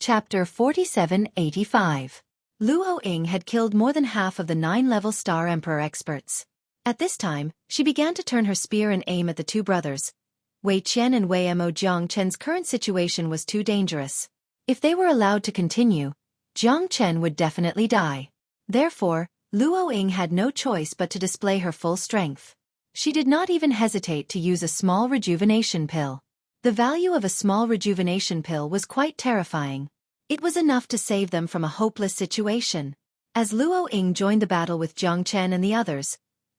Chapter 4785. Luo Ying had killed more than half of the 9-level Star Emperor experts. At this time, she began to turn her spear and aim at the two brothers. Wei Qian and Wei Mo. Jiang Chen's current situation was too dangerous. If they were allowed to continue, Jiang Chen would definitely die. Therefore, Luo Ying had no choice but to display her full strength. She did not even hesitate to use a small rejuvenation pill. The value of a small rejuvenation pill was quite terrifying. It was enough to save them from a hopeless situation. As Luo Ying joined the battle with Jiang Chen and the others,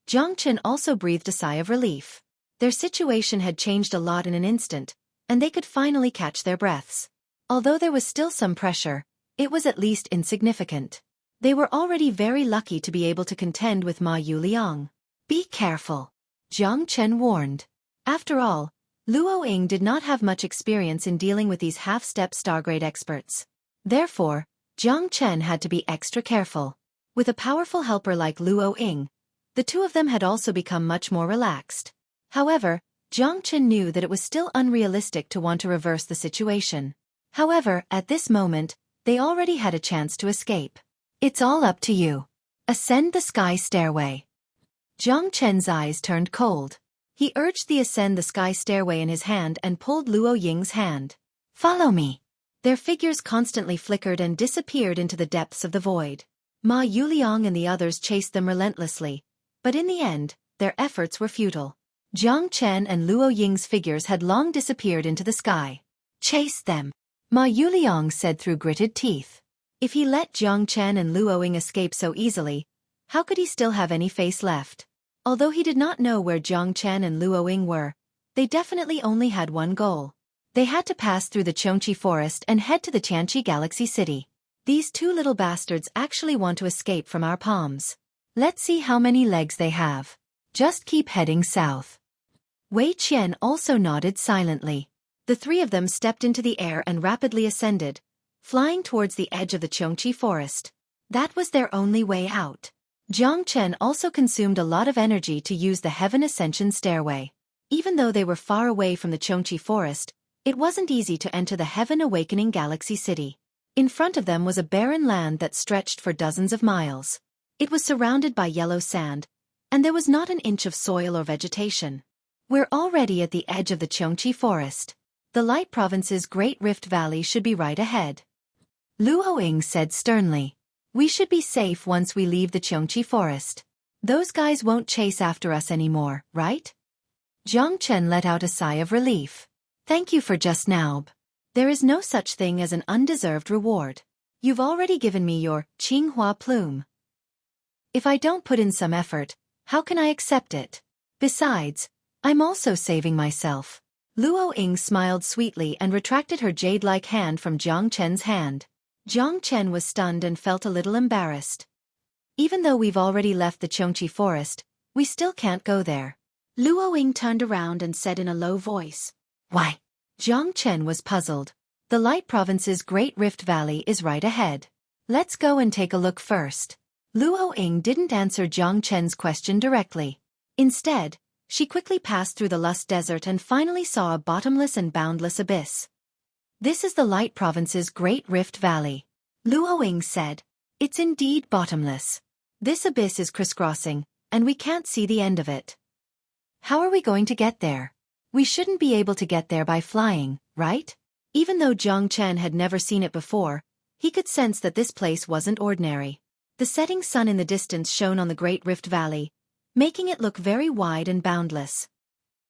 Jiang Chen also breathed a sigh of relief. Their situation had changed a lot in an instant, and they could finally catch their breaths. Although there was still some pressure, it was at least insignificant. They were already very lucky to be able to contend with Ma Yuliang. Be careful, Jiang Chen warned. After all, Luo Ying did not have much experience in dealing with these half-step Stargrade experts. Therefore, Jiang Chen had to be extra careful. With a powerful helper like Luo Ying, the two of them had also become much more relaxed. However, Jiang Chen knew that it was still unrealistic to want to reverse the situation. However, at this moment, they already had a chance to escape. It's all up to you. Ascend the sky stairway. Jiang Chen's eyes turned cold. He urged the ascend the sky stairway in his hand and pulled Luo Ying's hand. Follow me. Their figures constantly flickered and disappeared into the depths of the void. Ma Yuliang and the others chased them relentlessly, but in the end, their efforts were futile. Jiang Chen and Luo Ying's figures had long disappeared into the sky. Chase them, Ma Yuliang said through gritted teeth. If he let Jiang Chen and Luo Ying escape so easily, how could he still have any face left? Although he did not know where Jiang Chen and Luo Ying were, they definitely only had one goal. They had to pass through the Xueqi forest and head to the Tianqi Galaxy City. These two little bastards actually want to escape from our palms. Let's see how many legs they have. Just keep heading south. Wei Qian also nodded silently. The three of them stepped into the air and rapidly ascended, flying towards the edge of the Xueqi forest. That was their only way out. Jiang Chen also consumed a lot of energy to use the Heaven Ascension Stairway. Even though they were far away from the Xueqi forest, it wasn't easy to enter the Heaven Awakening Galaxy City. In front of them was a barren land that stretched for dozens of miles. It was surrounded by yellow sand, and there was not an inch of soil or vegetation. We're already at the edge of the Xueqi forest. The Light Province's Great Rift Valley should be right ahead. Luo Ying said sternly. We should be safe once we leave the Xueqi forest. Those guys won't chase after us anymore, right? Jiang Chen let out a sigh of relief. Thank you for just now. There is no such thing as an undeserved reward. You've already given me your Qinghua plume. If I don't put in some effort, how can I accept it? Besides, I'm also saving myself. Luo Ying smiled sweetly and retracted her jade-like hand from Jiang Chen's hand. Jiang Chen was stunned and felt a little embarrassed. Even though we've already left the Xueqi forest, we still can't go there. Luo Ying turned around and said in a low voice. Why? Jiang Chen was puzzled. The Light Province's Great Rift Valley is right ahead. Let's go and take a look first. Luo Ying didn't answer Jiang Chen's question directly. Instead, she quickly passed through the Lust Desert and finally saw a bottomless and boundless abyss. This is the Light Province's Great Rift Valley. Luo Ying said. It's indeed bottomless. This abyss is crisscrossing, and we can't see the end of it. How are we going to get there? We shouldn't be able to get there by flying, right? Even though Jiang Chen had never seen it before, he could sense that this place wasn't ordinary. The setting sun in the distance shone on the Great Rift Valley, making it look very wide and boundless.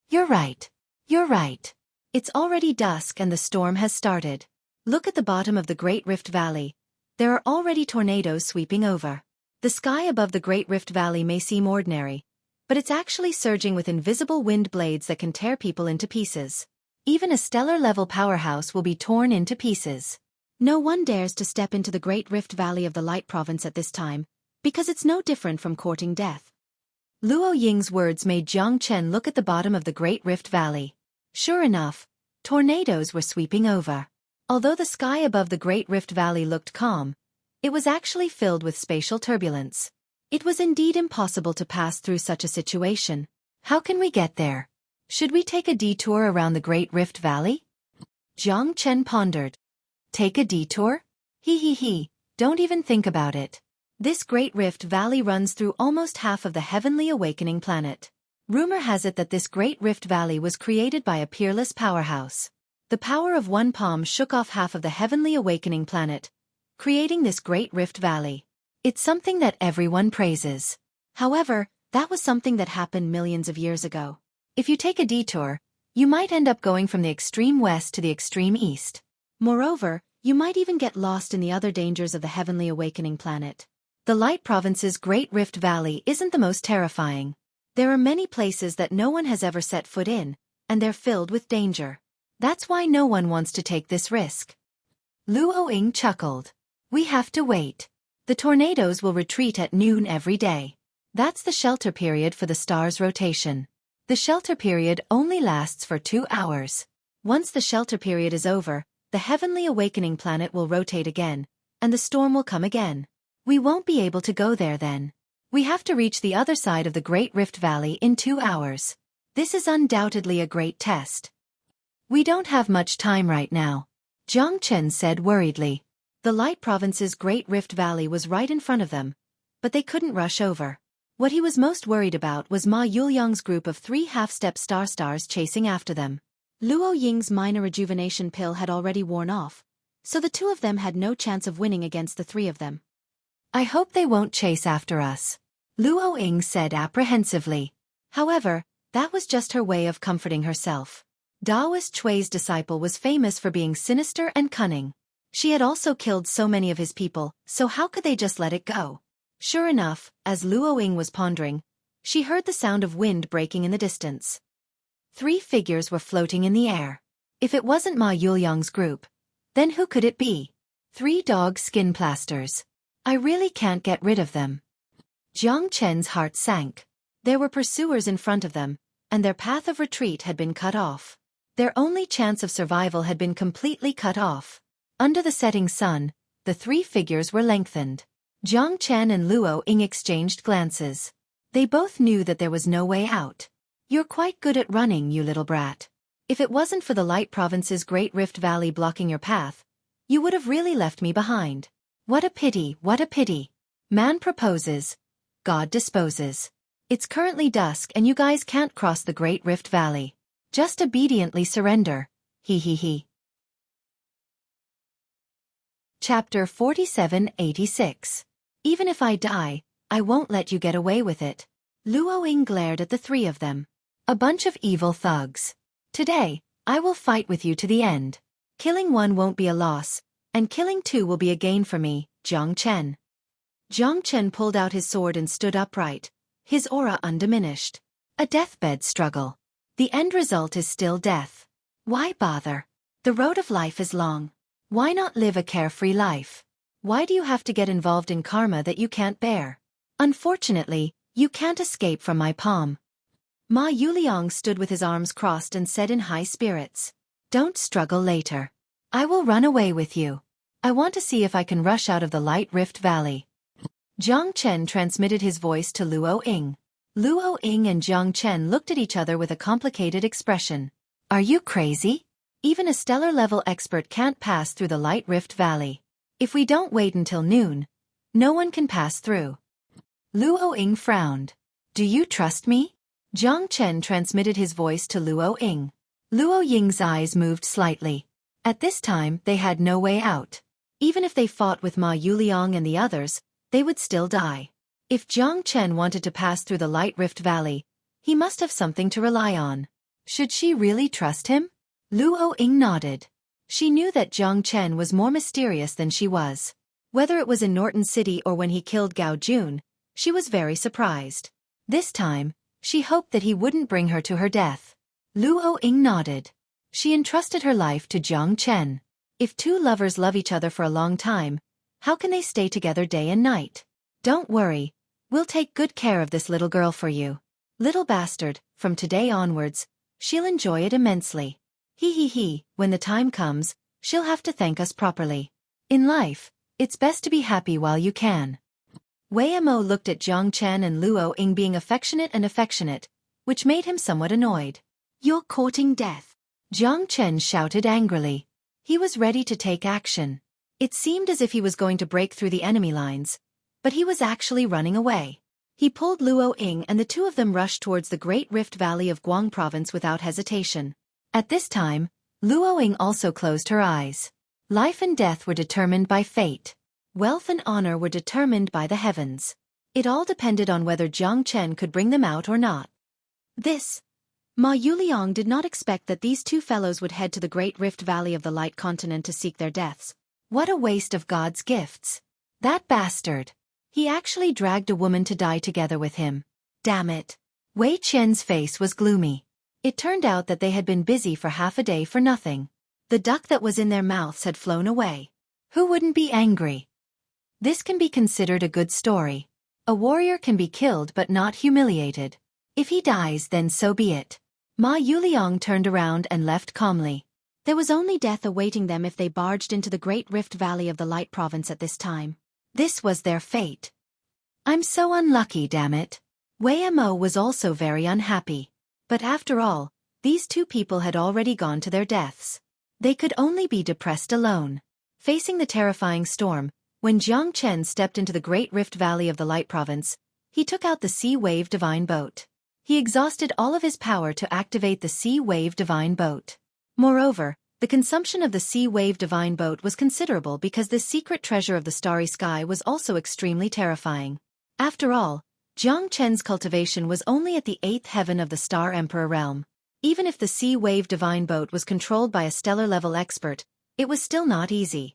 You're right. You're right. It's already dusk and the storm has started. Look at the bottom of the Great Rift Valley. There are already tornadoes sweeping over. The sky above the Great Rift Valley may seem ordinary, but it's actually surging with invisible wind blades that can tear people into pieces. Even a stellar-level powerhouse will be torn into pieces. No one dares to step into the Great Rift Valley of the Light Province at this time, because it's no different from courting death. Luo Ying's words made Jiang Chen look at the bottom of the Great Rift Valley. Sure enough, tornadoes were sweeping over. Although the sky above the Great Rift Valley looked calm, it was actually filled with spatial turbulence. It was indeed impossible to pass through such a situation. How can we get there? Should we take a detour around the Great Rift Valley? Jiang Chen pondered. Take a detour? He, don't even think about it. This Great Rift Valley runs through almost half of the Heavenly Awakening planet. Rumor has it that this Great Rift Valley was created by a peerless powerhouse. The power of one palm shook off half of the Heavenly Awakening planet, creating this Great Rift Valley. It's something that everyone praises. However, that was something that happened millions of years ago. If you take a detour, you might end up going from the extreme west to the extreme east. Moreover, you might even get lost in the other dangers of the Heavenly Awakening planet. The Light Province's Great Rift Valley isn't the most terrifying. There are many places that no one has ever set foot in, and they're filled with danger. That's why no one wants to take this risk. Luo Ying chuckled. We have to wait. The tornadoes will retreat at noon every day. That's the shelter period for the star's rotation. The shelter period only lasts for 2 hours. Once the shelter period is over, the Heavenly Awakening planet will rotate again, and the storm will come again. We won't be able to go there then. We have to reach the other side of the Great Rift Valley in 2 hours. This is undoubtedly a great test. We don't have much time right now, Jiang Chen said worriedly. The Light Province's Great Rift Valley was right in front of them, but they couldn't rush over. What he was most worried about was Ma Yuliang's group of 3 half-step stars chasing after them. Luo Ying's minor rejuvenation pill had already worn off, so the 2 of them had no chance of winning against the 3 of them. I hope they won't chase after us, Luo Ying said apprehensively. However, that was just her way of comforting herself. Taoist Xueqi's disciple was famous for being sinister and cunning. She had also killed so many of his people, so how could they just let it go? Sure enough, as Luo Ying was pondering, she heard the sound of wind breaking in the distance. 3 figures were floating in the air. If it wasn't Ma Yuliang's group, then who could it be? 3 dog skin plasters. I really can't get rid of them. Jiang Chen's heart sank. There were pursuers in front of them, and their path of retreat had been cut off. Their only chance of survival had been completely cut off. Under the setting sun, the 3 figures were lengthened. Jiang Chen and Luo Ying exchanged glances. They both knew that there was no way out. You're quite good at running, you little brat. If it wasn't for the Light Province's Great Rift Valley blocking your path, you would have really left me behind. What a pity, what a pity. Man proposes, God disposes. It's currently dusk and you guys can't cross the Great Rift Valley. Just obediently surrender. He. Chapter 4786. Even if I die, I won't let you get away with it. Luo Ying glared at the 3 of them. A bunch of evil thugs. Today, I will fight with you to the end. Killing 1 won't be a loss, and killing 2 will be a gain for me, Jiang Chen. Jiang Chen pulled out his sword and stood upright, his aura undiminished. A deathbed struggle. The end result is still death. Why bother? The road of life is long. Why not live a carefree life? Why do you have to get involved in karma that you can't bear? Unfortunately, you can't escape from my palm. Ma Yuliang stood with his arms crossed and said in high spirits. Don't struggle later. I will run away with you. I want to see if I can rush out of the Light Rift Valley. Jiang Chen transmitted his voice to Luo Ying. Luo Ying and Jiang Chen looked at each other with a complicated expression. Are you crazy? Even a stellar-level expert can't pass through the Light Rift Valley. If we don't wait until noon, no one can pass through. Luo Ying frowned. Do you trust me? Jiang Chen transmitted his voice to Luo Ying. Luo Ying's eyes moved slightly. At this time, they had no way out. Even if they fought with Ma Yuliang and the others, they would still die. If Jiang Chen wanted to pass through the Light Rift Valley, he must have something to rely on. Should she really trust him? Luo Ying nodded. She knew that Jiang Chen was more mysterious than she was. Whether it was in Norton City or when he killed Gao Jun, she was very surprised. This time, she hoped that he wouldn't bring her to her death. Luo Ying nodded. She entrusted her life to Jiang Chen. If 2 lovers love each other for a long time, how can they stay together day and night? Don't worry, we'll take good care of this little girl for you. Little bastard, from today onwards, she'll enjoy it immensely. He, when the time comes, she'll have to thank us properly. In life, it's best to be happy while you can. Wei Mo looked at Jiang Chen and Luo Ying being affectionate, which made him somewhat annoyed. You're courting death. Jiang Chen shouted angrily. He was ready to take action. It seemed as if he was going to break through the enemy lines, but he was actually running away. He pulled Luo Ying and the two of them rushed towards the Great Rift Valley of Guang Province without hesitation. At this time, Luo Ying also closed her eyes. Life and death were determined by fate. Wealth and honor were determined by the heavens. It all depended on whether Jiang Chen could bring them out or not. Ma Yuliang did not expect that these two fellows would head to the Great Rift Valley of the Light Continent to seek their deaths. What a waste of God's gifts. That bastard. He actually dragged a woman to die together with him. Damn it. Wei Qian's face was gloomy. It turned out that they had been busy for half a day for nothing. The duck that was in their mouths had flown away. Who wouldn't be angry? This can be considered a good story. A warrior can be killed but not humiliated. If he dies, then so be it. Ma Yuliang turned around and left calmly. There was only death awaiting them if they barged into the Great Rift Valley of the Light Province at this time. This was their fate. I'm so unlucky, damn it. Wei Mo was also very unhappy. But after all, these two people had already gone to their deaths. They could only be depressed alone. Facing the terrifying storm, when Jiang Chen stepped into the Great Rift Valley of the Light Province, he took out the Sea Wave Divine Boat. He exhausted all of his power to activate the Sea Wave Divine Boat. Moreover, the consumption of the Sea Wave Divine Boat was considerable because this secret treasure of the starry sky was also extremely terrifying. After all, Jiang Chen's cultivation was only at the 8th heaven of the Star Emperor realm. Even if the Sea Wave Divine Boat was controlled by a stellar-level expert, it was still not easy.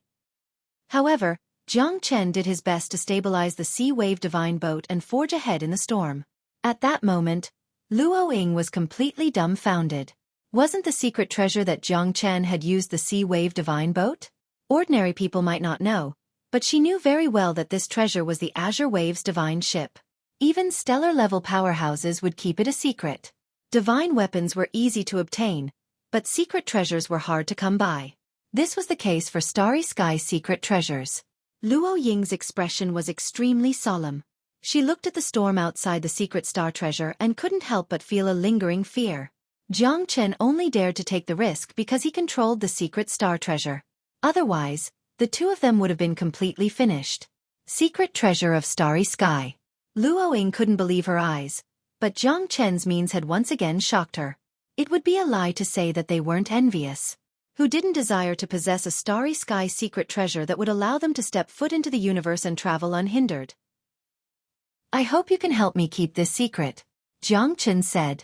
However, Jiang Chen did his best to stabilize the Sea Wave Divine Boat and forge ahead in the storm. At that moment, Luo Ying was completely dumbfounded. Wasn't the secret treasure that Jiang Chen had used the Sea Wave Divine Boat? Ordinary people might not know, but she knew very well that this treasure was the Azure Wave's divine ship. Even stellar-level powerhouses would keep it a secret. Divine weapons were easy to obtain, but secret treasures were hard to come by. This was the case for Starry Sky's secret treasures. Luo Ying's expression was extremely solemn. She looked at the storm outside the secret star treasure and couldn't help but feel a lingering fear. Jiang Chen only dared to take the risk because he controlled the secret star treasure. Otherwise, the two of them would have been completely finished. Secret treasure of Starry Sky. Luo Ying couldn't believe her eyes, but Jiang Chen's means had once again shocked her. It would be a lie to say that they weren't envious. Who didn't desire to possess a Starry Sky secret treasure that would allow them to step foot into the universe and travel unhindered? I hope you can help me keep this secret, Jiang Chen said.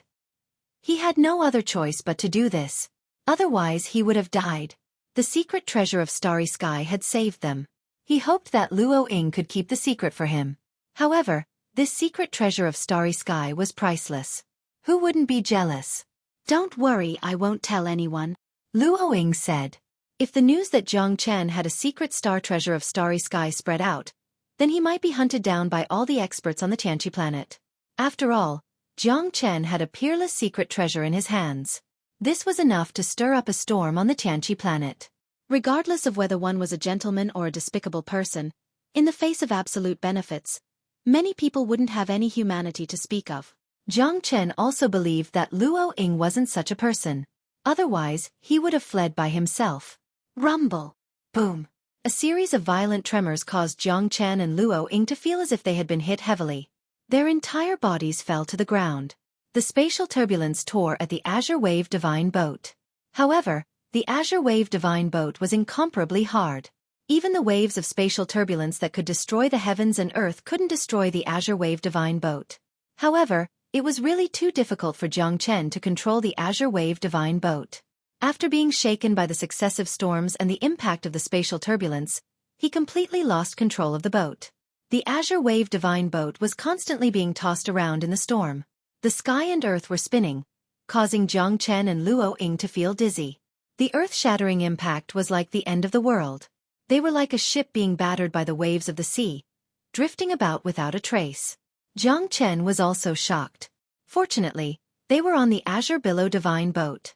He had no other choice but to do this. Otherwise he would have died. The secret treasure of Starry Sky had saved them. He hoped that Luo Ying could keep the secret for him. However, this secret treasure of Starry Sky was priceless. Who wouldn't be jealous? Don't worry, I won't tell anyone, Luo Ying said. If the news that Jiang Chen had a secret star treasure of Starry Sky spread out, then he might be hunted down by all the experts on the Tianqi planet. After all, Jiang Chen had a peerless secret treasure in his hands. This was enough to stir up a storm on the Tianqi planet. Regardless of whether one was a gentleman or a despicable person, in the face of absolute benefits, many people wouldn't have any humanity to speak of. Jiang Chen also believed that Luo Ying wasn't such a person. Otherwise, he would have fled by himself. Rumble. Boom. A series of violent tremors caused Jiang Chen and Luo Ying to feel as if they had been hit heavily. Their entire bodies fell to the ground. The spatial turbulence tore at the Azure Wave Divine Boat. However, the Azure Wave Divine Boat was incomparably hard. Even the waves of spatial turbulence that could destroy the heavens and earth couldn't destroy the Azure Wave Divine Boat. However, it was really too difficult for Jiang Chen to control the Azure Wave Divine Boat. After being shaken by the successive storms and the impact of the spatial turbulence, he completely lost control of the boat. The Azure Wave Divine Boat was constantly being tossed around in the storm. The sky and earth were spinning, causing Jiang Chen and Luo Ying to feel dizzy. The earth-shattering impact was like the end of the world. They were like a ship being battered by the waves of the sea, drifting about without a trace. Jiang Chen was also shocked. Fortunately, they were on the Azure Billow Divine Boat.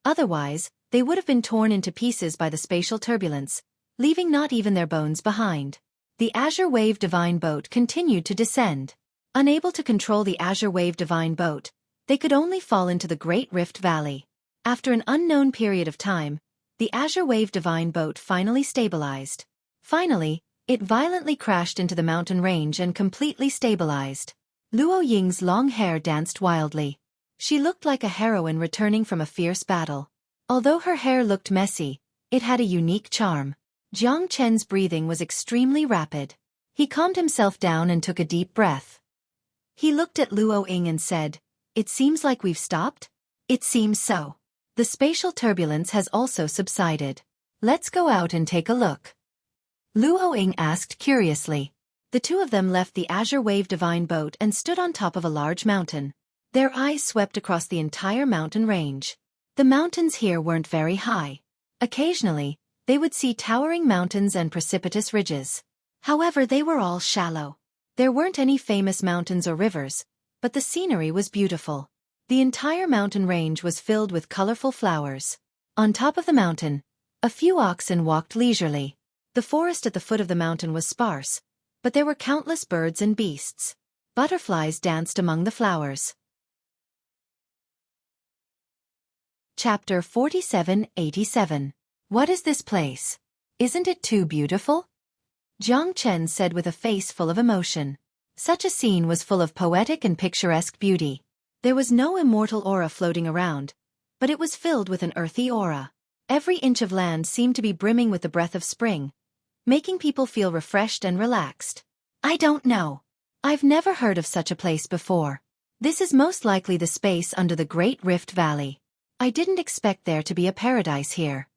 Otherwise, they would have been torn into pieces by the spatial turbulence, leaving not even their bones behind. The Azure Wave Divine Boat continued to descend. Unable to control the Azure Wave Divine Boat, they could only fall into the Great Rift Valley. After an unknown period of time, the Azure Wave Divine boat finally stabilized. Finally, it violently crashed into the mountain range and completely stabilized. Luo Ying's long hair danced wildly. She looked like a heroine returning from a fierce battle. Although her hair looked messy, it had a unique charm. Jiang Chen's breathing was extremely rapid. He calmed himself down and took a deep breath. He looked at Luo Ying and said, "It seems like we've stopped?" "It seems so. The spatial turbulence has also subsided. Let's go out and take a look." Luo Ying asked curiously. The two of them left the Azure Wave Divine boat and stood on top of a large mountain. Their eyes swept across the entire mountain range. The mountains here weren't very high. Occasionally, they would see towering mountains and precipitous ridges. However, they were all shallow. There weren't any famous mountains or rivers, but the scenery was beautiful. The entire mountain range was filled with colorful flowers. On top of the mountain, a few oxen walked leisurely. The forest at the foot of the mountain was sparse, but there were countless birds and beasts. Butterflies danced among the flowers. Chapter 4787. What is this place? Isn't it too beautiful? Jiang Chen said with a face full of emotion. Such a scene was full of poetic and picturesque beauty. There was no immortal aura floating around, but it was filled with an earthy aura. Every inch of land seemed to be brimming with the breath of spring, making people feel refreshed and relaxed. I don't know. I've never heard of such a place before. This is most likely the space under the Great Rift Valley. I didn't expect there to be a paradise here.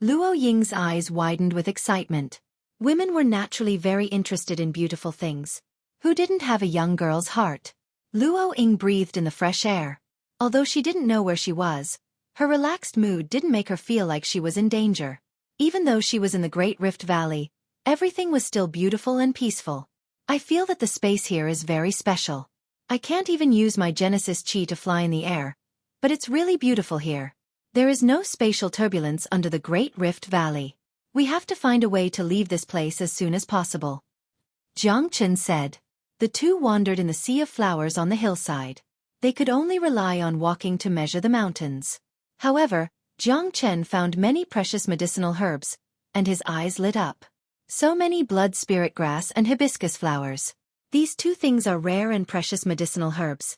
Luo Ying's eyes widened with excitement. Women were naturally very interested in beautiful things. Who didn't have a young girl's heart? Luo Ying breathed in the fresh air. Although she didn't know where she was, her relaxed mood didn't make her feel like she was in danger. Even though she was in the Great Rift Valley, everything was still beautiful and peaceful. I feel that the space here is very special. I can't even use my Genesis Chi to fly in the air, but it's really beautiful here. There is no spatial turbulence under the Great Rift Valley. We have to find a way to leave this place as soon as possible. Jiang Chen said. The two wandered in the sea of flowers on the hillside. They could only rely on walking to measure the mountains. However, Jiang Chen found many precious medicinal herbs, and his eyes lit up. So many blood spirit grass and hibiscus flowers. These two things are rare and precious medicinal herbs.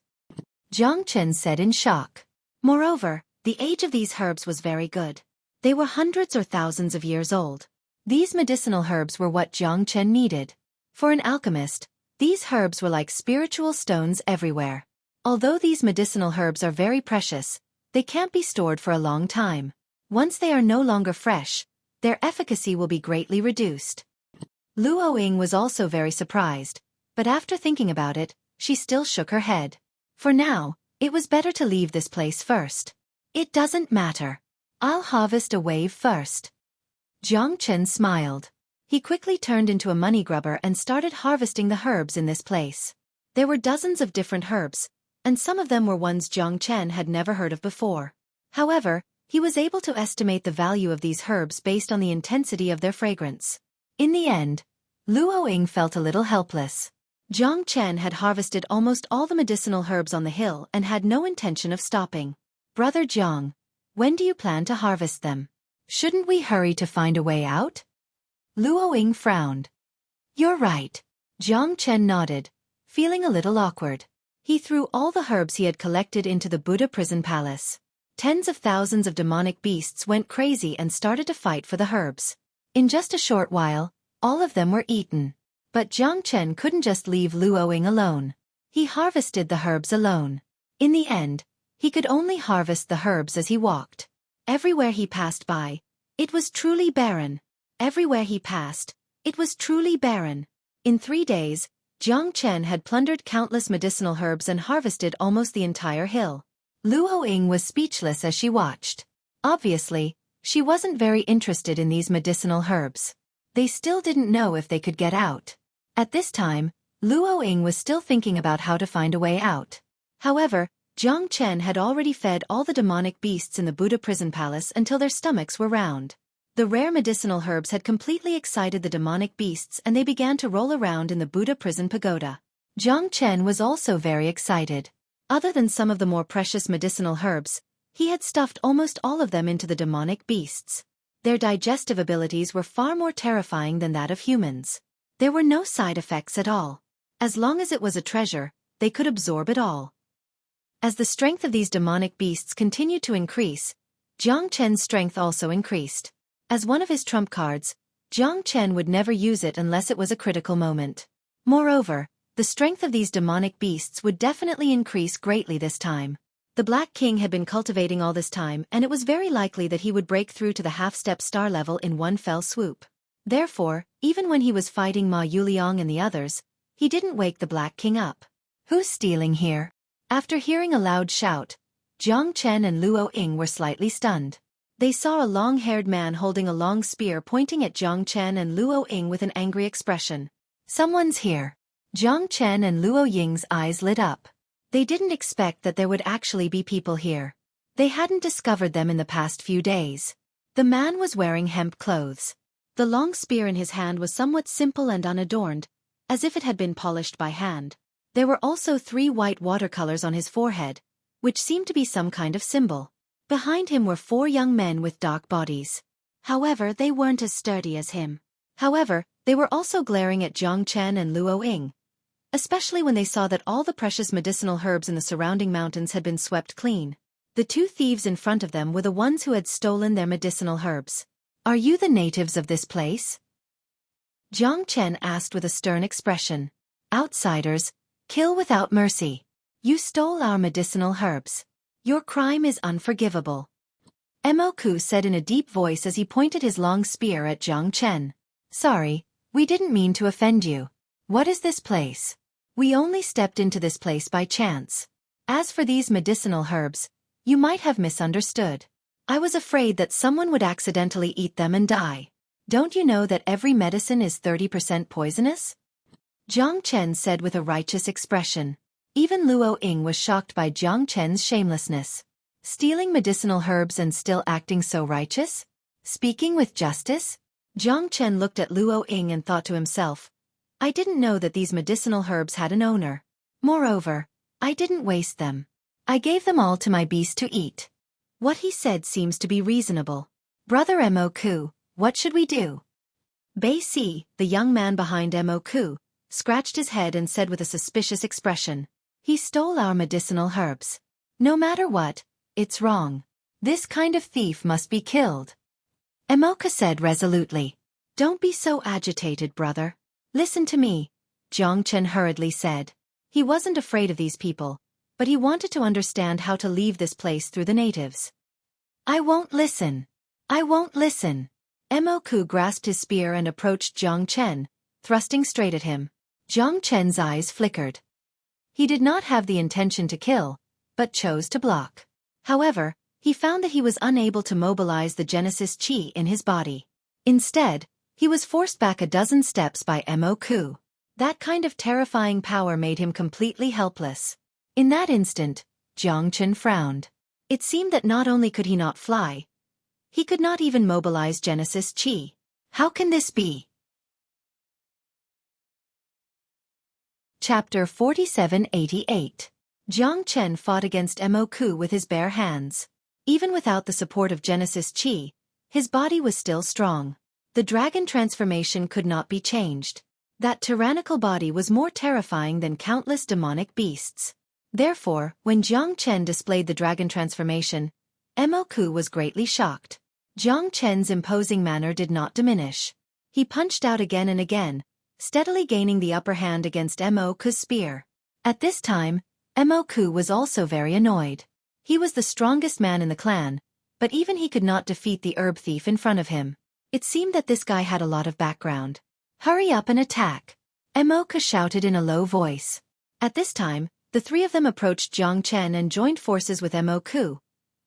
Jiang Chen said in shock. Moreover, the age of these herbs was very good. They were hundreds or thousands of years old. These medicinal herbs were what Jiang Chen needed. For an alchemist, these herbs were like spiritual stones everywhere. Although these medicinal herbs are very precious, they can't be stored for a long time. Once they are no longer fresh, their efficacy will be greatly reduced. Luo Ying was also very surprised, but after thinking about it, she still shook her head. For now, it was better to leave this place first. It doesn't matter. I'll harvest a wave first. Jiang Chen smiled. He quickly turned into a money grubber and started harvesting the herbs in this place. There were dozens of different herbs, and some of them were ones Jiang Chen had never heard of before. However, he was able to estimate the value of these herbs based on the intensity of their fragrance. In the end, Luo Ying felt a little helpless. Jiang Chen had harvested almost all the medicinal herbs on the hill and had no intention of stopping. Brother Jiang, when do you plan to harvest them? Shouldn't we hurry to find a way out? Luo Ying frowned. You're right. Jiang Chen nodded, feeling a little awkward. He threw all the herbs he had collected into the Buddha prison palace. Tens of thousands of demonic beasts went crazy and started to fight for the herbs. In just a short while, all of them were eaten. But Jiang Chen couldn't just leave Luo Ying alone. He harvested the herbs alone. In the end, he could only harvest the herbs as he walked. Everywhere he passed by, it was truly barren. Everywhere he passed, it was truly barren. In 3 days, Jiang Chen had plundered countless medicinal herbs and harvested almost the entire hill. Luo Ying was speechless as she watched. Obviously, she wasn't very interested in these medicinal herbs. They still didn't know if they could get out. At this time, Luo Ying was still thinking about how to find a way out. However, Jiang Chen had already fed all the demonic beasts in the Buddha prison palace until their stomachs were round. The rare medicinal herbs had completely excited the demonic beasts and they began to roll around in the Buddha prison pagoda. Jiang Chen was also very excited. Other than some of the more precious medicinal herbs, he had stuffed almost all of them into the demonic beasts. Their digestive abilities were far more terrifying than that of humans. There were no side effects at all. As long as it was a treasure, they could absorb it all. As the strength of these demonic beasts continued to increase, Jiang Chen's strength also increased. As one of his trump cards, Jiang Chen would never use it unless it was a critical moment. Moreover, the strength of these demonic beasts would definitely increase greatly this time. The Black King had been cultivating all this time, and it was very likely that he would break through to the half-step star level in one fell swoop. Therefore, even when he was fighting Ma Yuliang and the others, he didn't wake the Black King up. Who's stealing here? After hearing a loud shout, Jiang Chen and Luo Ying were slightly stunned. They saw a long-haired man holding a long spear pointing at Jiang Chen and Luo Ying with an angry expression. Someone's here. Jiang Chen and Luo Ying's eyes lit up. They didn't expect that there would actually be people here. They hadn't discovered them in the past few days. The man was wearing hemp clothes. The long spear in his hand was somewhat simple and unadorned, as if it had been polished by hand. There were also 3 white watercolors on his forehead, which seemed to be some kind of symbol. Behind him were 4 young men with dark bodies. However, they weren't as sturdy as him. However, they were also glaring at Jiang Chen and Luo Ying, especially when they saw that all the precious medicinal herbs in the surrounding mountains had been swept clean. The 2 thieves in front of them were the ones who had stolen their medicinal herbs. Are you the natives of this place? Jiang Chen asked with a stern expression. Outsiders, kill without mercy. You stole our medicinal herbs. Your crime is unforgivable. Emoku said in a deep voice as he pointed his long spear at Jiang Chen. Sorry, we didn't mean to offend you. What is this place? We only stepped into this place by chance. As for these medicinal herbs, you might have misunderstood. I was afraid that someone would accidentally eat them and die. Don't you know that every medicine is 30% poisonous? Jiang Chen said with a righteous expression. Even Luo Ying was shocked by Jiang Chen's shamelessness. Stealing medicinal herbs and still acting so righteous? Speaking with justice? Jiang Chen looked at Luo Ying and thought to himself, I didn't know that these medicinal herbs had an owner. Moreover, I didn't waste them. I gave them all to my beast to eat. What he said seems to be reasonable. Brother Emoku, what should we do? Bei Si, the young man behind Emoku, scratched his head and said with a suspicious expression. He stole our medicinal herbs. No matter what, it's wrong. This kind of thief must be killed. Emoku said resolutely. Don't be so agitated, brother. Listen to me, Jiang Chen hurriedly said. He wasn't afraid of these people, but he wanted to understand how to leave this place through the natives. I won't listen. I won't listen. Emoku grasped his spear and approached Jiang Chen, thrusting straight at him. Jiang Chen's eyes flickered. He did not have the intention to kill, but chose to block. However, he found that he was unable to mobilize the Genesis Qi in his body. Instead, he was forced back a dozen steps by Emoku. That kind of terrifying power made him completely helpless. In that instant, Jiang Chen frowned. It seemed that not only could he not fly, he could not even mobilize Genesis Qi. How can this be? Chapter 4788. Jiang Chen fought against Emoku with his bare hands. Even without the support of Genesis Qi, his body was still strong. The dragon transformation could not be changed. That tyrannical body was more terrifying than countless demonic beasts. Therefore, when Jiang Chen displayed the dragon transformation, Emoku was greatly shocked. Jiang Chen's imposing manner did not diminish. He punched out again and again, steadily gaining the upper hand against Emoku's spear. At this time, Emoku was also very annoyed. He was the strongest man in the clan, but even he could not defeat the herb thief in front of him. It seemed that this guy had a lot of background. Hurry up and attack! Emoku shouted in a low voice. At this time, the 3 of them approached Jiang Chen and joined forces with Emoku,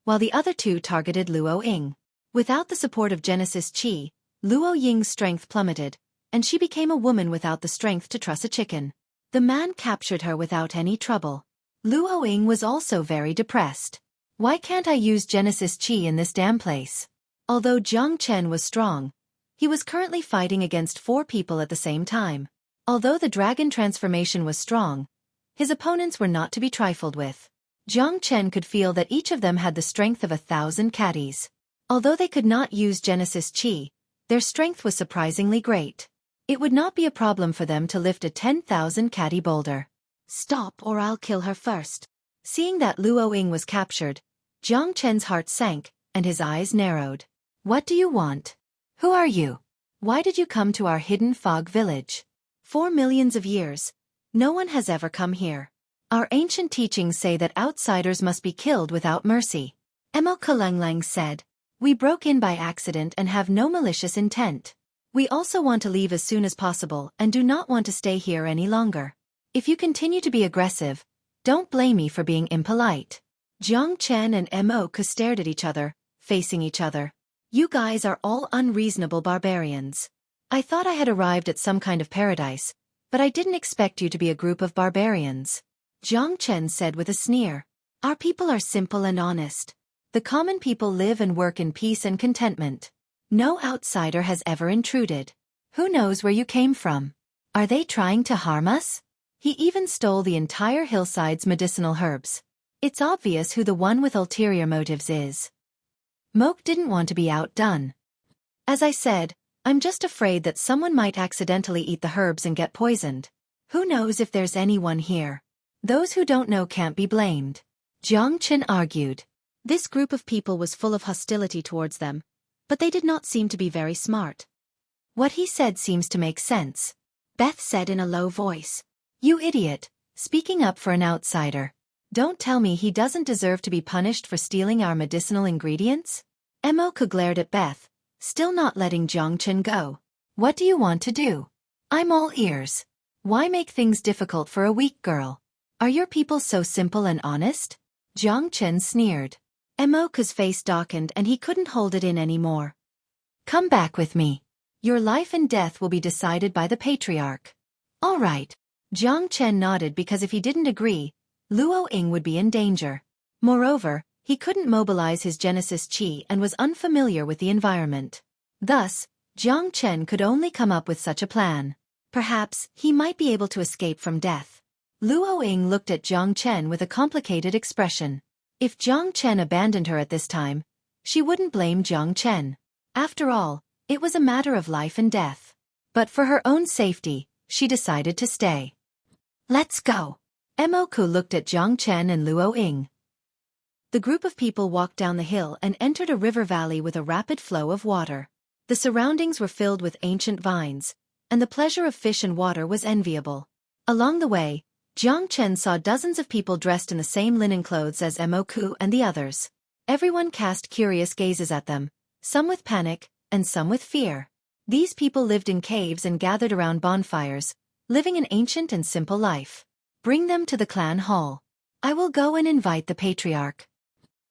while the other 2 targeted Luo Ying. Without the support of Genesis Qi, Luo Ying's strength plummeted, and she became a woman without the strength to truss a chicken. The man captured her without any trouble. Luo Ying was also very depressed. Why can't I use Genesis Qi in this damn place? Although Jiang Chen was strong, he was currently fighting against 4 people at the same time. Although the dragon transformation was strong, his opponents were not to be trifled with. Jiang Chen could feel that each of them had the strength of 1,000 caddies. Although they could not use Genesis Chi, their strength was surprisingly great. It would not be a problem for them to lift a 10,000 catty boulder. Stop or I'll kill her first. Seeing that Luo Ying was captured, Jiang Chen's heart sank, and his eyes narrowed. What do you want? Who are you? Why did you come to our hidden fog village? For millions of years, no one has ever come here. Our ancient teachings say that outsiders must be killed without mercy. Emo Kalanglang said. We broke in by accident and have no malicious intent. We also want to leave as soon as possible and do not want to stay here any longer. If you continue to be aggressive, don't blame me for being impolite. Jiang Chen and Mo stared at each other, facing each other. You guys are all unreasonable barbarians. I thought I had arrived at some kind of paradise, but I didn't expect you to be a group of barbarians. Jiang Chen said with a sneer. Our people are simple and honest. The common people live and work in peace and contentment. No outsider has ever intruded. Who knows where you came from? Are they trying to harm us? He even stole the entire hillside's medicinal herbs. It's obvious who the one with ulterior motives is. Moke didn't want to be outdone. As I said, I'm just afraid that someone might accidentally eat the herbs and get poisoned. Who knows if there's anyone here? Those who don't know can't be blamed. Jiang Chen argued. This group of people was full of hostility towards them, but they did not seem to be very smart. What he said seems to make sense. Beth said in a low voice. You idiot, speaking up for an outsider. Don't tell me he doesn't deserve to be punished for stealing our medicinal ingredients? Emoka glared at Beth, still not letting Jiang Chen go. What do you want to do? I'm all ears. Why make things difficult for a weak girl? Are your people so simple and honest? Jiang Chen sneered. Emoka's face darkened and he couldn't hold it in anymore. Come back with me. Your life and death will be decided by the patriarch. All right. Jiang Chen nodded because if he didn't agree, Luo Ying would be in danger. Moreover, he couldn't mobilize his Genesis Chi and was unfamiliar with the environment. Thus, Jiang Chen could only come up with such a plan. Perhaps he might be able to escape from death. Luo Ying looked at Jiang Chen with a complicated expression. If Jiang Chen abandoned her at this time, she wouldn't blame Jiang Chen. After all, it was a matter of life and death. But for her own safety, she decided to stay. Let's go. Emoku looked at Jiang Chen and Luo Ying. The group of people walked down the hill and entered a river valley with a rapid flow of water. The surroundings were filled with ancient vines, and the pleasure of fish and water was enviable. Along the way, Jiang Chen saw dozens of people dressed in the same linen clothes as Emoku and the others. Everyone cast curious gazes at them, some with panic, and some with fear. These people lived in caves and gathered around bonfires, living an ancient and simple life. Bring them to the clan hall. I will go and invite the patriarch.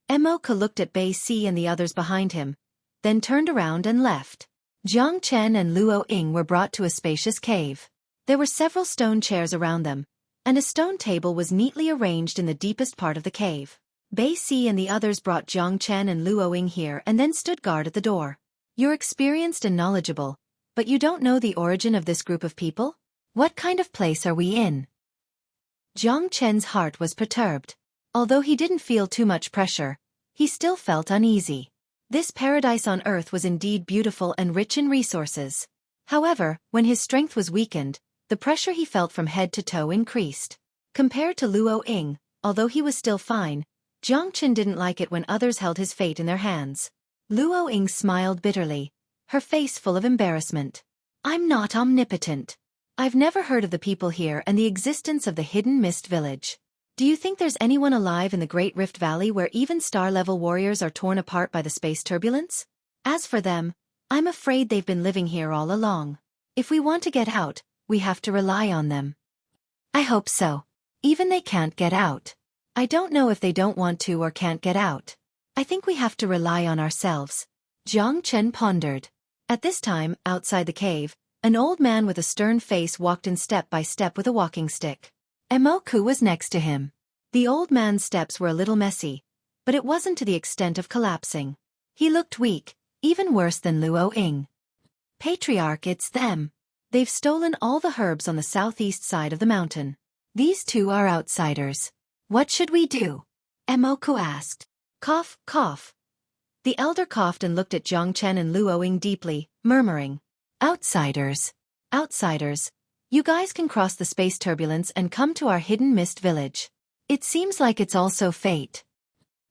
Emoka looked at Bei Si and the others behind him, then turned around and left. Jiang Chen and Luo Ying were brought to a spacious cave. There were several stone chairs around them, and a stone table was neatly arranged in the deepest part of the cave. Bei Si and the others brought Jiang Chen and Luo Ying here and then stood guard at the door. You're experienced and knowledgeable, but you don't know the origin of this group of people? What kind of place are we in? Jiang Chen's heart was perturbed. Although he didn't feel too much pressure, he still felt uneasy. This paradise on earth was indeed beautiful and rich in resources. However, when his strength was weakened, the pressure he felt from head to toe increased. Compared to Luo Ying, although he was still fine, Jiang Chen didn't like it when others held his fate in their hands. Luo Ying smiled bitterly, her face full of embarrassment. I'm not omnipotent. I've never heard of the people here and the existence of the hidden mist village. Do you think there's anyone alive in the Great Rift Valley where even star-level warriors are torn apart by the space turbulence? As for them, I'm afraid they've been living here all along. If we want to get out, we have to rely on them. I hope so. Even they can't get out. I don't know if they don't want to or can't get out. I think we have to rely on ourselves. Jiang Chen pondered. At this time, outside the cave, an old man with a stern face walked in step by step with a walking stick. Emoku was next to him. The old man's steps were a little messy, but it wasn't to the extent of collapsing. He looked weak, even worse than Luo Ying. Patriarch, it's them. They've stolen all the herbs on the southeast side of the mountain. These two are outsiders. What should we do? Emoku asked. Cough, cough. The elder coughed and looked at Jiang Chen and Luo Ying deeply, murmuring, "Outsiders. Outsiders. You guys can cross the space turbulence and come to our hidden mist village. It seems like it's also fate."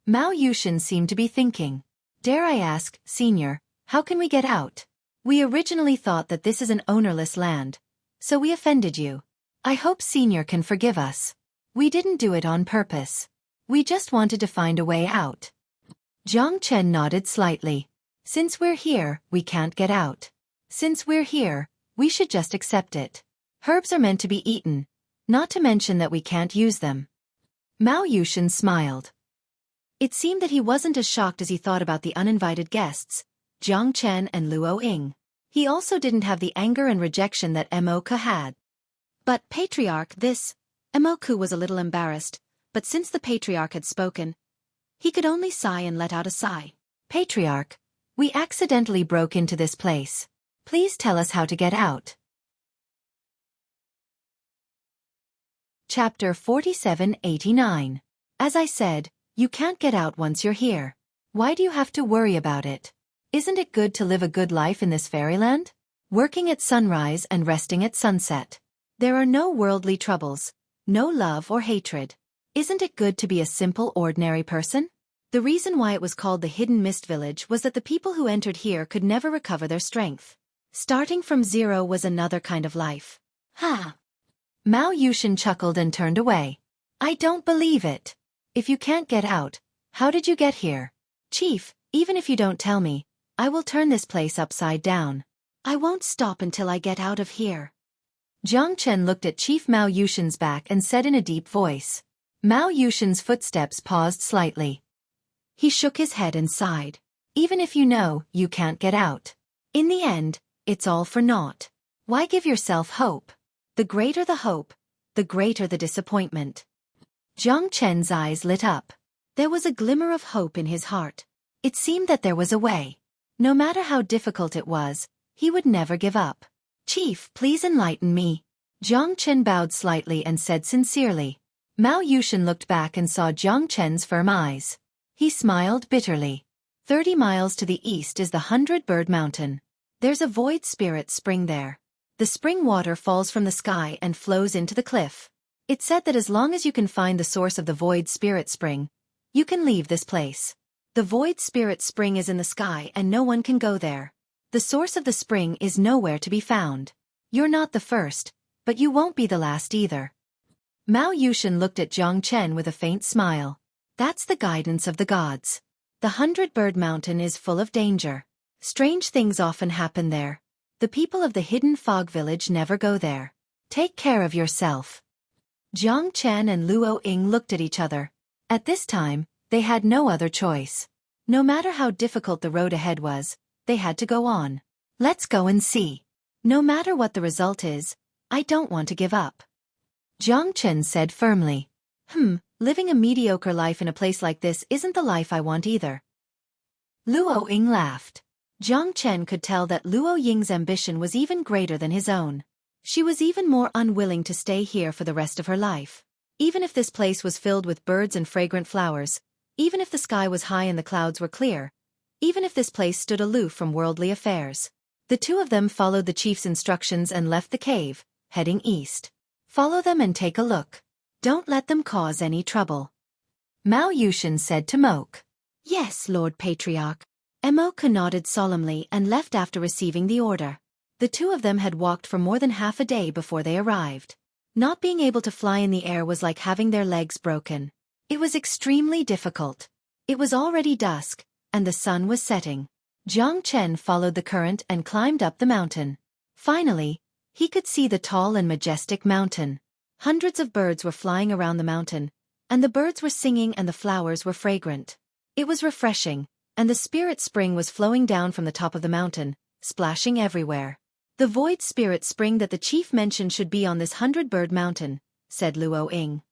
Mao Yushin seemed to be thinking. "Dare I ask, Senior, how can we get out? We originally thought that this is an ownerless land, so we offended you. I hope Senior can forgive us. We didn't do it on purpose. We just wanted to find a way out." Jiang Chen nodded slightly. "Since we're here, we can't get out. Since we're here, we should just accept it. Herbs are meant to be eaten, not to mention that we can't use them." Mao Yushin smiled. It seemed that he wasn't as shocked as he thought about the uninvited guests, Jiang Chen and Luo Ying. He also didn't have the anger and rejection that Emoku had. "But Patriarch, this..." Emoku was a little embarrassed, but since the Patriarch had spoken, he could only sigh and let out a sigh. "Patriarch, we accidentally broke into this place. Please tell us how to get out." Chapter 4789. As I said, you can't get out once you're here. Why do you have to worry about it? Isn't it good to live a good life in this fairyland? Working at sunrise and resting at sunset. There are no worldly troubles, no love or hatred. Isn't it good to be a simple, ordinary person? The reason why it was called the Hidden Mist Village was that the people who entered here could never recover their strength. Starting from zero was another kind of life. Ha! Mao Yushin chuckled and turned away. "I don't believe it. If you can't get out, how did you get here? Chief, even if you don't tell me, I will turn this place upside down. I won't stop until I get out of here." Jiang Chen looked at Chief Mao Yushin's back and said in a deep voice. Mao Yushin's footsteps paused slightly. He shook his head and sighed. "Even if you know, you can't get out. In the end, it's all for naught. Why give yourself hope? The greater the hope, the greater the disappointment." Jiang Chen's eyes lit up. There was a glimmer of hope in his heart. It seemed that there was a way. No matter how difficult it was, he would never give up. "Chief, please enlighten me." Jiang Chen bowed slightly and said sincerely. Mao Yushin looked back and saw Jiang Chen's firm eyes. He smiled bitterly. 30 miles to the east is the 100-Bird Mountain. There's a void spirit spring there. The spring water falls from the sky and flows into the cliff. It's said that as long as you can find the source of the void spirit spring, you can leave this place. The void spirit spring is in the sky and no one can go there. The source of the spring is nowhere to be found. You're not the first, but you won't be the last either. Mao Yushin looked at Jiang Chen with a faint smile. That's the guidance of the gods. The 100-Bird Mountain is full of danger. Strange things often happen there. The people of the Hidden Fog Village never go there. Take care of yourself. Jiang Chen and Luo Ying looked at each other. At this time, they had no other choice. No matter how difficult the road ahead was, they had to go on. Let's go and see. No matter what the result is, I don't want to give up. Jiang Chen said firmly. Living a mediocre life in a place like this isn't the life I want either. Luo Ying laughed. Jiang Chen could tell that Luo Ying's ambition was even greater than his own. She was even more unwilling to stay here for the rest of her life. Even if this place was filled with birds and fragrant flowers, even if the sky was high and the clouds were clear, even if this place stood aloof from worldly affairs. The two of them followed the chief's instructions and left the cave, heading east. Follow them and take a look. Don't let them cause any trouble. Mao Yushin said to Moke. Yes, Lord Patriarch. Emoku nodded solemnly and left after receiving the order. The two of them had walked for more than half a day before they arrived. Not being able to fly in the air was like having their legs broken. It was extremely difficult. It was already dusk, and the sun was setting. Jiang Chen followed the current and climbed up the mountain. Finally, he could see the tall and majestic mountain. Hundreds of birds were flying around the mountain, and the birds were singing and the flowers were fragrant. It was refreshing, and the spirit spring was flowing down from the top of the mountain, splashing everywhere. The void spirit spring that the chief mentioned should be on this 100-Bird Mountain, said Luo Ying.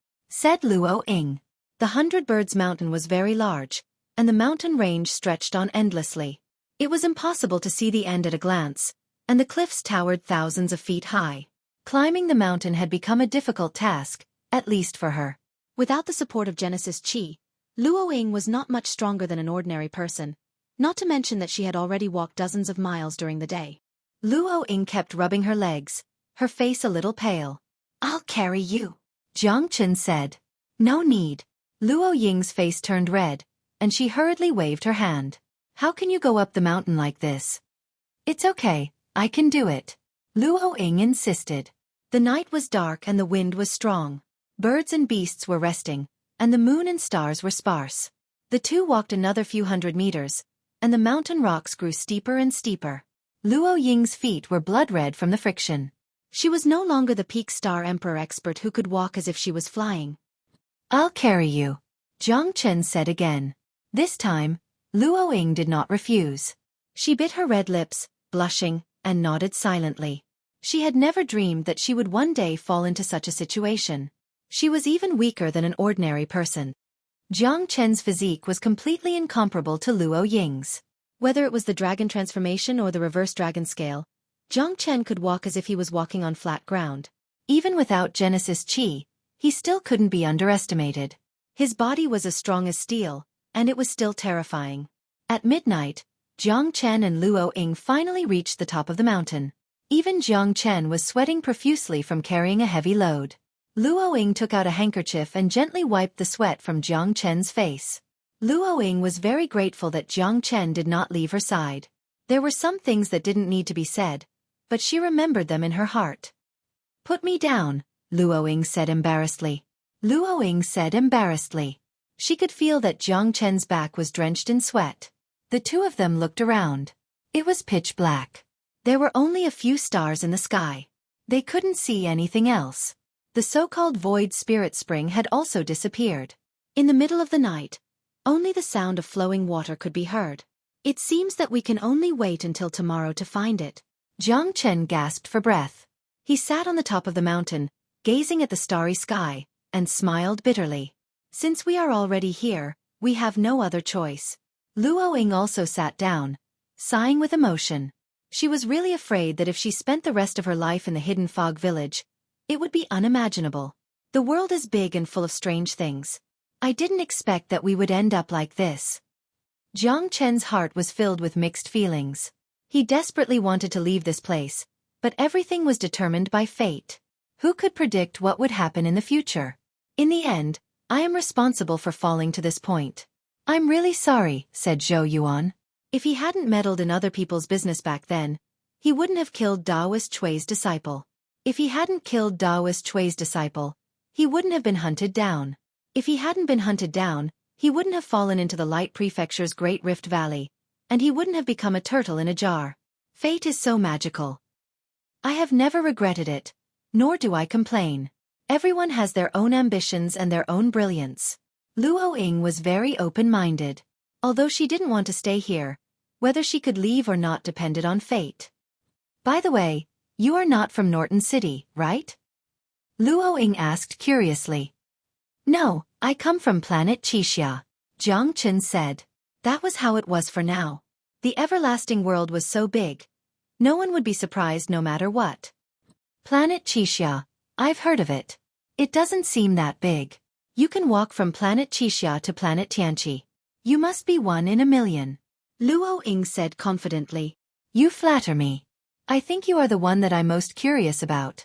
The 100-Birds Mountain was very large, and the mountain range stretched on endlessly. It was impossible to see the end at a glance, and the cliffs towered thousands of feet high. Climbing the mountain had become a difficult task, at least for her. Without the support of Genesis Chi, Luo Ying was not much stronger than an ordinary person. not to mention that she had already walked dozens of miles during the day. Luo Ying kept rubbing her legs, her face a little pale. "I'll carry you," Jiang Chen said. "No need." Luo Ying's face turned red, and she hurriedly waved her hand. "How can you go up the mountain like this?" "It's okay, I can do it," Luo Ying insisted. The night was dark and the wind was strong. Birds and beasts were resting, and the moon and stars were sparse. The two walked another few hundred meters, and the mountain rocks grew steeper and steeper. Luo Ying's feet were blood-red from the friction. She was no longer the peak star emperor expert who could walk as if she was flying. "I'll carry you," Jiang Chen said again. This time, Luo Ying did not refuse. She bit her red lips, blushing, and nodded silently. She had never dreamed that she would one day fall into such a situation. She was even weaker than an ordinary person. Jiang Chen's physique was completely incomparable to Luo Ying's. Whether it was the dragon transformation or the reverse dragon scale, Jiang Chen could walk as if he was walking on flat ground. Even without Genesis Qi, he still couldn't be underestimated. His body was as strong as steel, and it was still terrifying. At midnight, Jiang Chen and Luo Ying finally reached the top of the mountain. Even Jiang Chen was sweating profusely from carrying a heavy load. Luo Ying took out a handkerchief and gently wiped the sweat from Jiang Chen's face. Luo Ying was very grateful that Jiang Chen did not leave her side. There were some things that didn't need to be said, but she remembered them in her heart. "Put me down," Luo Ying said embarrassedly. Luo Ying said embarrassedly. She could feel that Jiang Chen's back was drenched in sweat. The two of them looked around. It was pitch black. There were only a few stars in the sky. They couldn't see anything else. The so-called void spirit spring had also disappeared. In the middle of the night, only the sound of flowing water could be heard. "It seems that we can only wait until tomorrow to find it." Jiang Chen gasped for breath. He sat on the top of the mountain, gazing at the starry sky, and smiled bitterly. "Since we are already here, we have no other choice." Luo Ying also sat down, sighing with emotion. She was really afraid that if she spent the rest of her life in the hidden fog village, it would be unimaginable. The world is big and full of strange things. I didn't expect that we would end up like this. Jiang Chen's heart was filled with mixed feelings. He desperately wanted to leave this place, but everything was determined by fate. Who could predict what would happen in the future? "In the end, I am responsible for falling to this point." "I'm really sorry," said Zhou Yuan. If he hadn't meddled in other people's business back then, he wouldn't have killed Daoist Xueqi's disciple. If he hadn't killed Daoist Xueqi's disciple, he wouldn't have been hunted down. If he hadn't been hunted down, he wouldn't have fallen into the Light Prefecture's Great Rift Valley, and he wouldn't have become a turtle in a jar. Fate is so magical. I have never regretted it, nor do I complain. Everyone has their own ambitions and their own brilliance. Luo Ying was very open-minded. Although she didn't want to stay here, whether she could leave or not depended on fate. "By the way, you are not from Norton City, right?" Luo Ying asked curiously. "No, I come from planet Qixia," Jiang Chen said. That was how it was for now. The everlasting world was so big. No one would be surprised no matter what. "Planet Qixia, I've heard of it. It doesn't seem that big. You can walk from planet Qixia to planet Tianqi. You must be one in a million," Luo Ying said confidently. "You flatter me. I think you are the one that I'm most curious about."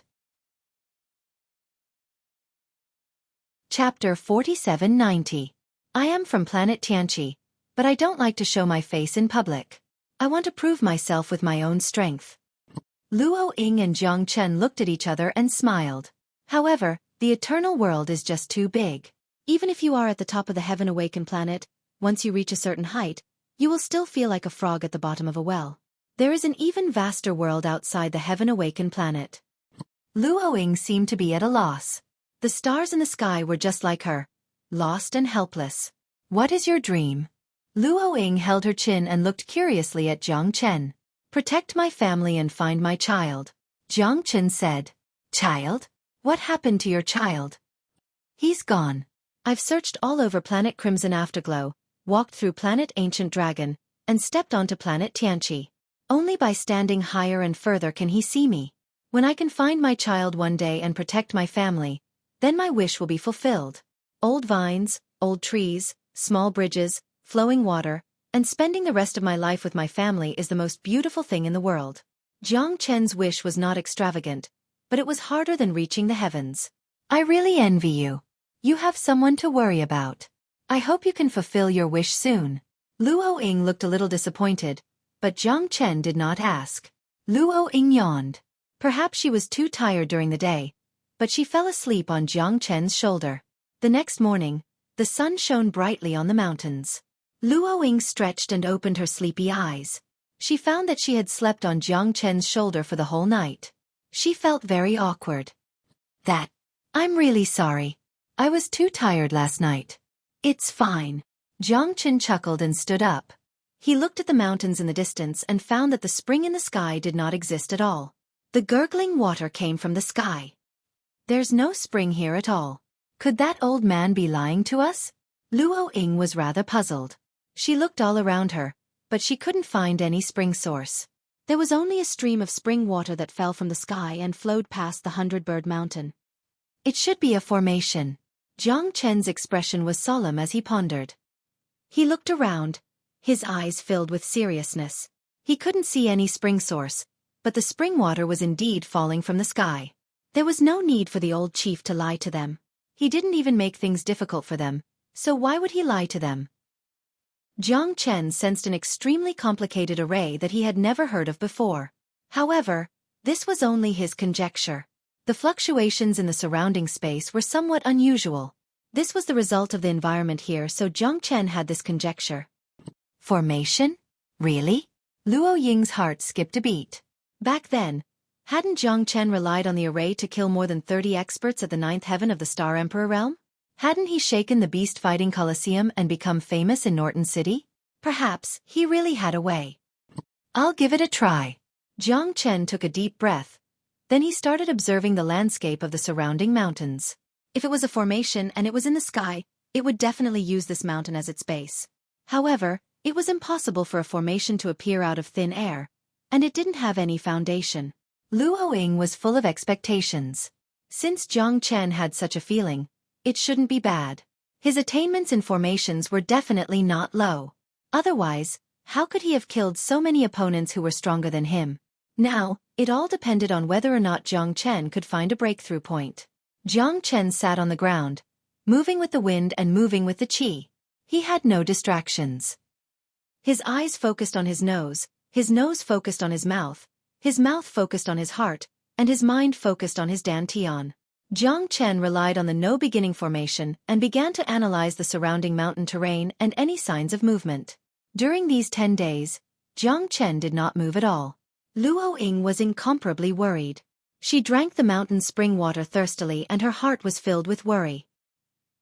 Chapter 4790. I am from planet Tianqi, but I don't like to show my face in public. I want to prove myself with my own strength. Luo Ying and Jiang Chen looked at each other and smiled. However, the eternal world is just too big. Even if you are at the top of the Heaven Awakened planet, once you reach a certain height, you will still feel like a frog at the bottom of a well. There is an even vaster world outside the Heaven Awakened planet. Luo Ying seemed to be at a loss. The stars in the sky were just like her, lost and helpless. "What is your dream?" Luo Ying held her chin and looked curiously at Jiang Chen. "Protect my family and find my child," Jiang Chen said. "Child? What happened to your child?" "He's gone. I've searched all over planet Crimson Afterglow, walked through planet Ancient Dragon, and stepped onto planet Tianqi. Only by standing higher and further can he see me. When I can find my child one day and protect my family, then my wish will be fulfilled. Old vines, old trees, small bridges, flowing water, and spending the rest of my life with my family is the most beautiful thing in the world. Jiang Chen's wish was not extravagant, but it was harder than reaching the heavens. I really envy you. You have someone to worry about. I hope you can fulfill your wish soon. Luo Ying looked a little disappointed, but Jiang Chen did not ask. Luo Ying yawned. Perhaps she was too tired during the day, but she fell asleep on Jiang Chen's shoulder. The next morning, the sun shone brightly on the mountains. Luo Ying stretched and opened her sleepy eyes. She found that she had slept on Jiang Chen's shoulder for the whole night. She felt very awkward. I'm really sorry. I was too tired last night. It's fine. Jiang Chen chuckled and stood up. He looked at the mountains in the distance and found that the spring in the sky did not exist at all. The gurgling water came from the sky. There's no spring here at all. Could that old man be lying to us? Luo Ying was rather puzzled. She looked all around her, but she couldn't find any spring source. There was only a stream of spring water that fell from the sky and flowed past the 100-bird mountain. It should be a formation. Jiang Chen's expression was solemn as he pondered. He looked around, his eyes filled with seriousness. He couldn't see any spring source, but the spring water was indeed falling from the sky. There was no need for the old chief to lie to them. He didn't even make things difficult for them, so why would he lie to them? Jiang Chen sensed an extremely complicated array that he had never heard of before. However, this was only his conjecture. The fluctuations in the surrounding space were somewhat unusual. This was the result of the environment here, so Jiang Chen had this conjecture. Formation? Really? Luo Ying's heart skipped a beat. Back then, hadn't Jiang Chen relied on the array to kill more than 30 experts at the 9th heaven of the Star Emperor realm? Hadn't he shaken the beast-fighting Colosseum and become famous in Norton City? Perhaps he really had a way. I'll give it a try. Jiang Chen took a deep breath. Then he started observing the landscape of the surrounding mountains. If it was a formation and it was in the sky, it would definitely use this mountain as its base. However, it was impossible for a formation to appear out of thin air, and it didn't have any foundation. Luo Ying was full of expectations. Since Jiang Chen had such a feeling, it shouldn't be bad. His attainments in formations were definitely not low. Otherwise, how could he have killed so many opponents who were stronger than him? Now, it all depended on whether or not Jiang Chen could find a breakthrough point. Jiang Chen sat on the ground, moving with the wind and moving with the qi. He had no distractions. His eyes focused on his nose focused on his mouth focused on his heart, and his mind focused on his dantian. Jiang Chen relied on the no-beginning formation and began to analyze the surrounding mountain terrain and any signs of movement. During these 10 days, Jiang Chen did not move at all. Luo Ying was incomparably worried. She drank the mountain spring water thirstily and her heart was filled with worry.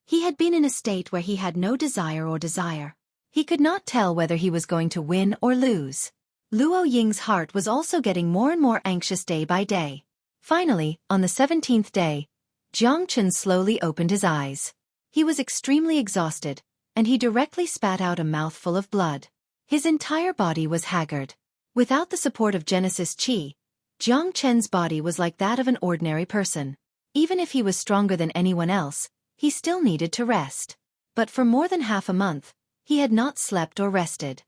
He had been in a state where he had no desire. He could not tell whether he was going to win or lose. Luo Ying's heart was also getting more and more anxious day by day. Finally, on the 17th day, Jiang Chen slowly opened his eyes. He was extremely exhausted, and he directly spat out a mouthful of blood. His entire body was haggard. Without the support of Genesis Qi, Jiang Chen's body was like that of an ordinary person. Even if he was stronger than anyone else, he still needed to rest. But for more than half a month, he had not slept or rested.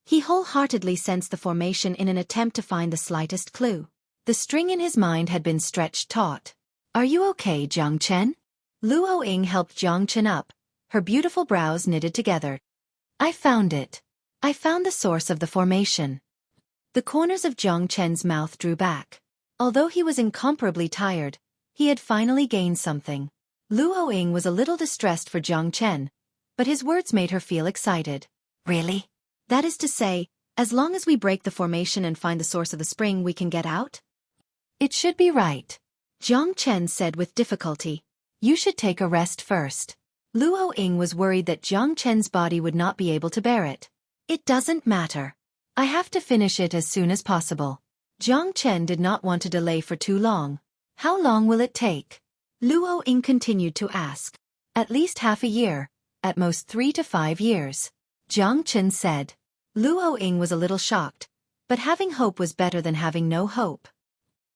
He wholeheartedly sensed the formation in an attempt to find the slightest clue. The string in his mind had been stretched taut. Are you okay, Jiang Chen? Luo Ying helped Jiang Chen up, her beautiful brows knitted together. I found it. I found the source of the formation. The corners of Jiang Chen's mouth drew back. Although he was incomparably tired, he had finally gained something. Luo Ying was a little distressed for Jiang Chen, but his words made her feel excited. Really? That is to say, as long as we break the formation and find the source of the spring, we can get out? It should be right. Jiang Chen said with difficulty. You should take a rest first. Luo Ying was worried that Jiang Chen's body would not be able to bear it. It doesn't matter. I have to finish it as soon as possible. Jiang Chen did not want to delay for too long. How long will it take? Luo Ying continued to ask. At least half a year, at most 3 to 5 years. Jiang Chen said. Luo Ying was a little shocked, but having hope was better than having no hope.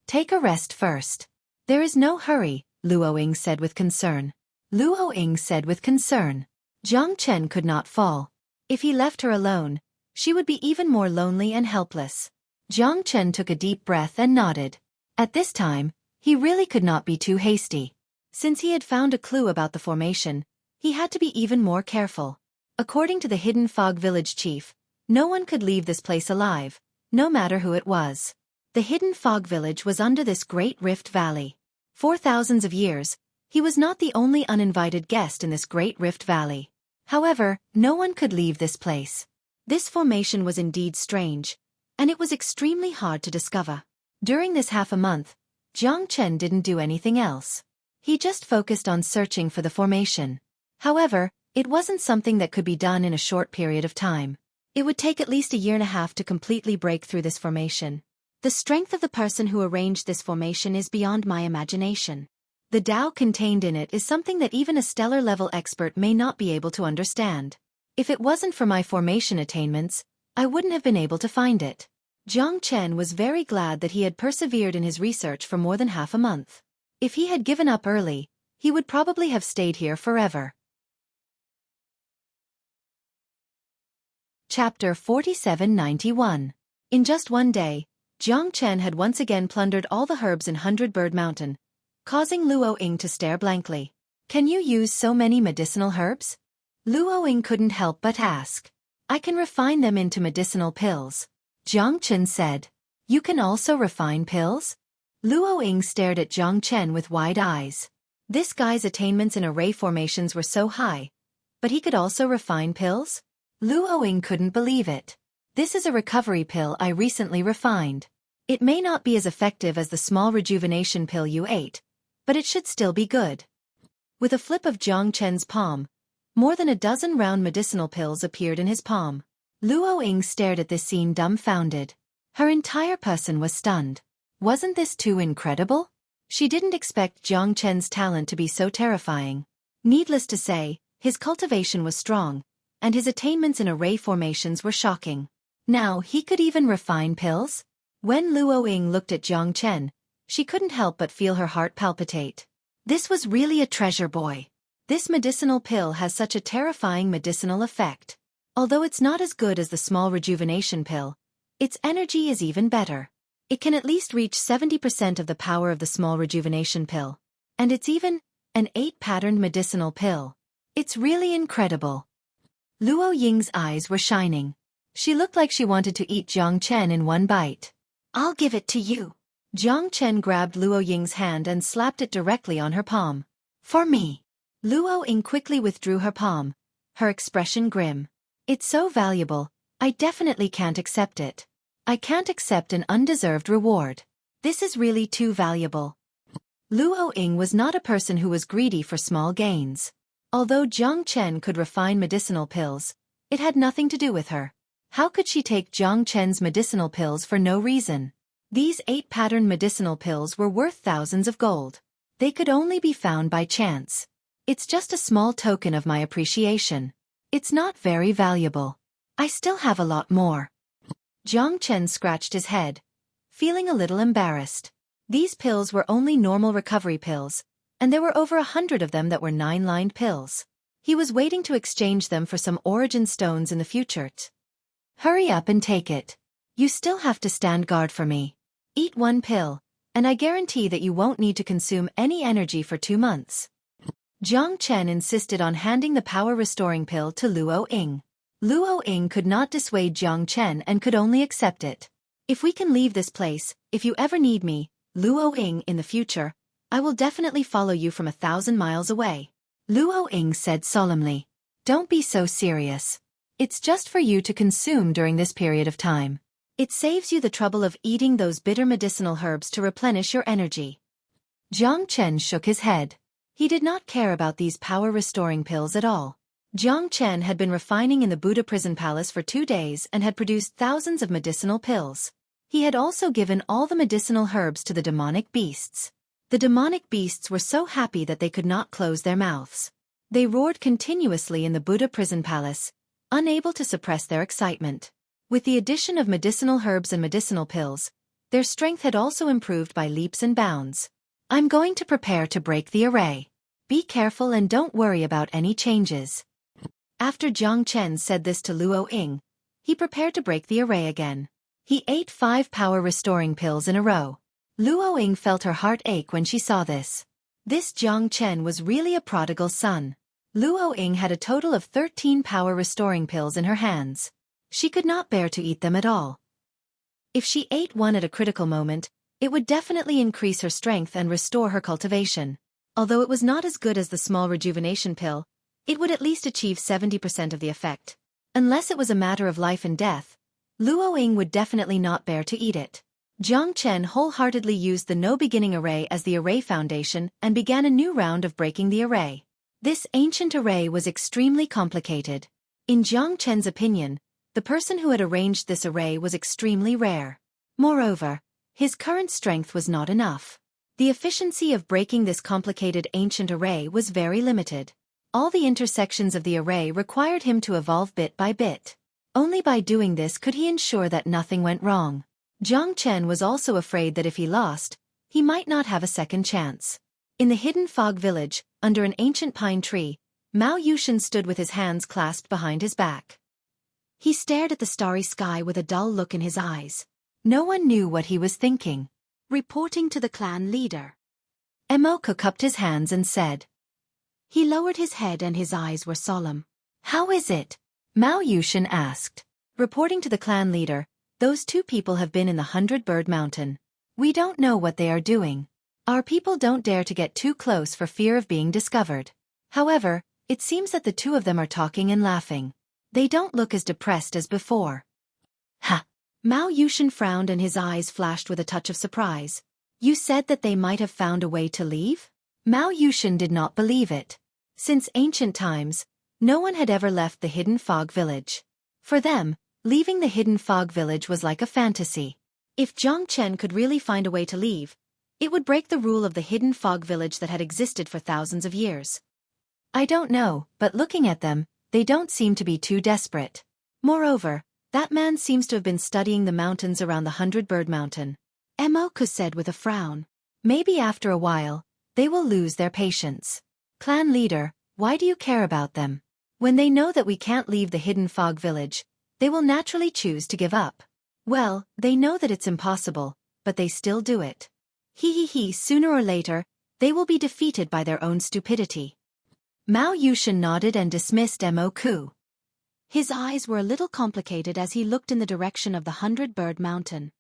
Take a rest first. There is no hurry, Luo Ying said with concern. Luo Ying said with concern. Jiang Chen could not fall. If he left her alone, she would be even more lonely and helpless. Jiang Chen took a deep breath and nodded. At this time, he really could not be too hasty. Since he had found a clue about the formation, he had to be even more careful. According to the Hidden Fog Village chief, no one could leave this place alive, no matter who it was. The Hidden Fog Village was under this great rift valley. For thousands of years, he was not the only uninvited guest in this great rift valley. However, no one could leave this place. This formation was indeed strange, and it was extremely hard to discover. During this half a month, Jiang Chen didn't do anything else. He just focused on searching for the formation. However, it wasn't something that could be done in a short period of time. It would take at least a year and a half to completely break through this formation. The strength of the person who arranged this formation is beyond my imagination. The Tao contained in it is something that even a stellar-level expert may not be able to understand. If it wasn't for my formation attainments, I wouldn't have been able to find it. Jiang Chen was very glad that he had persevered in his research for more than half a month. If he had given up early, he would probably have stayed here forever. Chapter 4791. In just one day, Jiang Chen had once again plundered all the herbs in 100 Bird Mountain, causing Luo Ying to stare blankly. Can you use so many medicinal herbs? Luo Ying couldn't help but ask. I can refine them into medicinal pills. Jiang Chen said. You can also refine pills? Luo Ying stared at Jiang Chen with wide eyes. This guy's attainments in array formations were so high, but he could also refine pills? Luo Ying couldn't believe it. This is a recovery pill I recently refined. It may not be as effective as the small rejuvenation pill you ate, but it should still be good. With a flip of Jiang Chen's palm, more than a dozen round medicinal pills appeared in his palm. Luo Ying stared at this scene dumbfounded. Her entire person was stunned. Wasn't this too incredible? She didn't expect Jiang Chen's talent to be so terrifying. Needless to say, his cultivation was strong, and his attainments in array formations were shocking. Now he could even refine pills? When Luo Ying looked at Jiang Chen, she couldn't help but feel her heart palpitate. This was really a treasure boy. This medicinal pill has such a terrifying medicinal effect. Although it's not as good as the small rejuvenation pill, its energy is even better. It can at least reach 70% of the power of the small rejuvenation pill. And it's even an 8-patterned medicinal pill. It's really incredible. Luo Ying's eyes were shining. She looked like she wanted to eat Jiang Chen in one bite. I'll give it to you. Jiang Chen grabbed Luo Ying's hand and slapped it directly on her palm. For me. Luo Ying quickly withdrew her palm, her expression grim. It's so valuable, I definitely can't accept it. I can't accept an undeserved reward. This is really too valuable. Luo Ying was not a person who was greedy for small gains. Although Jiang Chen could refine medicinal pills, it had nothing to do with her. How could she take Jiang Chen's medicinal pills for no reason? These 8-pattern medicinal pills were worth thousands of gold. They could only be found by chance. It's just a small token of my appreciation. It's not very valuable. I still have a lot more. Jiang Chen scratched his head, feeling a little embarrassed. These pills were only normal recovery pills, and there were over 100 of them that were 9-lined pills. He was waiting to exchange them for some origin stones in the future. Hurry up and take it. You still have to stand guard for me. Eat one pill, and I guarantee that you won't need to consume any energy for 2 months. Jiang Chen insisted on handing the power-restoring pill to Luo Ying. Luo Ying could not dissuade Jiang Chen and could only accept it. If we can leave this place, if you ever need me, Luo Ying, in the future, I will definitely follow you from 1,000 miles away. Luo Ying said solemnly. Don't be so serious. It's just for you to consume during this period of time. It saves you the trouble of eating those bitter medicinal herbs to replenish your energy. Jiang Chen shook his head. He did not care about these power-restoring pills at all. Jiang Chen had been refining in the Buddha prison palace for 2 days and had produced thousands of medicinal pills. He had also given all the medicinal herbs to the demonic beasts. The demonic beasts were so happy that they could not close their mouths. They roared continuously in the Buddha prison palace, unable to suppress their excitement. With the addition of medicinal herbs and medicinal pills, their strength had also improved by leaps and bounds. I'm going to prepare to break the array. Be careful and don't worry about any changes. After Jiang Chen said this to Luo Ying, he prepared to break the array again. He ate 5 power restoring pills in a row. Luo Ying felt her heart ache when she saw this. This Jiang Chen was really a prodigal son. Luo Ying had a total of 13 power restoring pills in her hands. She could not bear to eat them at all. If she ate one at a critical moment, it would definitely increase her strength and restore her cultivation. Although it was not as good as the small rejuvenation pill, it would at least achieve 70% of the effect. Unless it was a matter of life and death, Luo Ying would definitely not bear to eat it. Jiang Chen wholeheartedly used the no beginning array as the array foundation and began a new round of breaking the array. This ancient array was extremely complicated. In Jiang Chen's opinion, the person who had arranged this array was extremely rare. Moreover, his current strength was not enough. The efficiency of breaking this complicated ancient array was very limited. All the intersections of the array required him to evolve bit by bit. Only by doing this could he ensure that nothing went wrong. Jiang Chen was also afraid that if he lost, he might not have a second chance. In the hidden fog village, under an ancient pine tree, Mao Yushin stood with his hands clasped behind his back. He stared at the starry sky with a dull look in his eyes. No one knew what he was thinking. Reporting to the clan leader, Emoku cupped his hands and said. He lowered his head and his eyes were solemn. How is it? Mao Yushin asked. Reporting to the clan leader, those 2 people have been in the 100-Bird Mountain. We don't know what they are doing. Our people don't dare to get too close for fear of being discovered. However, it seems that the 2 of them are talking and laughing. They don't look as depressed as before. Ha! Mao Yushin frowned and his eyes flashed with a touch of surprise. You said that they might have found a way to leave? Mao Yushin did not believe it. Since ancient times, no one had ever left the hidden fog village. For them, leaving the hidden fog village was like a fantasy. If Jiang Chen could really find a way to leave, it would break the rule of the hidden fog village that had existed for thousands of years. I don't know, but looking at them, they don't seem to be too desperate. Moreover, that man seems to have been studying the mountains around the 100-Bird Mountain. Emoku said with a frown. Maybe after a while, they will lose their patience. Clan leader, why do you care about them? When they know that we can't leave the hidden fog village, they will naturally choose to give up. Well, they know that it's impossible, but they still do it. Sooner or later, they will be defeated by their own stupidity. Mao Yushin nodded and dismissed Emoku. His eyes were a little complicated as he looked in the direction of the 100-Bird Mountain.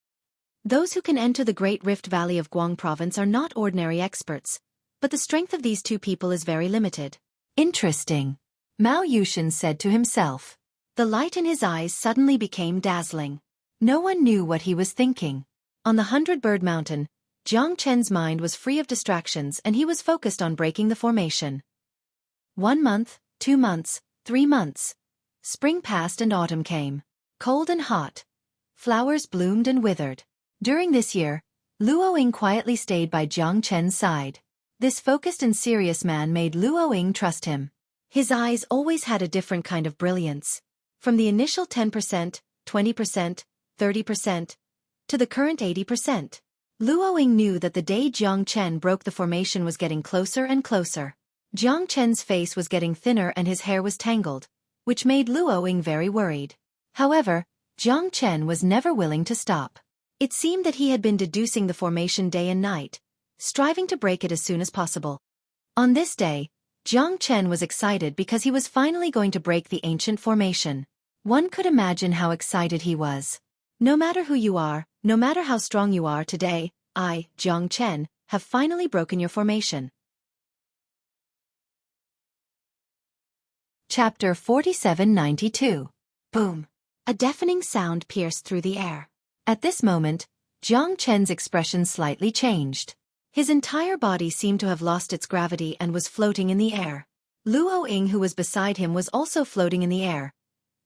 Those who can enter the Great Rift Valley of Guang Province are not ordinary experts, but the strength of these 2 people is very limited. Interesting. Mao Yushin said to himself. The light in his eyes suddenly became dazzling. No one knew what he was thinking. On the 100-Bird Mountain, Jiang Chen's mind was free of distractions and he was focused on breaking the formation. 1 month, 2 months, 3 months. Spring passed and autumn came. Cold and hot. Flowers bloomed and withered. During this year, Luo Ying quietly stayed by Jiang Chen's side. This focused and serious man made Luo Ying trust him. His eyes always had a different kind of brilliance. From the initial 10%, 20%, 30%, to the current 80%. Luo Ying knew that the day Jiang Chen broke the formation was getting closer and closer. Jiang Chen's face was getting thinner and his hair was tangled, which made Luo Ying very worried. However, Jiang Chen was never willing to stop. It seemed that he had been deducing the formation day and night, striving to break it as soon as possible. On this day, Jiang Chen was excited because he was finally going to break the ancient formation. One could imagine how excited he was. No matter who you are, no matter how strong you are today, I, Jiang Chen, have finally broken your formation. Chapter 4792. Boom. A deafening sound pierced through the air. At this moment, Jiang Chen's expression slightly changed. His entire body seemed to have lost its gravity and was floating in the air. Luo Ying, who was beside him, was also floating in the air,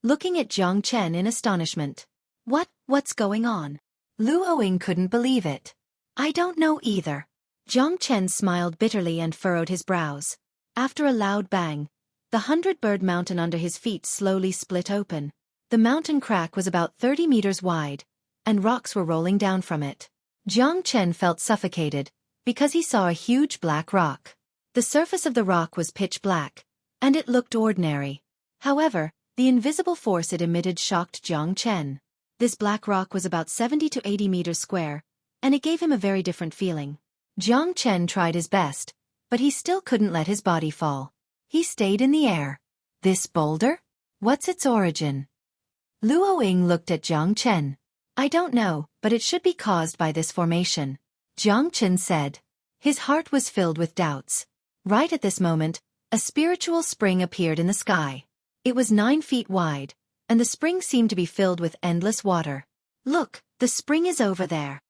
looking at Jiang Chen in astonishment. What's going on? Luo Ying couldn't believe it. I don't know either. Jiang Chen smiled bitterly and furrowed his brows. After a loud bang, the 100-Bird Mountain under his feet slowly split open. The mountain crack was about 30 meters wide, and rocks were rolling down from it. Jiang Chen felt suffocated, because he saw a huge black rock. The surface of the rock was pitch black, and it looked ordinary. However, the invisible force it emitted shocked Jiang Chen. This black rock was about 70 to 80 meters square, and it gave him a very different feeling. Jiang Chen tried his best, but he still couldn't let his body fall. He stayed in the air. This boulder? What's its origin? Luo Ying looked at Jiang Chen. I don't know, but it should be caused by this formation, Jiang Chen said. His heart was filled with doubts. Right at this moment, a spiritual spring appeared in the sky. It was 9 feet wide, and the spring seemed to be filled with endless water. Look, the spring is over there.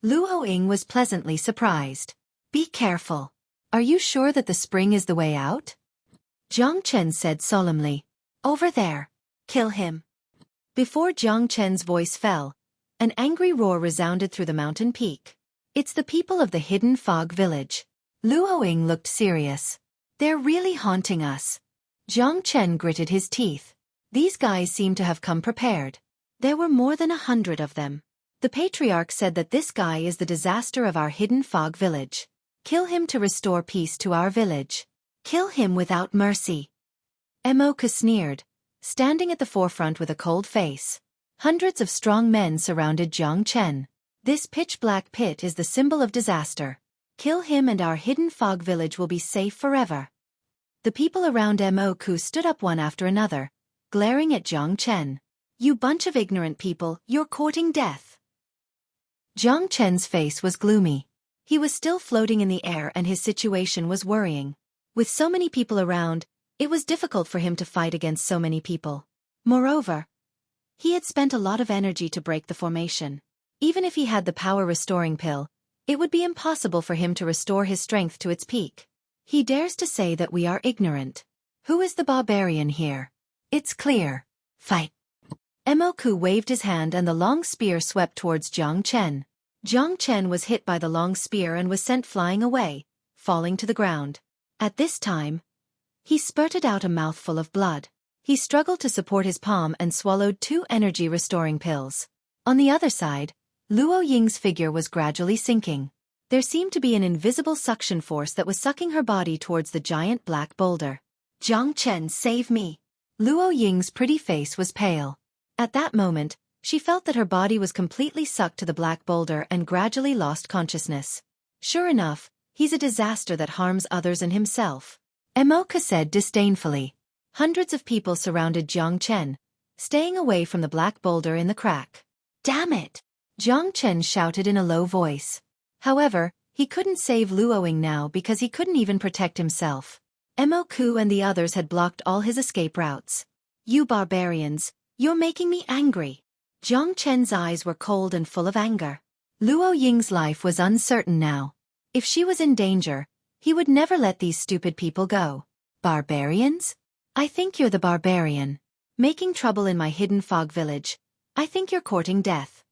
Luo Ying was pleasantly surprised. Be careful. Are you sure that the spring is the way out? Jiang Chen said solemnly. Over there. Kill him. Before Jiang Chen's voice fell, an angry roar resounded through the mountain peak. It's the people of the Hidden Fog Village. Luo Ying looked serious. They're really haunting us. Jiang Chen gritted his teeth. These guys seem to have come prepared. There were more than 100 of them. The patriarch said that this guy is the disaster of our Hidden Fog Village. Kill him to restore peace to our village. Kill him without mercy. Emoka sneered, standing at the forefront with a cold face. Hundreds of strong men surrounded Jiang Chen. This pitch-black pit is the symbol of disaster. Kill him and our Hidden Fog Village will be safe forever. The people around Emoku stood up one after another, glaring at Jiang Chen. You bunch of ignorant people, you're courting death. Jiang Chen's face was gloomy. He was still floating in the air and his situation was worrying. With so many people around, it was difficult for him to fight against so many people. Moreover, he had spent a lot of energy to break the formation. Even if he had the power-restoring pill, it would be impossible for him to restore his strength to its peak. He dares to say that we are ignorant. Who is the barbarian here? It's clear. Fight. Emoku waved his hand and the long spear swept towards Jiang Chen. Jiang Chen was hit by the long spear and was sent flying away, falling to the ground. At this time, he spurted out a mouthful of blood. He struggled to support his palm and swallowed 2 energy-restoring pills. On the other side, Luo Ying's figure was gradually sinking. There seemed to be an invisible suction force that was sucking her body towards the giant black boulder. Jiang Chen, save me! Luo Ying's pretty face was pale. At that moment, she felt that her body was completely sucked to the black boulder and gradually lost consciousness. Sure enough, he's a disaster that harms others and himself. Emoka said disdainfully. Hundreds of people surrounded Jiang Chen, staying away from the black boulder in the crack. Damn it! Jiang Chen shouted in a low voice. However, he couldn't save Luo Ying now because he couldn't even protect himself. Emoku and the others had blocked all his escape routes. You barbarians, you're making me angry. Jiang Chen's eyes were cold and full of anger. Luo Ying's life was uncertain now. If she was in danger, he would never let these stupid people go. Barbarians? I think you're the barbarian. Making trouble in my Hidden Fog Village. I think you're courting death.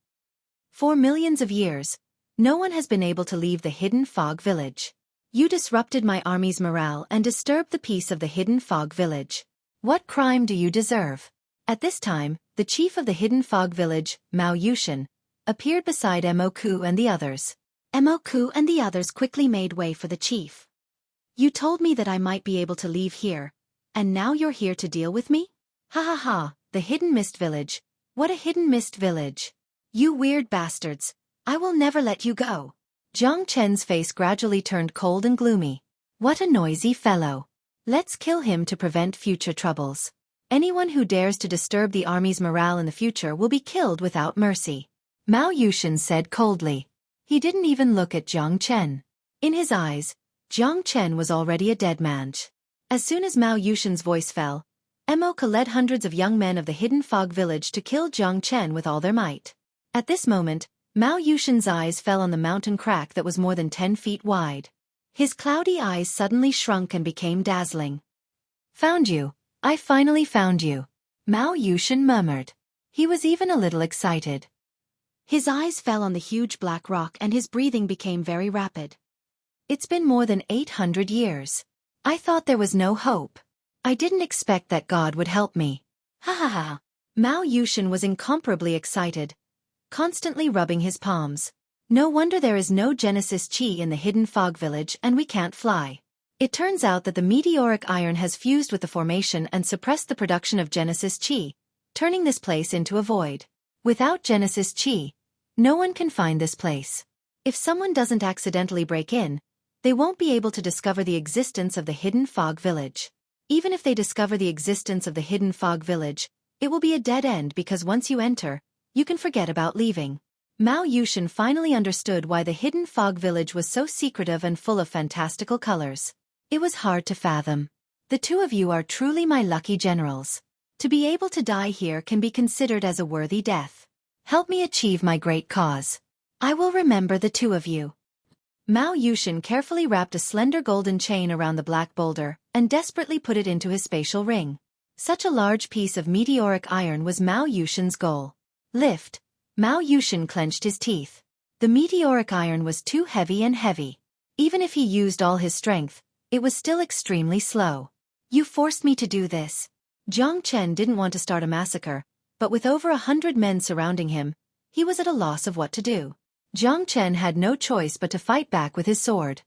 For millions of years, no one has been able to leave the Hidden Fog Village. You disrupted my army's morale and disturbed the peace of the Hidden Fog Village. What crime do you deserve? At this time, the chief of the Hidden Fog Village, Mao Yushan, appeared beside Emoku and the others. Emoku and the others quickly made way for the chief. You told me that I might be able to leave here, and now you're here to deal with me? Ha ha ha, the Hidden Mist Village. What a Hidden Mist Village. You weird bastards, I will never let you go. Jiang Chen's face gradually turned cold and gloomy. What a noisy fellow. Let's kill him to prevent future troubles. Anyone who dares to disturb the army's morale in the future will be killed without mercy. Mao Yushan said coldly. He didn't even look at Jiang Chen. In his eyes, Jiang Chen was already a dead man. As soon as Mao Yushan's voice fell, Emoka led hundreds of young men of the Hidden Fog Village to kill Jiang Chen with all their might. At this moment, Mao Yushan's eyes fell on the mountain crack that was more than 10 feet wide. His cloudy eyes suddenly shrunk and became dazzling. Found you. I finally found you. Mao Yushan murmured. He was even a little excited. His eyes fell on the huge black rock and his breathing became very rapid. It's been more than 800 years. I thought there was no hope. I didn't expect that God would help me. Ha ha ha. Mao Yushan was incomparably excited, constantly rubbing his palms. No wonder there is no Genesis Chi in the Hidden Fog Village and we can't fly. It turns out that the meteoric iron has fused with the formation and suppressed the production of Genesis Chi, turning this place into a void. Without Genesis Chi, no one can find this place. If someone doesn't accidentally break in, they won't be able to discover the existence of the hidden fog village. Even if they discover the existence of the hidden fog village, it will be a dead end because once you enter, you can forget about leaving. Mao Yushin finally understood why the hidden fog village was so secretive and full of fantastical colors. It was hard to fathom. The two of you are truly my lucky generals. To be able to die here can be considered as a worthy death. Help me achieve my great cause. I will remember the two of you. Mao Yushin carefully wrapped a slender golden chain around the black boulder and desperately put it into his spatial ring. Such a large piece of meteoric iron was Mao Yushin's goal. Lift. Mao Yushin clenched his teeth. The meteoric iron was too heavy and heavy. Even if he used all his strength, it was still extremely slow. You forced me to do this. Jiang Chen didn't want to start a massacre, but with over 100 men surrounding him, he was at a loss of what to do. Jiang Chen had no choice but to fight back with his sword.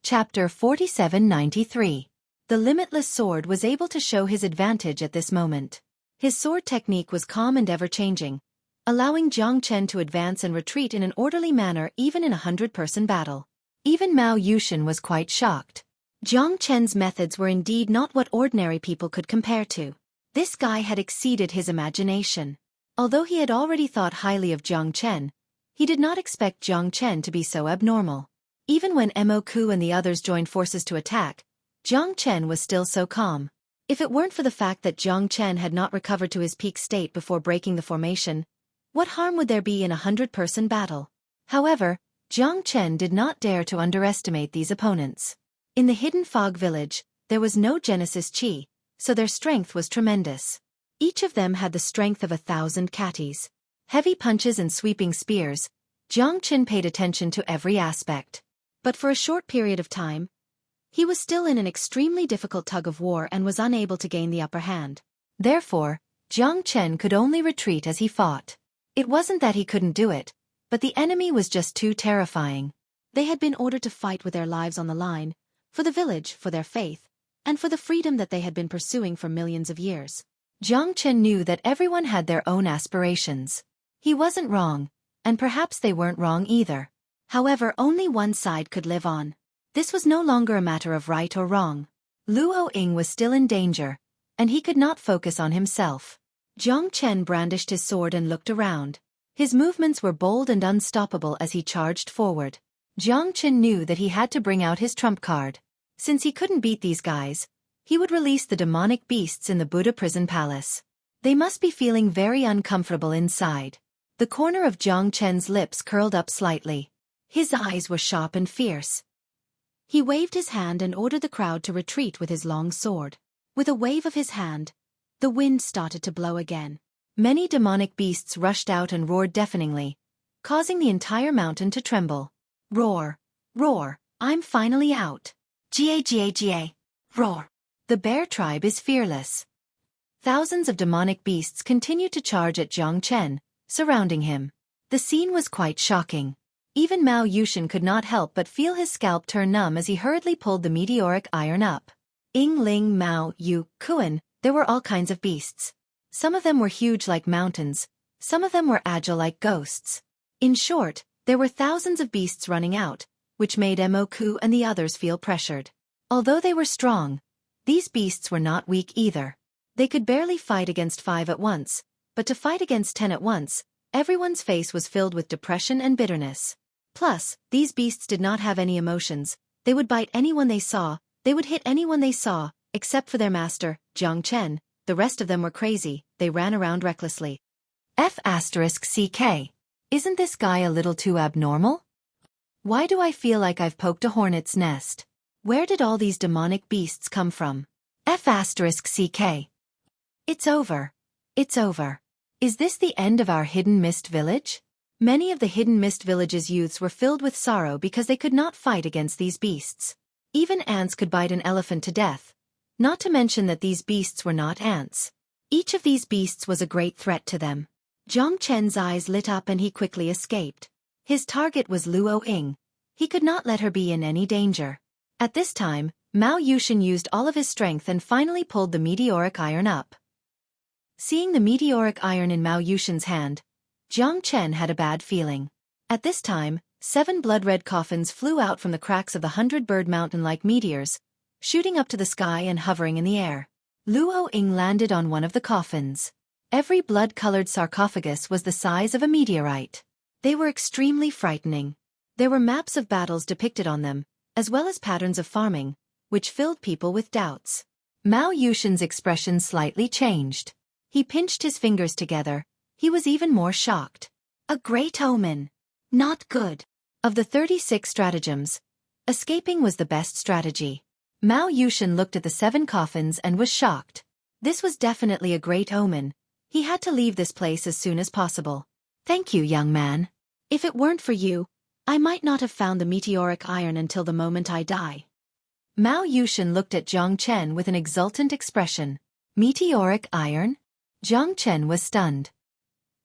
Chapter 4793. The limitless sword was able to show his advantage at this moment. His sword technique was calm and ever-changing, allowing Jiang Chen to advance and retreat in an orderly manner even in a 100-person battle. Even Mao Yushin was quite shocked. Jiang Chen's methods were indeed not what ordinary people could compare to. This guy had exceeded his imagination. Although he had already thought highly of Jiang Chen, he did not expect Jiang Chen to be so abnormal. Even when Emoku and the others joined forces to attack, Jiang Chen was still so calm. If it weren't for the fact that Jiang Chen had not recovered to his peak state before breaking the formation, what harm would there be in a 100-person battle? However, Jiang Chen did not dare to underestimate these opponents. In the hidden fog village, there was no Genesis Chi, so their strength was tremendous. Each of them had the strength of 1,000 catties. Heavy punches and sweeping spears, Jiang Chen paid attention to every aspect. But for a short period of time, he was still in an extremely difficult tug-of-war and was unable to gain the upper hand. Therefore, Jiang Chen could only retreat as he fought. It wasn't that he couldn't do it, but the enemy was just too terrifying. They had been ordered to fight with their lives on the line, for the village, for their faith, and for the freedom that they had been pursuing for millions of years. Jiang Chen knew that everyone had their own aspirations. He wasn't wrong, and perhaps they weren't wrong either. However, only one side could live on. This was no longer a matter of right or wrong. Luo Ying was still in danger, and he could not focus on himself. Jiang Chen brandished his sword and looked around. His movements were bold and unstoppable as he charged forward. Jiang Chen knew that he had to bring out his trump card. Since he couldn't beat these guys, he would release the demonic beasts in the Buddha prison palace. They must be feeling very uncomfortable inside. The corner of Jiang Chen's lips curled up slightly. His eyes were sharp and fierce. He waved his hand and ordered the crowd to retreat with his long sword. With a wave of his hand, the wind started to blow again. Many demonic beasts rushed out and roared deafeningly, causing the entire mountain to tremble. Roar! Roar! I'm finally out! Ga! Roar! The bear tribe is fearless. Thousands of demonic beasts continued to charge at Jiang Chen, surrounding him. The scene was quite shocking. Even Mao Yushin could not help but feel his scalp turn numb as he hurriedly pulled the meteoric iron up. Ying Ling Mao Yu Kuan, there were all kinds of beasts. Some of them were huge like mountains, some of them were agile like ghosts. In short, there were thousands of beasts running out, which made Emoku and the others feel pressured. Although they were strong, these beasts were not weak either. They could barely fight against 5 at once, but to fight against 10 at once, everyone's face was filled with depression and bitterness. Plus, these beasts did not have any emotions. They would bite anyone they saw, they would hit anyone they saw, except for their master, Jiang Chen. The rest of them were crazy, they ran around recklessly. F***CK. Isn't this guy a little too abnormal? Why do I feel like I've poked a hornet's nest? Where did all these demonic beasts come from? F***CK. It's over. It's over. Is this the end of our Hidden Mist village? Many of the Hidden Mist village's youths were filled with sorrow because they could not fight against these beasts. Even ants could bite an elephant to death, not to mention that these beasts were not ants. Each of these beasts was a great threat to them. Jiang Chen's eyes lit up and he quickly escaped. His target was Luo Ying, He could not let her be in any danger. At this time, Mao Yushin used all of his strength and finally pulled the meteoric iron up. Seeing the meteoric iron in Mao Yushin's hand, Jiang Chen had a bad feeling. At this time, 7 blood-red coffins flew out from the cracks of the 100-bird mountain like meteors, shooting up to the sky and hovering in the air. Luo Ying landed on one of the coffins. Every blood-colored sarcophagus was the size of a meteorite. They were extremely frightening. There were maps of battles depicted on them, as well as patterns of farming, which filled people with doubts. Mao Yushin's expression slightly changed. He pinched his fingers together. He was even more shocked. A great omen. Not good. Of the 36 stratagems, escaping was the best strategy. Mao Yushin looked at the 7 coffins and was shocked. This was definitely a great omen. He had to leave this place as soon as possible. Thank you, young man. If it weren't for you, I might not have found the meteoric iron until the moment I die. Mao Yushin looked at Jiang Chen with an exultant expression. Meteoric iron? Jiang Chen was stunned.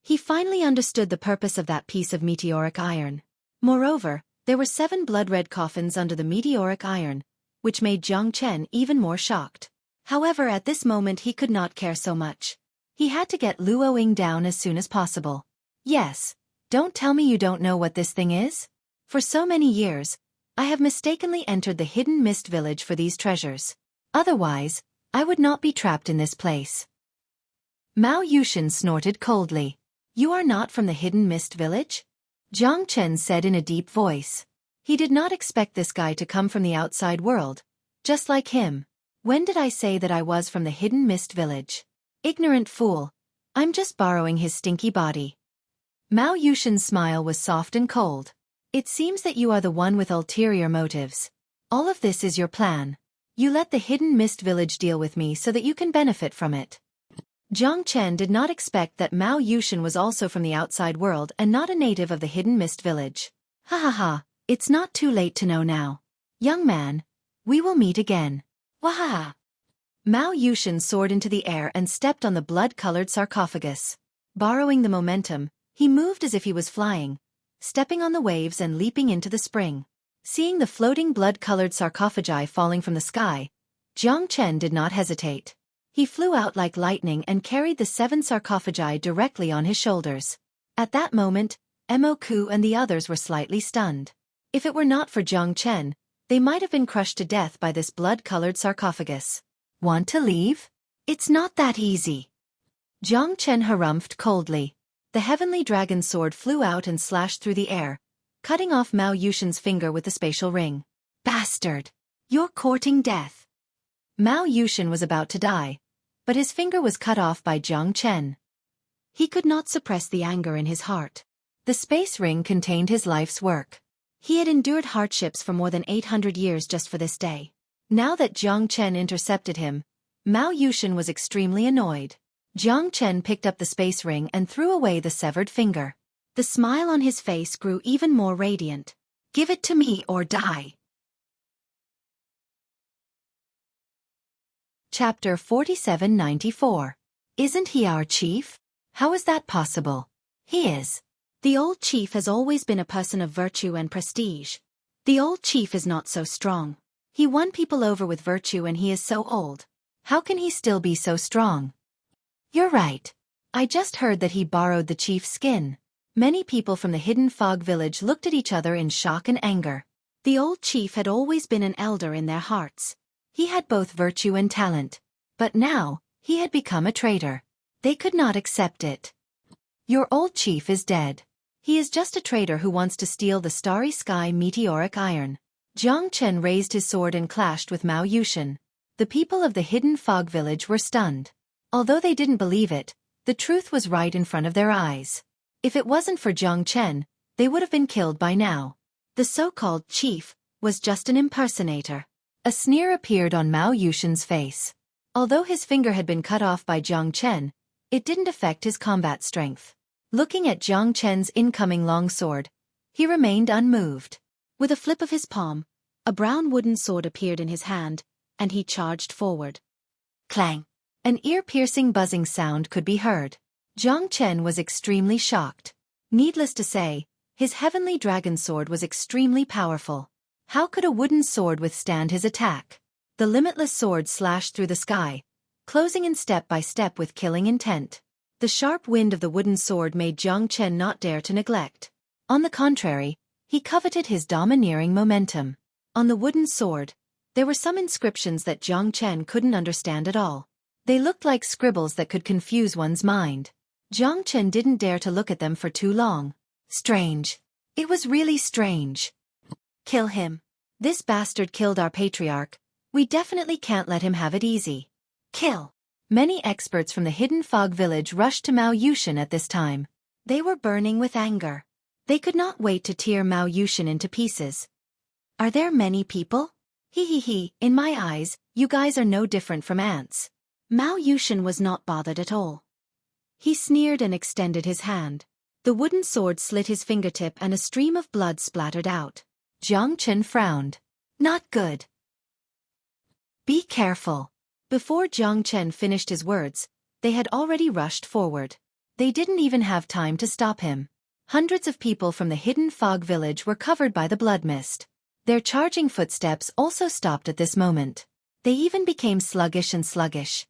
He finally understood the purpose of that piece of meteoric iron. Moreover, there were 7 blood-red coffins under the meteoric iron, which made Jiang Chen even more shocked. However, at this moment he could not care so much. He had to get Luo Ying down as soon as possible. Yes, don't tell me you don't know what this thing is? For so many years, I have mistakenly entered the hidden mist village for these treasures. Otherwise, I would not be trapped in this place. Mao Yushin snorted coldly. You are not from the hidden mist village? Jiang Chen said in a deep voice. He did not expect this guy to come from the outside world, just like him. When did I say that I was from the hidden mist village? Ignorant fool. I'm just borrowing his stinky body. Mao Yushin's smile was soft and cold. It seems that you are the one with ulterior motives. All of this is your plan. You let the hidden mist village deal with me so that you can benefit from it. Jiang Chen did not expect that Mao Yushin was also from the outside world and not a native of the hidden mist village. Ha ha ha, it's not too late to know now. Young man, we will meet again. Wahaha! Mao Yushin soared into the air and stepped on the blood-colored sarcophagus. Borrowing the momentum, he moved as if he was flying, stepping on the waves and leaping into the spring. Seeing the floating blood-colored sarcophagi falling from the sky, Jiang Chen did not hesitate. He flew out like lightning and carried the 7 sarcophagi directly on his shoulders. At that moment, Mo Ku and the others were slightly stunned. If it were not for Jiang Chen, they might have been crushed to death by this blood-colored sarcophagus. Want to leave? It's not that easy. Jiang Chen harumphed coldly. The heavenly dragon sword flew out and slashed through the air, cutting off Mao Yushin's finger with the spatial ring. Bastard! You're courting death. Mao Yushin was about to die, but his finger was cut off by Jiang Chen. He could not suppress the anger in his heart. The space ring contained his life's work. He had endured hardships for more than 800 years just for this day. Now that Jiang Chen intercepted him, Mao Yushin was extremely annoyed. Jiang Chen picked up the space ring and threw away the severed finger. The smile on his face grew even more radiant. Give it to me or die. Chapter 4794. Isn't he our chief? How is that possible? He is. The old chief has always been a person of virtue and prestige. The old chief is not so strong. He won people over with virtue and he is so old. How can he still be so strong? You're right. I just heard that he borrowed the chief's skin. Many people from the hidden fog village looked at each other in shock and anger. The old chief had always been an elder in their hearts. He had both virtue and talent. But now, he had become a traitor. They could not accept it. Your old chief is dead. He is just a traitor who wants to steal the starry sky meteoric iron. Jiang Chen raised his sword and clashed with Mao Yushin. The people of the hidden fog village were stunned. Although they didn't believe it, the truth was right in front of their eyes. If it wasn't for Jiang Chen, they would have been killed by now. The so-called chief was just an impersonator. A sneer appeared on Mao Yushin's face. Although his finger had been cut off by Jiang Chen, it didn't affect his combat strength. Looking at Jiang Chen's incoming long sword, he remained unmoved. With a flip of his palm, a brown wooden sword appeared in his hand, and he charged forward. Clang! An ear-piercing buzzing sound could be heard. Jiang Chen was extremely shocked. Needless to say, His heavenly dragon sword was extremely powerful. How could a wooden sword withstand his attack? The limitless sword slashed through the sky, closing in step by step with killing intent. The sharp wind of the wooden sword made Jiang Chen not dare to neglect. On the contrary, he coveted his domineering momentum. On the wooden sword, there were some inscriptions that Jiang Chen couldn't understand at all. They looked like scribbles that could confuse one's mind. Jiang Chen didn't dare to look at them for too long. Strange. It was really strange. Kill him. This bastard killed our patriarch. We definitely can't let him have it easy. Kill. Many experts from the hidden fog village rushed to Mao Yushin at this time. They were burning with anger. They could not wait to tear Mao Yushin into pieces. Are there many people? In my eyes, you guys are no different from ants. Mao Yushin was not bothered at all. He sneered and extended his hand. The wooden sword slit his fingertip and a stream of blood splattered out. Jiang Chen frowned. Not good. Be careful. Before Jiang Chen finished his words, they had already rushed forward. They didn't even have time to stop him. Hundreds of people from the hidden fog village were covered by the blood mist. Their charging footsteps also stopped at this moment. They even became sluggish.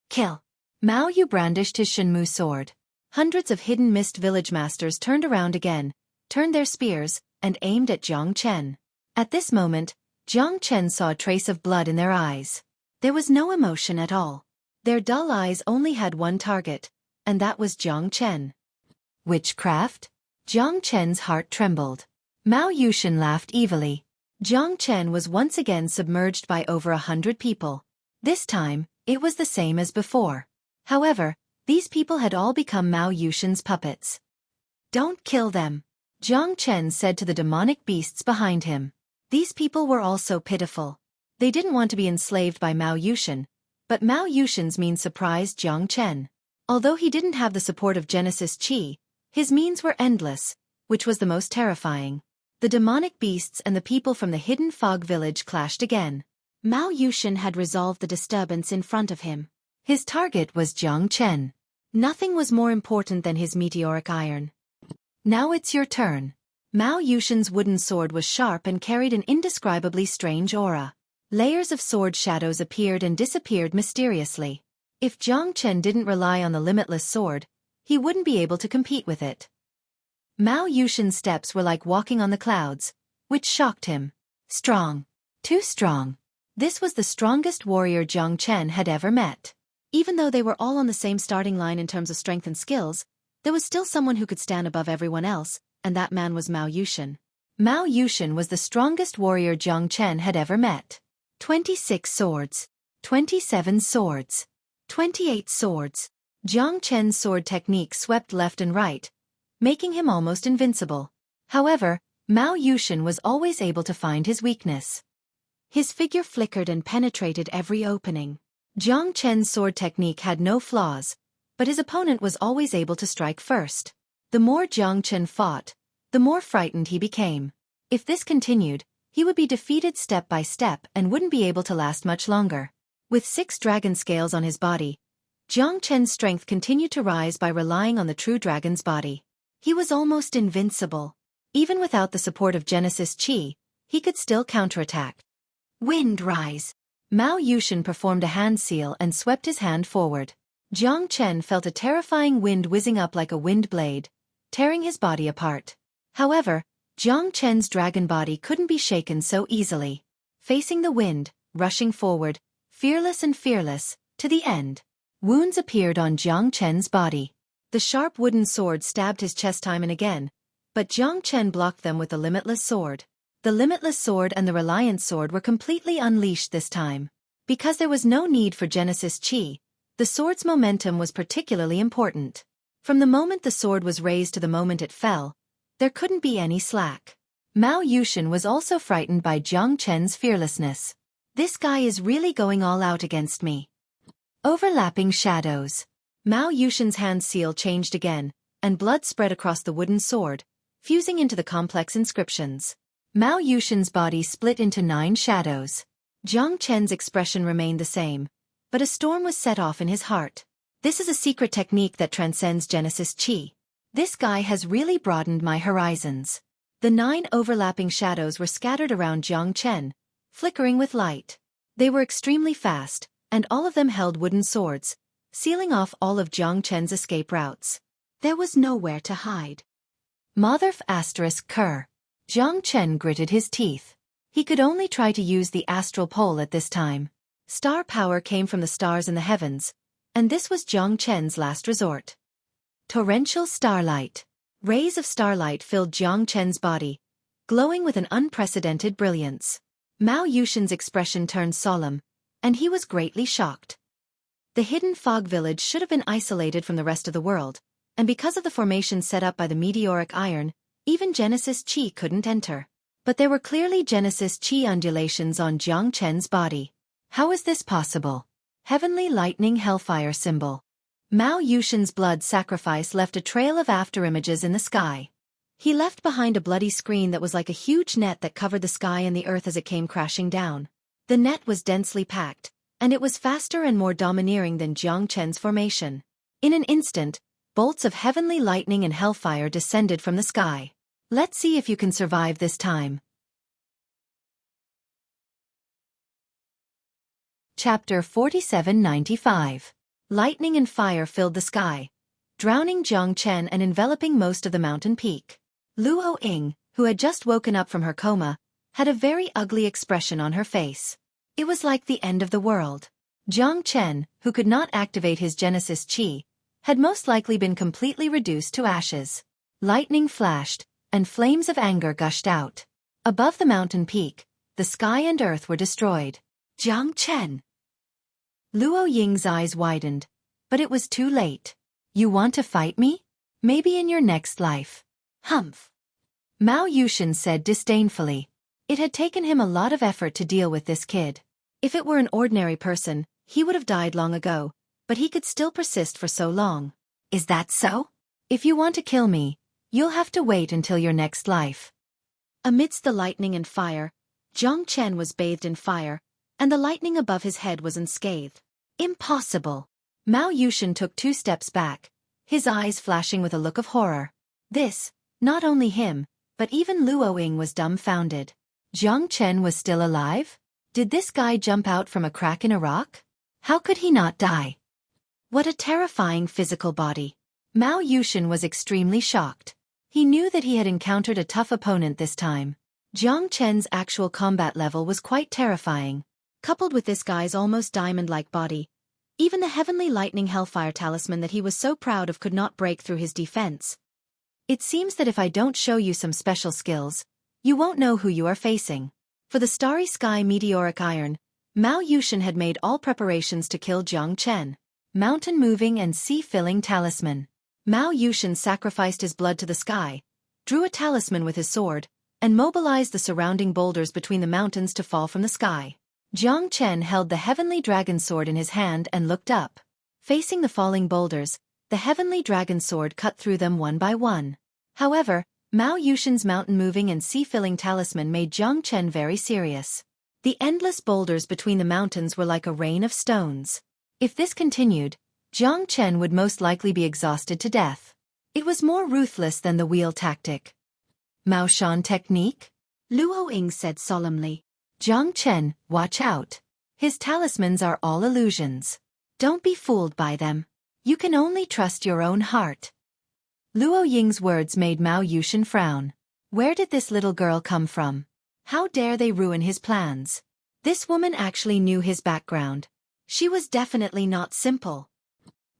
Kill. Mao Yu brandished his Shenmue sword. Hundreds of hidden mist village masters turned around again, turned their spears, and aimed at Jiang Chen. At this moment, Jiang Chen saw a trace of blood in their eyes. There was no emotion at all. Their dull eyes only had one target, and that was Jiang Chen. Witchcraft? Jiang Chen's heart trembled. Mao Yushin laughed evilly. Jiang Chen was once again submerged by over 100 people. This time, it was the same as before. However, these people had all become Mao Yushin's puppets. Don't kill them, Jiang Chen said to the demonic beasts behind him. These people were all so pitiful. They didn't want to be enslaved by Mao Yushin, but Mao Yushin's means surprised Jiang Chen. Although he didn't have the support of Genesis Qi, his means were endless, which was the most terrifying. The demonic beasts and the people from the hidden fog village clashed again. Mao Yushin had resolved the disturbance in front of him. His target was Jiang Chen. Nothing was more important than his meteoric iron. Now it's your turn. Mao Yushin's wooden sword was sharp and carried an indescribably strange aura. Layers of sword shadows appeared and disappeared mysteriously. If Jiang Chen didn't rely on the limitless sword, he wouldn't be able to compete with it. Mao Yushin's steps were like walking on the clouds, which shocked him. Strong. Too strong. This was the strongest warrior Jiang Chen had ever met. Even though they were all on the same starting line in terms of strength and skills, there was still someone who could stand above everyone else, and that man was Mao Yushin. Mao Yushin was the strongest warrior Jiang Chen had ever met. 26 swords. 27 swords. 28 swords. Jiang Chen's sword technique swept left and right, making him almost invincible. However, Mao Yushin was always able to find his weakness. His figure flickered and penetrated every opening. Jiang Chen's sword technique had no flaws, but his opponent was always able to strike first. The more Jiang Chen fought, the more frightened he became. If this continued, he would be defeated step by step and wouldn't be able to last much longer. With 6 dragon scales on his body, Jiang Chen's strength continued to rise by relying on the true dragon's body. He was almost invincible. Even without the support of Genesis Qi, he could still counterattack. Wind rise. Mao Yushin performed a hand seal and swept his hand forward. Jiang Chen felt a terrifying wind whizzing up like a wind blade, tearing his body apart. However, Jiang Chen's dragon body couldn't be shaken so easily. Facing the wind, rushing forward, fearless, to the end. Wounds appeared on Jiang Chen's body. The sharp wooden sword stabbed his chest time and again, but Jiang Chen blocked them with the limitless sword. The limitless sword and the reliance sword were completely unleashed this time. Because there was no need for Genesis Qi, the sword's momentum was particularly important. From the moment the sword was raised to the moment it fell, there couldn't be any slack. Mao Yushin was also frightened by Jiang Chen's fearlessness. This guy is really going all out against me. Overlapping shadows. Mao Yushin's hand seal changed again, and blood spread across the wooden sword, fusing into the complex inscriptions. Mao Yushin's body split into 9 shadows. Jiang Chen's expression remained the same, but a storm was set off in his heart. This is a secret technique that transcends Genesis Qi. This guy has really broadened my horizons. The 9 overlapping shadows were scattered around Jiang Chen, flickering with light. They were extremely fast, and all of them held wooden swords, sealing off all of Jiang Chen's escape routes. There was nowhere to hide. Motherf asterisk cur. Jiang Chen gritted his teeth. He could only try to use the astral pole at this time. Star power came from the stars in the heavens, and this was Jiang Chen's last resort. Torrential starlight. Rays of starlight filled Jiang Chen's body, glowing with an unprecedented brilliance. Mao Yushin's expression turned solemn, and he was greatly shocked. The hidden fog village should have been isolated from the rest of the world, and because of the formation set up by the meteoric iron, even Genesis Qi couldn't enter. But there were clearly Genesis Qi undulations on Jiang Chen's body. How is this possible? Heavenly lightning hellfire symbol. Mao Yushin's blood sacrifice left a trail of afterimages in the sky. He left behind a bloody screen that was like a huge net that covered the sky and the earth as it came crashing down. The net was densely packed, and it was faster and more domineering than Jiang Chen's formation. In an instant, bolts of heavenly lightning and hellfire descended from the sky. Let's see if you can survive this time. Chapter 4795. Lightning and fire filled the sky, drowning Jiang Chen and enveloping most of the mountain peak. Luo Ying, who had just woken up from her coma, had a very ugly expression on her face. It was like the end of the world. Jiang Chen, who could not activate his Genesis Qi, had most likely been completely reduced to ashes. Lightning flashed, and flames of anger gushed out. Above the mountain peak, the sky and earth were destroyed. Jiang Chen. Luo Ying's eyes widened, but it was too late. You want to fight me? Maybe in your next life. Humph. Mao Yushin said disdainfully. It had taken him a lot of effort to deal with this kid. If it were an ordinary person, he would have died long ago, but he could still persist for so long. Is that so? If you want to kill me, you'll have to wait until your next life. Amidst the lightning and fire, Jiang Chen was bathed in fire, and the lightning above his head was unscathed. Impossible. Mao Yushin took 2 steps back, his eyes flashing with a look of horror. This, not only him, but even Luo Ying was dumbfounded. Jiang Chen was still alive? Did this guy jump out from a crack in a rock? How could he not die? What a terrifying physical body. Mao Yushin was extremely shocked. He knew that he had encountered a tough opponent this time. Jiang Chen's actual combat level was quite terrifying. Coupled with this guy's almost diamond-like body, even the heavenly lightning hellfire talisman that he was so proud of could not break through his defense. It seems that if I don't show you some special skills, you won't know who you are facing. For the starry sky meteoric iron, Mao Yushin had made all preparations to kill Jiang Chen. Mountain moving and sea-filling talisman. Mao Yushin sacrificed his blood to the sky, drew a talisman with his sword, and mobilized the surrounding boulders between the mountains to fall from the sky. Jiang Chen held the heavenly dragon sword in his hand and looked up. Facing the falling boulders, the heavenly dragon sword cut through them one by one. However, Mao Yushin's mountain-moving and sea-filling talisman made Jiang Chen very serious. The endless boulders between the mountains were like a rain of stones. If this continued, Jiang Chen would most likely be exhausted to death. It was more ruthless than the wheel tactic. Mao Shan technique? Luo Ying said solemnly. Jiang Chen, watch out. His talismans are all illusions. Don't be fooled by them. You can only trust your own heart. Luo Ying's words made Mao Yushin frown. Where did this little girl come from? How dare they ruin his plans? This woman actually knew his background. She was definitely not simple.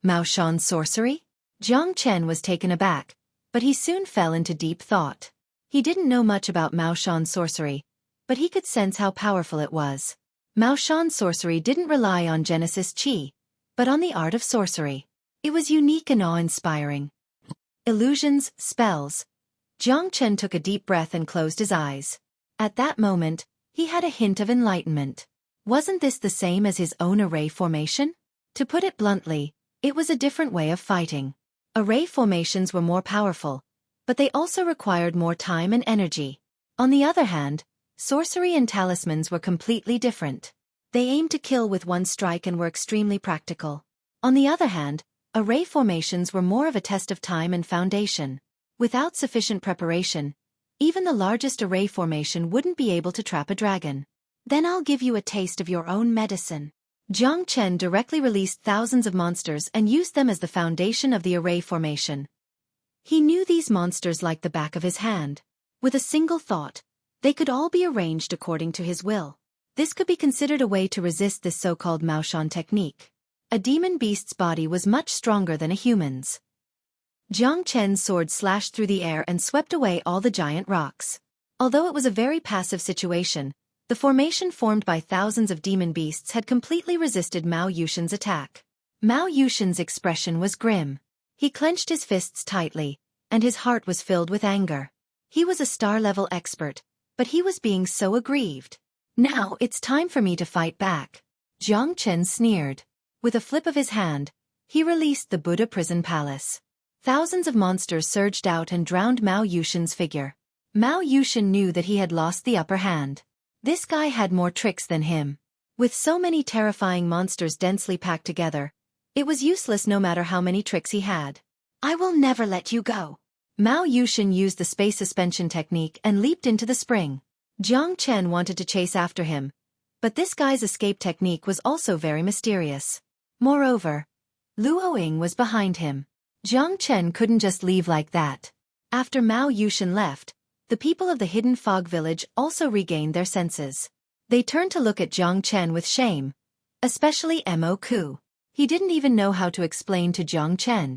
Mao Shan's sorcery? Jiang Chen was taken aback, but he soon fell into deep thought. He didn't know much about Mao Shan's sorcery, but he could sense how powerful it was. Mao Shan's sorcery didn't rely on Genesis Qi, but on the art of sorcery. It was unique and awe-inspiring. Illusions, spells. Jiang Chen took a deep breath and closed his eyes. At that moment, he had a hint of enlightenment. Wasn't this the same as his own array formation? To put it bluntly, it was a different way of fighting. Array formations were more powerful, but they also required more time and energy. On the other hand, sorcery and talismans were completely different. They aimed to kill with one strike and were extremely practical. On the other hand, Array formations were more of a test of time and foundation. Without sufficient preparation, even the largest array formation wouldn't be able to trap a dragon. Then I'll give you a taste of your own medicine. Jiang Chen directly released thousands of monsters and used them as the foundation of the array formation. He knew these monsters like the back of his hand. With a single thought, they could all be arranged according to his will. This could be considered a way to resist this so-called Maoshan technique. A demon beast's body was much stronger than a human's. Jiang Chen's sword slashed through the air and swept away all the giant rocks. Although it was a very passive situation, the formation formed by thousands of demon beasts had completely resisted Mao Yushen's attack. Mao Yushen's expression was grim. He clenched his fists tightly, and his heart was filled with anger. He was a star-level expert, but he was being so aggrieved. Now it's time for me to fight back. Jiang Chen sneered. With a flip of his hand, he released the Buddha prison palace. Thousands of monsters surged out and drowned Mao Yushen's figure. Mao Yushen knew that he had lost the upper hand. This guy had more tricks than him. With so many terrifying monsters densely packed together, it was useless no matter how many tricks he had. I will never let you go. Mao Yushen used the space suspension technique and leaped into the spring. Jiang Chen wanted to chase after him, but this guy's escape technique was also very mysterious. Moreover, Luo Ying was behind him. Jiang Chen couldn't just leave like that. After Mao Yushen left, the people of the hidden fog village also regained their senses. They turned to look at Jiang Chen with shame, especially Mo Ku. He didn't even know how to explain to Jiang Chen.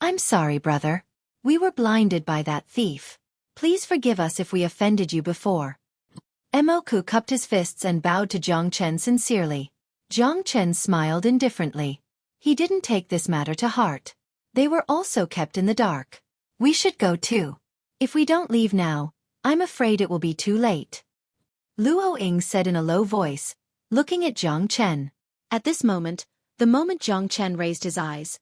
I'm sorry, brother. We were blinded by that thief. Please forgive us if we offended you before. Mo Ku cupped his fists and bowed to Jiang Chen sincerely. Jiang Chen smiled indifferently. He didn't take this matter to heart. They were also kept in the dark. We should go too. If we don't leave now, I'm afraid it will be too late. Luo Ying said in a low voice, looking at Jiang Chen. At this moment, the moment Jiang Chen raised his eyes,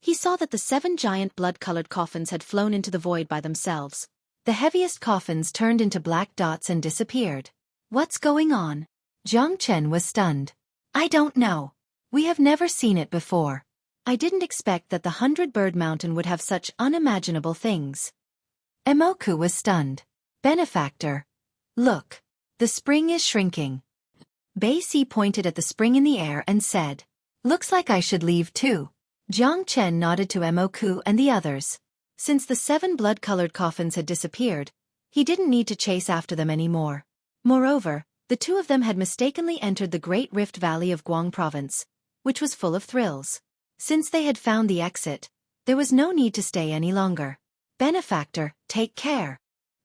he saw that the 7 giant blood-colored coffins had flown into the void by themselves. The heaviest coffins turned into black dots and disappeared. What's going on? Jiang Chen was stunned. I don't know. We have never seen it before. I didn't expect that the 100-bird mountain would have such unimaginable things. Mo Ku was stunned. Benefactor. Look. The spring is shrinking. Bei Si pointed at the spring in the air and said, looks like I should leave too. Jiang Chen nodded to Mo Ku and the others. Since the 7 blood-colored coffins had disappeared, he didn't need to chase after them anymore. Moreover, the 2 of them had mistakenly entered the Great Rift Valley of Guang Province, which was full of thrills. Since they had found the exit, there was no need to stay any longer. Benefactor, take care.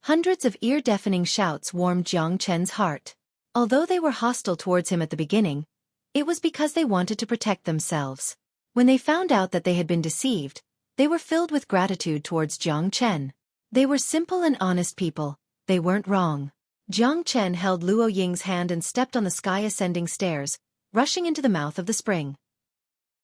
Hundreds of ear-deafening shouts warmed Jiang Chen's heart. Although they were hostile towards him at the beginning, it was because they wanted to protect themselves. When they found out that they had been deceived, they were filled with gratitude towards Jiang Chen. They were simple and honest people. They weren't wrong. Jiang Chen held Luo Ying's hand and stepped on the sky-ascending stairs, rushing into the mouth of the spring.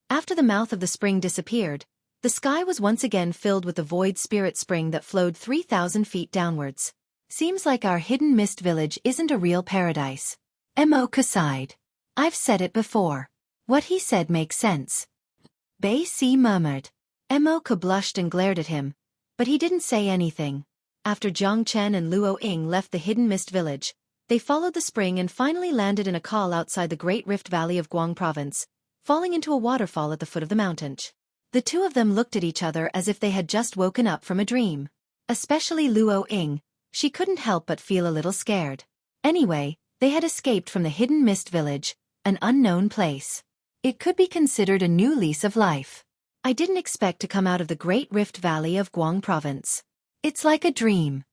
After the mouth of the spring disappeared, the sky was once again filled with the void spirit spring that flowed 3,000 feet downwards. Seems like our hidden mist village isn't a real paradise. Mo Ku sighed. I've said it before. What he said makes sense. Bei Si murmured. Mo Ku blushed and glared at him, but he didn't say anything. After Jiang Chen and Luo Ying left the hidden mist village, they followed the spring and finally landed in a call outside the Great Rift Valley of Guang Province, falling into a waterfall at the foot of the mountain. The 2 of them looked at each other as if they had just woken up from a dream. Especially Luo Ying, she couldn't help but feel a little scared. Anyway, they had escaped from the hidden mist village, an unknown place. It could be considered a new lease of life. I didn't expect to come out of the Great Rift Valley of Guang Province. It's like a dream.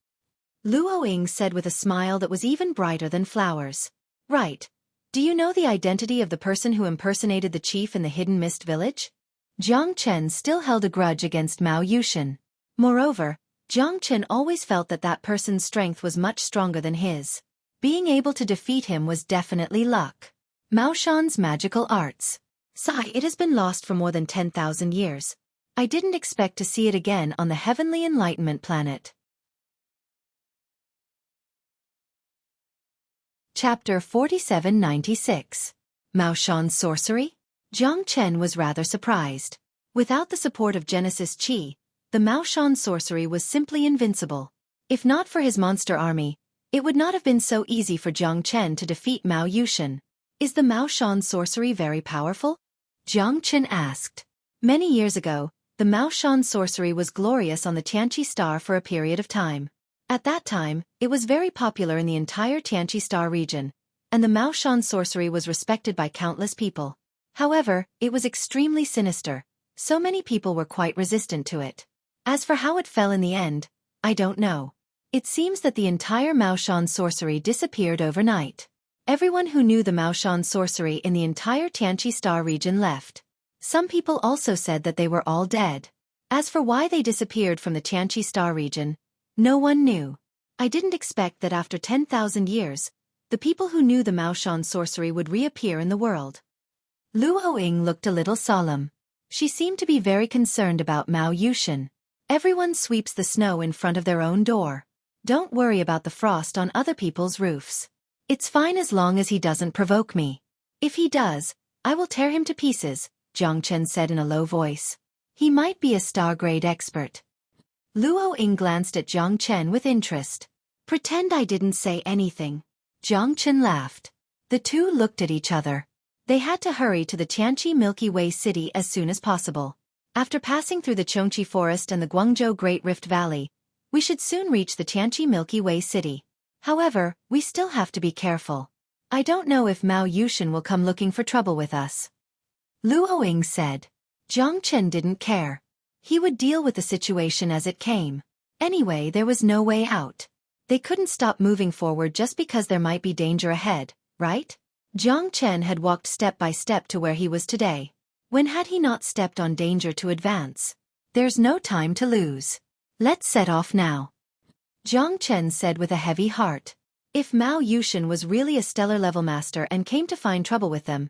Luo Ying said with a smile that was even brighter than flowers. Right. Do you know the identity of the person who impersonated the chief in the hidden mist village? Jiang Chen still held a grudge against Mao Yushen. Moreover, Jiang Chen always felt that that person's strength was much stronger than his. Being able to defeat him was definitely luck. Maoshan's magical arts. Sigh, it has been lost for more than 10,000 years. I didn't expect to see it again on the Heavenly Enlightenment planet. Chapter 4796. Maoshan's sorcery? Jiang Chen was rather surprised. Without the support of Genesis Qi, the Maoshan sorcery was simply invincible. If not for his monster army, it would not have been so easy for Jiang Chen to defeat Mao Yushan. Is the Maoshan sorcery very powerful? Jiang Chen asked. Many years ago, the Maoshan sorcery was glorious on the Tianqi star for a period of time. At that time, it was very popular in the entire Tianqi star region, and the Maoshan sorcery was respected by countless people. However, it was extremely sinister. So many people were quite resistant to it. As for how it fell in the end, I don't know. It seems that the entire Maoshan sorcery disappeared overnight. Everyone who knew the Maoshan sorcery in the entire Tianqi star region left. Some people also said that they were all dead. As for why they disappeared from the Tianqi star region, no one knew. I didn't expect that after 10,000 years, the people who knew the Maoshan sorcery would reappear in the world. Luo Ying looked a little solemn. She seemed to be very concerned about Mao Yushan. Everyone sweeps the snow in front of their own door. Don't worry about the frost on other people's roofs. It's fine as long as he doesn't provoke me. If he does, I will tear him to pieces, Jiang Chen said in a low voice. He might be a star-grade expert. Luo Ying glanced at Jiang Chen with interest. Pretend I didn't say anything. Jiang Chen laughed. The two looked at each other. They had to hurry to the Tianqi Milky Way city as soon as possible. After passing through the Chongqi Forest and the Guangzhou Great Rift Valley, we should soon reach the Tianqi Milky Way city. However, we still have to be careful. I don't know if Mao Yushan will come looking for trouble with us. Luo Ying said. Jiang Chen didn't care. He would deal with the situation as it came. Anyway, there was no way out. They couldn't stop moving forward just because there might be danger ahead, right? Jiang Chen had walked step by step to where he was today. When had he not stepped on danger to advance? There's no time to lose. Let's set off now. Jiang Chen said with a heavy heart. If Mao Yushan was really a stellar-level master and came to find trouble with them,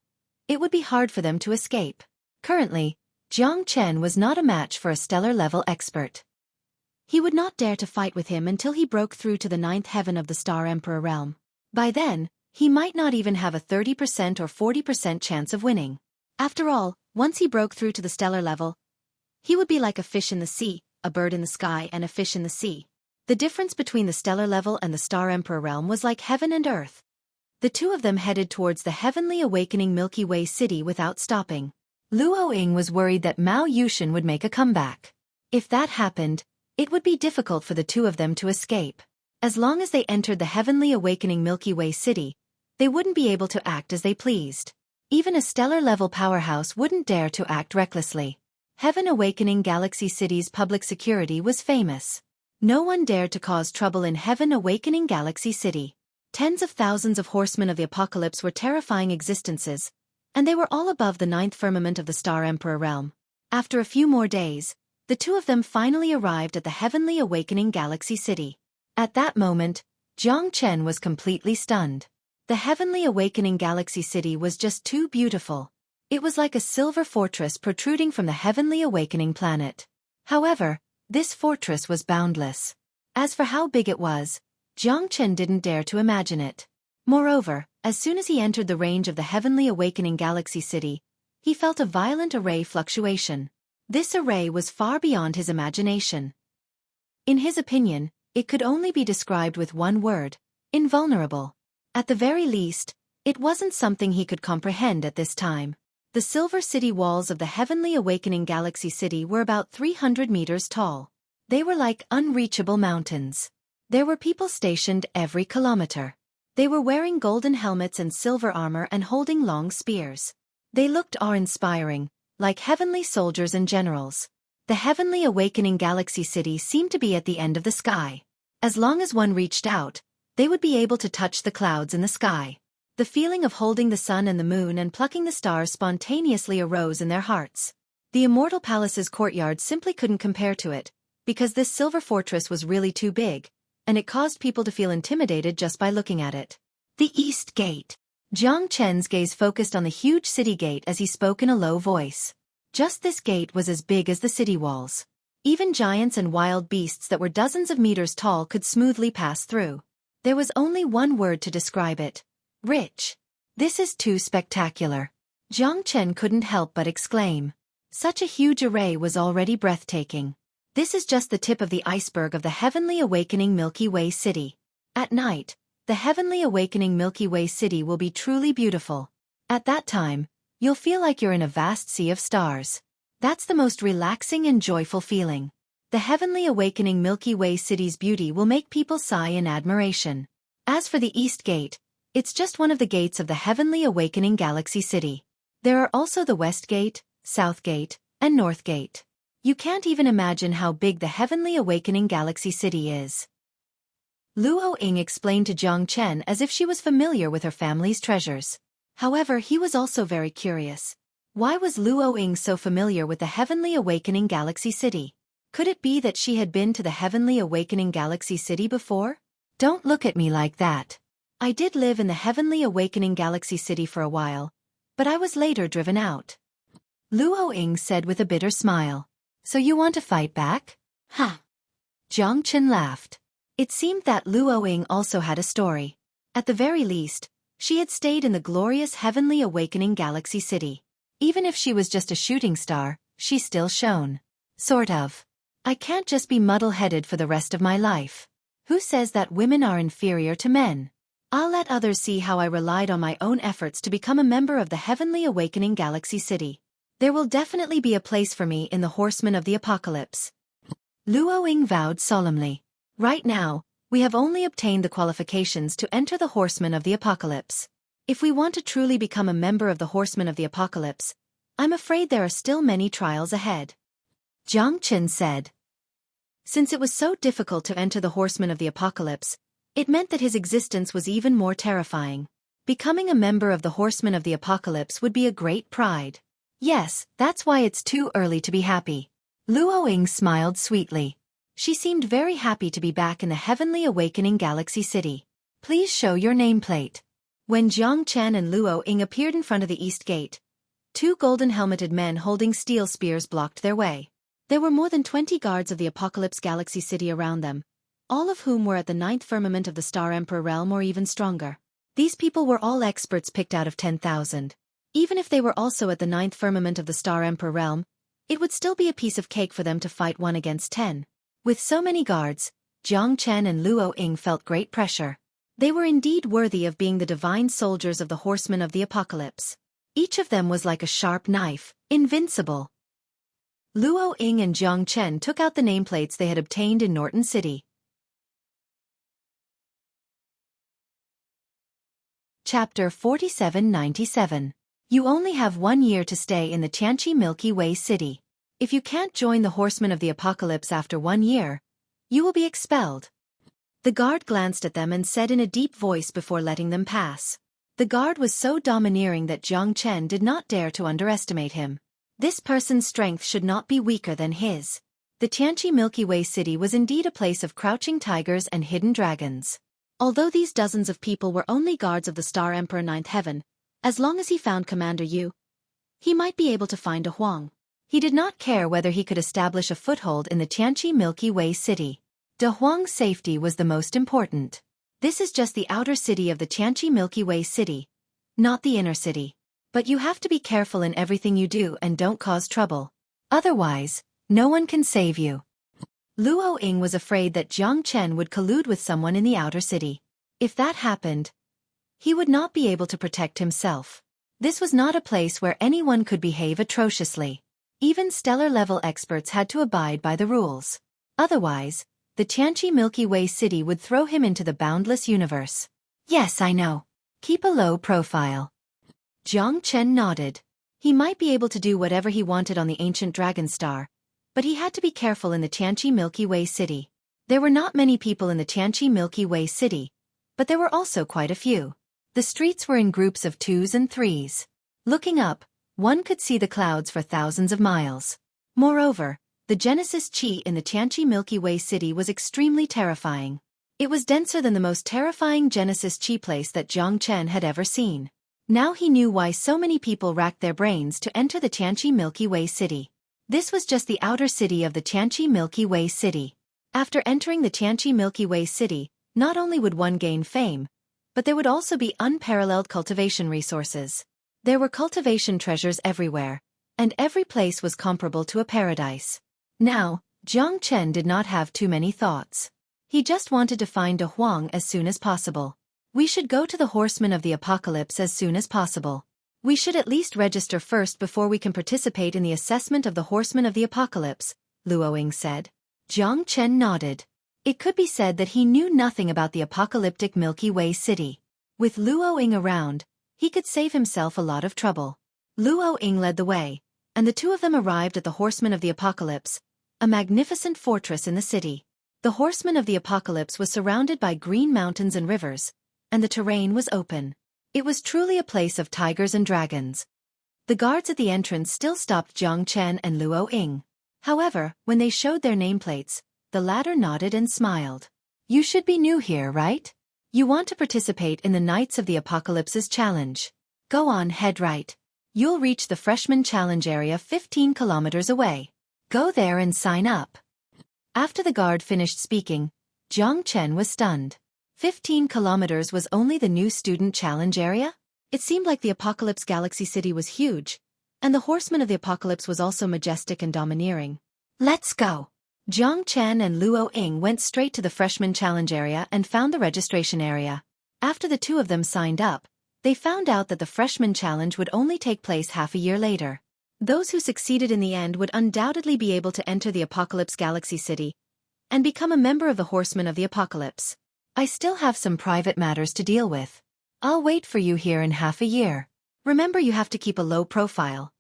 it would be hard for them to escape. Currently, Jiang Chen was not a match for a stellar-level expert. He would not dare to fight with him until he broke through to the 9th heaven of the Star Emperor realm. By then, he might not even have a 30% or 40% chance of winning. After all, once he broke through to the stellar level, he would be like a fish in the sea, a bird in the sky and a fish in the sea. The difference between the stellar level and the Star Emperor realm was like heaven and earth. The two of them headed towards the heavenly awakening Milky Way city without stopping. Luo Ying was worried that Mao Yushan would make a comeback. If that happened, it would be difficult for the two of them to escape. As long as they entered the heavenly awakening Milky Way city, they wouldn't be able to act as they pleased. Even a stellar-level powerhouse wouldn't dare to act recklessly. Heaven Awakening Galaxy City's public security was famous. No one dared to cause trouble in Heaven Awakening Galaxy City. Tens of thousands of horsemen of the apocalypse were terrifying existences, and they were all above the 9th firmament of the Star Emperor realm. After a few more days, the two of them finally arrived at the Heavenly Awakening Galaxy City. At that moment, Jiang Chen was completely stunned. The Heavenly Awakening Galaxy City was just too beautiful. It was like a silver fortress protruding from the Heavenly Awakening planet. However, this fortress was boundless. As for how big it was, Jiang Chen didn't dare to imagine it. Moreover, as soon as he entered the range of the Heavenly Awakening Galaxy City, he felt a violent array fluctuation. This array was far beyond his imagination. In his opinion, it could only be described with one word: invulnerable. At the very least, it wasn't something he could comprehend at this time. The Silver City walls of the Heavenly Awakening Galaxy City were about 300 meters tall. They were like unreachable mountains. There were people stationed every kilometer. They were wearing golden helmets and silver armor and holding long spears. They looked awe-inspiring, like heavenly soldiers and generals. The Heavenly Awakening Galaxy City seemed to be at the end of the sky. As long as one reached out, they would be able to touch the clouds in the sky. The feeling of holding the sun and the moon and plucking the stars spontaneously arose in their hearts. The Immortal Palace's courtyard simply couldn't compare to it, because this silver fortress was really too big, and it caused people to feel intimidated just by looking at it. The East Gate. Jiang Chen's gaze focused on the huge city gate as he spoke in a low voice. Just this gate was as big as the city walls. Even giants and wild beasts that were dozens of meters tall could smoothly pass through. There was only one word to describe it: rich. This is too spectacular. Jiang Chen couldn't help but exclaim. Such a huge array was already breathtaking. This is just the tip of the iceberg of the heavenly awakening Milky Way city. At night, the heavenly awakening Milky Way city will be truly beautiful. At that time, you'll feel like you're in a vast sea of stars. That's the most relaxing and joyful feeling. The heavenly awakening Milky Way city's beauty will make people sigh in admiration. As for the East Gate, it's just one of the gates of the heavenly awakening galaxy city. There are also the West Gate, South Gate, and North Gate. You can't even imagine how big the heavenly awakening galaxy city is. Luo Ying explained to Jiang Chen as if she was familiar with her family's treasures. However, he was also very curious. Why was Luo Ying so familiar with the heavenly awakening galaxy city? Could it be that she had been to the heavenly awakening galaxy city before? Don't look at me like that. I did live in the heavenly awakening galaxy city for a while, but I was later driven out. Luo Ying said with a bitter smile. So you want to fight back? Ha! Jiang Chen laughed. It seemed that Luo Ying also had a story. At the very least, she had stayed in the glorious heavenly awakening galaxy city. Even if she was just a shooting star, she still shone. Sort of. I can't just be muddle-headed for the rest of my life. Who says that women are inferior to men? I'll let others see how I relied on my own efforts to become a member of the heavenly awakening galaxy city. There will definitely be a place for me in the Horsemen of the Apocalypse. Luo Ying vowed solemnly. Right now, we have only obtained the qualifications to enter the Horsemen of the Apocalypse. If we want to truly become a member of the Horsemen of the Apocalypse, I'm afraid there are still many trials ahead. Jiang Chen said. Since it was so difficult to enter the Horsemen of the Apocalypse, it meant that his existence was even more terrifying. Becoming a member of the Horsemen of the Apocalypse would be a great pride. Yes, that's why it's too early to be happy. Luo Ying smiled sweetly. She seemed very happy to be back in the heavenly awakening galaxy city. Please show your nameplate. When Jiang Chen and Luo Ying appeared in front of the East Gate, two golden-helmeted men holding steel spears blocked their way. There were more than 20 guards of the Apocalypse Galaxy City around them, all of whom were at the 9th firmament of the Star Emperor realm or even stronger. These people were all experts picked out of 10,000. Even if they were also at the 9th firmament of the Star Emperor realm, it would still be a piece of cake for them to fight 1 against 10. With so many guards, Jiang Chen and Luo Ying felt great pressure. They were indeed worthy of being the divine soldiers of the Horsemen of the Apocalypse. Each of them was like a sharp knife, invincible. Luo Ying and Jiang Chen took out the nameplates they had obtained in Norton City. Chapter 4797. You only have 1 year to stay in the Tianqi Milky Way City. If you can't join the Horsemen of the Apocalypse after 1 year, you will be expelled. The guard glanced at them and said in a deep voice before letting them pass. The guard was so domineering that Jiang Chen did not dare to underestimate him. This person's strength should not be weaker than his. The Tianqi Milky Way City was indeed a place of crouching tigers and hidden dragons. Although these dozens of people were only guards of the Star Emperor 9th Heaven, as long as he found Commander Yu, he might be able to find a Huang. He did not care whether he could establish a foothold in the Tianqi Milky Way City. De Huang's safety was the most important. This is just the outer city of the Tianqi Milky Way City, not the inner city. But you have to be careful in everything you do and don't cause trouble. Otherwise, no one can save you. Luo Ying was afraid that Jiang Chen would collude with someone in the outer city. If that happened, he would not be able to protect himself. This was not a place where anyone could behave atrociously. Even stellar-level experts had to abide by the rules. Otherwise, the Tianqi Milky Way City would throw him into the boundless universe. Yes, I know. Keep a low profile. Jiang Chen nodded. He might be able to do whatever he wanted on the ancient Dragon Star, but he had to be careful in the Tianqi Milky Way City. There were not many people in the Tianqi Milky Way City, but there were also quite a few. The streets were in groups of 2s and 3s. Looking up, one could see the clouds for thousands of miles. Moreover, the Genesis Chi in the Tianqi Milky Way City was extremely terrifying. It was denser than the most terrifying Genesis Chi place that Jiang Chen had ever seen. Now he knew why so many people racked their brains to enter the Tianqi Milky Way City. This was just the outer city of the Tianqi Milky Way City. After entering the Tianqi Milky Way City, not only would one gain fame, but there would also be unparalleled cultivation resources. There were cultivation treasures everywhere, and every place was comparable to a paradise. Now, Jiang Chen did not have too many thoughts. He just wanted to find De Huang as soon as possible. We should go to the Horsemen of the Apocalypse as soon as possible. We should at least register first before we can participate in the assessment of the Horsemen of the Apocalypse, Luo Ying said. Jiang Chen nodded. It could be said that he knew nothing about the apocalyptic Milky Way city. With Luo Ying around, he could save himself a lot of trouble. Luo Ying led the way, and the two of them arrived at the Horsemen of the Apocalypse, a magnificent fortress in the city. The Horsemen of the Apocalypse was surrounded by green mountains and rivers, and the terrain was open. It was truly a place of tigers and dragons. The guards at the entrance still stopped Jiang Chen and Luo Ying. However, when they showed their nameplates, the latter nodded and smiled. You should be new here, right? You want to participate in the Knights of the Apocalypse's challenge. Go on, head right. You'll reach the Freshman Challenge area 15 kilometers away. Go there and sign up. After the guard finished speaking, Jiang Chen was stunned. 15 kilometers was only the new student challenge area? It seemed like the Apocalypse Galaxy City was huge, and the Horseman of the Apocalypse was also majestic and domineering. Let's go! Jiang Chen and Luo Ying went straight to the Freshman Challenge area and found the registration area. After the two of them signed up, they found out that the Freshman Challenge would only take place half a year later. Those who succeeded in the end would undoubtedly be able to enter the Apocalypse Galaxy City and become a member of the Horsemen of the Apocalypse. I still have some private matters to deal with. I'll wait for you here in half a year. Remember, you have to keep a low profile.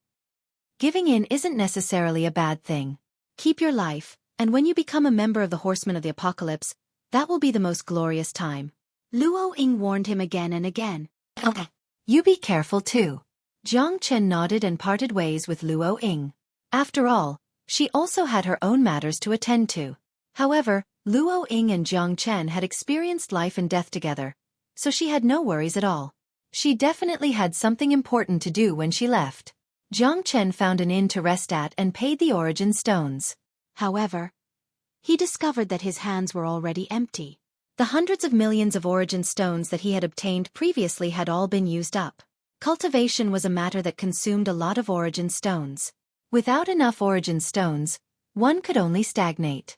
Giving in isn't necessarily a bad thing. Keep your life, and when you become a member of the Horsemen of the Apocalypse, that will be the most glorious time. Luo Ying warned him again and again. You be careful too. Jiang Chen nodded and parted ways with Luo Ying. After all, she also had her own matters to attend to. However, Luo Ying and Jiang Chen had experienced life and death together, so she had no worries at all. She definitely had something important to do when she left. Jiang Chen found an inn to rest at and paid the origin stones. However, he discovered that his hands were already empty. The hundreds of millions of origin stones that he had obtained previously had all been used up. Cultivation was a matter that consumed a lot of origin stones. Without enough origin stones, one could only stagnate.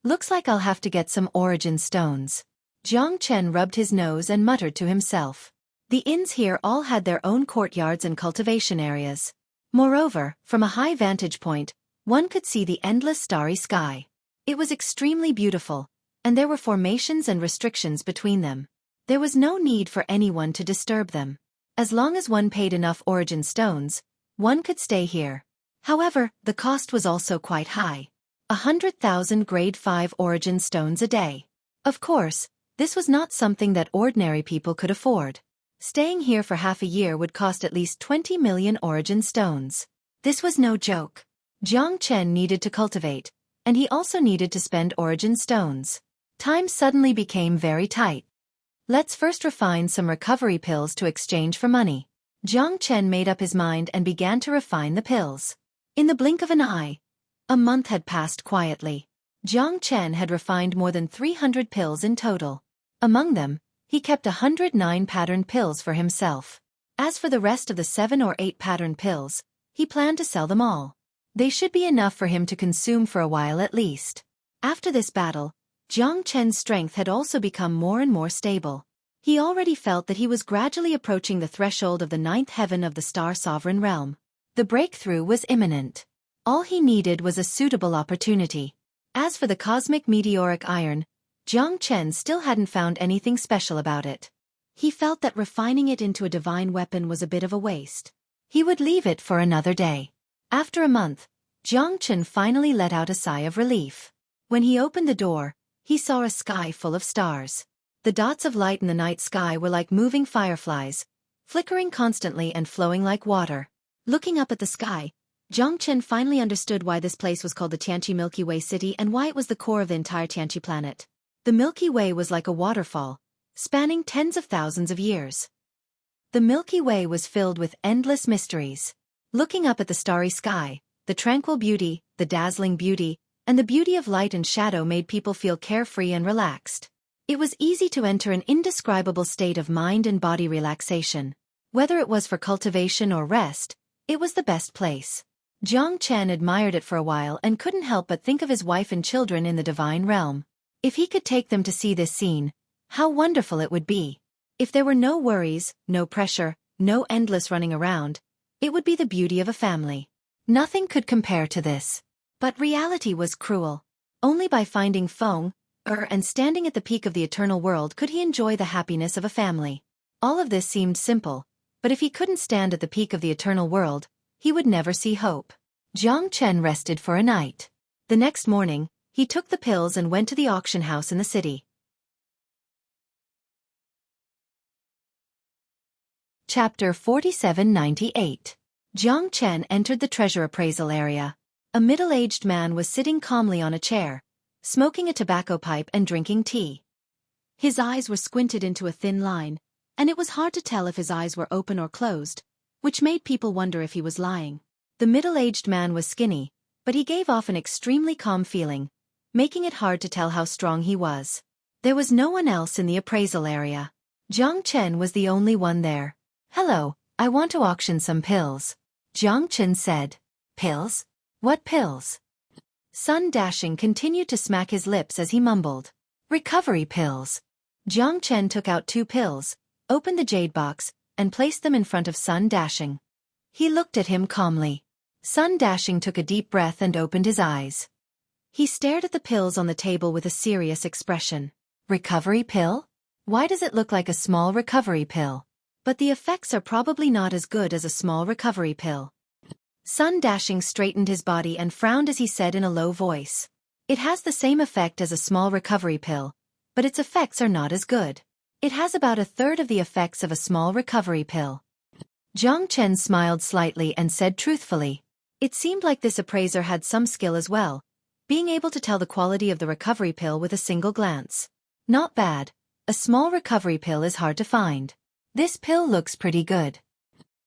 Looks like I'll have to get some origin stones. Jiang Chen rubbed his nose and muttered to himself. The inns here all had their own courtyards and cultivation areas. Moreover, from a high vantage point, one could see the endless starry sky. It was extremely beautiful, and there were formations and restrictions between them. There was no need for anyone to disturb them. As long as one paid enough origin stones, one could stay here. However, the cost was also quite high. 100,000 grade 5 origin stones a day. Of course, this was not something that ordinary people could afford. Staying here for half a year would cost at least 20 million origin stones. This was no joke. Jiang Chen needed to cultivate, and he also needed to spend origin stones. Time suddenly became very tight. Let's first refine some recovery pills to exchange for money. Jiang Chen made up his mind and began to refine the pills. In the blink of an eye, a month had passed quietly. Jiang Chen had refined more than 300 pills in total. Among them, he kept 109 pattern pills for himself. As for the rest of the 7 or 8 pattern pills, he planned to sell them all. They should be enough for him to consume for a while at least. After this battle, Jiang Chen's strength had also become more and more stable. He already felt that he was gradually approaching the threshold of the 9th heaven of the Star Sovereign realm. The breakthrough was imminent. All he needed was a suitable opportunity. As for the cosmic meteoric iron, Jiang Chen still hadn't found anything special about it. He felt that refining it into a divine weapon was a bit of a waste. He would leave it for another day. After a month, Jiang Chen finally let out a sigh of relief. When he opened the door, he saw a sky full of stars. The dots of light in the night sky were like moving fireflies, flickering constantly and flowing like water. Looking up at the sky, Jiang Chen finally understood why this place was called the Tianqi Milky Way City and why it was the core of the entire Tianqi planet. The Milky Way was like a waterfall, spanning tens of thousands of years. The Milky Way was filled with endless mysteries. Looking up at the starry sky, the tranquil beauty, the dazzling beauty, and the beauty of light and shadow made people feel carefree and relaxed. It was easy to enter an indescribable state of mind and body relaxation. Whether it was for cultivation or rest, It was the best place. Jiang Chen admired it for a while and couldn't help but think of his wife and children in the divine realm. If he could take them to see this scene, how wonderful it would be. If there were no worries, no pressure, no endless running around, it would be the beauty of a family. Nothing could compare to this. But reality was cruel. Only by finding Feng, and standing at the peak of the eternal world could he enjoy the happiness of a family. All of this seemed simple, but if he couldn't stand at the peak of the eternal world, he would never see hope. Jiang Chen rested for a night. The next morning, he took the pills and went to the auction house in the city. Chapter 4798. Jiang Chen entered the treasure appraisal area. A middle-aged man was sitting calmly on a chair, smoking a tobacco pipe and drinking tea. His eyes were squinted into a thin line, and it was hard to tell if his eyes were open or closed, which made people wonder if he was lying. The middle-aged man was skinny, but he gave off an extremely calm feeling, making it hard to tell how strong he was. There was no one else in the appraisal area. Jiang Chen was the only one there. "Hello, I want to auction some pills," Jiang Chen said. "Pills? What pills?" Sun Dashing continued to smack his lips as he mumbled. "Recovery pills." Jiang Chen took out 2 pills, opened the jade box, and placed them in front of Sun Dashing. He looked at him calmly. Sun Dashing took a deep breath and opened his eyes. He stared at the pills on the table with a serious expression. "Recovery pill? Why does it look like a small recovery pill? But the effects are probably not as good as a small recovery pill." Sun Dashing straightened his body and frowned as he said in a low voice. "It has the same effect as a small recovery pill, but its effects are not as good. It has about a third of the effects of a small recovery pill." Jiang Chen smiled slightly and said truthfully. It seemed like this appraiser had some skill as well, being able to tell the quality of the recovery pill with a single glance. "Not bad. A small recovery pill is hard to find. This pill looks pretty good."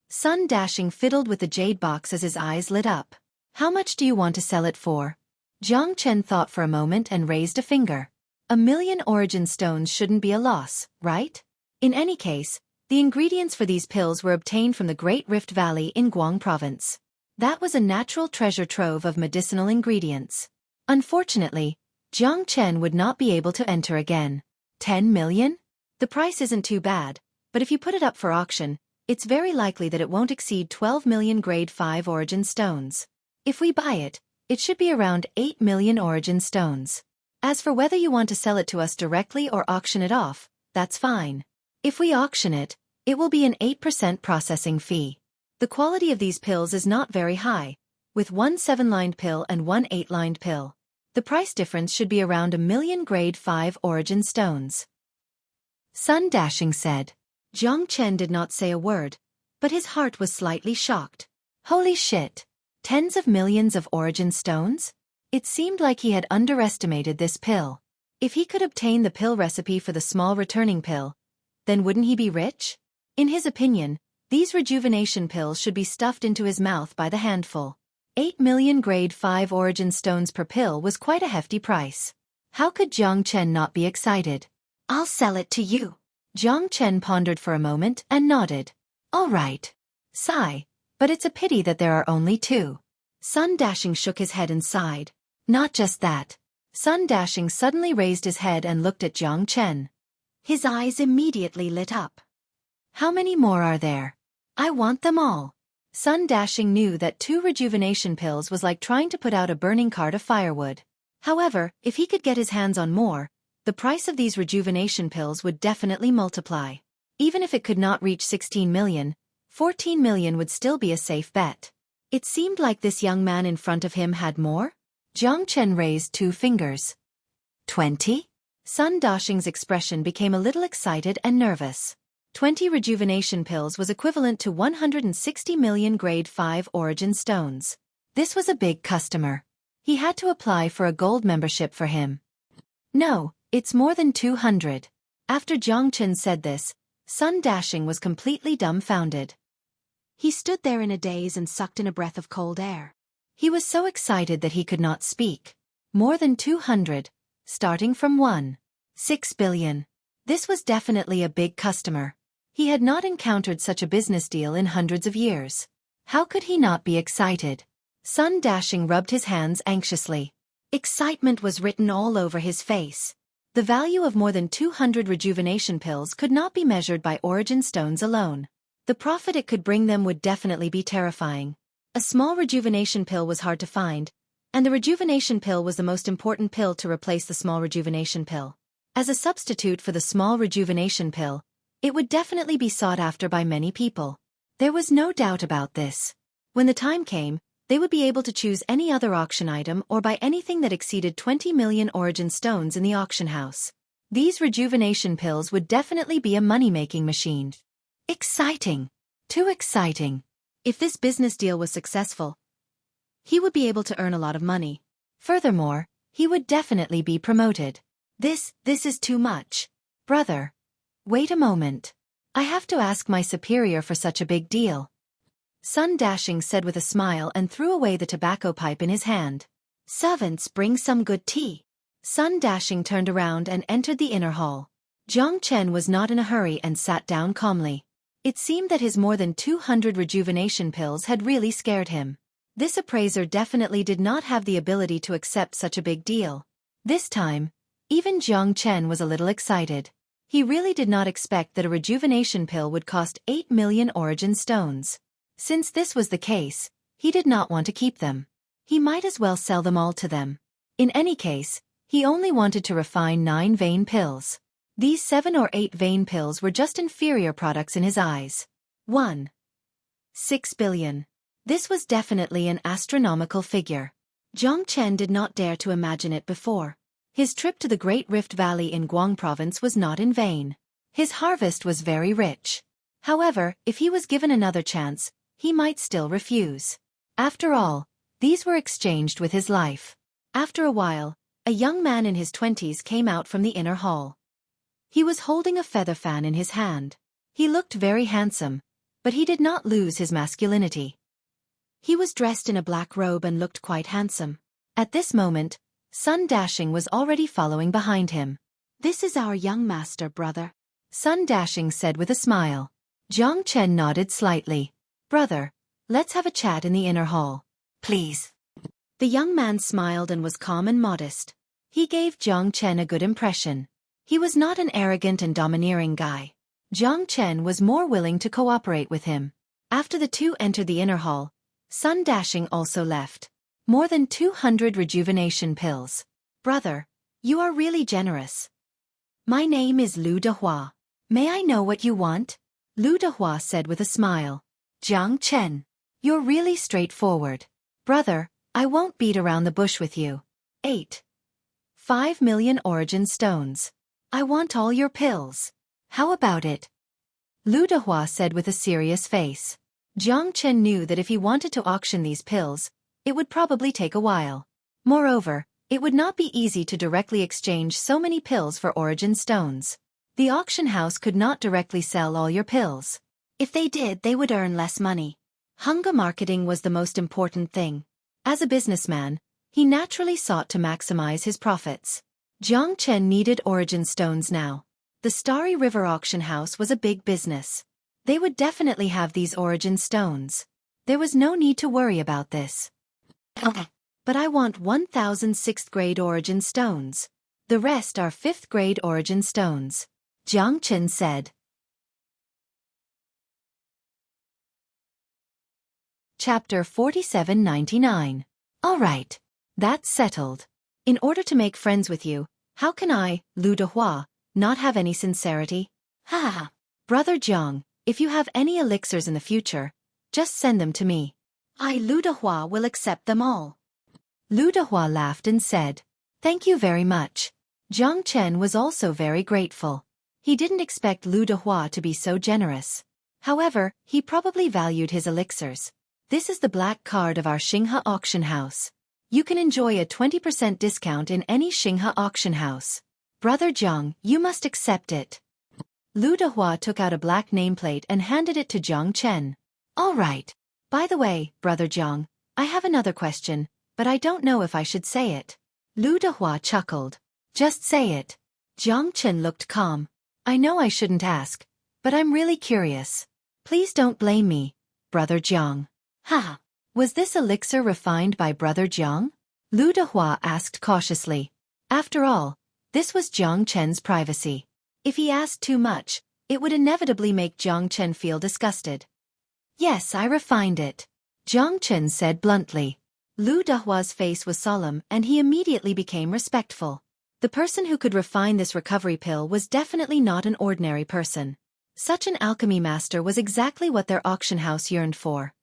Sun Dashing fiddled with the jade box as his eyes lit up. "How much do you want to sell it for?" Jiang Chen thought for a moment and raised a finger. 1,000,000 origin stones shouldn't be a loss, right? In any case, the ingredients for these pills were obtained from the Great Rift Valley in Guang Province. That was a natural treasure trove of medicinal ingredients. Unfortunately, Jiang Chen would not be able to enter again. 10 million? The price isn't too bad, but if you put it up for auction, it's very likely that it won't exceed 12 million grade 5 origin stones. If we buy it, it should be around 8 million origin stones. As for whether you want to sell it to us directly or auction it off, that's fine. If we auction it, it will be an 8% processing fee. The quality of these pills is not very high, with 1 7-lined pill and 1 8-lined pill. The price difference should be around 1 million grade 5 origin stones. Sun Dashing said. Jiang Chen did not say a word, but his heart was slightly shocked. Holy shit! Tens of millions of origin stones? It seemed like he had underestimated this pill. If he could obtain the pill recipe for the small returning pill, then wouldn't he be rich? In his opinion, these rejuvenation pills should be stuffed into his mouth by the handful. 8 million grade 5 origin stones per pill was quite a hefty price. How could Jiang Chen not be excited? "I'll sell it to you." Jiang Chen pondered for a moment and nodded. "All right. Sigh, but it's a pity that there are only 2. Sun Dashing shook his head and sighed. Not just that. Sun Dashing suddenly raised his head and looked at Jiang Chen. His eyes immediately lit up. "How many more are there? I want them all." Sun Dashing knew that 2 rejuvenation pills was like trying to put out a burning cart of firewood. However, if he could get his hands on more, the price of these rejuvenation pills would definitely multiply. Even if it could not reach 16 million, 14 million would still be a safe bet. It seemed like this young man in front of him had more. Jiang Chen raised 2 fingers. 20? Sun Dashing's expression became a little excited and nervous. 20 rejuvenation pills was equivalent to 160 million grade 5 origin stones. This was a big customer. He had to apply for a gold membership for him. "No, it's more than 200. After Jiang Chen said this, Sun Dashing was completely dumbfounded. He stood there in a daze and sucked in a breath of cold air. He was so excited that he could not speak. More than 200, starting from 1.6 billion. This was definitely a big customer. He had not encountered such a business deal in hundreds of years. How could he not be excited? Sun Dashing rubbed his hands anxiously. Excitement was written all over his face. The value of more than 200 rejuvenation pills could not be measured by origin stones alone. The profit it could bring them would definitely be terrifying. A small rejuvenation pill was hard to find, and the rejuvenation pill was the most important pill to replace the small rejuvenation pill. As a substitute for the small rejuvenation pill, it would definitely be sought after by many people. There was no doubt about this. When the time came, they would be able to choose any other auction item or buy anything that exceeded 20 million origin stones in the auction house. These rejuvenation pills would definitely be a money-making machine. Exciting! Too exciting! If this business deal was successful, he would be able to earn a lot of money. Furthermore, he would definitely be promoted. This is too much. Brother. Wait a moment. I have to ask my superior for such a big deal. Sun Dashing said with a smile and threw away the tobacco pipe in his hand. Servants, bring some good tea. Sun Dashing turned around and entered the inner hall. Jiang Chen was not in a hurry and sat down calmly. It seemed that his more than 200 rejuvenation pills had really scared him. This appraiser definitely did not have the ability to accept such a big deal. This time, even Jiang Chen was a little excited. He really did not expect that a rejuvenation pill would cost 8 million origin stones. Since this was the case, he did not want to keep them. He might as well sell them all to them. In any case, he only wanted to refine 9 vein pills. These 7 or 8 vein pills were just inferior products in his eyes. 1.6 billion. This was definitely an astronomical figure. Jiang Chen did not dare to imagine it before. His trip to the Great Rift Valley in Guang Province was not in vain. His harvest was very rich. However, if he was given another chance, he might still refuse. After all, these were exchanged with his life. After a while, a young man in his 20s came out from the inner hall. He was holding a feather fan in his hand. He looked very handsome, but he did not lose his masculinity. He was dressed in a black robe and looked quite handsome. At this moment, Sun Dashing was already following behind him. This is our young master, brother. Sun Dashing said with a smile. Jiang Chen nodded slightly. Brother, let's have a chat in the inner hall. Please. The young man smiled and was calm and modest. He gave Jiang Chen a good impression. He was not an arrogant and domineering guy. Jiang Chen was more willing to cooperate with him. After the two entered the inner hall, Sun Dashing also left. More than 200 rejuvenation pills. Brother, you are really generous. My name is Lu Dehua. May I know what you want? Lu Dehua said with a smile. Jiang Chen, you're really straightforward. Brother, I won't beat around the bush with you. 8.5 million origin stones. I want all your pills. How about it? Lu Dehua said with a serious face. Jiang Chen knew that if he wanted to auction these pills, it would probably take a while. Moreover, it would not be easy to directly exchange so many pills for origin stones. The auction house could not directly sell all your pills. If they did, they would earn less money. Hunger marketing was the most important thing. As a businessman, he naturally sought to maximize his profits. Jiang Chen needed origin stones now. The Starry River auction house was a big business. They would definitely have these origin stones. There was no need to worry about this. But I want 1,000 6th grade origin stones. The rest are 5th grade origin stones. Jiang Chen said. Chapter 4799. All right. That's settled. In order to make friends with you, how can I, Lu Dehua, not have any sincerity? Ha! Brother Jiang, if you have any elixirs in the future, just send them to me. I, Lu Dehua, will accept them all. Lu Dehua laughed and said, Thank you very much. Jiang Chen was also very grateful. He didn't expect Lu Dehua to be so generous. However, he probably valued his elixirs. This is the black card of our Xinghe auction house. You can enjoy a 20% discount in any Xinghe auction house. Brother Jiang, you must accept it. Lu Dehua took out a black nameplate and handed it to Jiang Chen. All right. By the way, Brother Jiang, I have another question, but I don't know if I should say it. Lu Dehua chuckled. Just say it. Jiang Chen looked calm. I know I shouldn't ask, but I'm really curious. Please don't blame me, Brother Jiang. Ha! Was this elixir refined by Brother Jiang? Lu Dehua asked cautiously. After all, this was Jiang Chen's privacy. If he asked too much, it would inevitably make Jiang Chen feel disgusted. Yes, I refined it, Jiang Chen said bluntly. Lu Dehua's face was solemn and he immediately became respectful. The person who could refine this recovery pill was definitely not an ordinary person. Such an alchemy master was exactly what their auction house yearned for.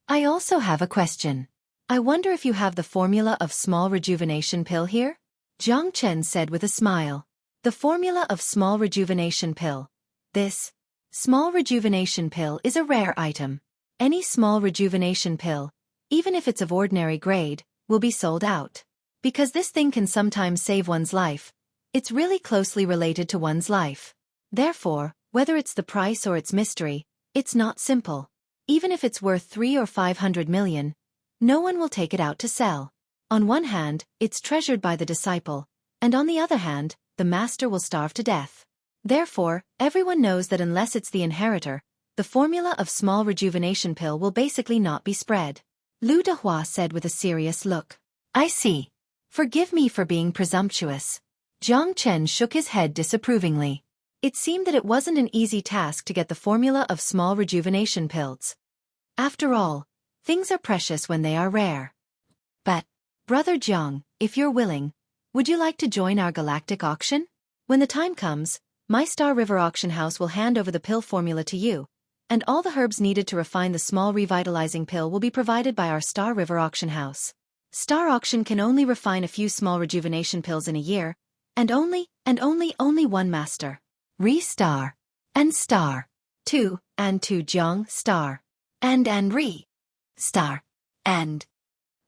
I also have a question. I wonder if you have the formula of small rejuvenation pill here? Jiang Chen said with a smile. The formula of small rejuvenation pill. This small rejuvenation pill is a rare item. Any small rejuvenation pill, even if it's of ordinary grade, will be sold out. Because this thing can sometimes save one's life, it's really closely related to one's life. Therefore, whether it's the price or its mystery, it's not simple. Even if it's worth 3 or 500 million, no one will take it out to sell. On one hand, it's treasured by the disciple, and on the other hand, the master will starve to death. Therefore, everyone knows that unless it's the inheritor, the formula of small rejuvenation pill will basically not be spread. Lu Dehua said with a serious look. I see. Forgive me for being presumptuous. Jiang Chen shook his head disapprovingly. It seemed that it wasn't an easy task to get the formula of small rejuvenation pills. After all, things are precious when they are rare. But, Brother Jiang, if you're willing, would you like to join our galactic auction? When the time comes, my Star River auction house will hand over the pill formula to you, and all the herbs needed to refine the small revitalizing pill will be provided by our Star River auction house. Star Auction can only refine a few small rejuvenation pills in a year, and only one master. Re-star. And star. 2, and 2 Jiang star. And Re. Star. And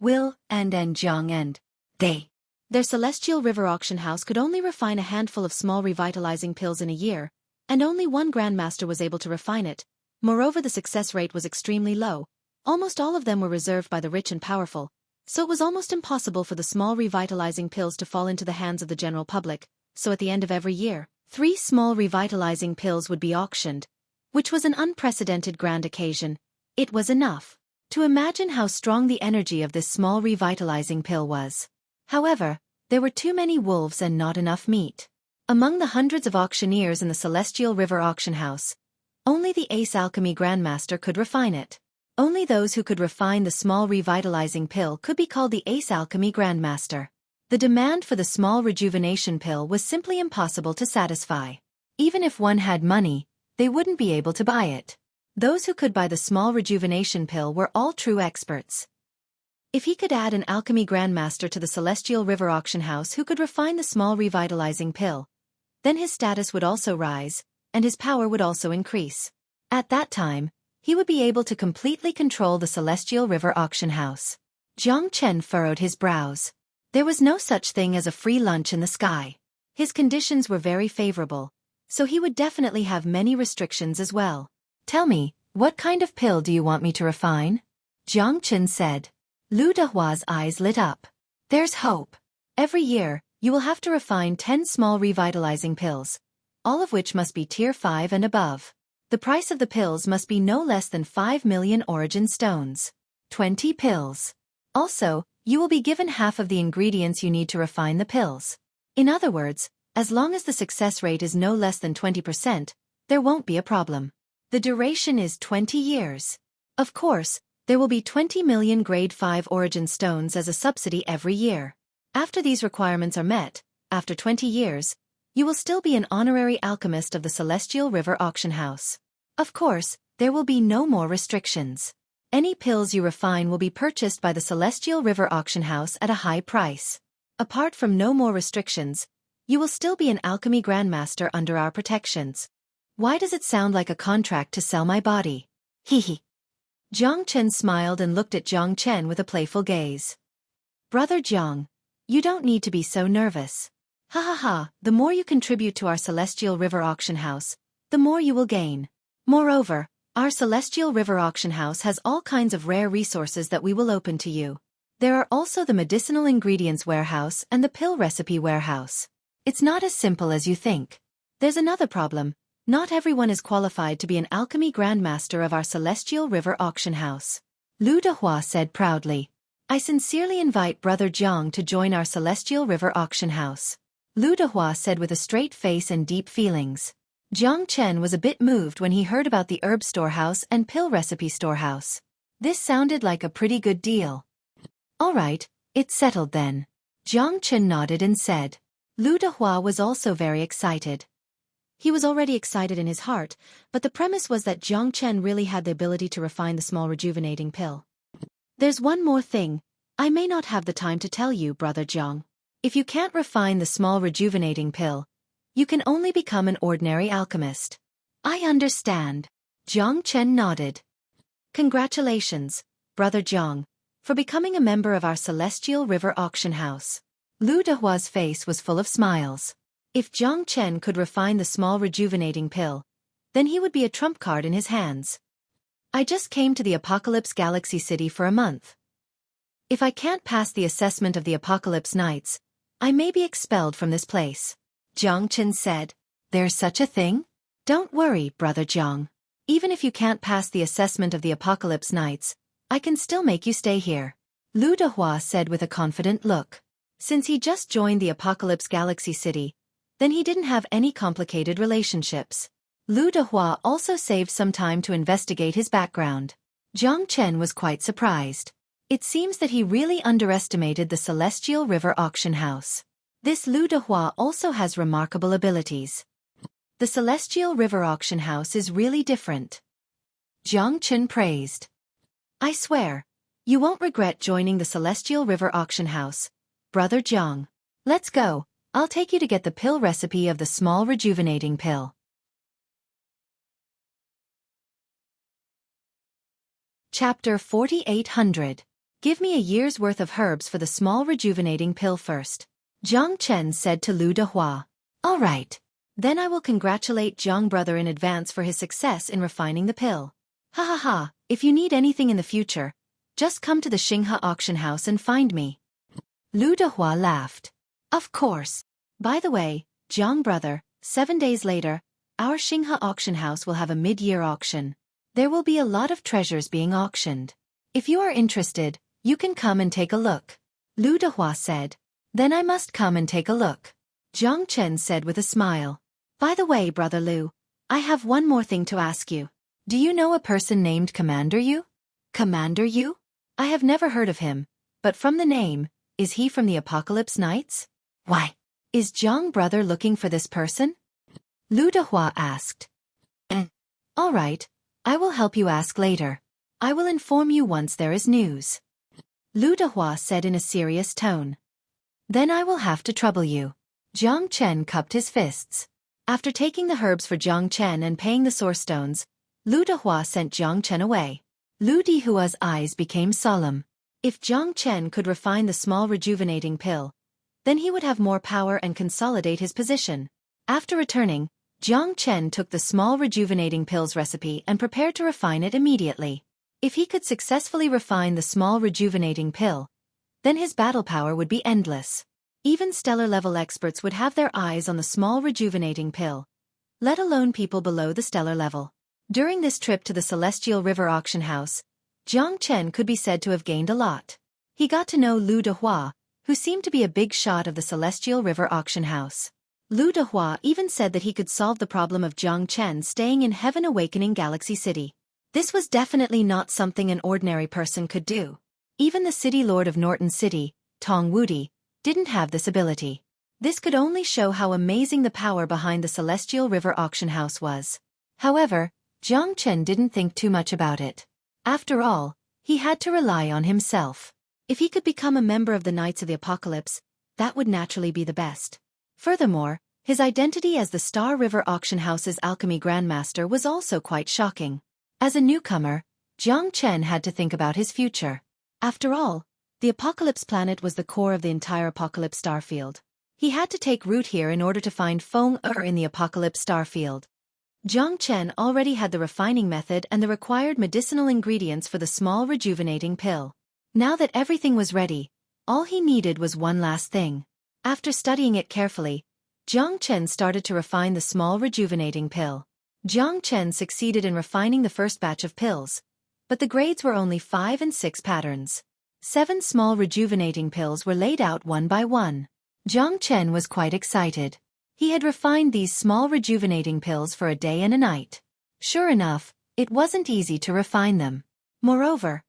Will, and Jiang and they. Their Celestial River auction house could only refine a handful of small revitalizing pills in a year, and only one grandmaster was able to refine it. Moreover, the success rate was extremely low. Almost all of them were reserved by the rich and powerful, so it was almost impossible for the small revitalizing pills to fall into the hands of the general public. So at the end of every year, 3 small revitalizing pills would be auctioned, which was an unprecedented grand occasion. It was enough to imagine how strong the energy of this small revitalizing pill was. However, there were too many wolves and not enough meat. Among the hundreds of auctioneers in the Celestial River auction house, only the Ace Alchemy Grandmaster could refine it. Only those who could refine the small revitalizing pill could be called the Ace Alchemy Grandmaster. The demand for the small rejuvenation pill was simply impossible to satisfy. Even if one had money, they wouldn't be able to buy it. Those who could buy the small rejuvenation pill were all true experts. If he could add an alchemy grandmaster to the Celestial River auction house who could refine the small revitalizing pill, then his status would also rise, and his power would also increase. At that time, he would be able to completely control the Celestial River auction house. Jiang Chen furrowed his brows. There was no such thing as a free lunch in the sky. His conditions were very favorable, so he would definitely have many restrictions as well. Tell me, what kind of pill do you want me to refine? Jiang Chen said. Lu Dehua's eyes lit up. There's hope. Every year, you will have to refine 10 small revitalizing pills, all of which must be tier 5 and above. The price of the pills must be no less than 5 million origin stones. 20 pills. Also, you will be given half of the ingredients you need to refine the pills. In other words, as long as the success rate is no less than 20%, there won't be a problem. The duration is 20 years. Of course, there will be 20 million grade 5 origin stones as a subsidy every year. After these requirements are met, after 20 years, you will still be an honorary alchemist of the Celestial River auction house. Of course, there will be no more restrictions. Any pills you refine will be purchased by the Celestial River auction house at a high price. Apart from no more restrictions, you will still be an alchemy grandmaster under our protections. Why does it sound like a contract to sell my body? Hee. Jiang Chen smiled and looked at Jiang Chen with a playful gaze. Brother Jiang, you don't need to be so nervous. Ha ha ha, the more you contribute to our Celestial River auction house, the more you will gain. Moreover, our Celestial River auction house has all kinds of rare resources that we will open to you. There are also the medicinal ingredients warehouse and the pill recipe warehouse. It's not as simple as you think. There's another problem. Not everyone is qualified to be an alchemy grandmaster of our Celestial River auction house. Lu Dehua said proudly. I sincerely invite Brother Jiang to join our Celestial River auction house. Lu Dehua said with a straight face and deep feelings. Jiang Chen was a bit moved when he heard about the herb storehouse and pill recipe storehouse. This sounded like a pretty good deal. All right, it's settled then. Jiang Chen nodded and said. Lu Dehua was also very excited. He was already excited in his heart, but the premise was that Jiang Chen really had the ability to refine the small rejuvenating pill. There's one more thing. I may not have the time to tell you, Brother Jiang. If you can't refine the small rejuvenating pill, you can only become an ordinary alchemist. I understand. Jiang Chen nodded. Congratulations, Brother Jiang, for becoming a member of our Celestial River auction house. Lu Dehua's face was full of smiles. If Jiang Chen could refine the small rejuvenating pill, then he would be a trump card in his hands. I just came to the Apocalypse Galaxy City for a month. If I can't pass the assessment of the Apocalypse Knights, I may be expelled from this place. Jiang Chen said. There's such a thing? Don't worry, Brother Jiang. Even if you can't pass the assessment of the Apocalypse Knights, I can still make you stay here. Lu Dehua said with a confident look. Since he just joined the Apocalypse Galaxy City, then he didn't have any complicated relationships. Lu Dehua also saved some time to investigate his background. Jiang Chen was quite surprised. It seems that he really underestimated the Celestial River auction house. This Lu Dehua also has remarkable abilities. The Celestial River auction house is really different. Jiang Chen praised. I swear, you won't regret joining the Celestial River auction house, Brother Jiang. Let's go, I'll take you to get the pill recipe of the small rejuvenating pill. Chapter 4800. Give me a year's worth of herbs for the small rejuvenating pill first. Jiang Chen said to Lu Dehua. All right. Then I will congratulate Jiang brother in advance for his success in refining the pill. Ha ha ha, if you need anything in the future, just come to the Xinghe auction house and find me. Lu Dehua laughed. Of course. By the way, Jiang brother, 7 days later, our Xinghe auction house will have a mid-year auction. There will be a lot of treasures being auctioned. If you are interested, you can come and take a look. Lu Dehua said. Then I must come and take a look. Jiang Chen said with a smile. By the way, Brother Lu, I have one more thing to ask you. Do you know a person named Commander Yu? Commander Yu? I have never heard of him, but from the name, is he from the Apocalypse Knights? Why? Is Jiang brother looking for this person? Lu Dehua asked. All right. I will help you ask later. I will inform you once there is news. Lu Dehua said in a serious tone. Then I will have to trouble you. Jiang Chen cupped his fists. After taking the herbs for Jiang Chen and paying the source stones, Lu Dehua sent Jiang Chen away. Lu Dehua's eyes became solemn. If Jiang Chen could refine the small rejuvenating pill, then he would have more power and consolidate his position. After returning, Jiang Chen took the small rejuvenating pill's recipe and prepared to refine it immediately. If he could successfully refine the small rejuvenating pill, then his battle power would be endless. Even stellar-level experts would have their eyes on the small rejuvenating pill, let alone people below the stellar level. During this trip to the Celestial River auction house, Jiang Chen could be said to have gained a lot. He got to know Lu Dehua, who seemed to be a big shot of the Celestial River auction house. Lu Dehua even said that he could solve the problem of Jiang Chen staying in Heaven Awakening Galaxy City. This was definitely not something an ordinary person could do. Even the city lord of Norton City, Tong Wudi, didn't have this ability. This could only show how amazing the power behind the Celestial River auction house was. However, Jiang Chen didn't think too much about it. After all, he had to rely on himself. If he could become a member of the Knights of the Apocalypse, that would naturally be the best. Furthermore, his identity as the Star River Auction House's Alchemy Grandmaster was also quite shocking. As a newcomer, Jiang Chen had to think about his future. After all, the Apocalypse planet was the core of the entire Apocalypse starfield. He had to take root here in order to find Feng in the Apocalypse starfield. Jiang Chen already had the refining method and the required medicinal ingredients for the small rejuvenating pill. Now that everything was ready, all he needed was one last thing. After studying it carefully, Jiang Chen started to refine the small rejuvenating pill. Jiang Chen succeeded in refining the first batch of pills, but the grades were only 5 and 6 patterns. 7 small rejuvenating pills were laid out one by one. Jiang Chen was quite excited. He had refined these small rejuvenating pills for a day and a night. Sure enough, it wasn't easy to refine them. Moreover,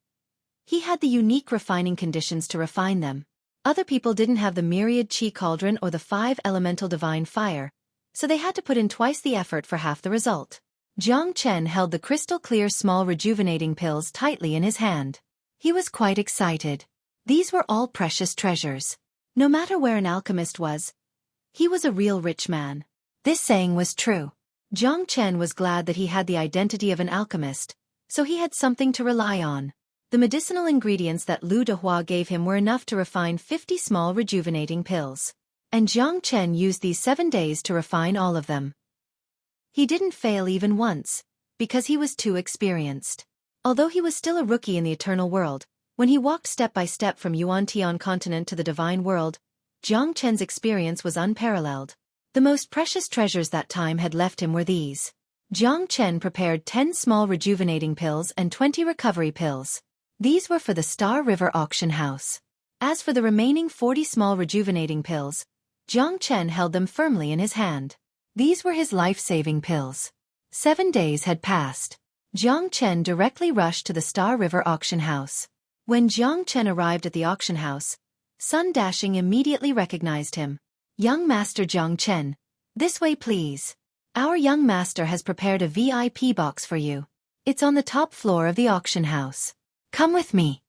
he had the unique refining conditions to refine them. Other people didn't have the myriad qi cauldron or the 5 elemental divine fire, so they had to put in twice the effort for half the result. Jiang Chen held the crystal-clear small rejuvenating pills tightly in his hand. He was quite excited. These were all precious treasures. No matter where an alchemist was, he was a real rich man. This saying was true. Jiang Chen was glad that he had the identity of an alchemist, so he had something to rely on. The medicinal ingredients that Lu Dehua gave him were enough to refine 50 small rejuvenating pills. And Jiang Chen used these 7 days to refine all of them. He didn't fail even once, because he was too experienced. Although he was still a rookie in the eternal world, when he walked step by step from Yuan-Tian continent to the divine world, Jiang Chen's experience was unparalleled. The most precious treasures that time had left him were these. Jiang Chen prepared 10 small rejuvenating pills and 20 recovery pills. These were for the Star River auction house. As for the remaining 40 small rejuvenating pills, Jiang Chen held them firmly in his hand. These were his life-saving pills. 7 days had passed. Jiang Chen directly rushed to the Star River auction house. When Jiang Chen arrived at the auction house, Sun Dashing immediately recognized him. "Young Master Jiang Chen, this way please. Our young master has prepared a VIP box for you. It's on the top floor of the auction house. Come with me,"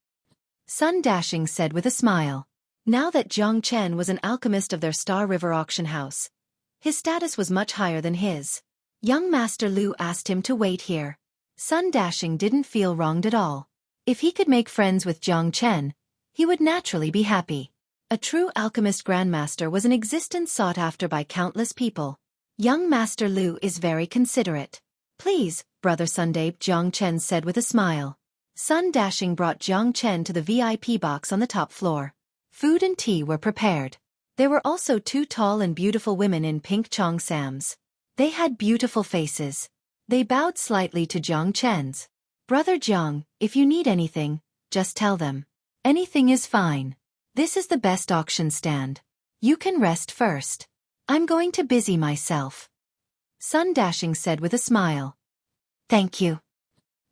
Sun Dashing said with a smile. Now that Jiang Chen was an alchemist of their Star River auction house, his status was much higher than his. Young Master Lu asked him to wait here. Sun Dashing didn't feel wronged at all. If he could make friends with Jiang Chen, he would naturally be happy. A true alchemist grandmaster was an existence sought after by countless people. Young Master Lu is very considerate. "Please, Brother Sundae," Jiang Chen said with a smile. Sun Dashing brought Jiang Chen to the VIP box on the top floor. Food and tea were prepared. There were also 2 tall and beautiful women in pink cheongsams. They had beautiful faces. They bowed slightly to Jiang Chen's. "Brother Jiang, if you need anything, just tell them. Anything is fine. This is the best auction stand. You can rest first. I'm going to busy myself," Sun Dashing said with a smile. "Thank you."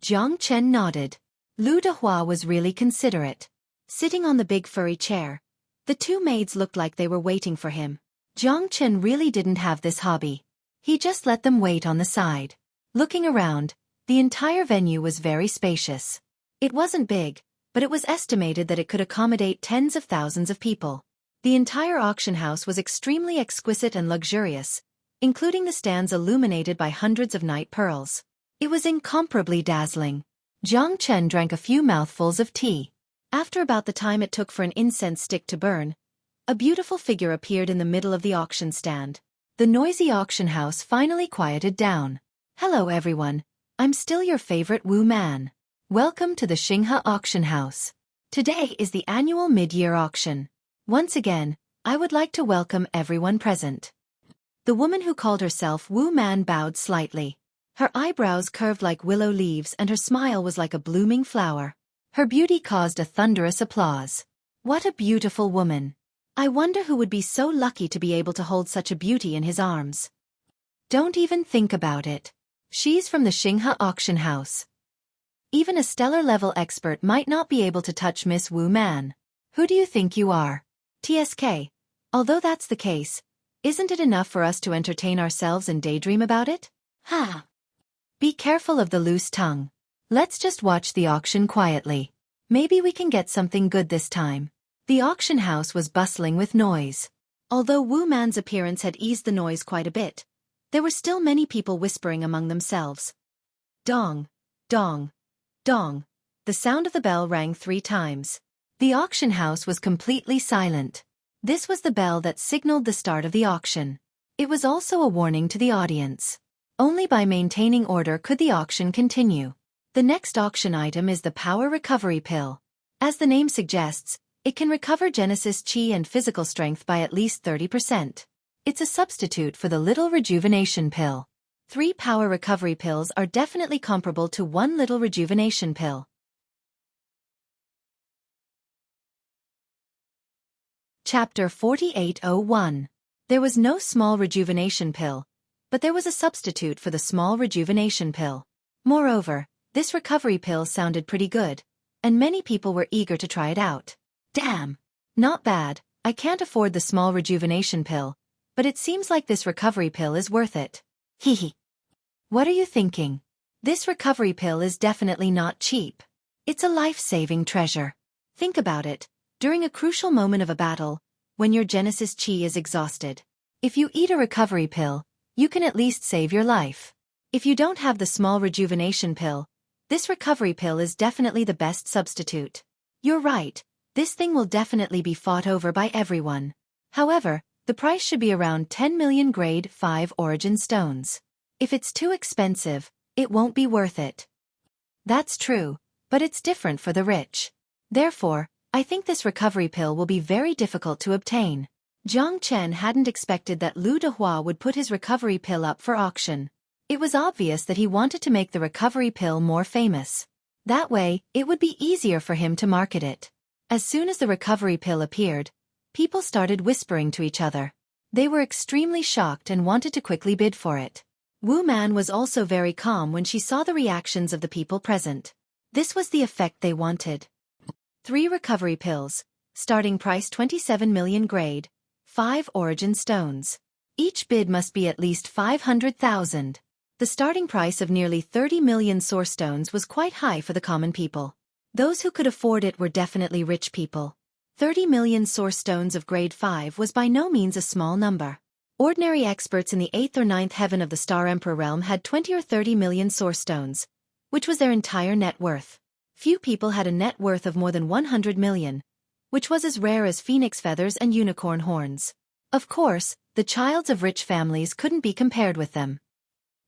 Jiang Chen nodded. Lu Dehua was really considerate. Sitting on the big furry chair, the 2 maids looked like they were waiting for him. Jiang Chen really didn't have this hobby. He just let them wait on the side. Looking around, the entire venue was very spacious. It wasn't big, but it was estimated that it could accommodate tens of thousands of people. The entire auction house was extremely exquisite and luxurious, including the stands illuminated by hundreds of night pearls. It was incomparably dazzling. Jiang Chen drank a few mouthfuls of tea. After about the time it took for an incense stick to burn, a beautiful figure appeared in the middle of the auction stand. The noisy auction house finally quieted down. "Hello everyone, I'm still your favorite Wu Man. Welcome to the Xinghe auction house. Today is the annual mid-year auction. Once again, I would like to welcome everyone present." The woman who called herself Wu Man bowed slightly. Her eyebrows curved like willow leaves and her smile was like a blooming flower. Her beauty caused a thunderous applause. What a beautiful woman. I wonder who would be so lucky to be able to hold such a beauty in his arms. Don't even think about it. She's from the Xinghe auction house. Even a stellar-level expert might not be able to touch Miss Wu Man. Who do you think you are? TSK. Although that's the case, isn't it enough for us to entertain ourselves and daydream about it? Ha! Be careful of the loose tongue. Let's just watch the auction quietly. Maybe we can get something good this time. The auction house was bustling with noise. Although Wu Man's appearance had eased the noise quite a bit, there were still many people whispering among themselves. Dong, dong, dong. The sound of the bell rang 3 times. The auction house was completely silent. This was the bell that signaled the start of the auction. It was also a warning to the audience. Only by maintaining order could the auction continue. The next auction item is the Power Recovery Pill. As the name suggests, it can recover Genesis Qi and physical strength by at least 30%. It's a substitute for the Little Rejuvenation Pill. 3 power recovery pills are definitely comparable to 1 little rejuvenation pill. Chapter 4801. There was no small rejuvenation pill, but there was a substitute for the small rejuvenation pill. Moreover, this recovery pill sounded pretty good, and many people were eager to try it out. Damn! Not bad, I can't afford the small rejuvenation pill, but it seems like this recovery pill is worth it. Hehe. What are you thinking? This recovery pill is definitely not cheap. It's a life-saving treasure. Think about it. During a crucial moment of a battle, when your Genesis Chi is exhausted, if you eat a recovery pill, you can at least save your life. If you don't have the small rejuvenation pill, this recovery pill is definitely the best substitute. You're right, this thing will definitely be fought over by everyone. However, the price should be around 10 million grade 5 origin stones. If it's too expensive, it won't be worth it. That's true, but it's different for the rich. Therefore, I think this recovery pill will be very difficult to obtain. Jiang Chen hadn't expected that Lu Dehua would put his recovery pill up for auction. It was obvious that he wanted to make the recovery pill more famous. That way, it would be easier for him to market it. As soon as the recovery pill appeared, people started whispering to each other. They were extremely shocked and wanted to quickly bid for it. Wu Man was also very calm when she saw the reactions of the people present. This was the effect they wanted. 3 recovery pills, starting price 27 million grade, 5 origin stones. Each bid must be at least 500,000. The starting price of nearly 30 million source stones was quite high for the common people. Those who could afford it were definitely rich people. 30 million source stones of grade 5 was by no means a small number. Ordinary experts in the 8th or 9th heaven of the Star Emperor realm had 20 or 30 million source stones, which was their entire net worth. Few people had a net worth of more than 100 million, which was as rare as phoenix feathers and unicorn horns. Of course, the childs of rich families couldn't be compared with them.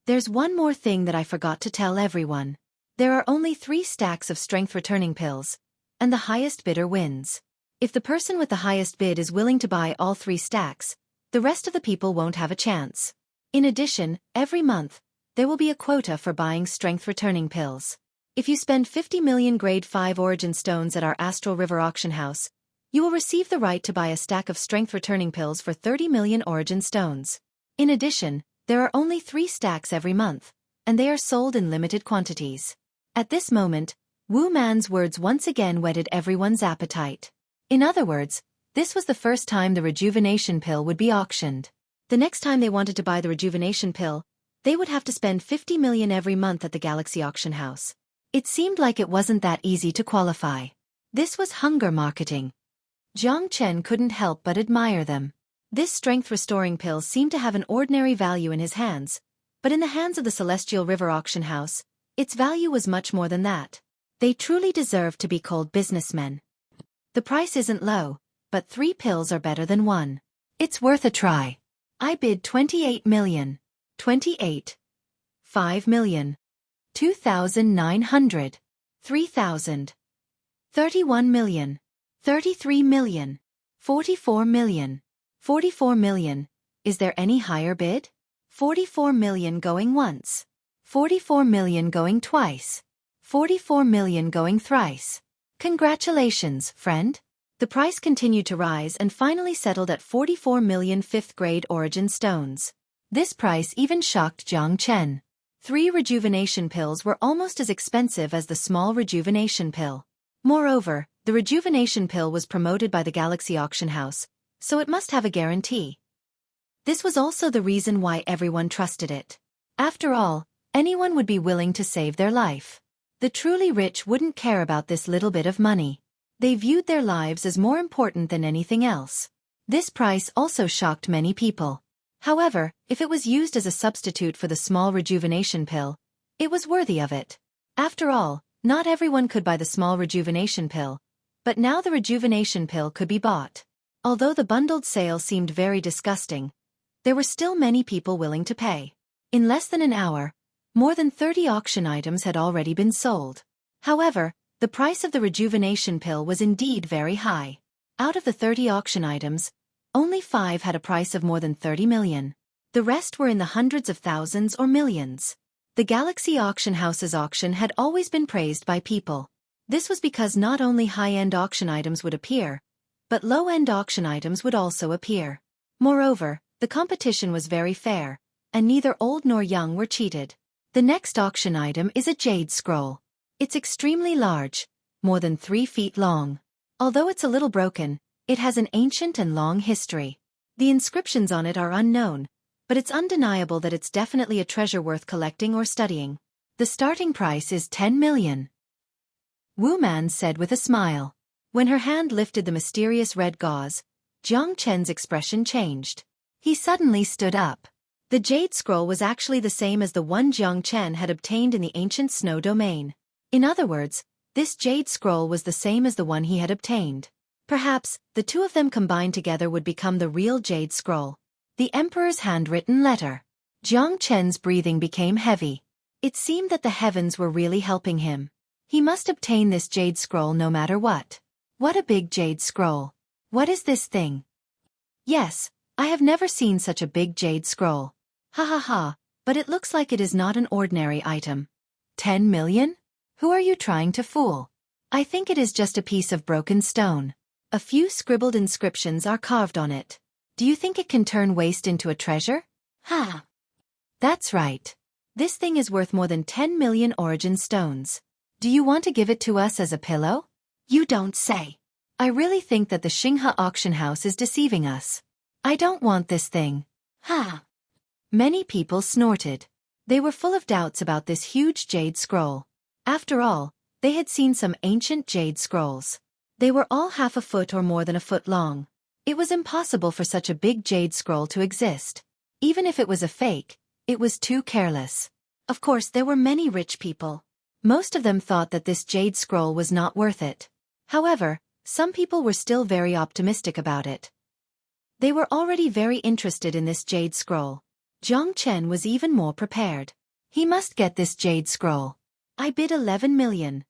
There's one more thing that I forgot to tell everyone. There are only 3 stacks of strength returning pills, and the highest bidder wins. If the person with the highest bid is willing to buy all 3 stacks, the rest of the people won't have a chance. In addition, every month, there will be a quota for buying strength returning pills. If you spend 50 million grade 5 origin stones at our Astral River auction house, you will receive the right to buy a stack of strength returning pills for 30 million origin stones. In addition, there are only 3 stacks every month, and they are sold in limited quantities. At this moment, Wu Man's words once again whetted everyone's appetite. In other words, this was the first time the rejuvenation pill would be auctioned. The next time they wanted to buy the rejuvenation pill, they would have to spend 50 million every month at the Galaxy auction house. It seemed like it wasn't that easy to qualify. This was hunger marketing. Jiang Chen couldn't help but admire them. This strength-restoring pill seemed to have an ordinary value in his hands, but in the hands of the Celestial River auction house, its value was much more than that. They truly deserve to be called businessmen. The price isn't low, but 3 pills are better than 1. It's worth a try. I bid 28 million. 28. 5 million. 2,900. 3,000. 31 million. 33 million. 44 million. 44 million. Is there any higher bid? 44 million going once. 44 million going twice. 44 million going thrice. Congratulations, friend. The price continued to rise and finally settled at 44 million 5th grade origin stones. This price even shocked Jiang Chen. 3 rejuvenation pills were almost as expensive as the small rejuvenation pill. Moreover, the rejuvenation pill was promoted by the Galaxy auction house, so it must have a guarantee. This was also the reason why everyone trusted it. After all, anyone would be willing to save their life. The truly rich wouldn't care about this little bit of money. They viewed their lives as more important than anything else. This price also shocked many people. However, if it was used as a substitute for the small rejuvenation pill, it was worthy of it. After all, not everyone could buy the small rejuvenation pill, but now the rejuvenation pill could be bought. Although the bundled sale seemed very disgusting, there were still many people willing to pay. In less than an hour, more than 30 auction items had already been sold. However, the price of the rejuvenation pill was indeed very high. Out of the 30 auction items, only 5 had a price of more than 30 million. The rest were in the hundreds of thousands or millions. The Galaxy Auction House's auction had always been praised by people. This was because not only high-end auction items would appear, but low-end auction items would also appear. Moreover, the competition was very fair, and neither old nor young were cheated. The next auction item is a jade scroll. It's extremely large, more than 3 feet long. Although it's a little broken, it has an ancient and long history. The inscriptions on it are unknown, but it's undeniable that it's definitely a treasure worth collecting or studying. The starting price is 10 million. Wu Man said with a smile. When her hand lifted the mysterious red gauze, Jiang Chen's expression changed. He suddenly stood up. The jade scroll was actually the same as the one Jiang Chen had obtained in the ancient snow domain. In other words, this jade scroll was the same as the one he had obtained. Perhaps, the two of them combined together would become the real jade scroll. The emperor's handwritten letter. Jiang Chen's breathing became heavy. It seemed that the heavens were really helping him. He must obtain this jade scroll no matter what. What a big jade scroll. What is this thing? Yes, I have never seen such a big jade scroll. Ha ha ha, but it looks like it is not an ordinary item. 10 million? Who are you trying to fool? I think it is just a piece of broken stone. A few scribbled inscriptions are carved on it. Do you think it can turn waste into a treasure? Ha! That's right. This thing is worth more than 10 million origin stones. Do you want to give it to us as a pillow? You don't say. I really think that the Xinghe auction house is deceiving us. I don't want this thing. Ha! Many people snorted. They were full of doubts about this huge jade scroll. After all, they had seen some ancient jade scrolls. They were all half a foot or more than a foot long. It was impossible for such a big jade scroll to exist. Even if it was a fake, it was too careless. Of course, there were many rich people. Most of them thought that this jade scroll was not worth it. However, some people were still very optimistic about it. They were already very interested in this jade scroll. Jiang Chen was even more prepared. He must get this jade scroll. I bid 11 million,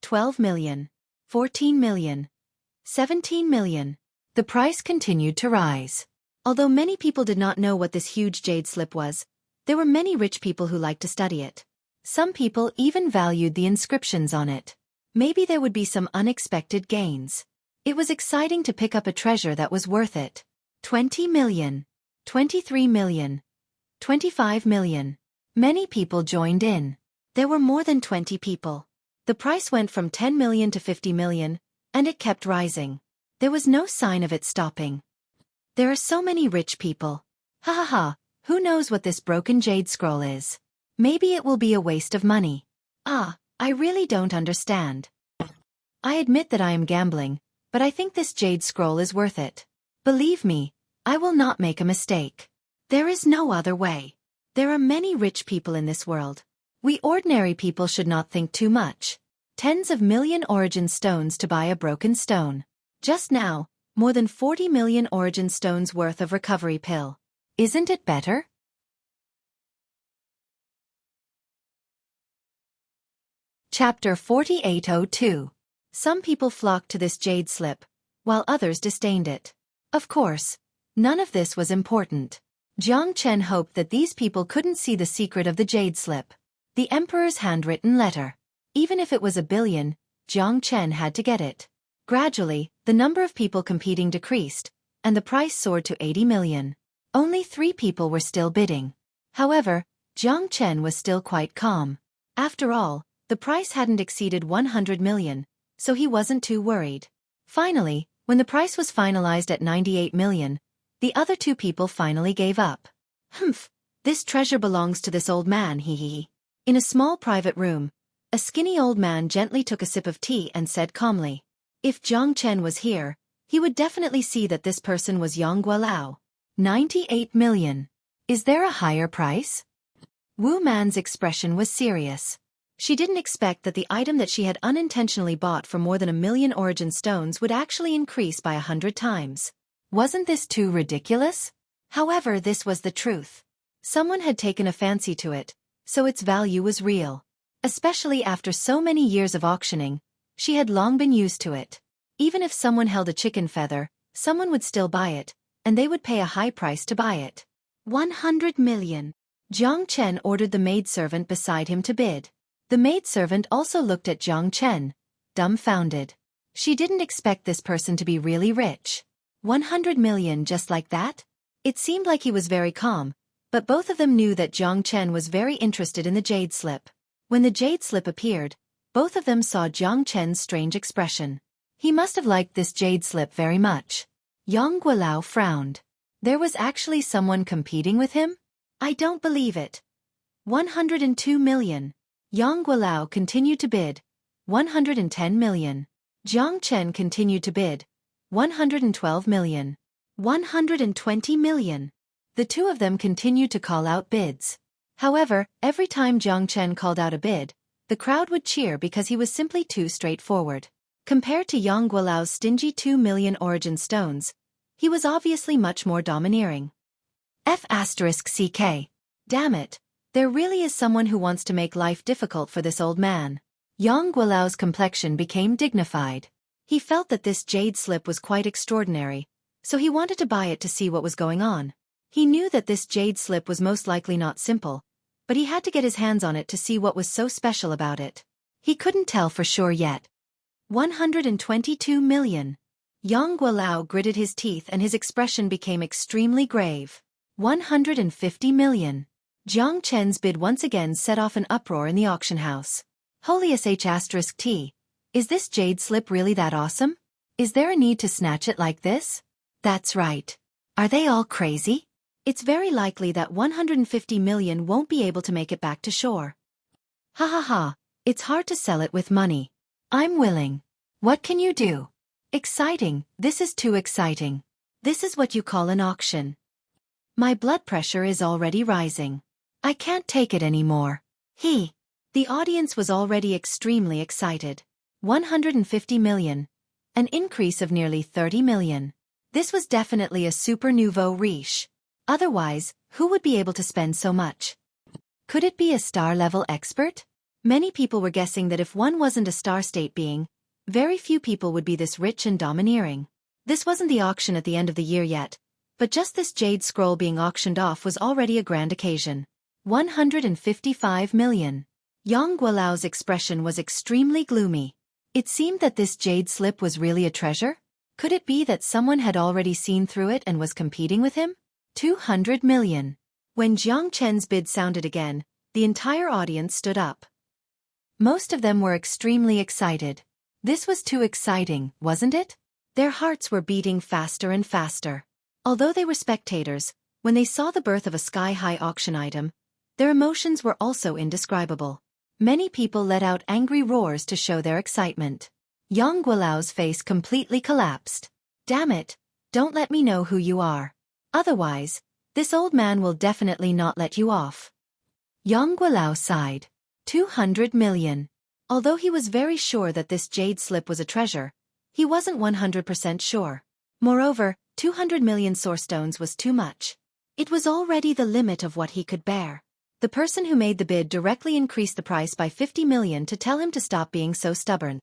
12 million, 14 million, 17 million. The price continued to rise. Although many people did not know what this huge jade slip was, there were many rich people who liked to study it. Some people even valued the inscriptions on it. Maybe there would be some unexpected gains. It was exciting to pick up a treasure that was worth it. 20 million, 23 million, 25 million. Many people joined in. There were more than 20 people. The price went from 10 million to 50 million, and it kept rising. There was no sign of it stopping. There are so many rich people. Ha ha ha, who knows what this broken jade scroll is? Maybe it will be a waste of money. Ah, I really don't understand. I admit that I am gambling, but I think this jade scroll is worth it. Believe me, I will not make a mistake. There is no other way. There are many rich people in this world. We ordinary people should not think too much. Tens of million origin stones to buy a broken stone. Just now, more than 40 million origin stones worth of recovery pill. Isn't it better? Chapter 4802. Some people flocked to this jade slip, while others disdained it. Of course, none of this was important. Jiang Chen hoped that these people couldn't see the secret of the jade slip. The emperor's handwritten letter. Even if it was 1 billion, Jiang Chen had to get it. Gradually, the number of people competing decreased, and the price soared to 80 million. Only 3 people were still bidding. However, Jiang Chen was still quite calm. After all, the price hadn't exceeded 100 million, so he wasn't too worried. Finally, when the price was finalized at 98 million, the other 2 people finally gave up. Humph, this treasure belongs to this old man, hee hee. In a small private room, a skinny old man gently took a sip of tea and said calmly, if Jiang Chen was here, he would definitely see that this person was Yang Guolao. 98 million. Is there a higher price? Wu Man's expression was serious. She didn't expect that the item that she had unintentionally bought for more than 1 million origin stones would actually increase by 100 times. Wasn't this too ridiculous? However, this was the truth. Someone had taken a fancy to it, so its value was real. Especially after so many years of auctioning, she had long been used to it. Even if someone held a chicken feather, someone would still buy it, and they would pay a high price to buy it. 100 million. Jiang Chen ordered the maidservant beside him to bid. The maidservant also looked at Jiang Chen, dumbfounded. She didn't expect this person to be really rich. 100 million just like that? It seemed like he was very calm, but both of them knew that Jiang Chen was very interested in the jade slip. When the jade slip appeared, both of them saw Jiang Chen's strange expression. He must have liked this jade slip very much. Yang Guilao frowned. There was actually someone competing with him? I don't believe it. 102 million. Yang Guilao continued to bid. 110 million. Jiang Chen continued to bid. 112 million. 120 million. The two of them continued to call out bids. However, every time Jiang Chen called out a bid, the crowd would cheer because he was simply too straightforward. Compared to Yang Guilao's stingy 2 million origin stones, he was obviously much more domineering. F***CK. Damn it, there really is someone who wants to make life difficult for this old man. Yang Guilao's complexion became dignified. He felt that this jade slip was quite extraordinary, so he wanted to buy it to see what was going on. He knew that this jade slip was most likely not simple, but he had to get his hands on it to see what was so special about it. He couldn't tell for sure yet. 122 million. Yang Guilao gritted his teeth and his expression became extremely grave. 150 million. Jiang Chen's bid once again set off an uproar in the auction house. Holy sh**t. Is this jade slip really that awesome? Is there a need to snatch it like this? That's right. Are they all crazy? It's very likely that 150 million won't be able to make it back to shore. Ha ha ha, it's hard to sell it with money. I'm willing. What can you do? Exciting, this is too exciting. This is what you call an auction. My blood pressure is already rising. I can't take it anymore. The audience was already extremely excited. 150 million. An increase of nearly 30 million. This was definitely a super nouveau riche. Otherwise, who would be able to spend so much? Could it be a star-level expert? Many people were guessing that if one wasn't a star-state being, very few people would be this rich and domineering. This wasn't the auction at the end of the year yet, but just this jade scroll being auctioned off was already a grand occasion. 155 million. Yang Guilao's expression was extremely gloomy. It seemed that this jade slip was really a treasure? Could it be that someone had already seen through it and was competing with him? 200 million. When Jiang Chen's bid sounded again, the entire audience stood up. Most of them were extremely excited. This was too exciting, wasn't it? Their hearts were beating faster and faster. Although they were spectators, when they saw the birth of a sky-high auction item, their emotions were also indescribable. Many people let out angry roars to show their excitement. Yang Guilao's face completely collapsed. Damn it, don't let me know who you are. Otherwise, this old man will definitely not let you off. Yang Guilao sighed. 200 million. Although he was very sure that this jade slip was a treasure, he wasn't 100% sure. Moreover, 200 million sourcestones was too much. It was already the limit of what he could bear. The person who made the bid directly increased the price by 50 million to tell him to stop being so stubborn.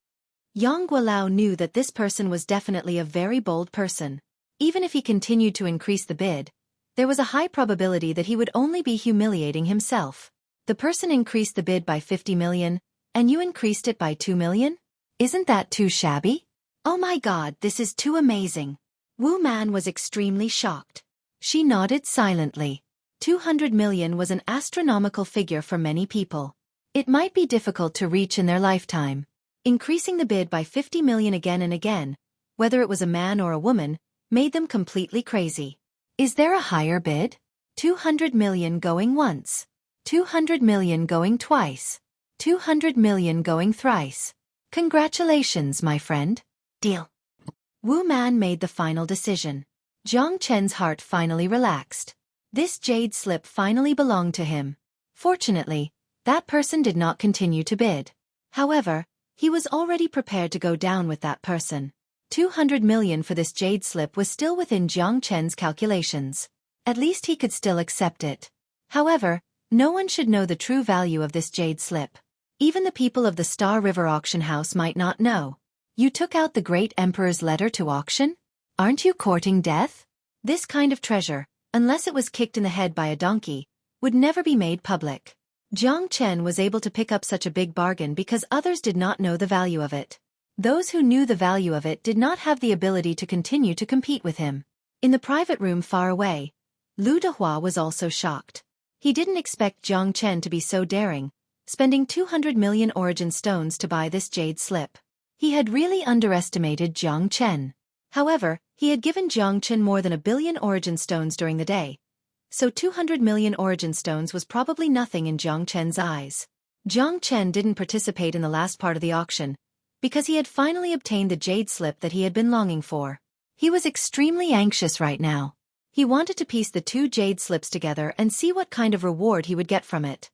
Yang Guilao knew that this person was definitely a very bold person. Even if he continued to increase the bid, there was a high probability that he would only be humiliating himself. The person increased the bid by 50 million, and you increased it by 2 million? Isn't that too shabby? Oh my god, this is too amazing. Wu Man was extremely shocked. She nodded silently. 200 million was an astronomical figure for many people. It might be difficult to reach in their lifetime. Increasing the bid by 50 million again and again, whether it was a man or a woman, made them completely crazy. Is there a higher bid? 200 million going once. 200 million going twice. 200 million going thrice. Congratulations, my friend. Deal. Wu Man made the final decision. Jiang Chen's heart finally relaxed. This jade slip finally belonged to him. Fortunately, that person did not continue to bid. However, he was already prepared to go down with that person. 200 million for this jade slip was still within Jiang Chen's calculations. At least he could still accept it. However, no one should know the true value of this jade slip. Even the people of the Star River auction house might not know. You took out the great emperor's letter to auction? Aren't you courting death? This kind of treasure, unless it was kicked in the head by a donkey, would never be made public. Jiang Chen was able to pick up such a big bargain because others did not know the value of it. Those who knew the value of it did not have the ability to continue to compete with him. In the private room far away, Lu Dehua was also shocked. He didn't expect Jiang Chen to be so daring, spending 200 million origin stones to buy this jade slip. He had really underestimated Jiang Chen. However, he had given Jiang Chen more than 1 billion origin stones during the day, so 200 million origin stones was probably nothing in Jiang Chen's eyes. Jiang Chen didn't participate in the last part of the auction, because he had finally obtained the jade slip that he had been longing for. He was extremely anxious right now. He wanted to piece the 2 jade slips together and see what kind of reward he would get from it.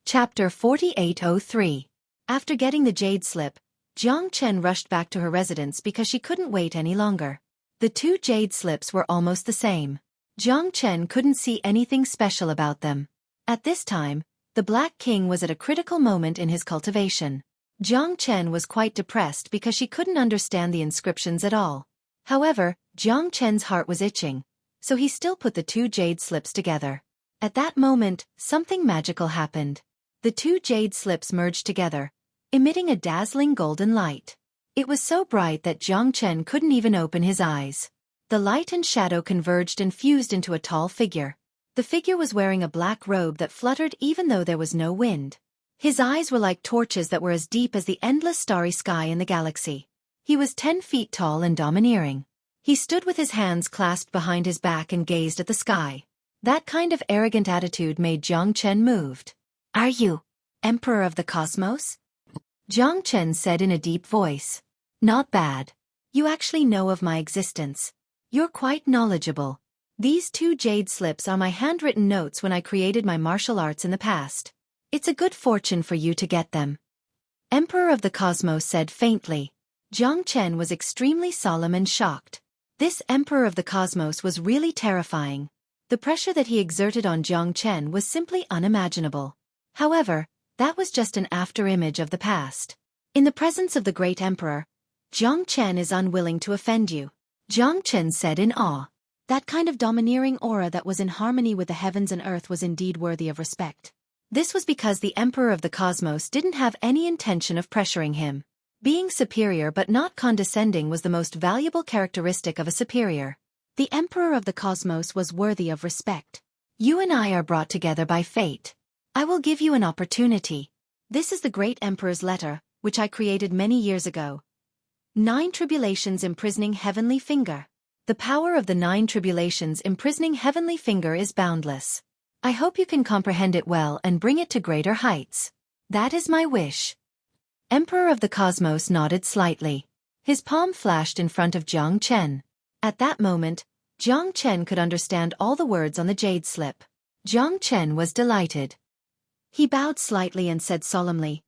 Chapter 4803. After getting the jade slip, Jiang Chen rushed back to her residence because she couldn't wait any longer. The 2 jade slips were almost the same. Jiang Chen couldn't see anything special about them. At this time, the Black King was at a critical moment in his cultivation. Jiang Chen was quite depressed because she couldn't understand the inscriptions at all. However, Jiang Chen's heart was itching, so he still put the 2 jade slips together. At that moment, something magical happened. The 2 jade slips merged together, emitting a dazzling golden light. It was so bright that Jiang Chen couldn't even open his eyes. The light and shadow converged and fused into a tall figure. The figure was wearing a black robe that fluttered even though there was no wind. His eyes were like torches that were as deep as the endless starry sky in the galaxy. He was 10 feet tall and domineering. He stood with his hands clasped behind his back and gazed at the sky. That kind of arrogant attitude made Jiang Chen moved. "Are you Emperor of the Cosmos?" Jiang Chen said in a deep voice. "Not bad. You actually know of my existence. You're quite knowledgeable. These 2 jade slips are my handwritten notes when I created my martial arts in the past. It's a good fortune for you to get them." Emperor of the Cosmos said faintly. Jiang Chen was extremely solemn and shocked. This Emperor of the Cosmos was really terrifying. The pressure that he exerted on Jiang Chen was simply unimaginable. However, that was just an after-image of the past. In the presence of the great emperor, Jiang Chen is unwilling to offend you. Jiang Chen said in awe. That kind of domineering aura that was in harmony with the heavens and earth was indeed worthy of respect. This was because the Emperor of the Cosmos didn't have any intention of pressuring him. Being superior but not condescending was the most valuable characteristic of a superior. The Emperor of the Cosmos was worthy of respect. You and I are brought together by fate. I will give you an opportunity. This is the great Emperor's letter, which I created many years ago. 9 tribulations imprisoning heavenly finger. The power of the 9 tribulations imprisoning heavenly finger is boundless. I hope you can comprehend it well and bring it to greater heights. That is my wish. Emperor of the Cosmos nodded slightly. His palm flashed in front of Jiang Chen. At that moment, Jiang Chen could understand all the words on the jade slip. Jiang Chen was delighted. He bowed slightly and said solemnly,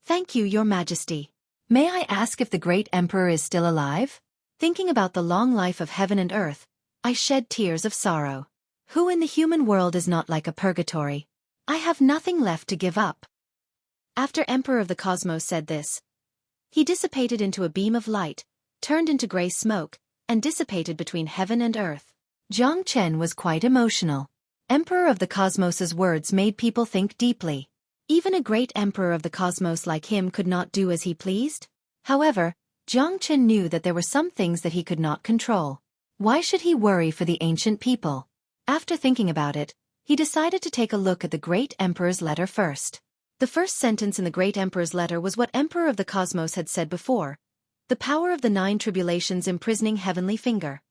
"Thank you, Your Majesty. May I ask if the great emperor is still alive?" Thinking about the long life of heaven and earth, I shed tears of sorrow. Who in the human world is not like a purgatory? I have nothing left to give up. After Emperor of the Cosmos said this, he dissipated into a beam of light, turned into gray smoke, and dissipated between heaven and earth. Jiang Chen was quite emotional. Emperor of the Cosmos's words made people think deeply. Even a great Emperor of the Cosmos like him could not do as he pleased. However, Jiang Chen knew that there were some things that he could not control. Why should he worry for the ancient people? After thinking about it, he decided to take a look at the great Emperor's letter first. The first sentence in the great Emperor's letter was what Emperor of the Cosmos had said before. The power of the 9 tribulations imprisoning heavenly finger.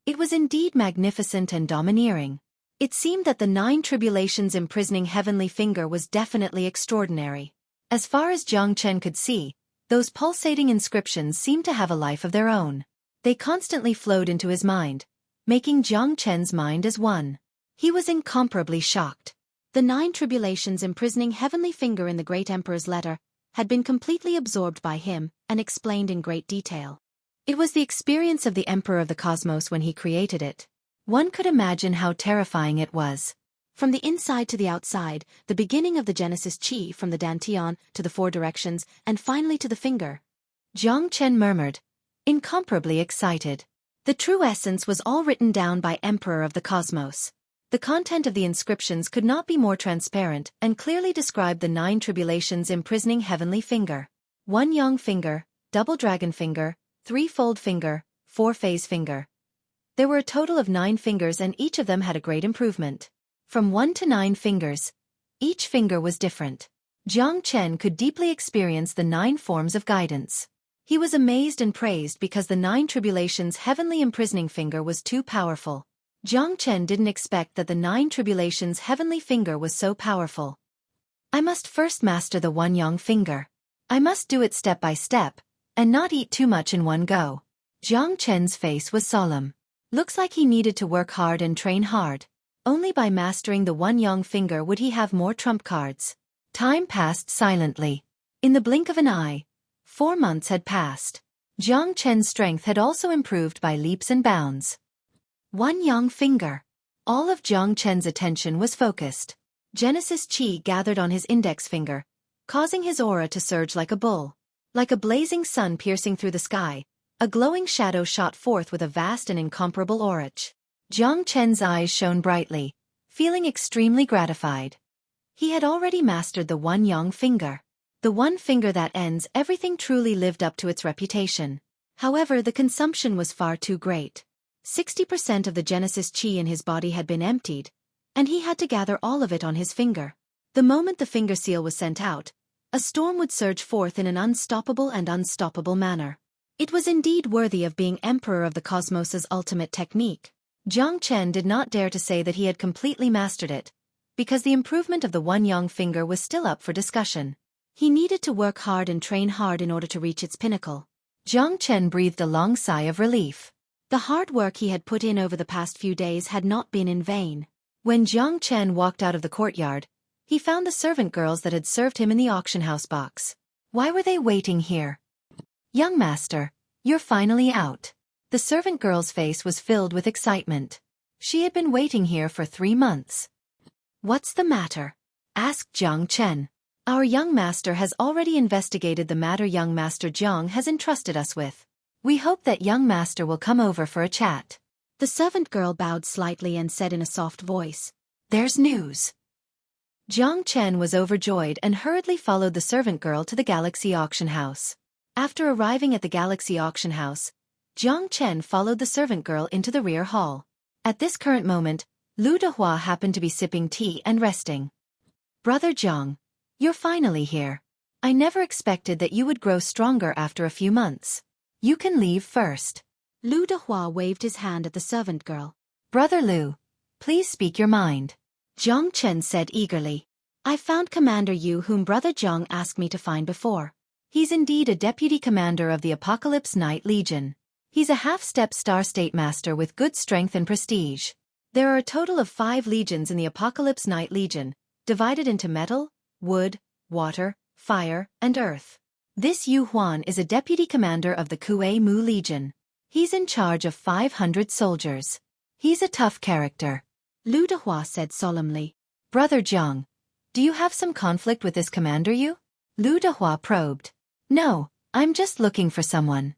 It was indeed magnificent and domineering. It seemed that the 9 tribulations imprisoning heavenly finger was definitely extraordinary. As far as Jiang Chen could see, those pulsating inscriptions seemed to have a life of their own. They constantly flowed into his mind, making Jiang Chen's mind as one. He was incomparably shocked. The 9 tribulations imprisoning heavenly finger in the great emperor's letter had been completely absorbed by him and explained in great detail. It was the experience of the Emperor of the Cosmos when he created it. One could imagine how terrifying it was. From the inside to the outside, the beginning of the Genesis Qi from the Dantian to the 4 directions, and finally to the finger. Jiang Chen murmured, incomparably excited. The true essence was all written down by Emperor of the Cosmos. The content of the inscriptions could not be more transparent and clearly described the 9 tribulations imprisoning Heavenly Finger. 1 Yang Finger, Double Dragon Finger, 3-fold Finger, 4-phase Finger. There were a total of 9 fingers and each of them had a great improvement. From 1 to 9 fingers, each finger was different. Jiang Chen could deeply experience the 9 forms of guidance. He was amazed and praised because the 9 tribulations heavenly imprisoning finger was too powerful. Jiang Chen didn't expect that the 9 tribulations heavenly finger was so powerful. I must first master the 1 Yang Finger. I must do it step by step, and not eat too much in one go. Jiang Chen's face was solemn. Looks like he needed to work hard and train hard. Only by mastering the 1 Yang Finger would he have more trump cards. Time passed silently. In the blink of an eye, 4 months had passed. Jiang Chen's strength had also improved by leaps and bounds. 1 Yang Finger. All of Jiang Chen's attention was focused. Genesis Qi gathered on his index finger, causing his aura to surge like a bull. Like a blazing sun piercing through the sky, a glowing shadow shot forth with a vast and incomparable aura. Jiang Chen's eyes shone brightly, feeling extremely gratified. He had already mastered the 1 Yang Finger. The one finger that ends everything truly lived up to its reputation. However, the consumption was far too great. 60% of the Genesis Qi in his body had been emptied, and he had to gather all of it on his finger. The moment the finger seal was sent out, a storm would surge forth in an unstoppable manner. It was indeed worthy of being Emperor of the Cosmos's ultimate technique. Jiang Chen did not dare to say that he had completely mastered it, because the improvement of the 1 Yang Finger was still up for discussion. He needed to work hard and train hard in order to reach its pinnacle. Jiang Chen breathed a long sigh of relief. The hard work he had put in over the past few days had not been in vain. When Jiang Chen walked out of the courtyard, he found the servant girls that had served him in the auction house box. Why were they waiting here? Young master, you're finally out. The servant girl's face was filled with excitement. She had been waiting here for 3 months. What's the matter? Asked Jiang Chen. Our young master has already investigated the matter young master Jiang has entrusted us with. We hope that young master will come over for a chat. The servant girl bowed slightly and said in a soft voice, "There's news." Jiang Chen was overjoyed and hurriedly followed the servant girl to the Galaxy Auction House. After arriving at the Galaxy Auction House, Jiang Chen followed the servant girl into the rear hall. At this current moment, Lu Dehua happened to be sipping tea and resting. Brother Jiang, you're finally here. I never expected that you would grow stronger after a few months. You can leave first. Lu Dehua waved his hand at the servant girl. Brother Lu, please speak your mind. Jiang Chen said eagerly. I found Commander Yu whom Brother Jiang asked me to find before. He's indeed a deputy commander of the Apocalypse Knight Legion. He's a half-step Star State Master with good strength and prestige. There are a total of 5 legions in the Apocalypse Knight Legion, divided into metal, wood, water, fire, and earth. This Yu Huan is a deputy commander of the Kuei Mu Legion. He's in charge of 500 soldiers. He's a tough character. Lu Dehua said solemnly. Brother Jiang, do you have some conflict with this commander Yu? Lu Dehua probed. No, I'm just looking for someone.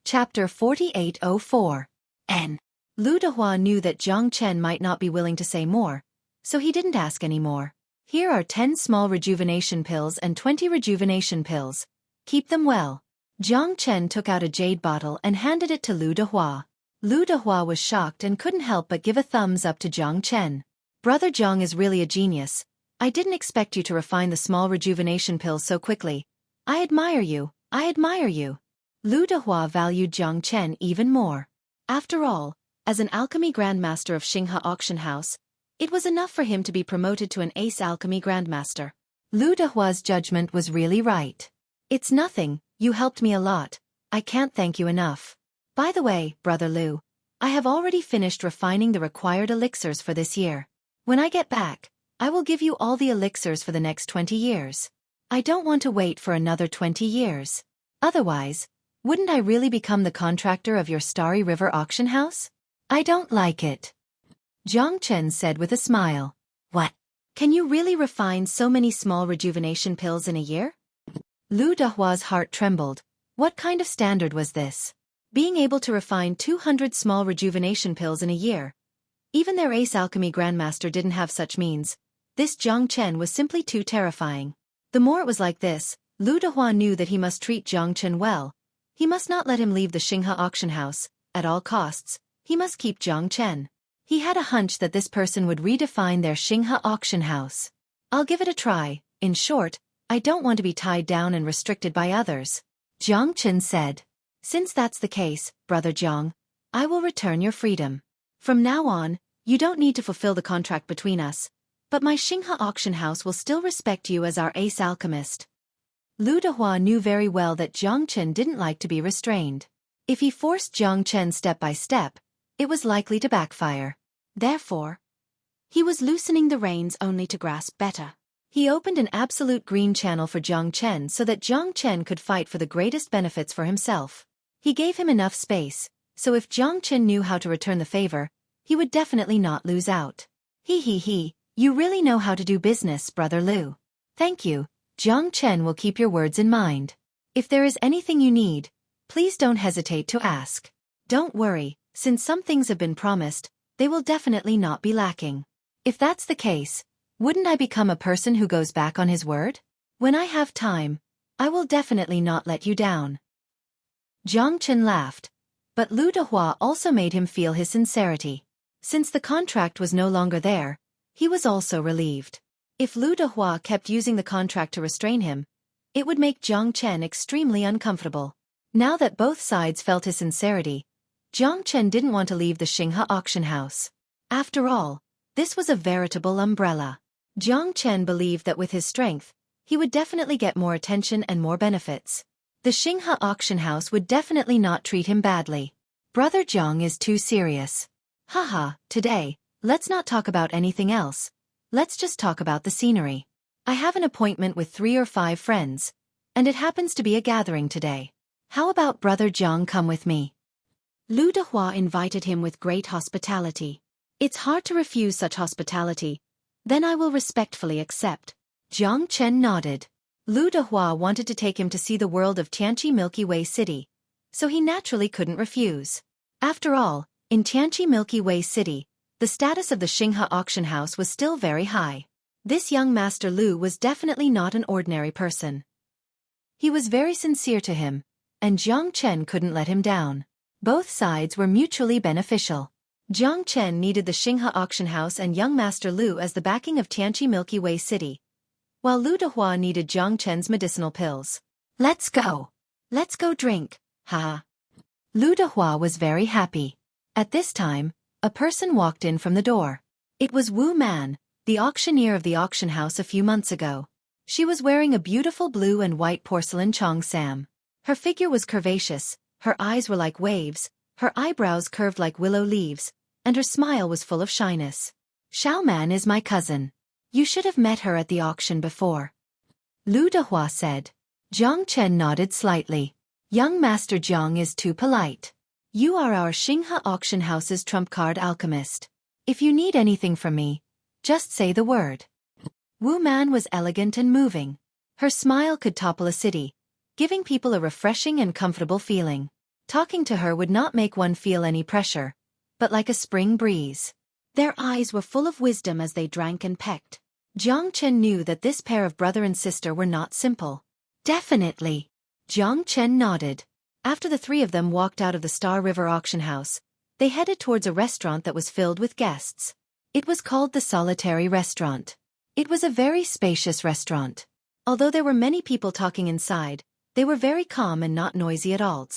Chapter 4804. N. Lu Dehua knew that Jiang Chen might not be willing to say more, so he didn't ask any more. Here are 10 small rejuvenation pills and 20 rejuvenation pills. Keep them well. Jiang Chen took out a jade bottle and handed it to Lu Dehua. Lu Dehua was shocked and couldn't help but give a thumbs up to Jiang Chen. Brother Jiang is really a genius. I didn't expect you to refine the small rejuvenation pills so quickly. I admire you. I admire you. Lu Dehua valued Jiang Chen even more. After all, as an alchemy grandmaster of Xinghe Auction House, it was enough for him to be promoted to an ace alchemy grandmaster. Lu Dehua's judgment was really right. It's nothing, you helped me a lot. I can't thank you enough. By the way, Brother Lu, I have already finished refining the required elixirs for this year. When I get back, I will give you all the elixirs for the next 20 years. I don't want to wait for another 20 years. Otherwise, wouldn't I really become the contractor of your Starry River auction house? I don't like it. Jiang Chen said with a smile. What? Can you really refine so many small rejuvenation pills in a year? Lu Dehua's heart trembled. What kind of standard was this? Being able to refine 200 small rejuvenation pills in a year. Even their ace alchemy grandmaster didn't have such means. This Jiang Chen was simply too terrifying. The more it was like this, Lu Dehua knew that he must treat Jiang Chen well. He must not let him leave the Xinghe auction house. At all costs, he must keep Jiang Chen. He had a hunch that this person would redefine their Xinghe auction house. I'll give it a try. In short, I don't want to be tied down and restricted by others. Jiang Chen said. Since that's the case, Brother Jiang, I will return your freedom. From now on, you don't need to fulfill the contract between us, but my Xinghe auction house will still respect you as our ace alchemist. Lu Dehua knew very well that Jiang Chen didn't like to be restrained. If he forced Jiang Chen step by step, it was likely to backfire. Therefore, he was loosening the reins only to grasp better. He opened an absolute green channel for Jiang Chen so that Jiang Chen could fight for the greatest benefits for himself. He gave him enough space, so if Jiang Chen knew how to return the favor, he would definitely not lose out. He, you really know how to do business, Brother Lu. Thank you. Jiang Chen will keep your words in mind. If there is anything you need, please don't hesitate to ask. Don't worry, since some things have been promised, they will definitely not be lacking. If that's the case, wouldn't I become a person who goes back on his word? When I have time, I will definitely not let you down. Jiang Chen laughed, but Lu Dehua also made him feel his sincerity. Since the contract was no longer there, he was also relieved. If Lu Dehua kept using the contract to restrain him, it would make Jiang Chen extremely uncomfortable. Now that both sides felt his sincerity, Jiang Chen didn't want to leave the Xinghe auction house. After all, this was a veritable umbrella. Jiang Chen believed that with his strength, he would definitely get more attention and more benefits. The Xinghe auction house would definitely not treat him badly. Brother Jiang is too serious. Haha, today, let's not talk about anything else. Let's just talk about the scenery. I have an appointment with 3 or 5 friends, and it happens to be a gathering today. How about Brother Jiang come with me? Lu Dehua invited him with great hospitality. It's hard to refuse such hospitality. Then I will respectfully accept. Jiang Chen nodded. Lu Dehua wanted to take him to see the world of Tianqi Milky Way City, so he naturally couldn't refuse. After all, in Tianqi Milky Way City, the status of the Xinghe auction house was still very high. This young Master Lu was definitely not an ordinary person. He was very sincere to him, and Jiang Chen couldn't let him down. Both sides were mutually beneficial. Jiang Chen needed the Xinghe auction house and young Master Lu as the backing of Tianqi Milky Way City, while Lu Dehua needed Jiang Chen's medicinal pills. Let's go. Let's go drink. Ha. Lu Dehua was very happy. At this time, a person walked in from the door. It was Wu Man, the auctioneer of the auction house a few months ago. She was wearing a beautiful blue and white porcelain cheongsam. Her figure was curvaceous, her eyes were like waves, her eyebrows curved like willow leaves, and her smile was full of shyness. Xiaoman is my cousin. You should have met her at the auction before. Lu Dehua said. Jiang Chen nodded slightly. Young Master Jiang is too polite. You are our Xinghe auction house's trump card alchemist. If you need anything from me, just say the word. Wu Man was elegant and moving. Her smile could topple a city, giving people a refreshing and comfortable feeling. Talking to her would not make one feel any pressure, but like a spring breeze. Their eyes were full of wisdom as they drank and pecked. Jiang Chen knew that this pair of brother and sister were not simple. Definitely. Jiang Chen nodded. After the 3 of them walked out of the Star River auction house, they headed towards a restaurant that was filled with guests. It was called the Solitary Restaurant. It was a very spacious restaurant. Although there were many people talking inside, they were very calm and not noisy at all.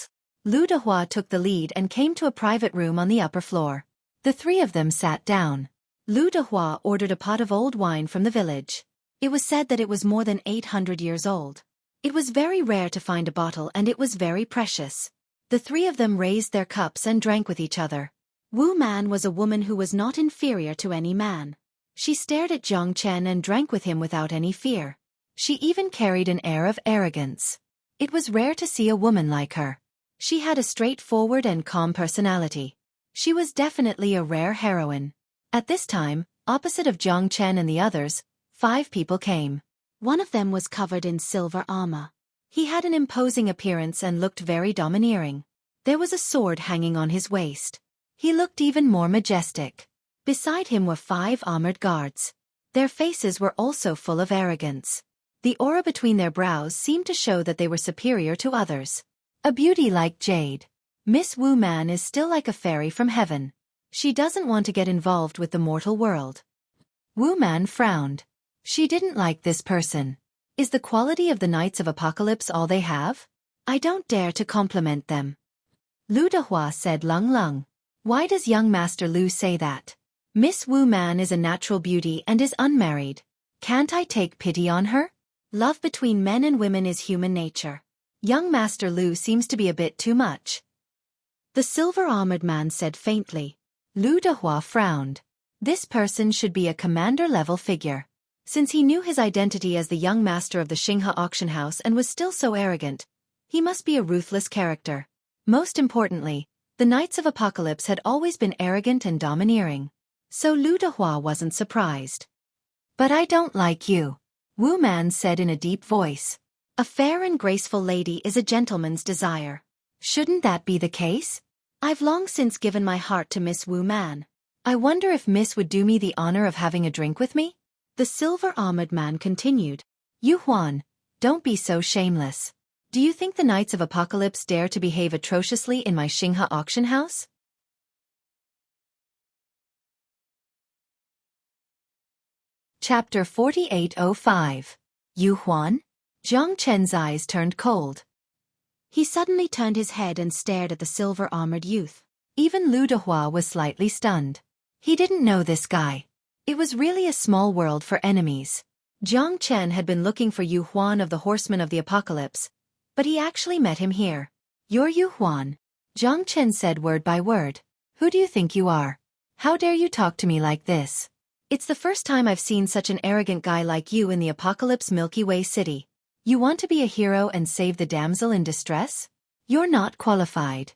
Lu Dehua took the lead and came to a private room on the upper floor. The 3 of them sat down. Lu Dehua ordered a pot of old wine from the village. It was said that it was more than 800 years old. It was very rare to find a bottle and it was very precious. The 3 of them raised their cups and drank with each other. Wu Man was a woman who was not inferior to any man. She stared at Jiang Chen and drank with him without any fear. She even carried an air of arrogance. It was rare to see a woman like her. She had a straightforward and calm personality. She was definitely a rare heroine. At this time, opposite of Jiang Chen and the others, 5 people came. One of them was covered in silver armor. He had an imposing appearance and looked very domineering. There was a sword hanging on his waist. He looked even more majestic. Beside him were 5 armored guards. Their faces were also full of arrogance. The aura between their brows seemed to show that they were superior to others. A beauty like jade. Miss Wu Man is still like a fairy from heaven. She doesn't want to get involved with the mortal world. Wu Man frowned. She didn't like this person. Is the quality of the Knights of Apocalypse all they have? I don't dare to compliment them. Lu Dehua said, Lung Lung. Why does young Master Lu say that? Miss Wu Man is a natural beauty and is unmarried. Can't I take pity on her? Love between men and women is human nature. Young Master Lu seems to be a bit too much. The silver-armored man said faintly. Lu Dehua frowned. This person should be a commander-level figure. Since he knew his identity as the young master of the Xinghe auction house and was still so arrogant, he must be a ruthless character. Most importantly, the Knights of Apocalypse had always been arrogant and domineering. So Lu Dehua wasn't surprised. But I don't like you, Wu Man said in a deep voice. A fair and graceful lady is a gentleman's desire. Shouldn't that be the case? I've long since given my heart to Miss Wu Man. I wonder if Miss would do me the honor of having a drink with me? The silver-armored man continued. Yu Huan, don't be so shameless. Do you think the Knights of Apocalypse dare to behave atrociously in my Xinghe auction house? Chapter 4805. Yu Huan? Zhang Chen's eyes turned cold. He suddenly turned his head and stared at the silver-armored youth. Even Lu Dehua was slightly stunned. He didn't know this guy. It was really a small world for enemies. Zhang Chen had been looking for Yu Huan of the Horsemen of the Apocalypse, but he actually met him here. You're Yu Huan, Zhang Chen said word by word. Who do you think you are? How dare you talk to me like this? It's the first time I've seen such an arrogant guy like you in the Apocalypse Milky Way City. You want to be a hero and save the damsel in distress? You're not qualified.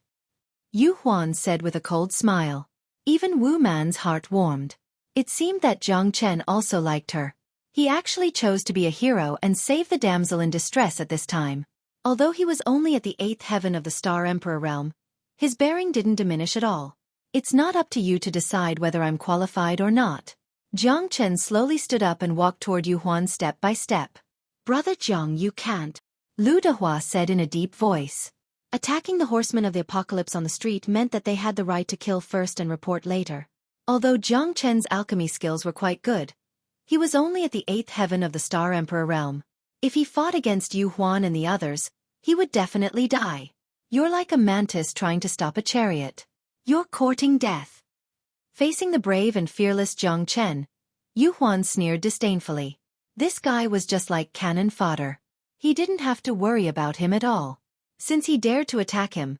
Yu Huan said with a cold smile. Even Wu Man's heart warmed. It seemed that Zhang Chen also liked her. He actually chose to be a hero and save the damsel in distress at this time. Although he was only at the 8th heaven of the Star Emperor realm, his bearing didn't diminish at all. It's not up to you to decide whether I'm qualified or not. Zhang Chen slowly stood up and walked toward Yu Huan step by step. Brother Zhang, you can't, Lu Dehua said in a deep voice. Attacking the horsemen of the apocalypse on the street meant that they had the right to kill first and report later. Although Zhang Chen's alchemy skills were quite good, he was only at the 8th heaven of the Star Emperor realm. If he fought against Yu Huan and the others, he would definitely die. You're like a mantis trying to stop a chariot. You're courting death. Facing the brave and fearless Zhang Chen, Yu Huan sneered disdainfully. This guy was just like cannon fodder. He didn't have to worry about him at all. Since he dared to attack him,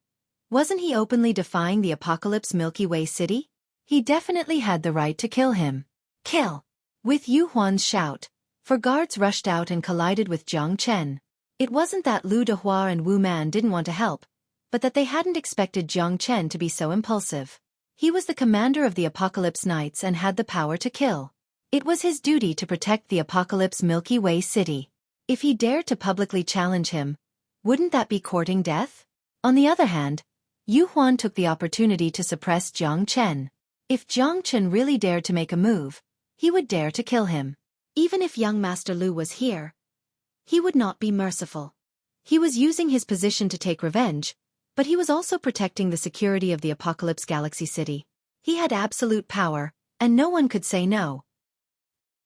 wasn't he openly defying the Apocalypse Milky Way City? He definitely had the right to kill him. Kill! With Yu Huan's shout, 4 guards rushed out and collided with Zhang Chen. It wasn't that Lu Dehua and Wu Man didn't want to help, but that they hadn't expected Zhang Chen to be so impulsive. He was the commander of the Apocalypse Knights and had the power to kill. It was his duty to protect the Apocalypse Milky Way City. If he dared to publicly challenge him, wouldn't that be courting death? On the other hand, Yu Huan took the opportunity to suppress Zhang Chen. If Zhang Chen really dared to make a move, he would dare to kill him. Even if young Master Lu was here, he would not be merciful. He was using his position to take revenge, but he was also protecting the security of the Apocalypse Galaxy City. He had absolute power, and no one could say no.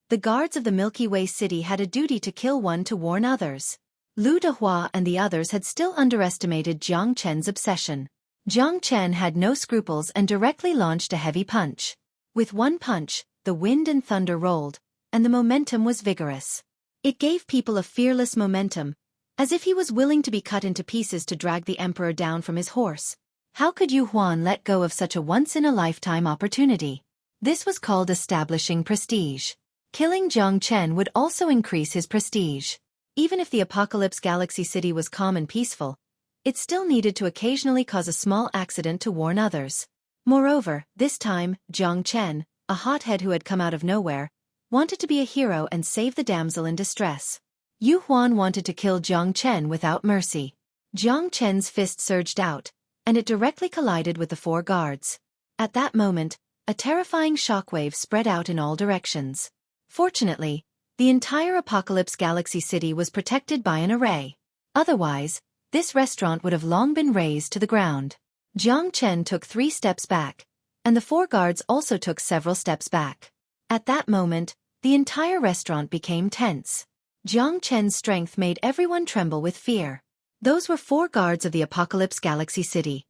The guards of the Milky Way City had a duty to kill one to warn others. Lu Dehua and the others had still underestimated Zhang Chen's obsession. Zhang Chen had no scruples and directly launched a heavy punch. With one punch, the wind and thunder rolled, and the momentum was vigorous. It gave people a fearless momentum, as if he was willing to be cut into pieces to drag the emperor down from his horse. How could Yu Huan let go of such a once-in-a-lifetime opportunity? This was called establishing prestige. Killing Zhang Chen would also increase his prestige. Even if the Apocalypse Galaxy City was calm and peaceful, it still needed to occasionally cause a small accident to warn others. Moreover, this time, Zhang Chen, a hothead who had come out of nowhere, wanted to be a hero and save the damsel in distress. Yu Huan wanted to kill Jiang Chen without mercy. Jiang Chen's fist surged out, and it directly collided with the 4 guards. At that moment, a terrifying shockwave spread out in all directions. Fortunately, the entire Apocalypse Galaxy City was protected by an array. Otherwise, this restaurant would have long been razed to the ground. Jiang Chen took 3 steps back, and the 4 guards also took several steps back. At that moment, the entire restaurant became tense. Jiang Chen's strength made everyone tremble with fear. Those were 4 guards of the Apocalypse Galaxy City.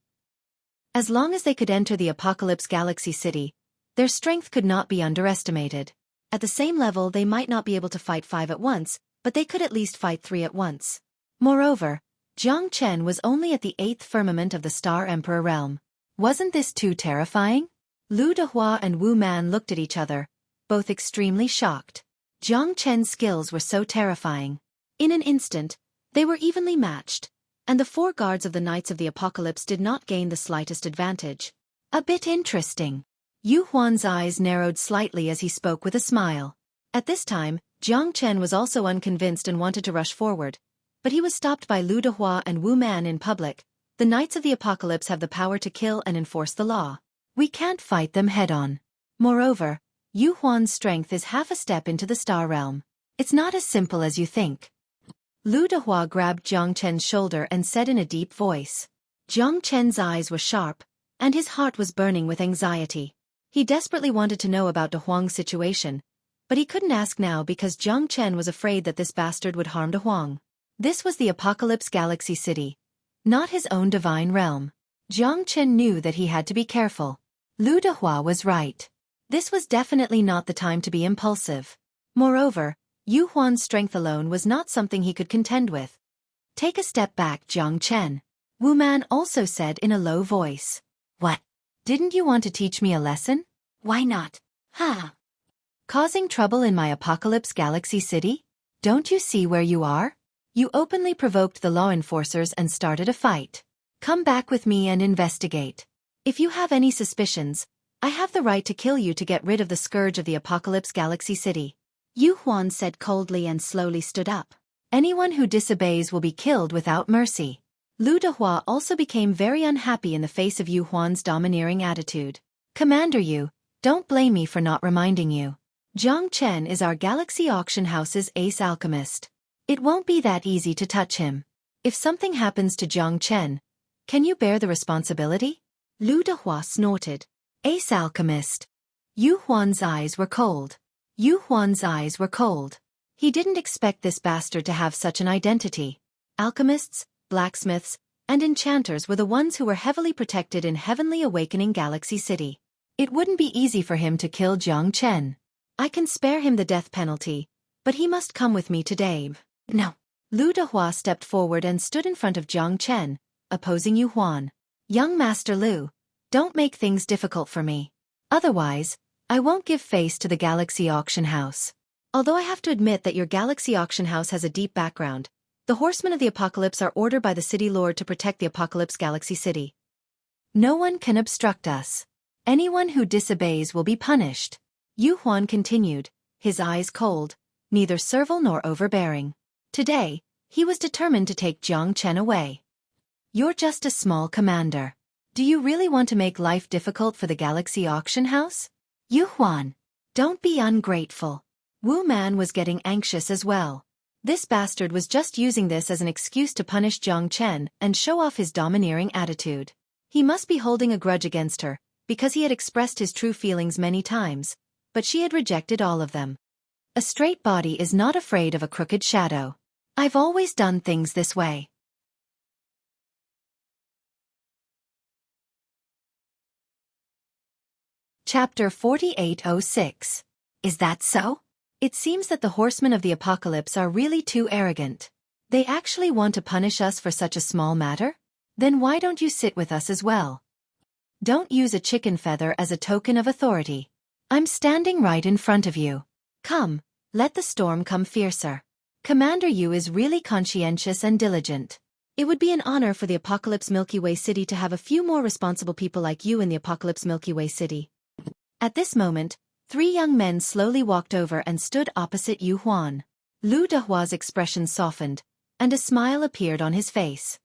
As long as they could enter the Apocalypse Galaxy City, their strength could not be underestimated. At the same level, they might not be able to fight 5 at once, but they could at least fight 3 at once. Moreover, Jiang Chen was only at the 8th firmament of the Star Emperor realm. Wasn't this too terrifying? Lu Dehua and Wu Man looked at each other, both extremely shocked. Jiang Chen's skills were so terrifying. In an instant, they were evenly matched, and the 4 guards of the Knights of the Apocalypse did not gain the slightest advantage. A bit interesting. Yu Huan's eyes narrowed slightly as he spoke with a smile. At this time, Jiang Chen was also unconvinced and wanted to rush forward, but he was stopped by Lu Dehua and Wu Man in public. The Knights of the Apocalypse have the power to kill and enforce the law. We can't fight them head-on. Moreover, Yu Huan's strength is half a step into the Star Realm. It's not as simple as you think. Lu Dehua grabbed Jiang Chen's shoulder and said in a deep voice. Jiang Chen's eyes were sharp, and his heart was burning with anxiety. He desperately wanted to know about De Huang's situation, but he couldn't ask now because Jiang Chen was afraid that this bastard would harm De Huang. This was the Apocalypse Galaxy City, not his own divine realm. Jiang Chen knew that he had to be careful. Lu Dehua was right. This was definitely not the time to be impulsive. Moreover, Yu Huan's strength alone was not something he could contend with. Take a step back, Jiang Chen. Wu Man also said in a low voice. What? Didn't you want to teach me a lesson? Why not? Causing trouble in my Apocalypse Galaxy City? Don't you see where you are? You openly provoked the law enforcers and started a fight. Come back with me and investigate. If you have any suspicions, I have the right to kill you to get rid of the scourge of the Apocalypse Galaxy City. Yu Huan said coldly and slowly stood up. Anyone who disobeys will be killed without mercy. Lu Dehua also became very unhappy in the face of Yu Huan's domineering attitude. Commander Yu, don't blame me for not reminding you. Jiang Chen is our Galaxy Auction House's ace alchemist. It won't be that easy to touch him. If something happens to Jiang Chen, can you bear the responsibility? Lu Dehua snorted. Ace alchemist. Yu Huan's eyes were cold. Yu Huan's eyes were cold. He didn't expect this bastard to have such an identity. Alchemists, blacksmiths, and enchanters were the ones who were heavily protected in Heavenly Awakening Galaxy City. It wouldn't be easy for him to kill Jiang Chen. I can spare him the death penalty, but he must come with me today. No. Lu Dehua stepped forward and stood in front of Jiang Chen, opposing Yu Huan. Young Master Lu, don't make things difficult for me. Otherwise, I won't give face to the Galaxy Auction House. Although I have to admit that your Galaxy Auction House has a deep background, the Horsemen of the Apocalypse are ordered by the City Lord to protect the Apocalypse Galaxy City. No one can obstruct us. Anyone who disobeys will be punished. Yu Huan continued, his eyes cold, neither servile nor overbearing. Today, he was determined to take Jiang Chen away. You're just a small commander. Do you really want to make life difficult for the Galaxy Auction House? Yu Huan, don't be ungrateful. Wu Man was getting anxious as well. This bastard was just using this as an excuse to punish Jiang Chen and show off his domineering attitude. He must be holding a grudge against her, because he had expressed his true feelings many times, but she had rejected all of them. A straight body is not afraid of a crooked shadow. I've always done things this way. Chapter 4806. Is that so? It seems that the Horsemen of the Apocalypse are really too arrogant. They actually want to punish us for such a small matter? Then why don't you sit with us as well? Don't use a chicken feather as a token of authority. I'm standing right in front of you. Come, let the storm come fiercer. Commander Yu is really conscientious and diligent. It would be an honor for the Apocalypse Milky Way City to have a few more responsible people like you in the Apocalypse Milky Way City. At this moment, Three young men slowly walked over and stood opposite Yu Huan. Lu Dehua's expression softened, and a smile appeared on his face.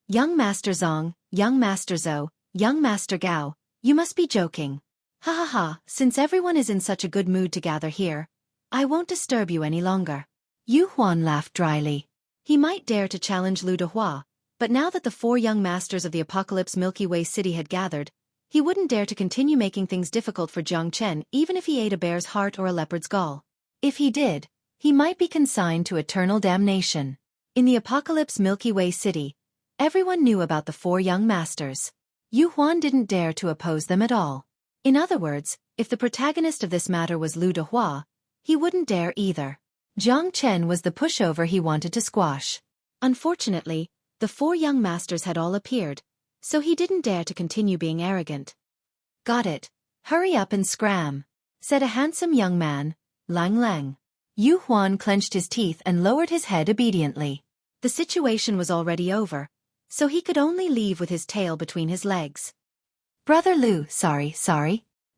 Young Master Zong, Young Master Zhou, Young Master Gao, you must be joking. Ha ha ha, since everyone is in such a good mood to gather here, I won't disturb you any longer. Yu Huan laughed dryly. He might dare to challenge Lu Dehua, but now that the four young masters of the Apocalypse Milky Way City had gathered, he wouldn't dare to continue making things difficult for Jiang Chen even if he ate a bear's heart or a leopard's gall. If he did, he might be consigned to eternal damnation. In the Apocalypse Milky Way City, everyone knew about the four young masters. Yu Huan didn't dare to oppose them at all. In other words, if the protagonist of this matter was Lu Dehua, he wouldn't dare either. Jiang Chen was the pushover he wanted to squash. Unfortunately, the four young masters had all appeared, so he didn't dare to continue being arrogant. Got it. Hurry up and scram, said a handsome young man, Lang Lang. Yu Huan clenched his teeth and lowered his head obediently. The situation was already over, so he could only leave with his tail between his legs. Brother Lu, sorry.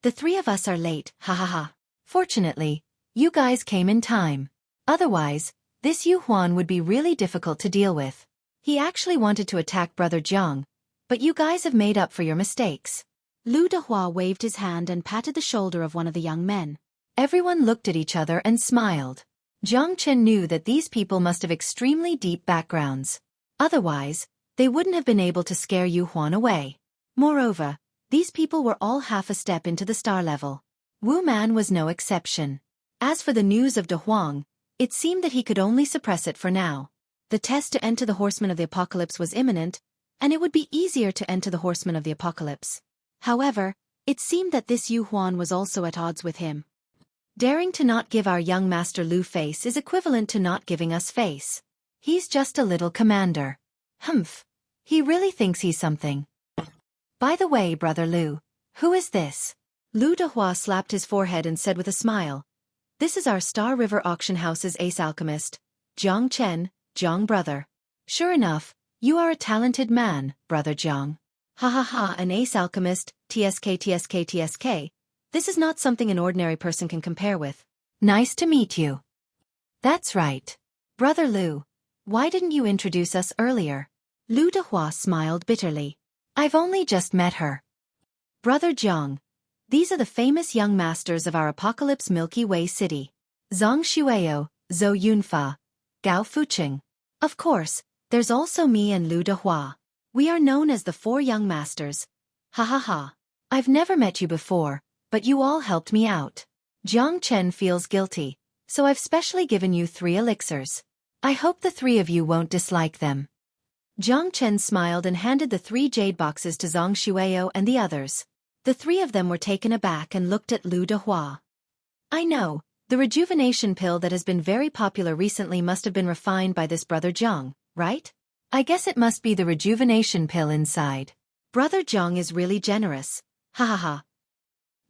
The three of us are late, ha ha ha. Fortunately, you guys came in time. Otherwise, this Yu Huan would be really difficult to deal with. He actually wanted to attack Brother Jiang, but you guys have made up for your mistakes. Lu Dehua waved his hand and patted the shoulder of one of the young men. Everyone looked at each other and smiled. Jiang Chen knew that these people must have extremely deep backgrounds. Otherwise, they wouldn't have been able to scare Yu Huan away. Moreover, these people were all half a step into the star level. Wu Man was no exception. As for the news of De Huang, it seemed that he could only suppress it for now. The test to enter the Horsemen of the Apocalypse was imminent, and it would be easier to enter the Horsemen of the Apocalypse. However, it seemed that this Yu Huan was also at odds with him. Daring to not give our young Master Lu face is equivalent to not giving us face. He's just a little commander. Humph. He really thinks he's something. By the way, Brother Lu, who is this? Lu Dehua slapped his forehead and said with a smile, This is our Star River Auction House's ace alchemist, Jiang Chen, Jiang brother. Sure enough, you are a talented man, Brother Jiang. Ha ha ha, an ace alchemist, TSK. This is not something an ordinary person can compare with. Nice to meet you. That's right. Brother Lu, why didn't you introduce us earlier? Lu Dehua smiled bitterly. I've only just met her. Brother Jiang, these are the famous young masters of our Apocalypse Milky Way City. Zhang Xueqi, Zhou Yunfa, Gao Fuqing. Of course, there's also me and Lu Dehua. We are known as the Four Young Masters. Ha ha ha. I've never met you before, but you all helped me out. Jiang Chen feels guilty, so I've specially given you 3 elixirs. I hope the 3 of you won't dislike them. Jiang Chen smiled and handed the 3 jade boxes to Zhang Xueqi and the others. The 3 of them were taken aback and looked at Lu Dehua. I know, the rejuvenation pill that has been very popular recently must have been refined by this Brother Jiang, right? I guess it must be the rejuvenation pill inside. Brother Jiang is really generous. Ha ha ha.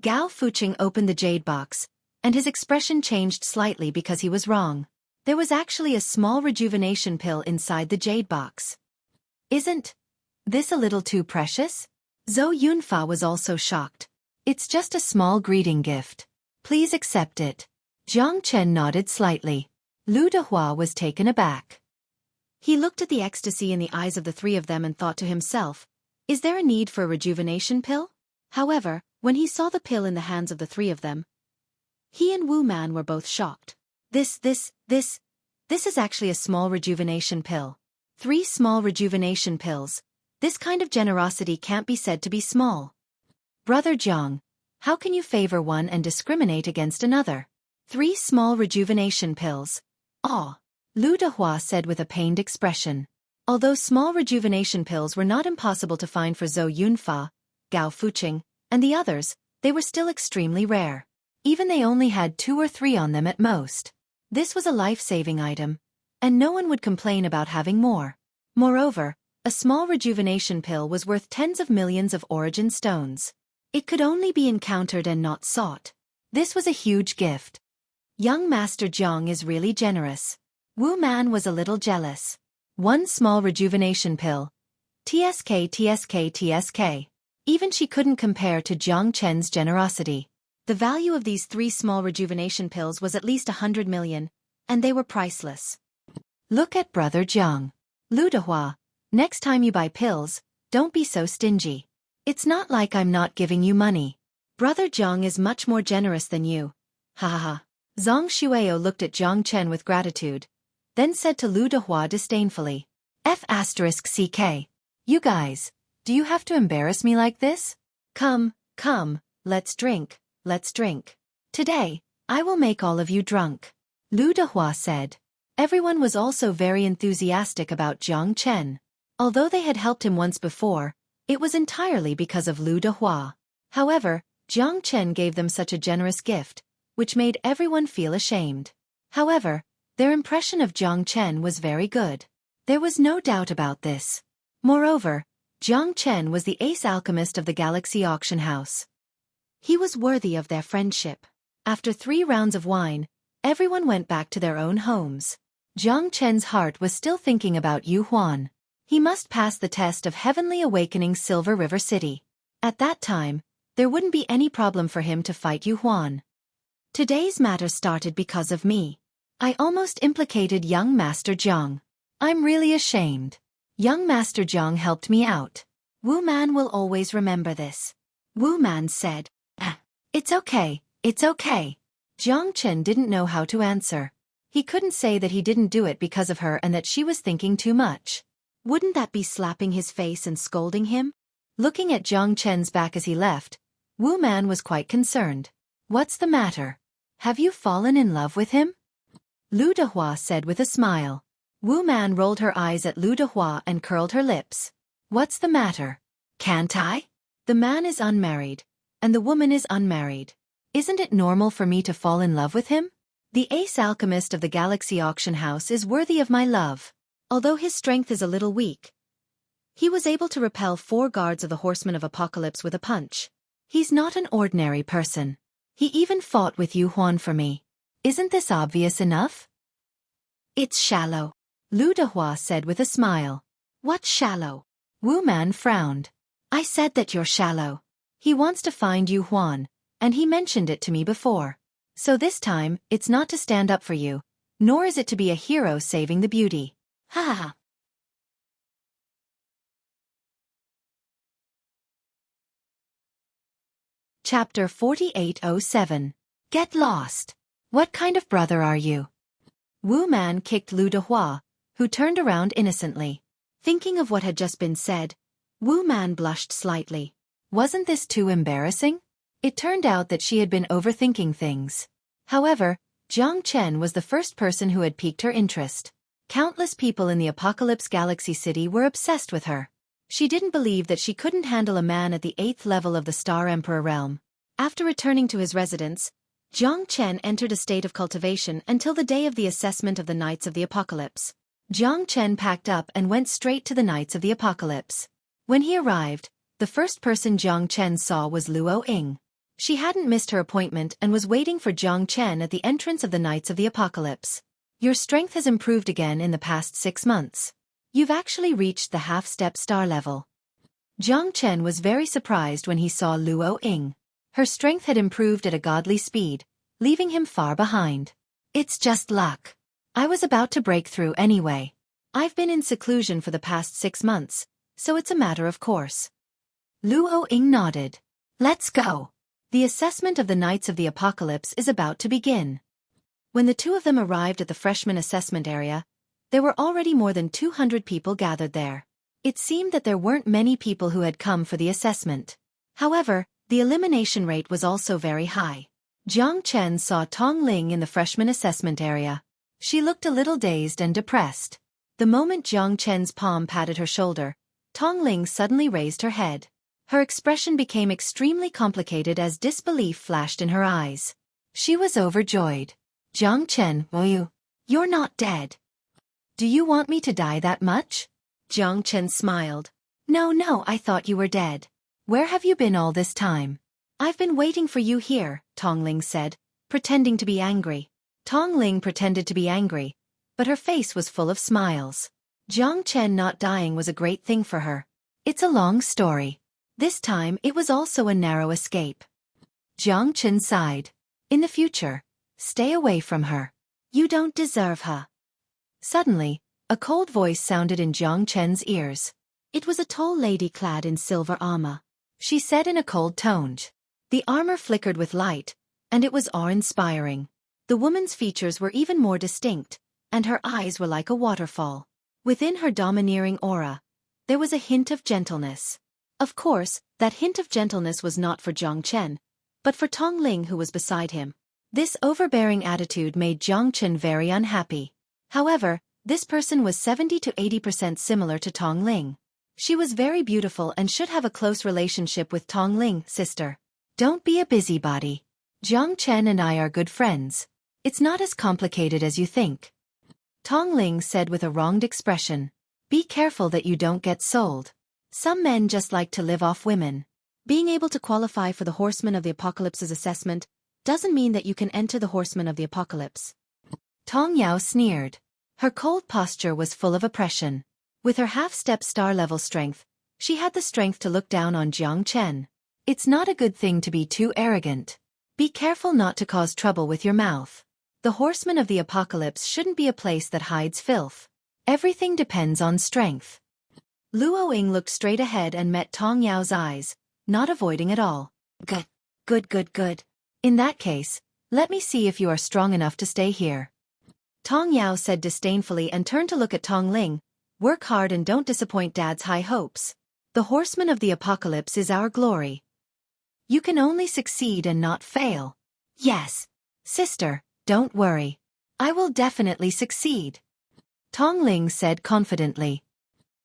Gao Fuqing opened the jade box, and his expression changed slightly because he was wrong. There was actually a small rejuvenation pill inside the jade box. Isn't this a little too precious? Zhou Yunfa was also shocked. It's just a small greeting gift. Please accept it. Jiang Chen nodded slightly. Lu Dehua was taken aback. He looked at the ecstasy in the eyes of the 3 of them and thought to himself, is there a need for a rejuvenation pill? However, when he saw the pill in the hands of the 3 of them, he and Wu Man were both shocked. This is actually a small rejuvenation pill. 3 small rejuvenation pills. This kind of generosity can't be said to be small. Brother Jiang, how can you favor one and discriminate against another? 3 small rejuvenation pills. Ah, Lu Dehua said with a pained expression. Although small rejuvenation pills were not impossible to find for Zhou Yunfa, Gao Fuqing, and the others, they were still extremely rare. Even they only had 2 or 3 on them at most. This was a life-saving item, and no one would complain about having more. Moreover, a small rejuvenation pill was worth tens of millions of origin stones. It could only be encountered and not sought. This was a huge gift. Young Master Jiang is really generous. Wu Man was a little jealous. 1 small rejuvenation pill. TSK. Even she couldn't compare to Jiang Chen's generosity. The value of these 3 small rejuvenation pills was at least 100 million, and they were priceless. Look at Brother Jiang. Lu Dehua, next time you buy pills, don't be so stingy. It's not like I'm not giving you money. Brother Jiang is much more generous than you. Ha ha ha. Zhang Xueqi looked at Jiang Chen with gratitude, then said to Lu Dehua disdainfully, F***CK. You guys, do you have to embarrass me like this? Come, let's drink, let's drink. Today, I will make all of you drunk. Lu Dehua said. Everyone was also very enthusiastic about Jiang Chen. Although they had helped him once before, it was entirely because of Lu Dehua. However, Jiang Chen gave them such a generous gift, which made everyone feel ashamed. However, their impression of Jiang Chen was very good. There was no doubt about this. Moreover, Jiang Chen was the ace alchemist of the Galaxy Auction House. He was worthy of their friendship. After 3 rounds of wine, everyone went back to their own homes. Jiang Chen's heart was still thinking about Yu Huan. He must pass the test of Heavenly Awakening Silver River City. At that time, there wouldn't be any problem for him to fight Yu Huan. Today's matter started because of me. I almost implicated young Master Jiang. I'm really ashamed. Young Master Jiang helped me out. Wu Man will always remember this. Wu Man said, It's okay, it's okay. Jiang Chen didn't know how to answer. He couldn't say that he didn't do it because of her and that she was thinking too much. Wouldn't that be slapping his face and scolding him? Looking at Jiang Chen's back as he left, Wu Man was quite concerned. What's the matter? Have you fallen in love with him? Lu Dehua said with a smile. Wu Man rolled her eyes at Lu Dehua and curled her lips. What's the matter? Can't I? The man is unmarried, and the woman is unmarried. Isn't it normal for me to fall in love with him? The ace alchemist of the Galaxy Auction House is worthy of my love. Although his strength is a little weak, he was able to repel 4 guards of the Horsemen of Apocalypse with a punch. He's not an ordinary person. He even fought with Yu Huan for me. Isn't this obvious enough? It's shallow, Lu Dehua said with a smile. What's shallow? Wu Man frowned. I said that you're shallow. He wants to find Yu Huan, and he mentioned it to me before. So this time, it's not to stand up for you, nor is it to be a hero saving the beauty. Ha ha ha. Chapter 4807. Get lost. What kind of brother are you? Wu Man kicked Lu Dehua, who turned around innocently. Thinking of what had just been said, Wu Man blushed slightly. Wasn't this too embarrassing? It turned out that she had been overthinking things. However, Jiang Chen was the first person who had piqued her interest. Countless people in the Apocalypse Galaxy City were obsessed with her. She didn't believe that she couldn't handle a man at the 8th level of the Star Emperor realm. After returning to his residence, Jiang Chen entered a state of cultivation until the day of the assessment of the Knights of the Apocalypse. Jiang Chen packed up and went straight to the Knights of the Apocalypse. When he arrived, the first person Jiang Chen saw was Luo Ying. She hadn't missed her appointment and was waiting for Jiang Chen at the entrance of the Knights of the Apocalypse. Your strength has improved again in the past 6 months. You've actually reached the half-step star level. Jiang Chen was very surprised when he saw Luo Ying. Her strength had improved at a godly speed, leaving him far behind. It's just luck. I was about to break through anyway. I've been in seclusion for the past 6 months, so it's a matter of course. Luo Ying nodded. Let's go. The assessment of the Knights of the Apocalypse is about to begin. When the 2 of them arrived at the freshman assessment area, there were already more than 200 people gathered there. It seemed that there weren't many people who had come for the assessment. However, the elimination rate was also very high. Jiang Chen saw Tong Ling in the freshman assessment area. She looked a little dazed and depressed. The moment Jiang Chen's palm patted her shoulder, Tong Ling suddenly raised her head. Her expression became extremely complicated as disbelief flashed in her eyes. She was overjoyed. Jiang Chen, you're not dead. Do you want me to die that much? Jiang Chen smiled. No, I thought you were dead. Where have you been all this time? I've been waiting for you here, Tong Ling said, pretending to be angry. Tong Ling pretended to be angry, but her face was full of smiles. Jiang Chen not dying was a great thing for her. It's a long story. This time it was also a narrow escape. Jiang Chen sighed. In the future, stay away from her. You don't deserve her. Suddenly, a cold voice sounded in Jiang Chen's ears. It was a tall lady clad in silver armor. She said in a cold tone. The armor flickered with light, and it was awe-inspiring. The woman's features were even more distinct, and her eyes were like a waterfall. Within her domineering aura, there was a hint of gentleness. Of course, that hint of gentleness was not for Jiang Chen, but for Tong Ling, who was beside him. This overbearing attitude made Jiang Chen very unhappy. However, this person was 70 to 80% similar to Tong Ling. She was very beautiful and should have a close relationship with Tong Ling, sister. Don't be a busybody. Jiang Chen and I are good friends. It's not as complicated as you think. Tong Ling said with a wronged expression. Be careful that you don't get sold. Some men just like to live off women. Being able to qualify for the Horsemen of the Apocalypse's assessment doesn't mean that you can enter the Horsemen of the Apocalypse. Tong Yao sneered. Her cold posture was full of oppression. With her half-step star-level strength, she had the strength to look down on Jiang Chen. It's not a good thing to be too arrogant. Be careful not to cause trouble with your mouth. The Horsemen of the Apocalypse shouldn't be a place that hides filth. Everything depends on strength. Luo Ying looked straight ahead and met Tong Yao's eyes, not avoiding at all. Good. In that case, let me see if you are strong enough to stay here. Tong Yao said disdainfully and turned to look at Tong Ling. Work hard and don't disappoint Dad's high hopes. The Horseman of the Apocalypse is our glory. You can only succeed and not fail. Yes, sister, don't worry. I will definitely succeed. Tong Ling said confidently.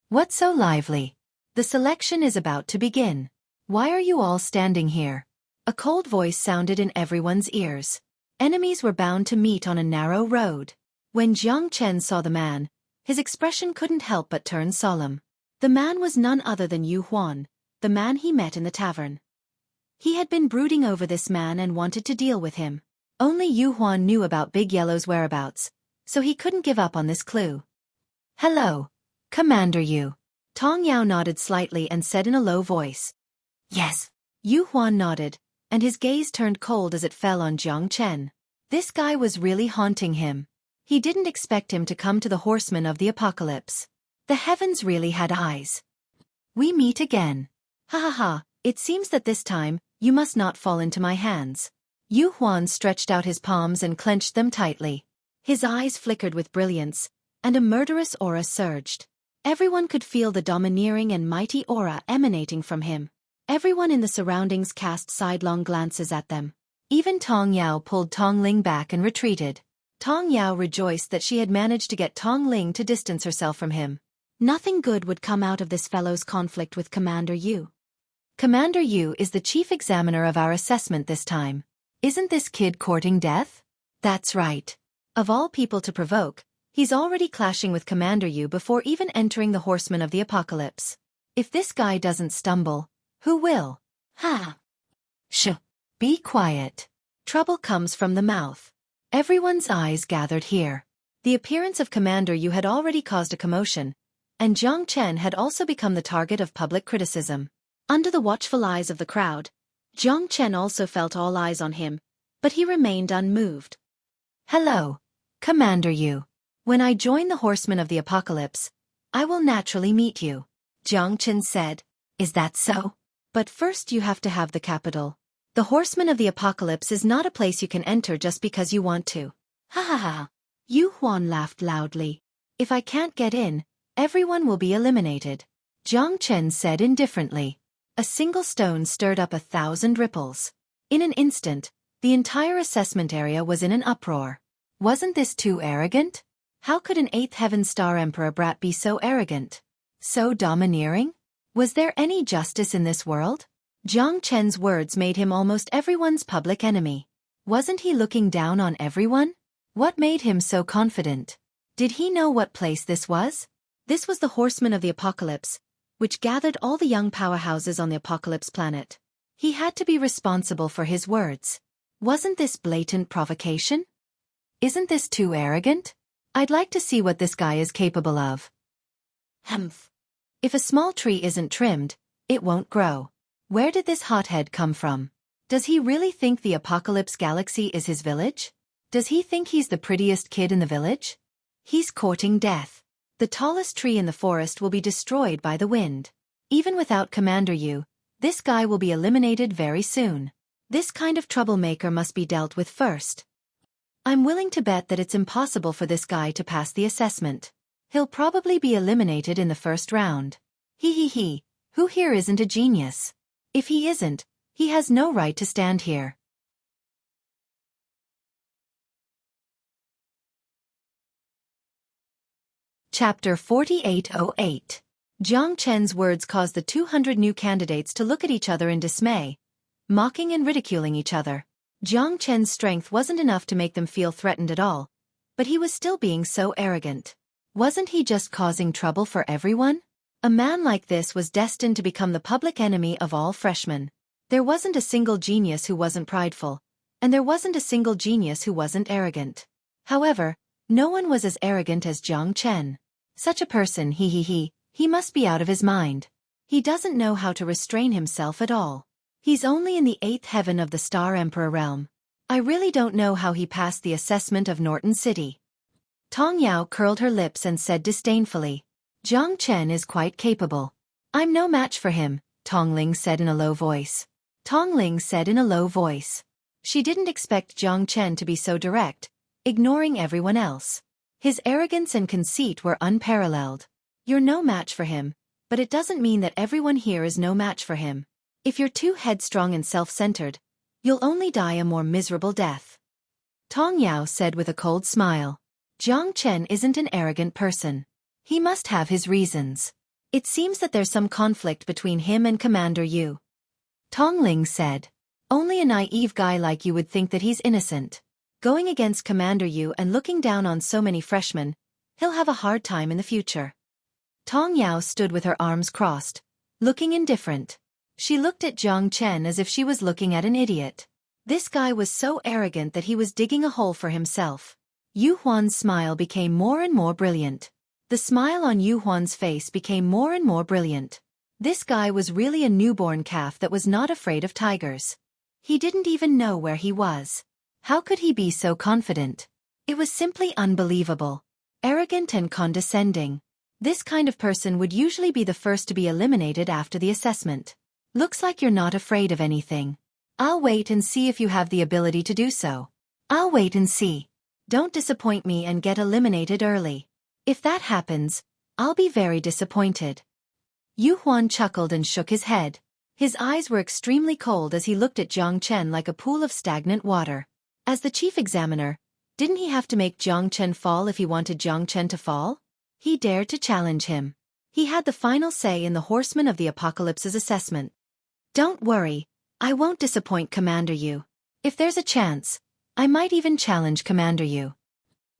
What's so lively? The selection is about to begin. Why are you all standing here? A cold voice sounded in everyone's ears. Enemies were bound to meet on a narrow road. When Jiang Chen saw the man, his expression couldn't help but turn solemn. The man was none other than Yu Huan, the man he met in the tavern. He had been brooding over this man and wanted to deal with him. Only Yu Huan knew about Big Yellow's whereabouts, so he couldn't give up on this clue. Hello, Commander Yu. Tong Yao nodded slightly and said in a low voice. Yes. Yu Huan nodded, and his gaze turned cold as it fell on Jiang Chen. This guy was really haunting him. He didn't expect him to come to the Horsemen of the Apocalypse. The heavens really had eyes. We meet again. Ha ha ha, it seems that this time, you must not fall into my hands. Yu Huan stretched out his palms and clenched them tightly. His eyes flickered with brilliance, and a murderous aura surged. Everyone could feel the domineering and mighty aura emanating from him. Everyone in the surroundings cast sidelong glances at them. Even Tong Yao pulled Tong Ling back and retreated. Tong Yao rejoiced that she had managed to get Tong Ling to distance herself from him. Nothing good would come out of this fellow's conflict with Commander Yu. Commander Yu is the chief examiner of our assessment this time. Isn't this kid courting death? That's right. Of all people to provoke, he's already clashing with Commander Yu before even entering the Horsemen of the Apocalypse. If this guy doesn't stumble, who will? Ha! Shh! Be quiet. Trouble comes from the mouth. Everyone's eyes gathered here. The appearance of Commander Yu had already caused a commotion, and Jiang Chen had also become the target of public criticism. Under the watchful eyes of the crowd, Jiang Chen also felt all eyes on him, but he remained unmoved. Hello, Commander Yu. When I join the Horsemen of the Apocalypse, I will naturally meet you. Jiang Chen said. Is that so? But first you have to have the capital. The Horsemen of the Apocalypse is not a place you can enter just because you want to. Ha ha ha. Yu Huan laughed loudly. If I can't get in, everyone will be eliminated. Jiang Chen said indifferently. A single stone stirred up 1,000 ripples. In an instant, the entire assessment area was in an uproar. Wasn't this too arrogant? How could an 8th Heaven Star Emperor brat be so arrogant? So domineering? Was there any justice in this world? Jiang Chen's words made him almost everyone's public enemy. Wasn't he looking down on everyone? What made him so confident? Did he know what place this was? This was the Horsemen of the Apocalypse, which gathered all the young powerhouses on the Apocalypse planet. He had to be responsible for his words. Wasn't this blatant provocation? Isn't this too arrogant? I'd like to see what this guy is capable of. Humph. If a small tree isn't trimmed, it won't grow. Where did this hothead come from? Does he really think the Apocalypse Galaxy is his village? Does he think he's the prettiest kid in the village? He's courting death. The tallest tree in the forest will be destroyed by the wind. Even without Commander Yu, this guy will be eliminated very soon. This kind of troublemaker must be dealt with first. I'm willing to bet that it's impossible for this guy to pass the assessment. He'll probably be eliminated in the first round. He. Who here isn't a genius? If he isn't, he has no right to stand here. Chapter 4808. Jiang Chen's words caused the 200 new candidates to look at each other in dismay, mocking and ridiculing each other. Jiang Chen's strength wasn't enough to make them feel threatened at all, but he was still being so arrogant. Wasn't he just causing trouble for everyone? A man like this was destined to become the public enemy of all freshmen. There wasn't a single genius who wasn't prideful, and there wasn't a single genius who wasn't arrogant. However, no one was as arrogant as Jiang Chen. Such a person, he must be out of his mind. He doesn't know how to restrain himself at all. He's only in the 8th heaven of the Star Emperor realm. I really don't know how he passed the assessment of Norton City. Tong Yao curled her lips and said disdainfully, Jiang Chen is quite capable. I'm no match for him, Tong Ling said in a low voice. Tong Ling said in a low voice. She didn't expect Jiang Chen to be so direct, ignoring everyone else. His arrogance and conceit were unparalleled. You're no match for him, but it doesn't mean that everyone here is no match for him. If you're too headstrong and self-centered, you'll only die a more miserable death. Tong Yao said with a cold smile. Jiang Chen isn't an arrogant person. He must have his reasons. It seems that there's some conflict between him and Commander Yu. Tong Ling said. Only a naive guy like you would think that he's innocent. Going against Commander Yu and looking down on so many freshmen, he'll have a hard time in the future. Tong Yao stood with her arms crossed, looking indifferent. She looked at Jiang Chen as if she was looking at an idiot. This guy was so arrogant that he was digging a hole for himself. Yu Huan's smile became more and more brilliant. The smile on Yu Huan's face became more and more brilliant. This guy was really a newborn calf that was not afraid of tigers. He didn't even know where he was. How could he be so confident? It was simply unbelievable. Arrogant and condescending. This kind of person would usually be the first to be eliminated after the assessment. Looks like you're not afraid of anything. I'll wait and see if you have the ability to do so. I'll wait and see. Don't disappoint me and get eliminated early. If that happens, I'll be very disappointed. Yu Huan chuckled and shook his head. His eyes were extremely cold as he looked at Jiang Chen like a pool of stagnant water. As the chief examiner, didn't he have to make Jiang Chen fall if he wanted Jiang Chen to fall? He dared to challenge him. He had the final say in the Horsemen of the Apocalypse's assessment. Don't worry, I won't disappoint Commander Yu. If there's a chance, I might even challenge Commander Yu.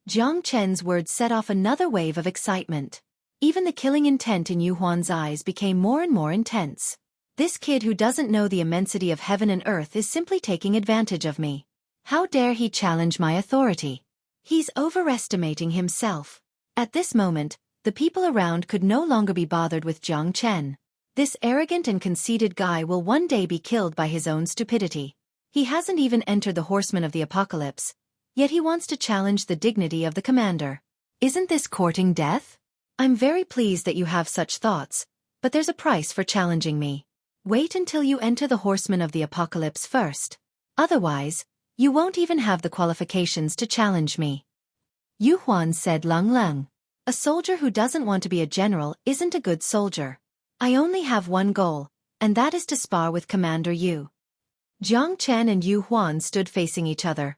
Jiang Chen's words set off another wave of excitement. Even the killing intent in Yu Huan's eyes became more and more intense. This kid who doesn't know the immensity of heaven and earth is simply taking advantage of me. How dare he challenge my authority? He's overestimating himself. At this moment, the people around could no longer be bothered with Jiang Chen. This arrogant and conceited guy will one day be killed by his own stupidity. He hasn't even entered the Horsemen of the Apocalypse, yet he wants to challenge the dignity of the commander. Isn't this courting death? I'm very pleased that you have such thoughts, but there's a price for challenging me. Wait until you enter the Horsemen of the Apocalypse first. Otherwise, you won't even have the qualifications to challenge me. Yu Huan said Lung. A soldier who doesn't want to be a general isn't a good soldier. I only have one goal, and that is to spar with Commander Yu. Jiang Chen and Yu Huan stood facing each other.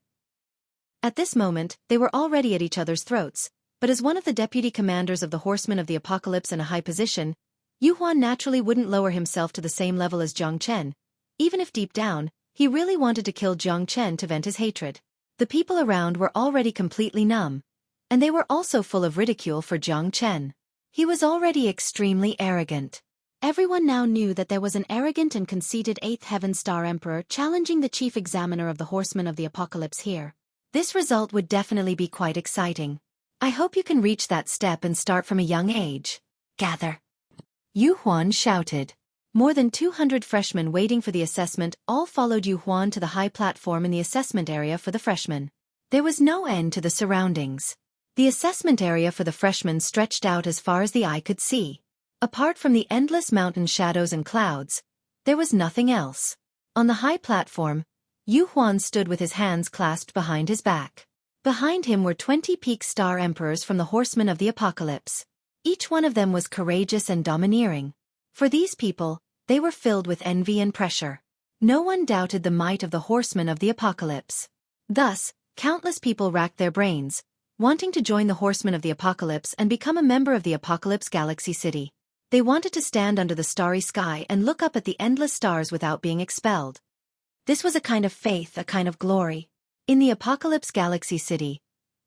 At this moment, they were already at each other's throats, but as one of the deputy commanders of the Horsemen of the Apocalypse in a high position, Yu Huan naturally wouldn't lower himself to the same level as Jiang Chen, even if deep down, he really wanted to kill Jiang Chen to vent his hatred. The people around were already completely numb, and they were also full of ridicule for Jiang Chen. He was already extremely arrogant. Everyone now knew that there was an arrogant and conceited 8th Heaven Star Emperor challenging the chief examiner of the Horsemen of the Apocalypse here. This result would definitely be quite exciting. I hope you can reach that step and start from a young age. Gather. Yu Huan shouted. More than 200 freshmen waiting for the assessment all followed Yu Huan to the high platform in the assessment area for the freshmen. There was no end to the surroundings. The assessment area for the freshmen stretched out as far as the eye could see. Apart from the endless mountain shadows and clouds, there was nothing else. On the high platform, Yu Huan stood with his hands clasped behind his back. Behind him were 20 peak star emperors from the horsemen of the apocalypse. Each one of them was courageous and domineering. For these people, they were filled with envy and pressure. No one doubted the might of the horsemen of the apocalypse. Thus, countless people racked their brains, wanting to join the horsemen of the apocalypse and become a member of the Apocalypse Galaxy City. They wanted to stand under the starry sky and look up at the endless stars without being expelled. This was a kind of faith, a kind of glory. In the Apocalypse Galaxy City,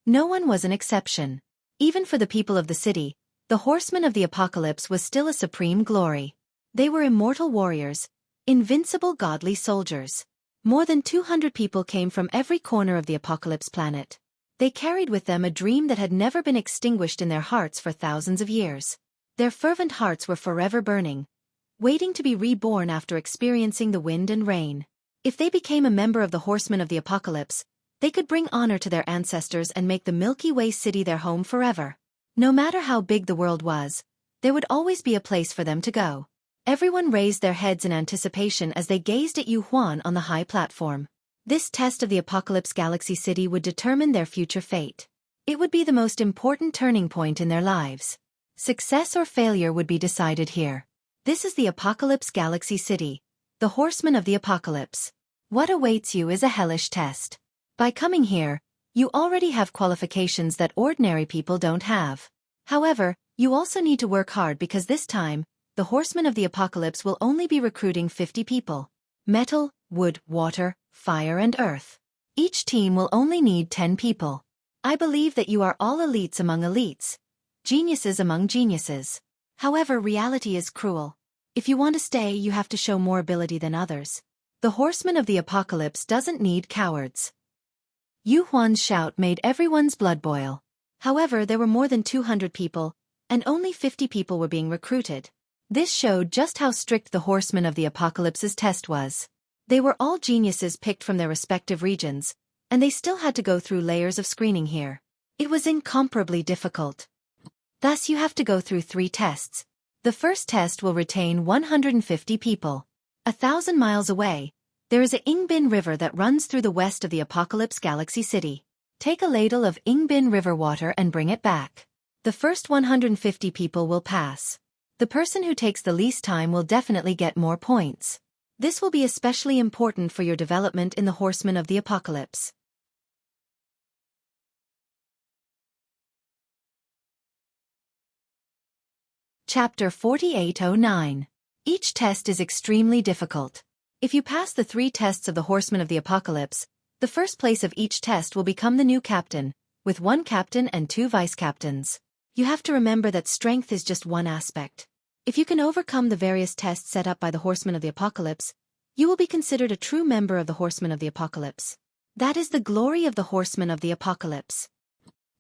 no one was an exception. Even for the people of the city, the horsemen of the apocalypse was still a supreme glory. They were immortal warriors, invincible godly soldiers. More than 200 people came from every corner of the apocalypse planet. They carried with them a dream that had never been extinguished in their hearts for thousands of years. Their fervent hearts were forever burning, waiting to be reborn after experiencing the wind and rain. If they became a member of the horsemen of the apocalypse, they could bring honor to their ancestors and make the Milky Way city their home forever. No matter how big the world was, there would always be a place for them to go. Everyone raised their heads in anticipation as they gazed at Yu Huan on the high platform. This test of the Apocalypse Galaxy City would determine their future fate. It would be the most important turning point in their lives. Success or failure would be decided here. This is the Apocalypse Galaxy City, the horsemen of the apocalypse. What awaits you is a hellish test. By coming here, you already have qualifications that ordinary people don't have. However, you also need to work hard because this time, the horsemen of the apocalypse will only be recruiting 50 people. Metal, wood, water, fire and earth. Each team will only need 10 people. I believe that you are all elites among elites, geniuses among geniuses. However, reality is cruel. If you want to stay, you have to show more ability than others. The horseman of the apocalypse doesn't need cowards. Yu Huan's shout made everyone's blood boil. However, there were more than 200 people, and only 50 people were being recruited. This showed just how strict the horsemen of the apocalypse's test was. They were all geniuses picked from their respective regions, and they still had to go through layers of screening here. It was incomparably difficult. Thus you have to go through 3 tests. The first test will retain 150 people. 1,000 miles away, there is a Ingbin River that runs through the west of the Apocalypse Galaxy City. Take a ladle of Ingbin River water and bring it back. The first 150 people will pass. The person who takes the least time will definitely get more points. This will be especially important for your development in the Horsemen of the Apocalypse. Chapter 4809. Each test is extremely difficult. If you pass the 3 tests of the Horsemen of the Apocalypse, the first place of each test will become the new captain, with 1 captain and 2 vice-captains. You have to remember that strength is just one aspect. If you can overcome the various tests set up by the Horsemen of the Apocalypse, you will be considered a true member of the Horsemen of the Apocalypse. That is the glory of the Horsemen of the Apocalypse.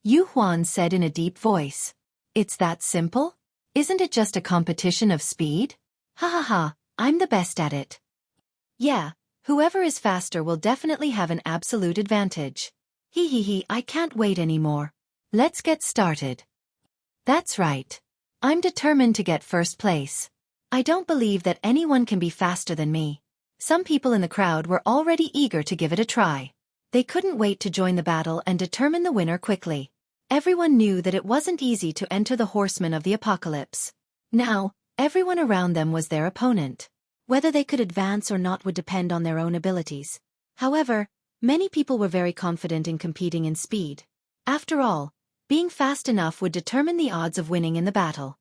Yu Huan said in a deep voice. It's that simple? Isn't it just a competition of speed? Ha ha ha, I'm the best at it. Yeah, whoever is faster will definitely have an absolute advantage. Hee, I can't wait anymore. Let's get started. That's right. I'm determined to get first place. I don't believe that anyone can be faster than me. Some people in the crowd were already eager to give it a try. They couldn't wait to join the battle and determine the winner quickly. Everyone knew that it wasn't easy to enter the Horsemen of the Apocalypse. Now, everyone around them was their opponent. Whether they could advance or not would depend on their own abilities. However, many people were very confident in competing in speed. After all, being fast enough would determine the odds of winning in the battle.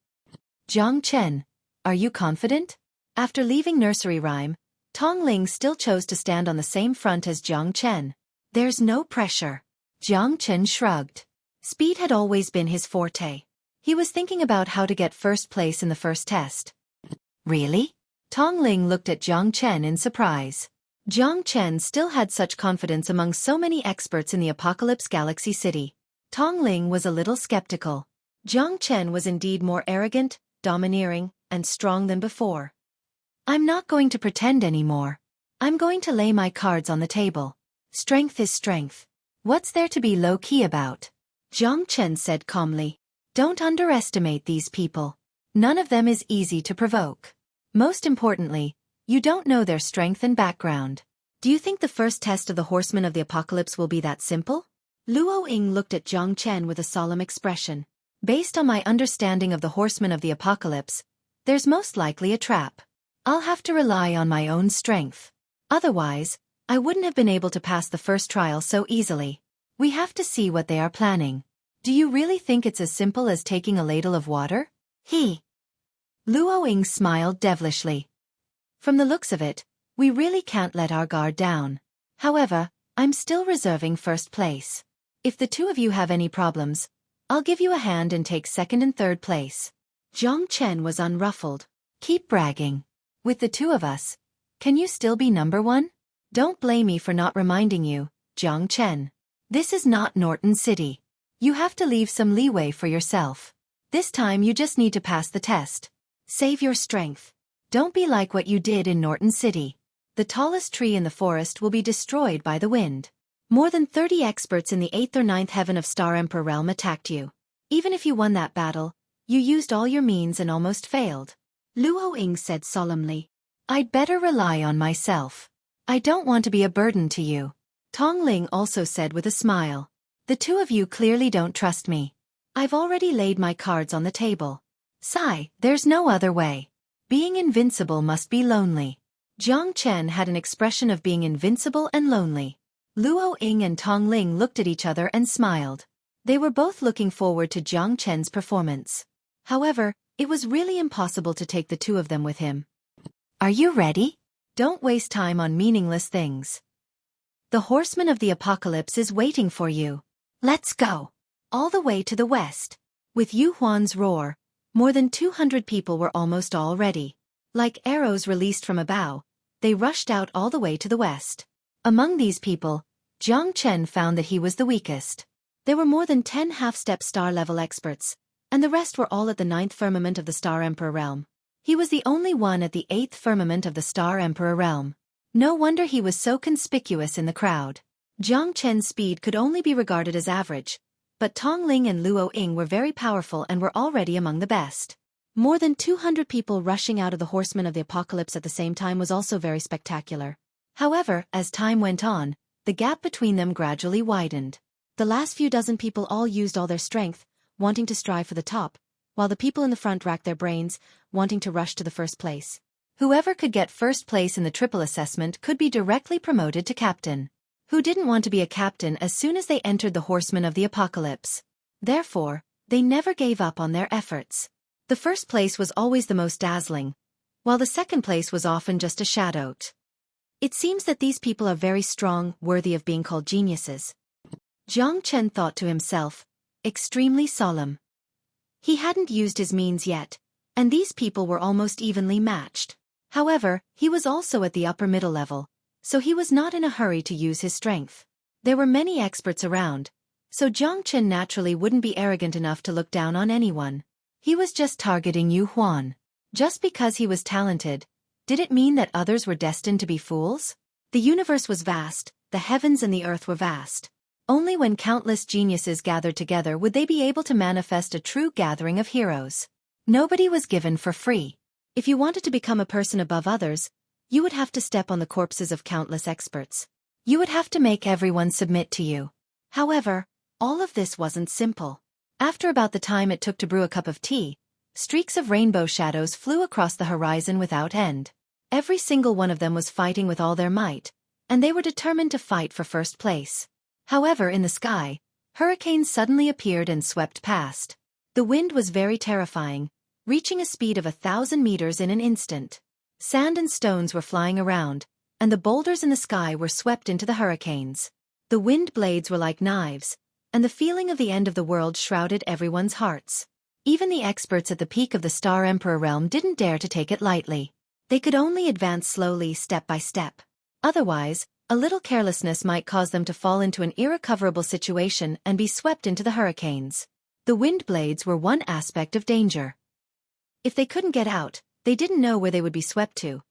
Jiang Chen, are you confident? After leaving nursery rhyme, Tong Ling still chose to stand on the same front as Jiang Chen. There's no pressure. Jiang Chen shrugged. Speed had always been his forte. He was thinking about how to get first place in the first test. Really? Tong Ling looked at Jiang Chen in surprise. Jiang Chen still had such confidence among so many experts in the Apocalypse Galaxy City. Tong Ling was a little skeptical. Jiang Chen was indeed more arrogant, domineering, and strong than before. I'm not going to pretend anymore. I'm going to lay my cards on the table. Strength is strength. What's there to be low-key about? Jiang Chen said calmly. Don't underestimate these people. None of them is easy to provoke. Most importantly, you don't know their strength and background. Do you think the first test of the Horsemen of the Apocalypse will be that simple? Luo Ying looked at Jiang Chen with a solemn expression. Based on my understanding of the Horsemen of the Apocalypse, there's most likely a trap. I'll have to rely on my own strength. Otherwise, I wouldn't have been able to pass the first trial so easily. We have to see what they are planning. Do you really think it's as simple as taking a ladle of water? Luo Ying smiled devilishly. From the looks of it, we really can't let our guard down. However, I'm still reserving first place. If the two of you have any problems, I'll give you a hand and take second and third place. Jiang Chen was unruffled. Keep bragging. With the two of us, can you still be number one? Don't blame me for not reminding you, Jiang Chen. This is not Norton City. You have to leave some leeway for yourself. This time you just need to pass the test. Save your strength. Don't be like what you did in Norton City. The tallest tree in the forest will be destroyed by the wind. More than 30 experts in the 8th or 9th heaven of Star Emperor realm attacked you. Even if you won that battle, you used all your means and almost failed. Luo Ying said solemnly. I'd better rely on myself. I don't want to be a burden to you. Tong Ling also said with a smile. The two of you clearly don't trust me. I've already laid my cards on the table. Sigh, there's no other way. Being invincible must be lonely. Jiang Chen had an expression of being invincible and lonely. Luo Ying and Tong Ling looked at each other and smiled. They were both looking forward to Jiang Chen's performance. However, it was really impossible to take the two of them with him. Are you ready? Don't waste time on meaningless things. The Horseman of the Apocalypse is waiting for you. Let's go. All the way to the west. With Yu Huan's roar, more than 200 people were almost all ready. Like arrows released from a bow, they rushed out all the way to the west. Among these people, Jiang Chen found that he was the weakest. There were more than 10 half-step star-level experts, and the rest were all at the 9th firmament of the Star Emperor realm. He was the only one at the 8th firmament of the Star Emperor realm. No wonder he was so conspicuous in the crowd. Jiang Chen's speed could only be regarded as average, but Tong Ling and Luo Ying were very powerful and were already among the best. More than 200 people rushing out of the Horsemen of the Apocalypse at the same time was also very spectacular. However, as time went on, the gap between them gradually widened. The last few dozen people all used all their strength, wanting to strive for the top, while the people in the front racked their brains, wanting to rush to the first place. Whoever could get first place in the triple assessment could be directly promoted to captain. Who didn't want to be a captain as soon as they entered the Horsemen of the Apocalypse? Therefore, they never gave up on their efforts. The first place was always the most dazzling, while the second place was often just a shadow. It seems that these people are very strong, worthy of being called geniuses. Jiang Chen thought to himself, extremely solemn. He hadn't used his means yet, and these people were almost evenly matched. However, he was also at the upper middle level, so he was not in a hurry to use his strength. There were many experts around, so Jiang Chen naturally wouldn't be arrogant enough to look down on anyone. He was just targeting Yu Huan. Just because he was talented, did it mean that others were destined to be fools? The universe was vast, the heavens and the earth were vast. Only when countless geniuses gathered together would they be able to manifest a true gathering of heroes. Nobody was given for free. If you wanted to become a person above others, you would have to step on the corpses of countless experts. You would have to make everyone submit to you. However, all of this wasn't simple. After about the time it took to brew a cup of tea, streaks of rainbow shadows flew across the horizon without end. Every single one of them was fighting with all their might, and they were determined to fight for first place. However, in the sky, hurricanes suddenly appeared and swept past. The wind was very terrifying, reaching a speed of 1,000 meters in an instant. Sand and stones were flying around, and the boulders in the sky were swept into the hurricanes. The wind blades were like knives, and the feeling of the end of the world shrouded everyone's hearts. Even the experts at the peak of the Star Emperor realm didn't dare to take it lightly. They could only advance slowly, step by step. Otherwise, a little carelessness might cause them to fall into an irrecoverable situation and be swept into the hurricanes. The wind blades were one aspect of danger. If they couldn't get out, they didn't know where they would be swept to,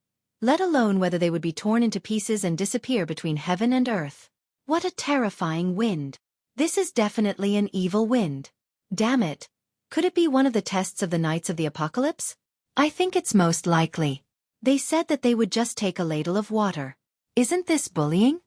let alone whether they would be torn into pieces and disappear between heaven and earth. What a terrifying wind. This is definitely an evil wind. Damn it. Could it be one of the tests of the Knights of the Apocalypse? I think it's most likely. They said that they would just take a ladle of water. Isn't this bullying?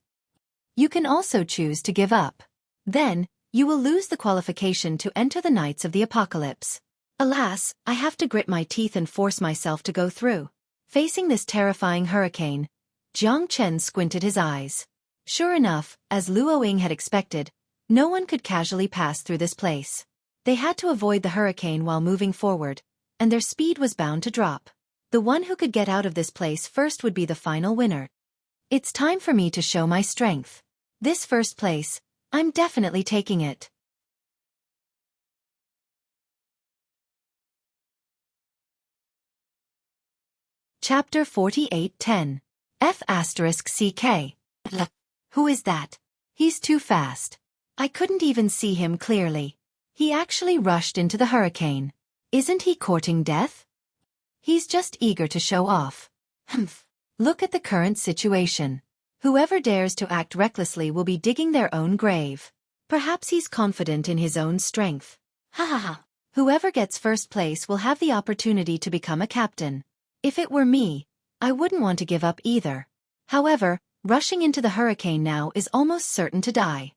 You can also choose to give up. Then, you will lose the qualification to enter the Knights of the Apocalypse. Alas, I have to grit my teeth and force myself to go through. Facing this terrifying hurricane, Jiang Chen squinted his eyes. Sure enough, as Luo Ying had expected, no one could casually pass through this place. They had to avoid the hurricane while moving forward, and their speed was bound to drop. The one who could get out of this place first would be the final winner. It's time for me to show my strength. This first place, I'm definitely taking it. Chapter 48:10. F***CK. Who is that? He's too fast. I couldn't even see him clearly. He actually rushed into the hurricane. Isn't he courting death? He's just eager to show off. Humph. Look at the current situation. Whoever dares to act recklessly will be digging their own grave. Perhaps he's confident in his own strength. Ha ha ha. Whoever gets first place will have the opportunity to become a captain. If it were me, I wouldn't want to give up either. However, rushing into the hurricane now is almost certain to die.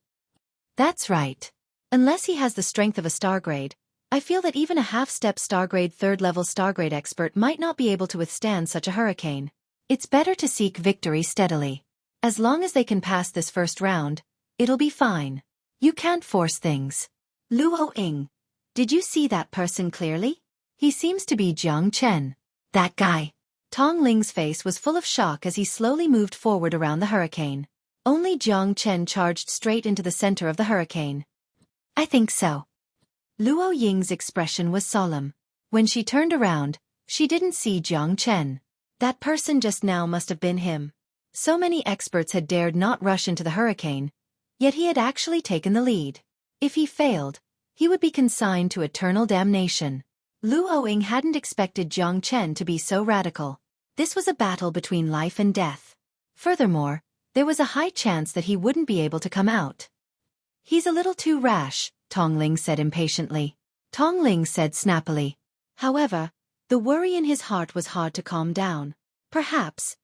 That's right. Unless he has the strength of a stargrade, I feel that even a half-step stargrade third-level stargrade expert might not be able to withstand such a hurricane. It's better to seek victory steadily. As long as they can pass this first round, it'll be fine. You can't force things. Luo Ying, did you see that person clearly? He seems to be Jiang Chen. That guy. Tong Ling's face was full of shock as he slowly moved forward around the hurricane. Only Jiang Chen charged straight into the center of the hurricane. I think so. Luo Ying's expression was solemn. When she turned around, she didn't see Jiang Chen. That person just now must have been him. So many experts had dared not rush into the hurricane, yet he had actually taken the lead. If he failed, he would be consigned to eternal damnation. Luo Ying hadn't expected Jiang Chen to be so radical. This was a battle between life and death. Furthermore, there was a high chance that he wouldn't be able to come out. He's a little too rash, Tong Ling said impatiently. Tong Ling said snappily. However, the worry in his heart was hard to calm down. Perhaps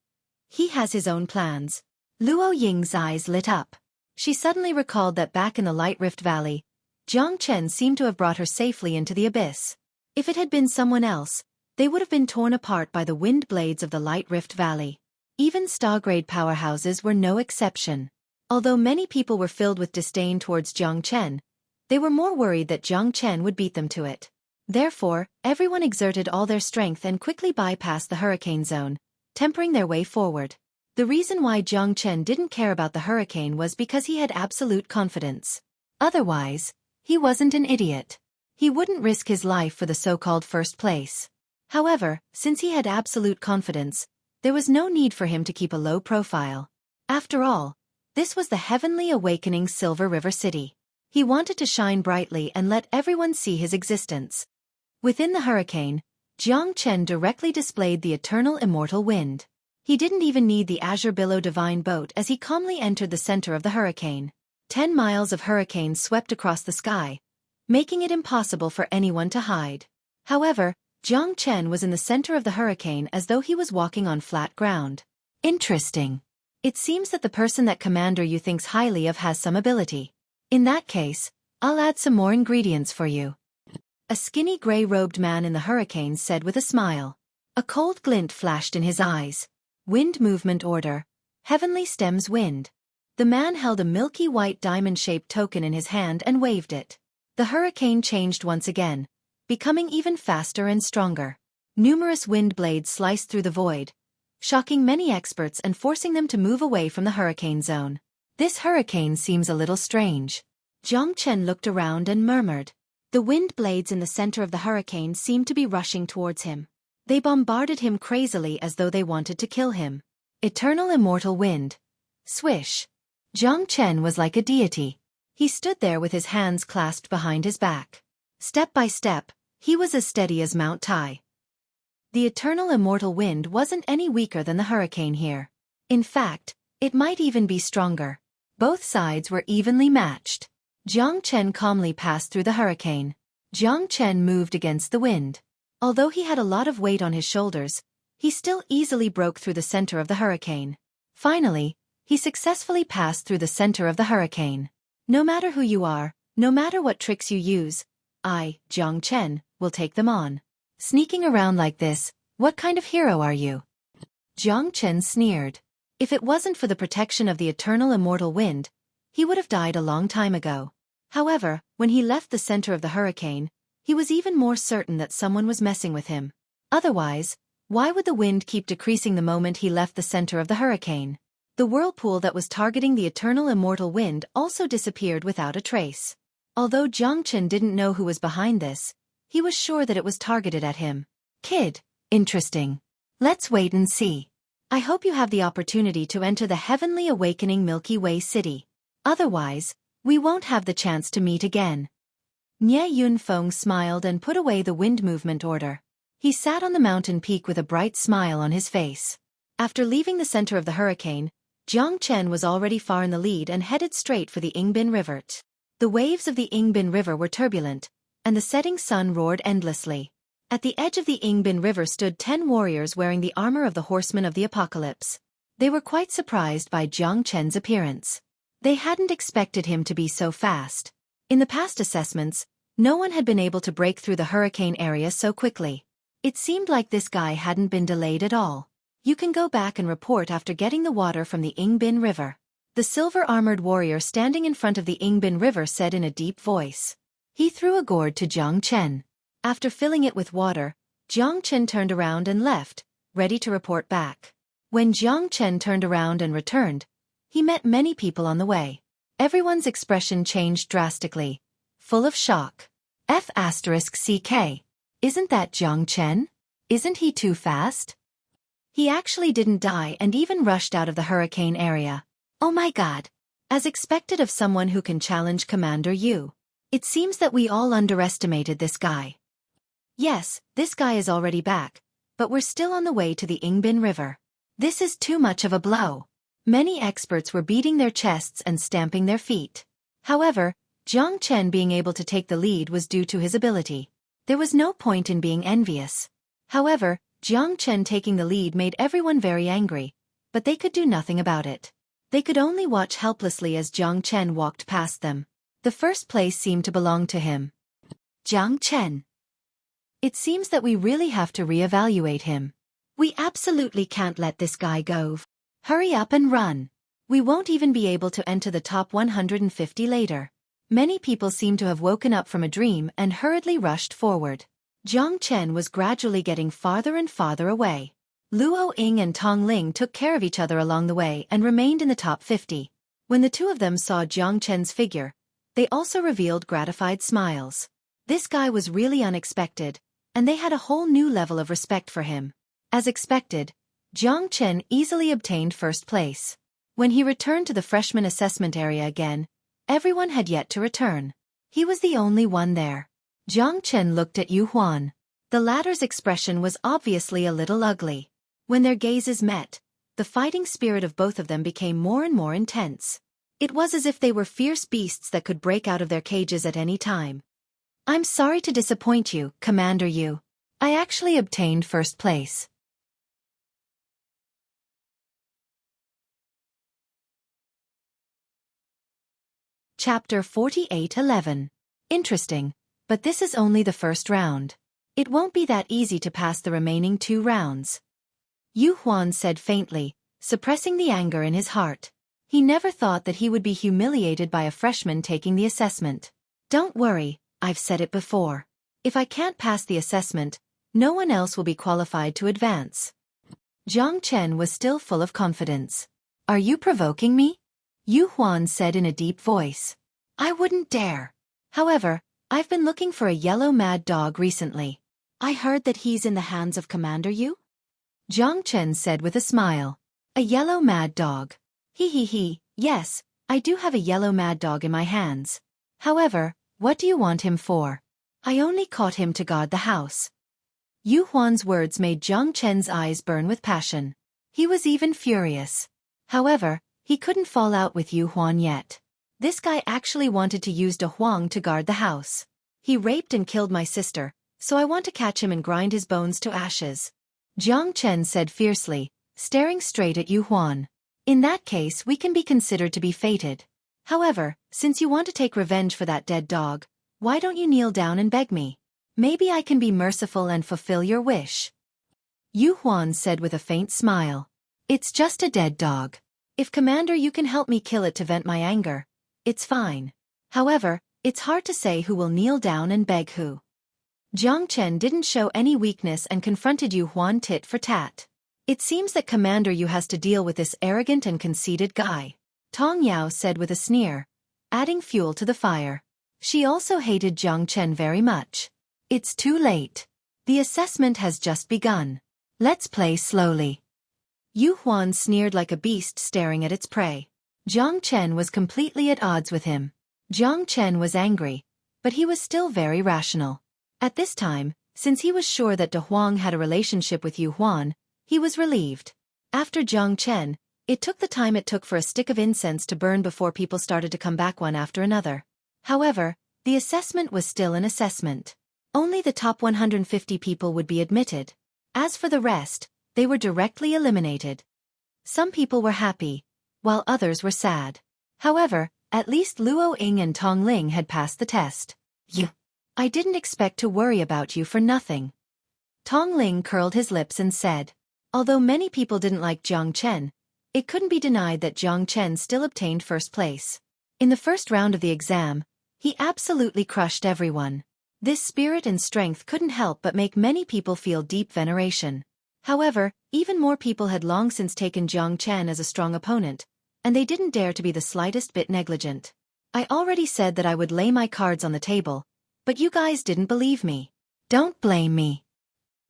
he has his own plans. Luo Ying's eyes lit up. She suddenly recalled that back in the Light Rift Valley, Jiang Chen seemed to have brought her safely into the abyss. If it had been someone else, they would have been torn apart by the wind blades of the Light Rift Valley. Even stargrade powerhouses were no exception. Although many people were filled with disdain towards Jiang Chen, they were more worried that Jiang Chen would beat them to it. Therefore, everyone exerted all their strength and quickly bypassed the hurricane zone, tempering their way forward. The reason why Jiang Chen didn't care about the hurricane was because he had absolute confidence. Otherwise, he wasn't an idiot. He wouldn't risk his life for the so-called first place. However, since he had absolute confidence, there was no need for him to keep a low profile. After all, this was the heavenly awakening Silver River City. He wanted to shine brightly and let everyone see his existence. Within the hurricane, Jiang Chen directly displayed the eternal immortal wind. He didn't even need the Azure Billow divine boat as he calmly entered the center of the hurricane. 10 miles of hurricane swept across the sky, making it impossible for anyone to hide. However, Jiang Chen was in the center of the hurricane as though he was walking on flat ground. Interesting. It seems that the person that commander you thinks highly of has some ability. In that case, I'll add some more ingredients for you. A skinny gray-robed man in the hurricane said with a smile. A cold glint flashed in his eyes. Wind movement order. Heavenly stems wind. The man held a milky white diamond-shaped token in his hand and waved it. The hurricane changed once again, becoming even faster and stronger. Numerous wind blades sliced through the void, shocking many experts and forcing them to move away from the hurricane zone. This hurricane seems a little strange. Jiang Chen looked around and murmured. The wind blades in the center of the hurricane seemed to be rushing towards him. They bombarded him crazily as though they wanted to kill him. Eternal immortal wind. Swish. Jiang Chen was like a deity. He stood there with his hands clasped behind his back. Step by step, he was as steady as Mount Tai. The eternal immortal wind wasn't any weaker than the hurricane here. In fact, it might even be stronger. Both sides were evenly matched. Jiang Chen calmly passed through the hurricane. Jiang Chen moved against the wind. Although he had a lot of weight on his shoulders, he still easily broke through the center of the hurricane. Finally, he successfully passed through the center of the hurricane. No matter who you are, no matter what tricks you use, I, Jiang Chen, will take them on. Sneaking around like this, what kind of hero are you? Jiang Chen sneered. If it wasn't for the protection of the eternal immortal wind, he would have died a long time ago. However, when he left the center of the hurricane, he was even more certain that someone was messing with him. Otherwise, why would the wind keep decreasing the moment he left the center of the hurricane? The whirlpool that was targeting the eternal immortal wind also disappeared without a trace. Although Jiang Chen didn't know who was behind this, he was sure that it was targeted at him. Kid, interesting. Let's wait and see. I hope you have the opportunity to enter the heavenly awakening Milky Way city. Otherwise, we won't have the chance to meet again. Nie Yunfeng smiled and put away the wind movement order. He sat on the mountain peak with a bright smile on his face. After leaving the center of the hurricane, Jiang Chen was already far in the lead and headed straight for the Yingbin River. The waves of the Yingbin River were turbulent, and the setting sun roared endlessly. At the edge of the Yingbin River stood 10 warriors wearing the armor of the horsemen of the apocalypse. They were quite surprised by Jiang Chen's appearance. They hadn't expected him to be so fast. In the past assessments, no one had been able to break through the hurricane area so quickly. It seemed like this guy hadn't been delayed at all. You can go back and report after getting the water from the Yingbin River. The silver-armored warrior standing in front of the Yingbin River said in a deep voice. He threw a gourd to Jiang Chen. After filling it with water, Jiang Chen turned around and left, ready to report back. When Jiang Chen turned around and returned, he met many people on the way. Everyone's expression changed drastically, full of shock. F*CK. Isn't that Jiang Chen? Isn't he too fast? He actually didn't die and even rushed out of the hurricane area. Oh my god. As expected of someone who can challenge Commander Yu. It seems that we all underestimated this guy. Yes, this guy is already back, but we're still on the way to the Yingbin River. This is too much of a blow. Many experts were beating their chests and stamping their feet. However, Jiang Chen being able to take the lead was due to his ability. There was no point in being envious. However, Jiang Chen taking the lead made everyone very angry, but they could do nothing about it. They could only watch helplessly as Jiang Chen walked past them. The first place seemed to belong to him. Jiang Chen. It seems that we really have to reevaluate him. We absolutely can't let this guy go. Hurry up and run. We won't even be able to enter the top 150 later. Many people seem to have woken up from a dream and hurriedly rushed forward. Jiang Chen was gradually getting farther and farther away. Luo Ying and Tong Ling took care of each other along the way and remained in the top 50. When the two of them saw Jiang Chen's figure, they also revealed gratified smiles. This guy was really unexpected, and they had a whole new level of respect for him. As expected, Jiang Chen easily obtained first place. When he returned to the freshman assessment area again, everyone had yet to return. He was the only one there. Jiang Chen looked at Yu Huan. The latter's expression was obviously a little ugly. When their gazes met, the fighting spirit of both of them became more and more intense. It was as if they were fierce beasts that could break out of their cages at any time. I'm sorry to disappoint you, Commander Yu. I actually obtained first place. Chapter 48:11. Interesting, but this is only the first round. It won't be that easy to pass the remaining 2 rounds. Yu Huan said faintly, suppressing the anger in his heart. He never thought that he would be humiliated by a freshman taking the assessment. Don't worry, I've said it before. If I can't pass the assessment, no one else will be qualified to advance. Jiang Chen was still full of confidence. Are you provoking me? Yu Huan said in a deep voice. I wouldn't dare. However, I've been looking for a yellow mad dog recently. I heard that he's in the hands of Commander Yu? Jiang Chen said with a smile. A yellow mad dog. He, yes, I do have a yellow mad dog in my hands. However, what do you want him for? I only caught him to guard the house. Yu Huan's words made Jiang Chen's eyes burn with passion. He was even furious. However, he couldn't fall out with Yu Huan yet. This guy actually wanted to use De Huang to guard the house. He raped and killed my sister, so I want to catch him and grind his bones to ashes. Jiang Chen said fiercely, staring straight at Yu Huan. In that case we can be considered to be fated. However, since you want to take revenge for that dead dog, why don't you kneel down and beg me? Maybe I can be merciful and fulfill your wish. Yu Huan said with a faint smile. It's just a dead dog. If Commander you can help me kill it to vent my anger, it's fine. However, it's hard to say who will kneel down and beg who. Jiang Chen didn't show any weakness and confronted Yu Huan tit for tat. It seems that Commander Yu has to deal with this arrogant and conceited guy. Tong Yao said with a sneer, adding fuel to the fire. She also hated Jiang Chen very much. It's too late. The assessment has just begun. Let's play slowly. Yu Huan sneered like a beast staring at its prey. Jiang Chen was completely at odds with him. Jiang Chen was angry, but he was still very rational. At this time, since he was sure that De Huang had a relationship with Yu Huan, he was relieved. After Jiang Chen, it took the time it took for a stick of incense to burn before people started to come back one after another. However, the assessment was still an assessment. Only the top 150 people would be admitted. As for the rest, they were directly eliminated. Some people were happy, while others were sad. However, at least Luo Ying and Tong Ling had passed the test. I didn't expect to worry about you for nothing. Tong Ling curled his lips and said. Although many people didn't like Jiang Chen, it couldn't be denied that Jiang Chen still obtained first place. In the first round of the exam, he absolutely crushed everyone. This spirit and strength couldn't help but make many people feel deep veneration. However, even more people had long since taken Jiang Chen as a strong opponent, and they didn't dare to be the slightest bit negligent. I already said that I would lay my cards on the table, but you guys didn't believe me. Don't blame me.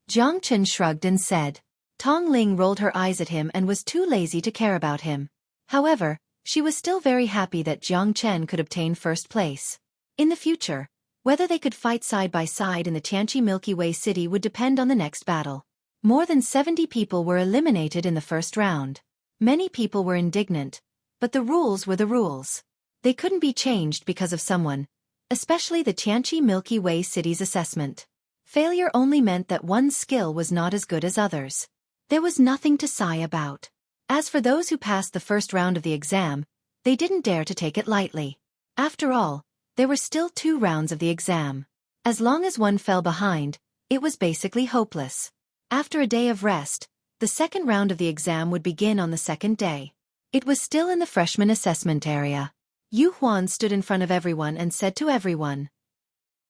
Jiang Chen shrugged and said. Tong Ling rolled her eyes at him and was too lazy to care about him. However, she was still very happy that Jiang Chen could obtain first place. In the future, whether they could fight side by side in the Tianqi Milky Way City would depend on the next battle. More than 70 people were eliminated in the first round. Many people were indignant, but the rules were the rules. They couldn't be changed because of someone, especially the Tianqi Milky Way City's assessment. Failure only meant that one's skill was not as good as others. There was nothing to sigh about. As for those who passed the first round of the exam, they didn't dare to take it lightly. After all, there were still 2 rounds of the exam. As long as one fell behind, it was basically hopeless. After a day of rest, the second round of the exam would begin on the second day. It was still in the freshman assessment area. Yu Huan stood in front of everyone and said to everyone,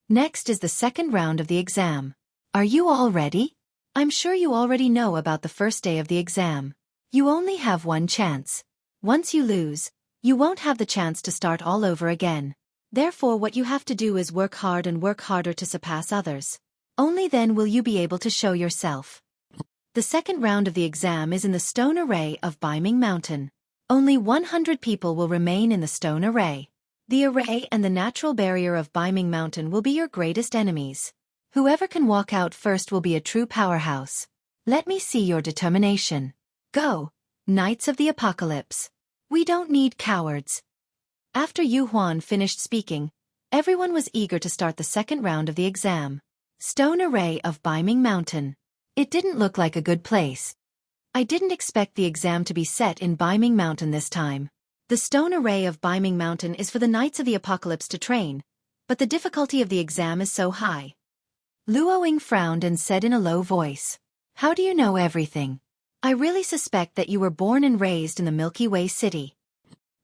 "Next is the second round of the exam. Are you all ready? I'm sure you already know about the first day of the exam. You only have one chance. Once you lose, you won't have the chance to start all over again. Therefore what you have to do is work hard and work harder to surpass others. Only then will you be able to show yourself." The second round of the exam is in the stone array of Baiming Mountain. Only 100 people will remain in the stone array. The array and the natural barrier of Baiming Mountain will be your greatest enemies. Whoever can walk out first will be a true powerhouse. Let me see your determination. Go, Knights of the Apocalypse. We don't need cowards. After Yu Huan finished speaking, everyone was eager to start the second round of the exam. Stone array of Baiming Mountain. It didn't look like a good place. I didn't expect the exam to be set in Baiming Mountain this time. The stone array of Baiming Mountain is for the Knights of the Apocalypse to train, but the difficulty of the exam is so high. Luo Ying frowned and said in a low voice, "How do you know everything? I really suspect that you were born and raised in the Milky Way City."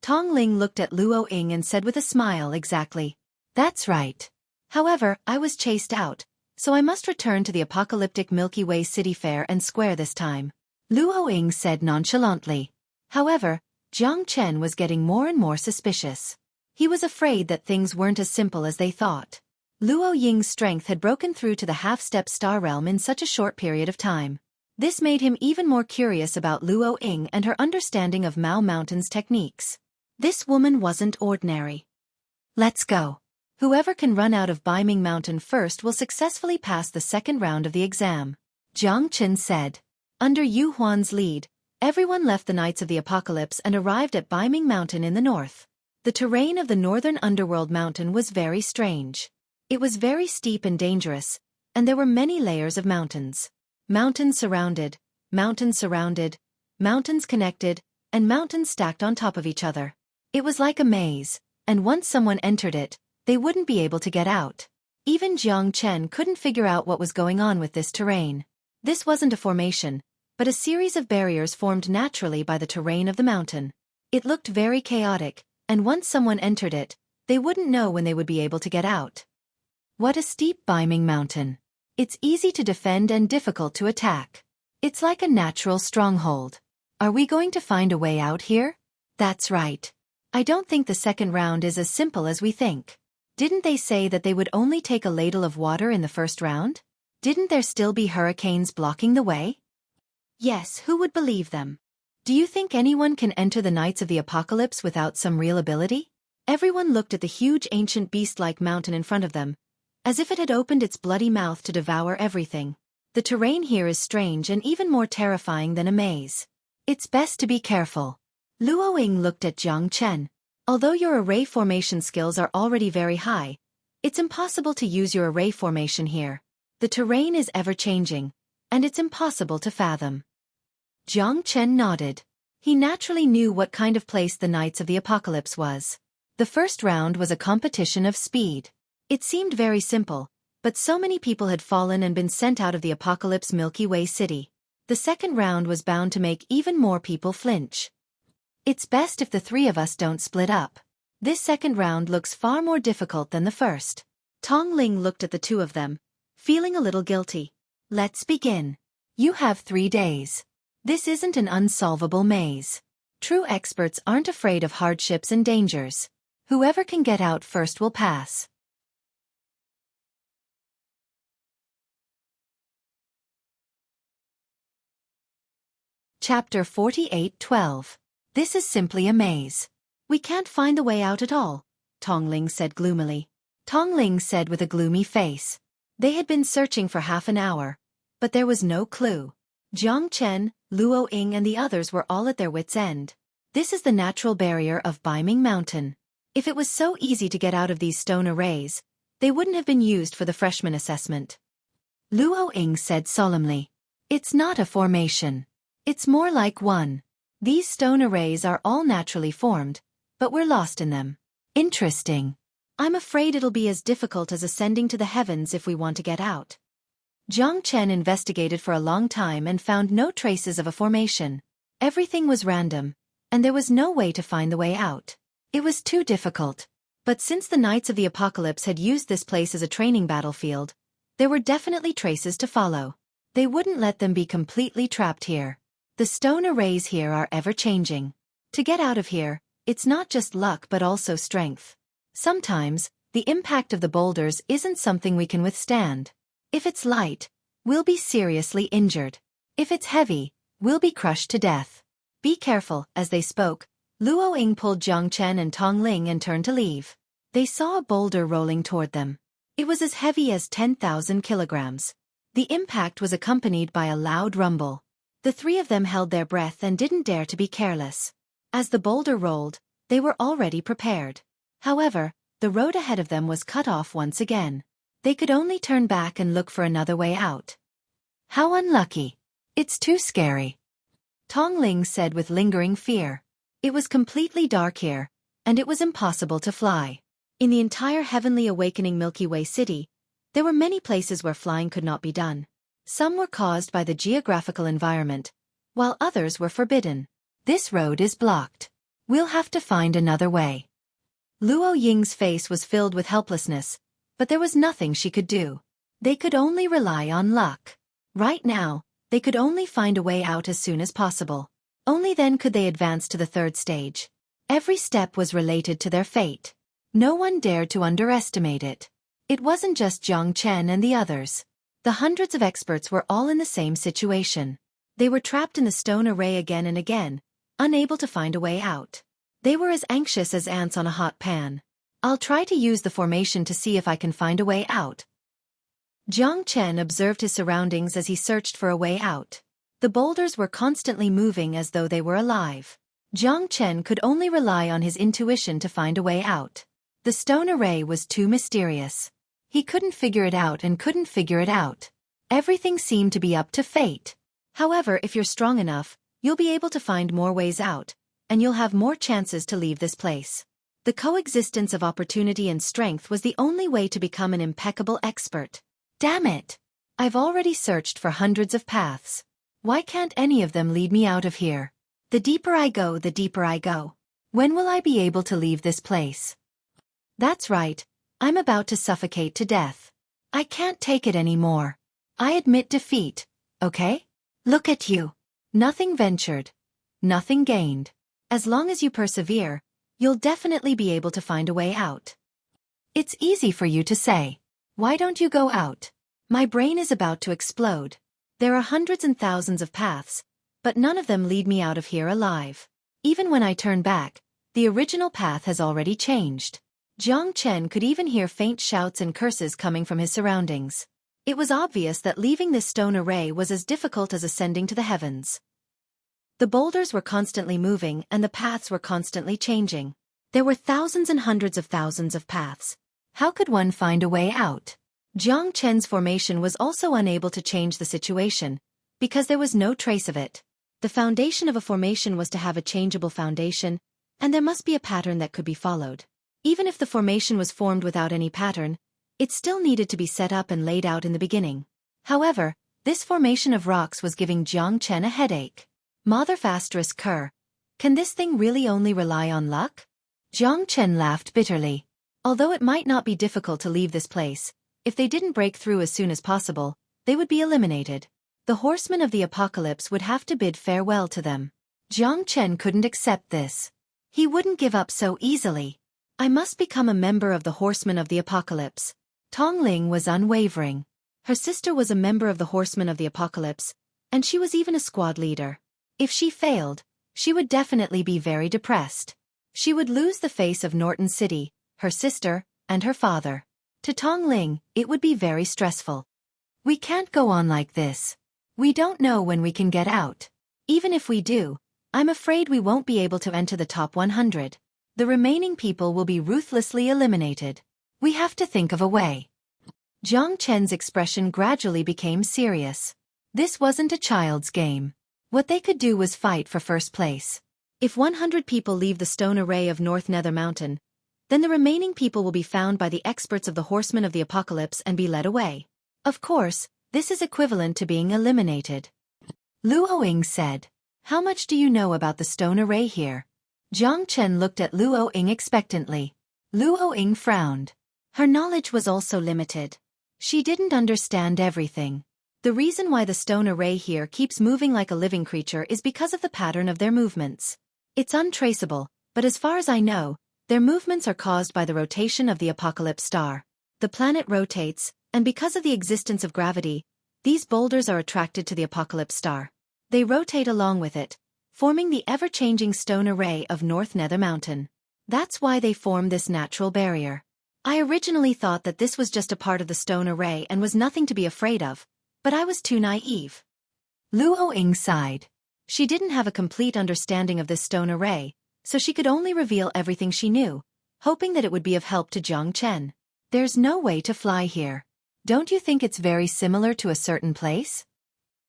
Tong Ling looked at Luo Ying and said with a smile, "Exactly. That's right. However, I was chased out, so I must return to the apocalyptic Milky Way City fair and square this time," Luo Ying said nonchalantly. However, Jiang Chen was getting more and more suspicious. He was afraid that things weren't as simple as they thought. Luo Ying's strength had broken through to the half-step star realm in such a short period of time. This made him even more curious about Luo Ying and her understanding of Mao Mountain's techniques. This woman wasn't ordinary. "Let's go. Whoever can run out of Baiming Mountain first will successfully pass the second round of the exam. Jiang Qin said. Under Yu Huan's lead, everyone left the Knights of the Apocalypse and arrived at Baiming Mountain in the north. The terrain of the northern underworld mountain was very strange. It was very steep and dangerous, and there were many layers of mountains. Mountains surrounded, mountains surrounded, mountains connected, and mountains stacked on top of each other. It was like a maze, and once someone entered it, they wouldn't be able to get out. Even Jiang Chen couldn't figure out what was going on with this terrain. This wasn't a formation, but a series of barriers formed naturally by the terrain of the mountain. It looked very chaotic, and once someone entered it, they wouldn't know when they would be able to get out. What a steep Baiming Mountain. It's easy to defend and difficult to attack. It's like a natural stronghold. Are we going to find a way out here? That's right. I don't think the second round is as simple as we think. Didn't they say that they would only take a ladle of water in the first round? Didn't there still be hurricanes blocking the way? Yes, who would believe them? Do you think anyone can enter the Knights of the Apocalypse without some real ability? Everyone looked at the huge ancient beast-like mountain in front of them, as if it had opened its bloody mouth to devour everything. The terrain here is strange and even more terrifying than a maze. It's best to be careful. Luo Ying looked at Jiang Chen. Although your array formation skills are already very high, it's impossible to use your array formation here. The terrain is ever-changing, and it's impossible to fathom. Jiang Chen nodded. He naturally knew what kind of place the Knights of the Apocalypse was. The first round was a competition of speed. It seemed very simple, but so many people had fallen and been sent out of the Apocalypse Milky Way City. The second round was bound to make even more people flinch. It's best if the three of us don't split up. This second round looks far more difficult than the first. Tong Ling looked at the two of them, feeling a little guilty. Let's begin. You have 3 days. This isn't an unsolvable maze. True experts aren't afraid of hardships and dangers. Whoever can get out first will pass. Chapter 48:12. This is simply a maze. We can't find the way out at all, Tong Ling said gloomily. Tong Ling said with a gloomy face. They had been searching for half an hour, but there was no clue. Jiang Chen, Luo Ying and the others were all at their wits' end. This is the natural barrier of Baiming Mountain. If it was so easy to get out of these stone arrays, they wouldn't have been used for the freshman assessment. Luo Ying said solemnly. It's not a formation. It's more like one. These stone arrays are all naturally formed, but we're lost in them. Interesting. I'm afraid it'll be as difficult as ascending to the heavens if we want to get out. Jiang Chen investigated for a long time and found no traces of a formation. Everything was random, and there was no way to find the way out. It was too difficult. But since the Knights of the Apocalypse had used this place as a training battlefield, there were definitely traces to follow. They wouldn't let them be completely trapped here. The stone arrays here are ever-changing. To get out of here, it's not just luck but also strength. Sometimes, the impact of the boulders isn't something we can withstand. If it's light, we'll be seriously injured. If it's heavy, we'll be crushed to death. Be careful. As they spoke, Luo Ying pulled Jiang Chen and Tong Ling and turned to leave. They saw a boulder rolling toward them. It was as heavy as 10,000 kilograms. The impact was accompanied by a loud rumble. The three of them held their breath and didn't dare to be careless. As the boulder rolled, they were already prepared. However, the road ahead of them was cut off once again. They could only turn back and look for another way out. How unlucky. It's too scary. Tong Ling said with lingering fear. It was completely dark here, and it was impossible to fly. In the entire heavenly awakening Milky Way City, there were many places where flying could not be done. Some were caused by the geographical environment, while others were forbidden. This road is blocked. We'll have to find another way. Luo Ying's face was filled with helplessness, but there was nothing she could do. They could only rely on luck. Right now, they could only find a way out as soon as possible. Only then could they advance to the third stage. Every step was related to their fate. No one dared to underestimate it. It wasn't just Jiang Chen and the others. The hundreds of experts were all in the same situation. They were trapped in the stone array again and again, unable to find a way out. They were as anxious as ants on a hot pan. I'll try to use the formation to see if I can find a way out. Jiang Chen observed his surroundings as he searched for a way out. The boulders were constantly moving as though they were alive. Jiang Chen could only rely on his intuition to find a way out. The stone array was too mysterious. He couldn't figure it out and couldn't figure it out. Everything seemed to be up to fate. However, if you're strong enough, you'll be able to find more ways out, and you'll have more chances to leave this place. The coexistence of opportunity and strength was the only way to become an impeccable expert. Damn it! I've already searched for hundreds of paths. Why can't any of them lead me out of here? The deeper I go, the deeper I go. When will I be able to leave this place? That's right, I'm about to suffocate to death. I can't take it anymore. I admit defeat, okay? Look at you. Nothing ventured. Nothing gained. As long as you persevere, you'll definitely be able to find a way out. It's easy for you to say. Why don't you go out? My brain is about to explode. There are hundreds and thousands of paths, but none of them lead me out of here alive. Even when I turn back, the original path has already changed. Jiang Chen could even hear faint shouts and curses coming from his surroundings. It was obvious that leaving this stone array was as difficult as ascending to the heavens. The boulders were constantly moving and the paths were constantly changing. There were thousands and hundreds of thousands of paths. How could one find a way out? Jiang Chen's formation was also unable to change the situation, because there was no trace of it. The foundation of a formation was to have a changeable foundation, and there must be a pattern that could be followed. Even if the formation was formed without any pattern, it still needed to be set up and laid out in the beginning. However, this formation of rocks was giving Jiang Chen a headache. Mother****, can this thing really only rely on luck? Jiang Chen laughed bitterly. Although it might not be difficult to leave this place, if they didn't break through as soon as possible, they would be eliminated. The horsemen of the apocalypse would have to bid farewell to them. Jiang Chen couldn't accept this. He wouldn't give up so easily. I must become a member of the horsemen of the apocalypse. Tong Ling was unwavering. Her sister was a member of the horsemen of the apocalypse, and she was even a squad leader. If she failed, she would definitely be very depressed. She would lose the face of Norton City, her sister, and her father. To Tong Ling, it would be very stressful. We can't go on like this. We don't know when we can get out. Even if we do, I'm afraid we won't be able to enter the top 100. The remaining people will be ruthlessly eliminated. We have to think of a way. Jiang Chen's expression gradually became serious. This wasn't a child's game. What they could do was fight for first place. If 100 people leave the stone array of North Nether Mountain, then the remaining people will be found by the experts of the Horsemen of the Apocalypse and be led away. Of course, this is equivalent to being eliminated. Luo Ying said, "How much do you know about the stone array here?" Jiang Chen looked at Luo Ying expectantly. Luo Ying frowned. Her knowledge was also limited. She didn't understand everything. The reason why the stone array here keeps moving like a living creature is because of the pattern of their movements. It's untraceable, but as far as I know, their movements are caused by the rotation of the apocalypse star. The planet rotates, and because of the existence of gravity, these boulders are attracted to the apocalypse star. They rotate along with it, forming the ever-changing stone array of North Nether Mountain. That's why they form this natural barrier. I originally thought that this was just a part of the stone array and was nothing to be afraid of, but I was too naive. Luo Ying sighed. She didn't have a complete understanding of this stone array, so she could only reveal everything she knew, hoping that it would be of help to Jiang Chen. There's no way to fly here. Don't you think it's very similar to a certain place?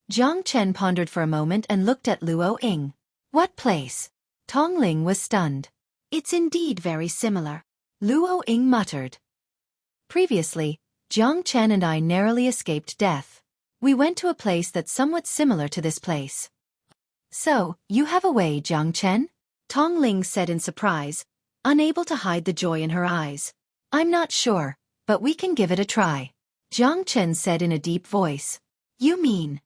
Jiang Chen pondered for a moment and looked at Luo Ying. What place? Tong Ling was stunned. It's indeed very similar. Luo Ying muttered. Previously, Jiang Chen and I narrowly escaped death. We went to a place that's somewhat similar to this place. So, you have a way, Jiang Chen? Tong Ling said in surprise, unable to hide the joy in her eyes. I'm not sure, but we can give it a try. Jiang Chen said in a deep voice. You mean?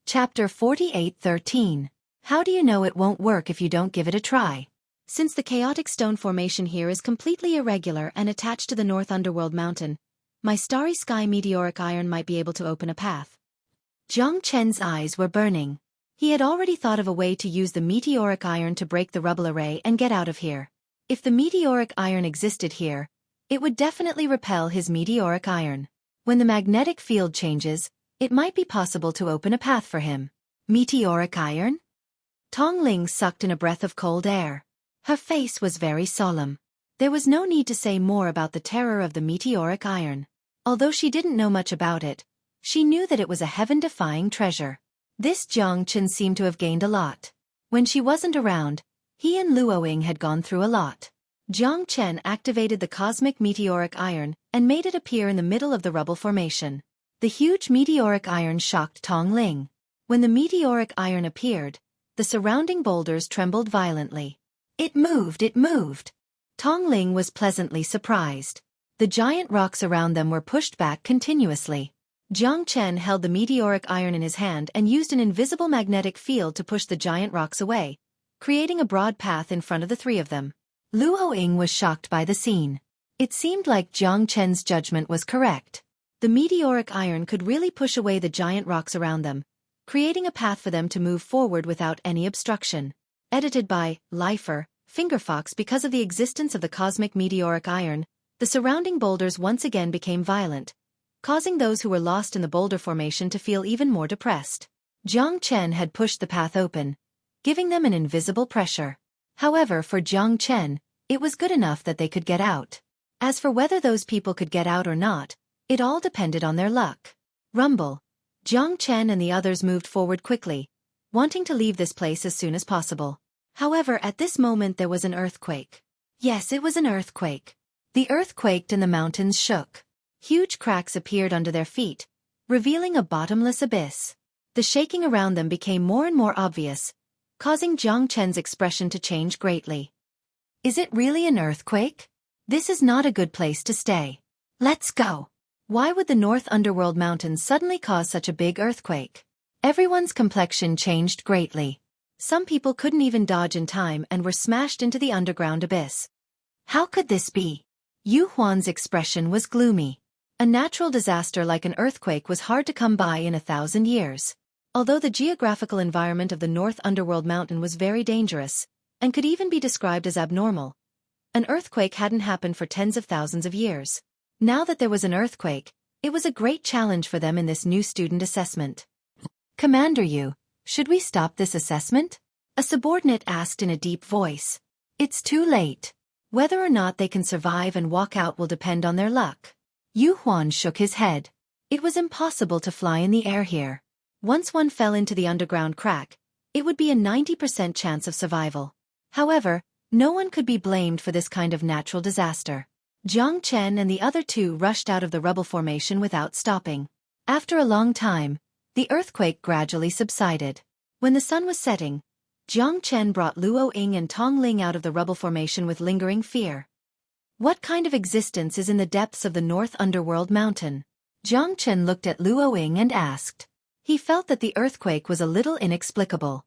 Chapter 48:13. How do you know it won't work if you don't give it a try? Since the chaotic stone formation here is completely irregular and attached to the North Underworld Mountain, my starry sky meteoric iron might be able to open a path. Jiang Chen's eyes were burning. He had already thought of a way to use the meteoric iron to break the rubble array and get out of here. If the meteoric iron existed here, it would definitely repel his meteoric iron. When the magnetic field changes, it might be possible to open a path for him. Meteoric iron? Tong Ling sucked in a breath of cold air. Her face was very solemn. There was no need to say more about the terror of the meteoric iron. Although she didn't know much about it, she knew that it was a heaven-defying treasure. This Jiang Chen seemed to have gained a lot. When she wasn't around, he and Luo Ying had gone through a lot. Jiang Chen activated the cosmic meteoric iron and made it appear in the middle of the rubble formation. The huge meteoric iron shocked Tong Ling. When the meteoric iron appeared, the surrounding boulders trembled violently. It moved, it moved. Tong Ling was pleasantly surprised. The giant rocks around them were pushed back continuously. Jiang Chen held the meteoric iron in his hand and used an invisible magnetic field to push the giant rocks away, creating a broad path in front of the three of them. Luo Ying was shocked by the scene. It seemed like Jiang Chen's judgment was correct. The meteoric iron could really push away the giant rocks around them, creating a path for them to move forward without any obstruction. Edited by Lifer, Fingerfox. Because of the existence of the cosmic meteoric iron, the surrounding boulders once again became violent, causing those who were lost in the boulder formation to feel even more depressed. Jiang Chen had pushed the path open, giving them an invisible pressure. However, for Jiang Chen, it was good enough that they could get out. As for whether those people could get out or not, it all depended on their luck. Rumble. Jiang Chen and the others moved forward quickly, wanting to leave this place as soon as possible. However, at this moment there was an earthquake. Yes, it was an earthquake. The earth quaked and the mountains shook. Huge cracks appeared under their feet, revealing a bottomless abyss. The shaking around them became more and more obvious, causing Jiang Chen's expression to change greatly. Is it really an earthquake? This is not a good place to stay. Let's go. Why would the North Underworld Mountains suddenly cause such a big earthquake? Everyone's complexion changed greatly. Some people couldn't even dodge in time and were smashed into the underground abyss. How could this be? Yu Huan's expression was gloomy. A natural disaster like an earthquake was hard to come by in 1,000 years. Although the geographical environment of the North Underworld Mountain was very dangerous, and could even be described as abnormal, an earthquake hadn't happened for tens of thousands of years. Now that there was an earthquake, it was a great challenge for them in this new student assessment. Commander Yu, should we stop this assessment? A subordinate asked in a deep voice. It's too late. Whether or not they can survive and walk out will depend on their luck. Yu Huan shook his head. It was impossible to fly in the air here. Once one fell into the underground crack, it would be a 90% chance of survival. However, no one could be blamed for this kind of natural disaster. Jiang Chen and the other two rushed out of the rubble formation without stopping. After a long time, the earthquake gradually subsided. When the sun was setting, Jiang Chen brought Luo Ying and Tong Ling out of the rubble formation with lingering fear. What kind of existence is in the depths of the North Underworld Mountain? Jiang Chen looked at Luo Ying and asked. He felt that the earthquake was a little inexplicable.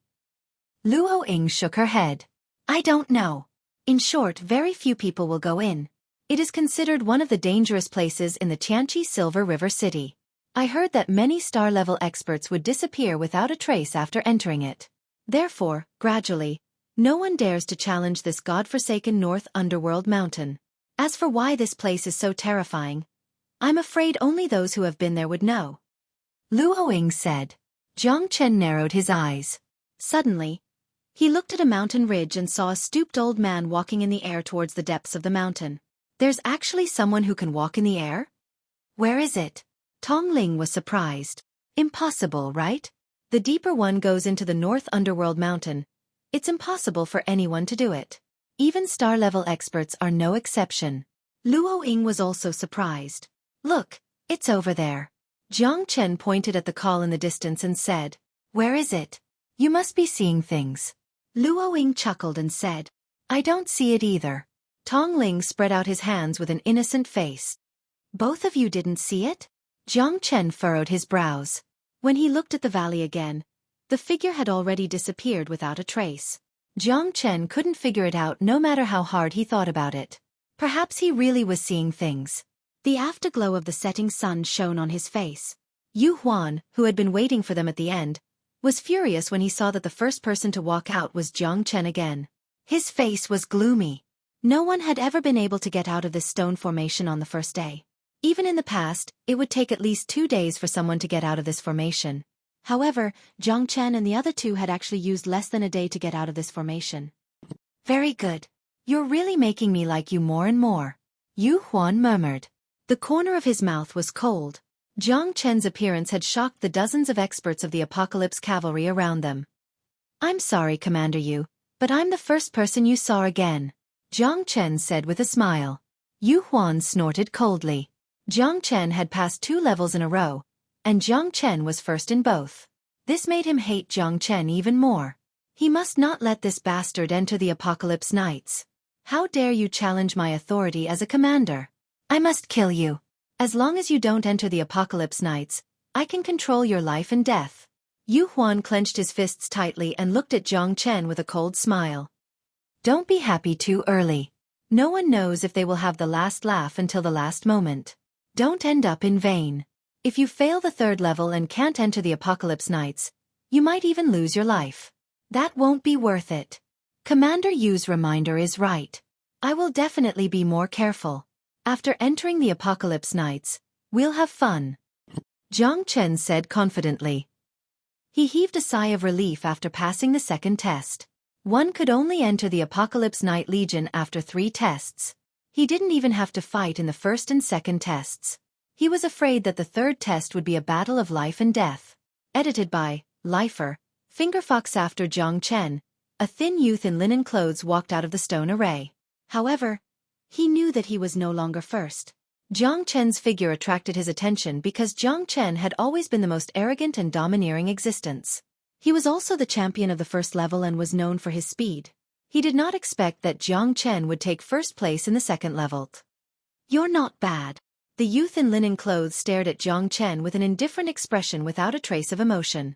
Luo Ying shook her head. I don't know. In short, very few people will go in. It is considered one of the dangerous places in the Tianqi Silver River City. I heard that many star-level experts would disappear without a trace after entering it. Therefore, gradually, no one dares to challenge this god-forsaken North Underworld Mountain. As for why this place is so terrifying, I'm afraid only those who have been there would know. Luo Ying said. Jiang Chen narrowed his eyes. Suddenly, he looked at a mountain ridge and saw a stooped old man walking in the air towards the depths of the mountain. There's actually someone who can walk in the air? Where is it? Tong Ling was surprised. Impossible, right? The deeper one goes into the North Underworld Mountain. It's impossible for anyone to do it. Even star-level experts are no exception. Luo Ying was also surprised. Look, it's over there. Jiang Chen pointed at the call in the distance and said, Where is it? You must be seeing things. Luo Ying chuckled and said, I don't see it either. Tong Ling spread out his hands with an innocent face. Both of you didn't see it? Jiang Chen furrowed his brows. When he looked at the valley again, the figure had already disappeared without a trace. Jiang Chen couldn't figure it out no matter how hard he thought about it. Perhaps he really was seeing things. The afterglow of the setting sun shone on his face. Yu Huan, who had been waiting for them at the end, was furious when he saw that the first person to walk out was Jiang Chen again. His face was gloomy. No one had ever been able to get out of this stone formation on the first day. Even in the past, it would take at least 2 days for someone to get out of this formation. However, Jiang Chen and the other two had actually used less than a day to get out of this formation. Very good. You're really making me like you more and more, Yu Huan murmured. The corner of his mouth was cold. Jiang Chen's appearance had shocked the dozens of experts of the Apocalypse cavalry around them. I'm sorry, Commander Yu, but I'm the first person you saw again, Jiang Chen said with a smile. Yu Huan snorted coldly. Jiang Chen had passed 2 levels in a row, and Jiang Chen was first in both. This made him hate Jiang Chen even more. He must not let this bastard enter the Apocalypse Knights. How dare you challenge my authority as a commander? I must kill you. As long as you don't enter the Apocalypse Knights, I can control your life and death. Yu Huan clenched his fists tightly and looked at Jiang Chen with a cold smile. Don't be happy too early. No one knows if they will have the last laugh until the last moment. Don't end up in vain. If you fail the 3rd level and can't enter the Apocalypse Knights, you might even lose your life. That won't be worth it. Commander Yu's reminder is right. I will definitely be more careful. After entering the Apocalypse Knights, we'll have fun, Jiang Chen said confidently. He heaved a sigh of relief after passing the 2nd test. One could only enter the Apocalypse Knight Legion after 3 tests. He didn't even have to fight in the 1st and 2nd tests. He was afraid that the 3rd test would be a battle of life and death. Edited by Lifer, Fingerfox. After Jiang Chen, a thin youth in linen clothes walked out of the stone array. However, he knew that he was no longer first. Jiang Chen's figure attracted his attention because Jiang Chen had always been the most arrogant and domineering existence. He was also the champion of the 1st level and was known for his speed. He did not expect that Jiang Chen would take 1st place in the 2nd level. You're not bad. The youth in linen clothes stared at Jiang Chen with an indifferent expression without a trace of emotion.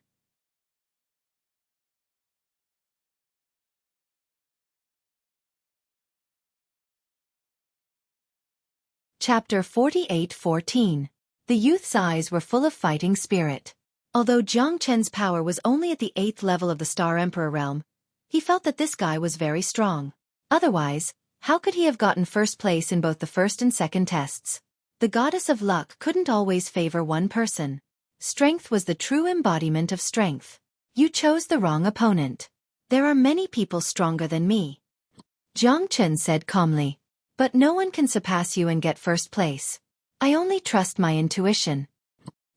Chapter 48:14. The youth's eyes were full of fighting spirit. Although Jiang Chen's power was only at the 8th level of the Star Emperor realm, he felt that this guy was very strong. Otherwise, how could he have gotten 1st place in both the 1st and 2nd tests? The goddess of luck couldn't always favor one person. Strength was the true embodiment of strength. You chose the wrong opponent. There are many people stronger than me, Jiang Chen said calmly. But no one can surpass you and get 1st place. I only trust my intuition.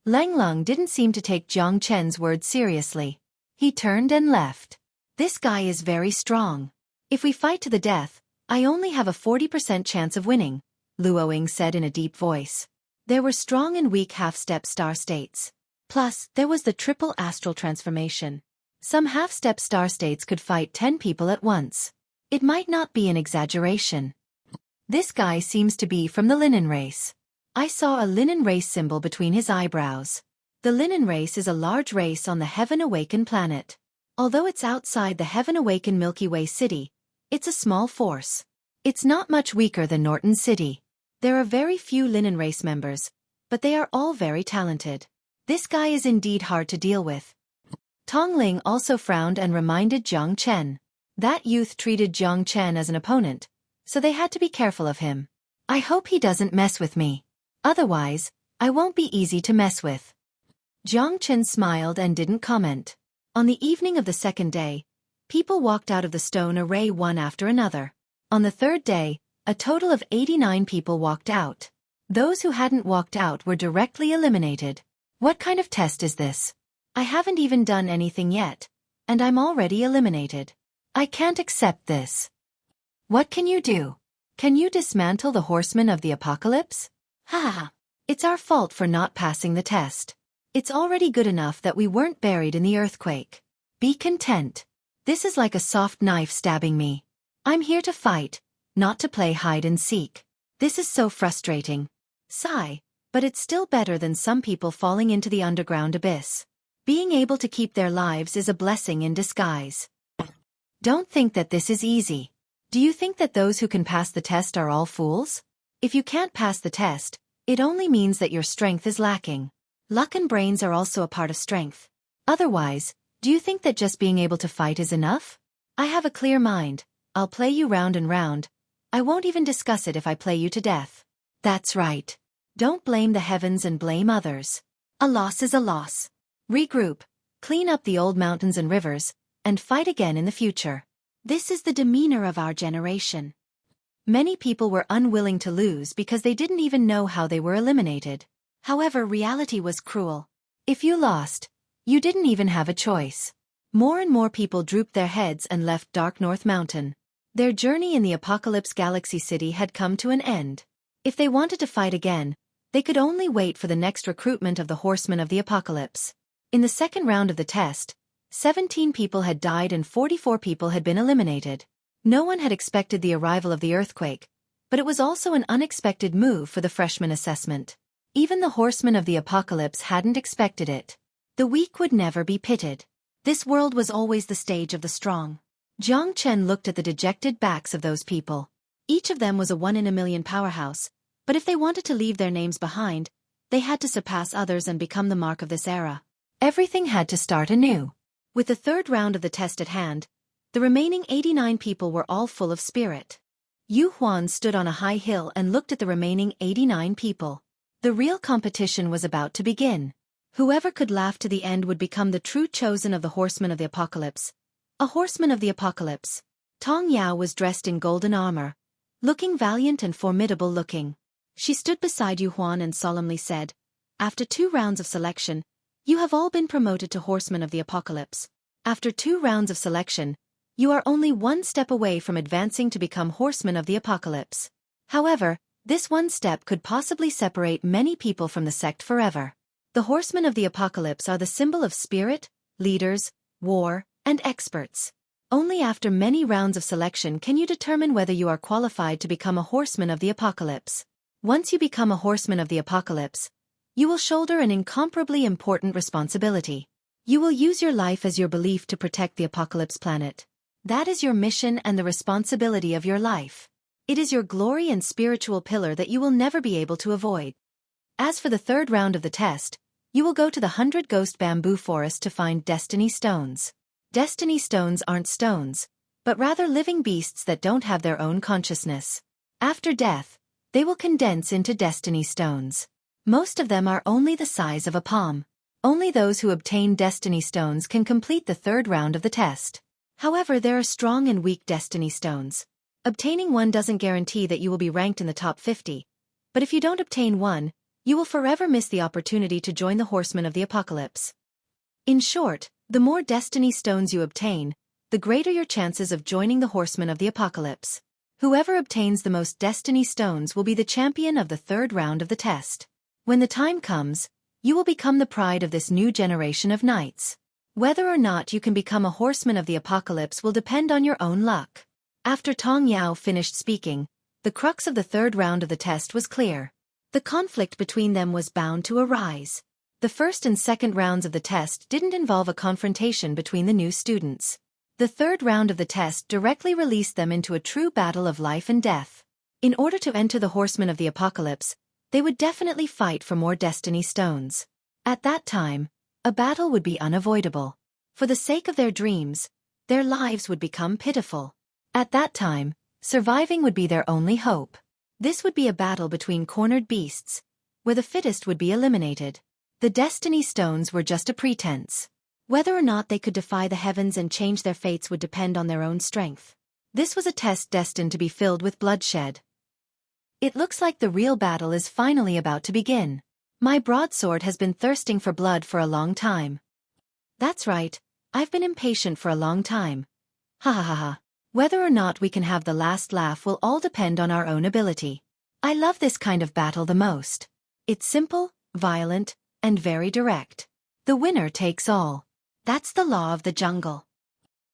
Lang Lung didn't seem to take Jiang Chen's words seriously. He turned and left. This guy is very strong. If we fight to the death, I only have a 40% chance of winning, Luoying said in a deep voice. There were strong and weak half-step star states. Plus, there was the triple astral transformation. Some half-step star states could fight 10 people at once. It might not be an exaggeration. This guy seems to be from the linen race. I saw a linen race symbol between his eyebrows. The linen race is a large race on the Heaven Awaken planet. Although it's outside the Heaven Awaken Milky Way city, it's a small force. It's not much weaker than Norton City. There are very few linen race members, but they are all very talented. This guy is indeed hard to deal with. Tong Ling also frowned and reminded Jiang Chen. That youth treated Jiang Chen as an opponent, so they had to be careful of him. I hope he doesn't mess with me. Otherwise, I won't be easy to mess with. Jiang Chen smiled and didn't comment. On the evening of the 2nd day, people walked out of the stone array one after another. On the 3rd day, a total of 89 people walked out. Those who hadn't walked out were directly eliminated. What kind of test is this? I haven't even done anything yet, and I'm already eliminated. I can't accept this. What can you do? Can you dismantle the horsemen of the apocalypse? Ha! It's our fault for not passing the test. It's already good enough that we weren't buried in the earthquake. Be content. This is like a soft knife stabbing me. I'm here to fight, not to play hide and seek. This is so frustrating. Sigh, but it's still better than some people falling into the underground abyss. Being able to keep their lives is a blessing in disguise. Don't think that this is easy. Do you think that those who can pass the test are all fools? If you can't pass the test, it only means that your strength is lacking. Luck and brains are also a part of strength. Otherwise, Do you think that just being able to fight is enough? I have a clear mind. I'll play you round and round. I won't even discuss it if I play you to death. That's right. Don't blame the heavens and blame others. A loss is a loss. Regroup, clean up the old mountains and rivers, and fight again in the future. This is the demeanor of our generation. Many people were unwilling to lose because they didn't even know how they were eliminated. However, reality was cruel. If you lost, you didn't even have a choice. More and more people drooped their heads and left Dark North Mountain. Their journey in the Apocalypse Galaxy City had come to an end. If they wanted to fight again, they could only wait for the next recruitment of the Horsemen of the Apocalypse. In the second round of the test, 17 people had died and 44 people had been eliminated. No one had expected the arrival of the earthquake, but it was also an unexpected move for the freshman assessment. Even the Horsemen of the Apocalypse hadn't expected it. The weak would never be pitted. This world was always the stage of the strong. Jiang Chen looked at the dejected backs of those people. Each of them was a 1-in-a-million powerhouse, but if they wanted to leave their names behind, they had to surpass others and become the mark of this era. Everything had to start anew. With the third round of the test at hand, the remaining 89 people were all full of spirit. Yu Huan stood on a high hill and looked at the remaining 89 people. The real competition was about to begin. Whoever could laugh to the end would become the true chosen of the Horsemen of the Apocalypse. A Horseman of the Apocalypse. Tong Yao was dressed in golden armor, looking valiant and formidable looking. She stood beside Yu Huan and solemnly said, "After 2 rounds of selection, you have all been promoted to Horsemen of the Apocalypse. After 2 rounds of selection, you are only 1 step away from advancing to become Horsemen of the Apocalypse. However, this 1 step could possibly separate many people from the sect forever. The Horsemen of the Apocalypse are the symbol of spirit, leaders, war, and experts. Only after many rounds of selection can you determine whether you are qualified to become a Horseman of the Apocalypse. Once you become a Horseman of the Apocalypse, you will shoulder an incomparably important responsibility. You will use your life as your belief to protect the Apocalypse planet. That is your mission and the responsibility of your life. It is your glory and spiritual pillar that you will never be able to avoid. As for the third round of the test, you will go to the 100 Ghost Bamboo Forest to find Destiny Stones. Destiny Stones aren't stones, but rather living beasts that don't have their own consciousness. After death, they will condense into Destiny Stones. Most of them are only the size of a palm. Only those who obtain Destiny Stones can complete the third round of the test. However, there are strong and weak Destiny Stones. Obtaining one doesn't guarantee that you will be ranked in the top 50, but if you don't obtain one, you will forever miss the opportunity to join the Horsemen of the Apocalypse. In short, the more Destiny Stones you obtain, the greater your chances of joining the Horsemen of the Apocalypse. Whoever obtains the most Destiny Stones will be the champion of the third round of the test. When the time comes, you will become the pride of this new generation of knights. Whether or not you can become a Horseman of the Apocalypse will depend on your own luck." After Tong Yao finished speaking, the crux of the third round of the test was clear. The conflict between them was bound to arise. The first and second rounds of the test didn't involve a confrontation between the new students. The third round of the test directly released them into a true battle of life and death. In order to enter the Horsemen of the Apocalypse, they would definitely fight for more Destiny Stones. At that time, a battle would be unavoidable. For the sake of their dreams, their lives would become pitiful. At that time, surviving would be their only hope. This would be a battle between cornered beasts, where the fittest would be eliminated. The Destiny Stones were just a pretense. Whether or not they could defy the heavens and change their fates would depend on their own strength. This was a test destined to be filled with bloodshed. It looks like the real battle is finally about to begin. My broadsword has been thirsting for blood for a long time. That's right, I've been impatient for a long time. Ha ha ha ha. Whether or not we can have the last laugh will all depend on our own ability. I love this kind of battle the most. It's simple, violent, and very direct. The winner takes all. That's the law of the jungle.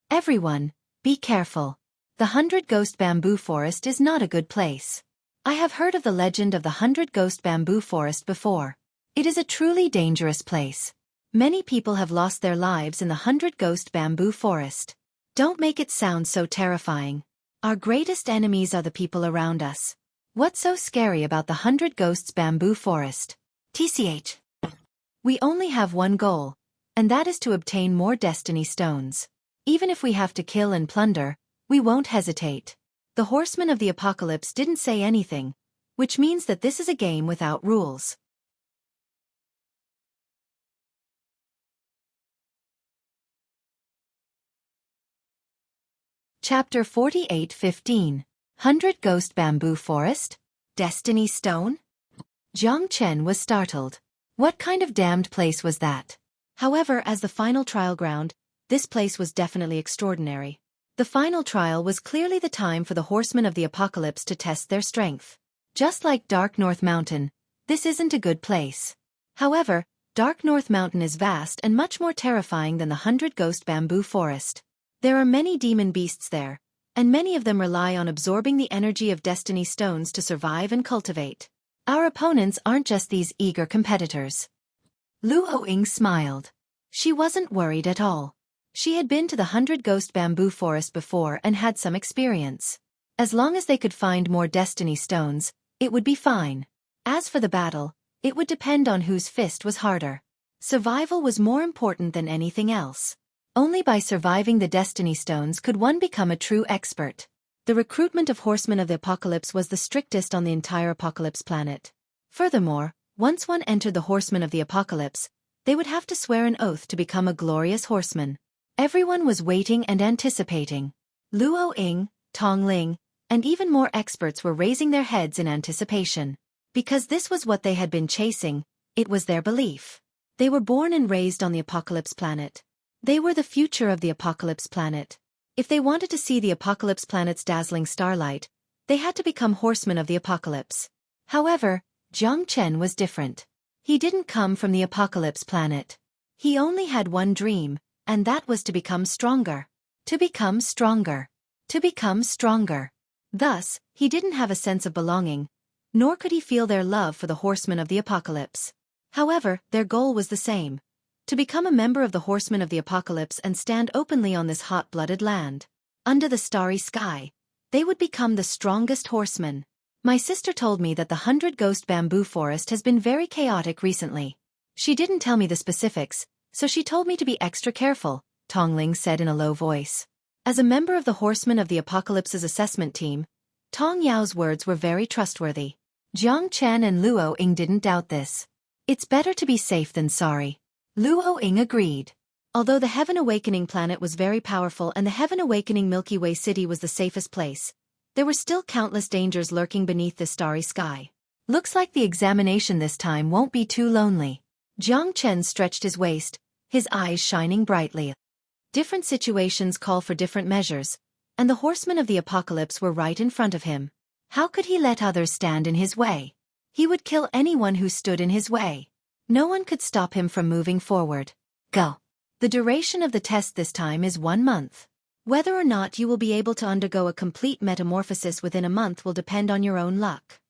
Everyone, be careful. The 100 Ghost Bamboo Forest is not a good place. I have heard of the legend of the 100 Ghost Bamboo Forest before. It is a truly dangerous place. Many people have lost their lives in the 100 Ghost Bamboo Forest. Don't make it sound so terrifying. Our greatest enemies are the people around us. What's so scary about the 100 Ghosts Bamboo Forest? TCH. We only have one goal, and that is to obtain more destiny stones. Even if we have to kill and plunder, we won't hesitate. The horsemen of the apocalypse didn't say anything, which means that this is a game without rules. Chapter 48:15. 100 Ghost Bamboo Forest? Destiny Stone? Jiang Chen was startled. What kind of damned place was that? However, as the final trial ground, this place was definitely extraordinary. The final trial was clearly the time for the horsemen of the apocalypse to test their strength. Just like Dark North Mountain, this isn't a good place. However, Dark North Mountain is vast and much more terrifying than the 100 Ghost Bamboo Forest. There are many demon beasts there, and many of them rely on absorbing the energy of destiny stones to survive and cultivate. Our opponents aren't just these eager competitors. Luo Ying smiled. She wasn't worried at all. She had been to the 100 Ghost Bamboo Forest before and had some experience. As long as they could find more destiny stones, it would be fine. As for the battle, it would depend on whose fist was harder. Survival was more important than anything else. Only by surviving the destiny stones could one become a true expert. The recruitment of horsemen of the apocalypse was the strictest on the entire apocalypse planet. Furthermore, once one entered the horsemen of the apocalypse, they would have to swear an oath to become a glorious horseman. Everyone was waiting and anticipating. Luo Ying, Tong Ling, and even more experts were raising their heads in anticipation. Because this was what they had been chasing, it was their belief. They were born and raised on the apocalypse planet. They were the future of the apocalypse planet. If they wanted to see the apocalypse planet's dazzling starlight, they had to become horsemen of the apocalypse. However, Jiang Chen was different. He didn't come from the apocalypse planet. He only had one dream, and that was to become stronger. To become stronger. To become stronger. Thus, he didn't have a sense of belonging, nor could he feel their love for the horsemen of the apocalypse. However, their goal was the same. To become a member of the horsemen of the apocalypse and stand openly on this hot-blooded land. Under the starry sky, they would become the strongest horsemen. My sister told me that the 100 Ghost Bamboo Forest has been very chaotic recently. She didn't tell me the specifics, so she told me to be extra careful, Tongling said in a low voice. As a member of the Horsemen of the Apocalypse's assessment team, Tong Yao's words were very trustworthy. Jiang Chen and Luo Ying didn't doubt this. It's better to be safe than sorry. Luo Ying agreed. Although the Heaven Awakening planet was very powerful and the Heaven Awakening Milky Way city was the safest place, there were still countless dangers lurking beneath the starry sky. Looks like the examination this time won't be too lonely. Jiang Chen stretched his waist, his eyes shining brightly. Different situations call for different measures, and the horsemen of the apocalypse were right in front of him. How could he let others stand in his way? He would kill anyone who stood in his way. No one could stop him from moving forward. Go. The duration of the test this time is 1 month. Whether or not you will be able to undergo a complete metamorphosis within a month will depend on your own luck.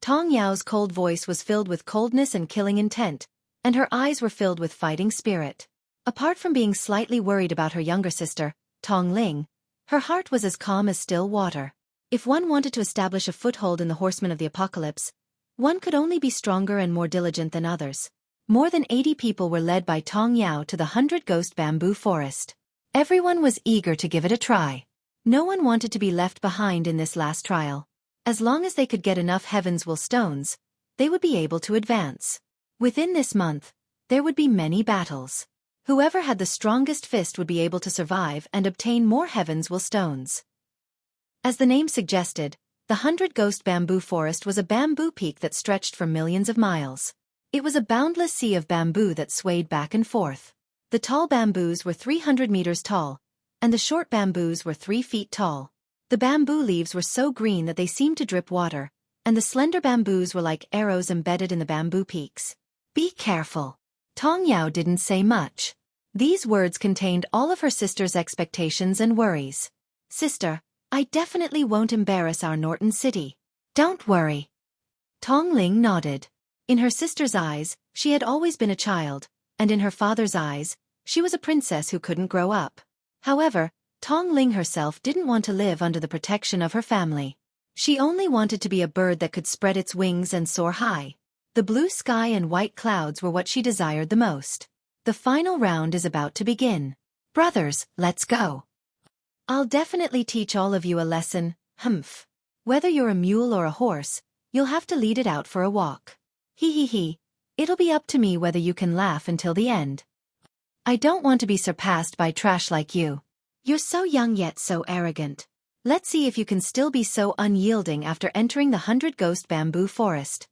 Tong Yao's cold voice was filled with coldness and killing intent, and her eyes were filled with fighting spirit. Apart from being slightly worried about her younger sister, Tong Ling, her heart was as calm as still water. If one wanted to establish a foothold in the Horsemen of the Apocalypse, one could only be stronger and more diligent than others. More than 80 people were led by Tong Yao to the 100 Ghost Bamboo Forest. Everyone was eager to give it a try. No one wanted to be left behind in this last trial. As long as they could get enough Heaven's Will stones, they would be able to advance. Within this month, there would be many battles. Whoever had the strongest fist would be able to survive and obtain more Heaven's Will stones. As the name suggested, the 100 Ghost Bamboo Forest was a bamboo peak that stretched for millions of miles. It was a boundless sea of bamboo that swayed back and forth. The tall bamboos were 300 meters tall, and the short bamboos were 3 feet tall. The bamboo leaves were so green that they seemed to drip water, and the slender bamboos were like arrows embedded in the bamboo peaks. Be careful. Tong Yao didn't say much. These words contained all of her sister's expectations and worries. Sister, I definitely won't embarrass our Norton City. Don't worry. Tong Ling nodded. In her sister's eyes, she had always been a child, and in her father's eyes, she was a princess who couldn't grow up. However, Tong Ling herself didn't want to live under the protection of her family. She only wanted to be a bird that could spread its wings and soar high. The blue sky and white clouds were what she desired the most. The final round is about to begin. Brothers, let's go. I'll definitely teach all of you a lesson, humph. Whether you're a mule or a horse, you'll have to lead it out for a walk. Hee hee hee. It'll be up to me whether you can laugh until the end. I don't want to be surpassed by trash like you. You're so young yet so arrogant. Let's see if you can still be so unyielding after entering the 100-ghost bamboo forest.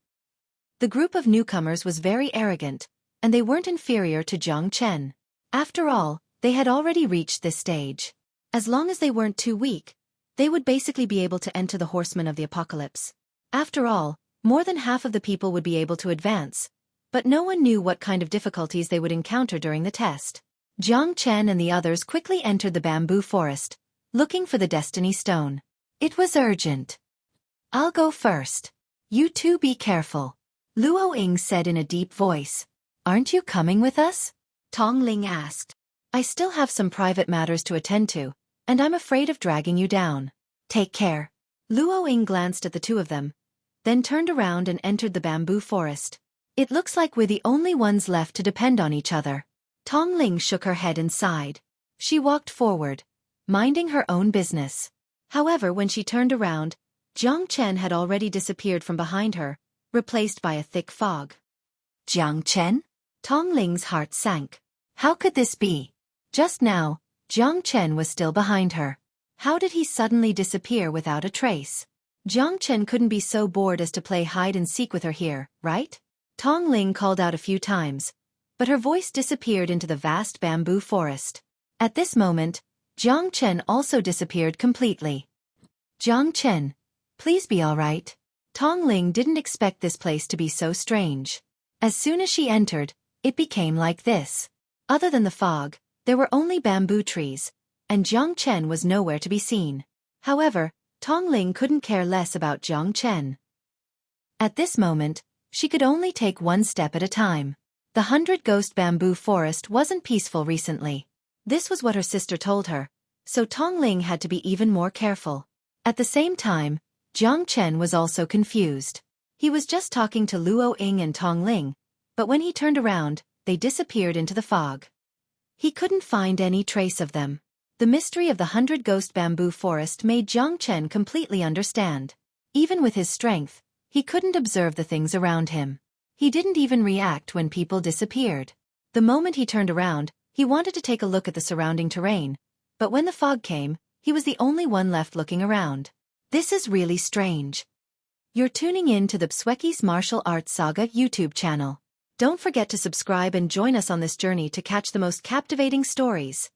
The group of newcomers was very arrogant, and they weren't inferior to Jiang Chen. After all, they had already reached this stage. As long as they weren't too weak, they would basically be able to enter the Horsemen of the Apocalypse. After all, more than half of the people would be able to advance, but no one knew what kind of difficulties they would encounter during the test. Jiang Chen and the others quickly entered the bamboo forest, looking for the Destiny Stone. It was urgent. I'll go first. You two be careful, Luo Ying said in a deep voice. Aren't you coming with us? Tong Ling asked. I still have some private matters to attend to, and I'm afraid of dragging you down. Take care. Luo Ying glanced at the two of them, then turned around and entered the bamboo forest. It looks like we're the only ones left to depend on each other. Tong Ling shook her head and sighed. She walked forward, minding her own business. However, when she turned around, Jiang Chen had already disappeared from behind her, replaced by a thick fog. Jiang Chen? Tong Ling's heart sank. How could this be? Just now, Jiang Chen was still behind her. How did he suddenly disappear without a trace? Jiang Chen couldn't be so bored as to play hide-and-seek with her here, right? Tong Ling called out a few times, but her voice disappeared into the vast bamboo forest. At this moment, Jiang Chen also disappeared completely. Jiang Chen, please be all right. Tong Ling didn't expect this place to be so strange. As soon as she entered, it became like this. Other than the fog, there were only bamboo trees, and Jiang Chen was nowhere to be seen. However, Tong Ling couldn't care less about Jiang Chen. At this moment, she could only take one step at a time. The 100-ghost bamboo forest wasn't peaceful recently. This was what her sister told her, so Tong Ling had to be even more careful. At the same time, Jiang Chen was also confused. He was just talking to Luo Ying and Tong Ling, but when he turned around, they disappeared into the fog. He couldn't find any trace of them. The mystery of the 100-ghost bamboo forest made Jiang Chen completely understand. Even with his strength, he couldn't observe the things around him. He didn't even react when people disappeared. The moment he turned around, he wanted to take a look at the surrounding terrain, but when the fog came, he was the only one left looking around. This is really strange. You're tuning in to the Xueqi's Martial Arts Saga YouTube channel. Don't forget to subscribe and join us on this journey to catch the most captivating stories.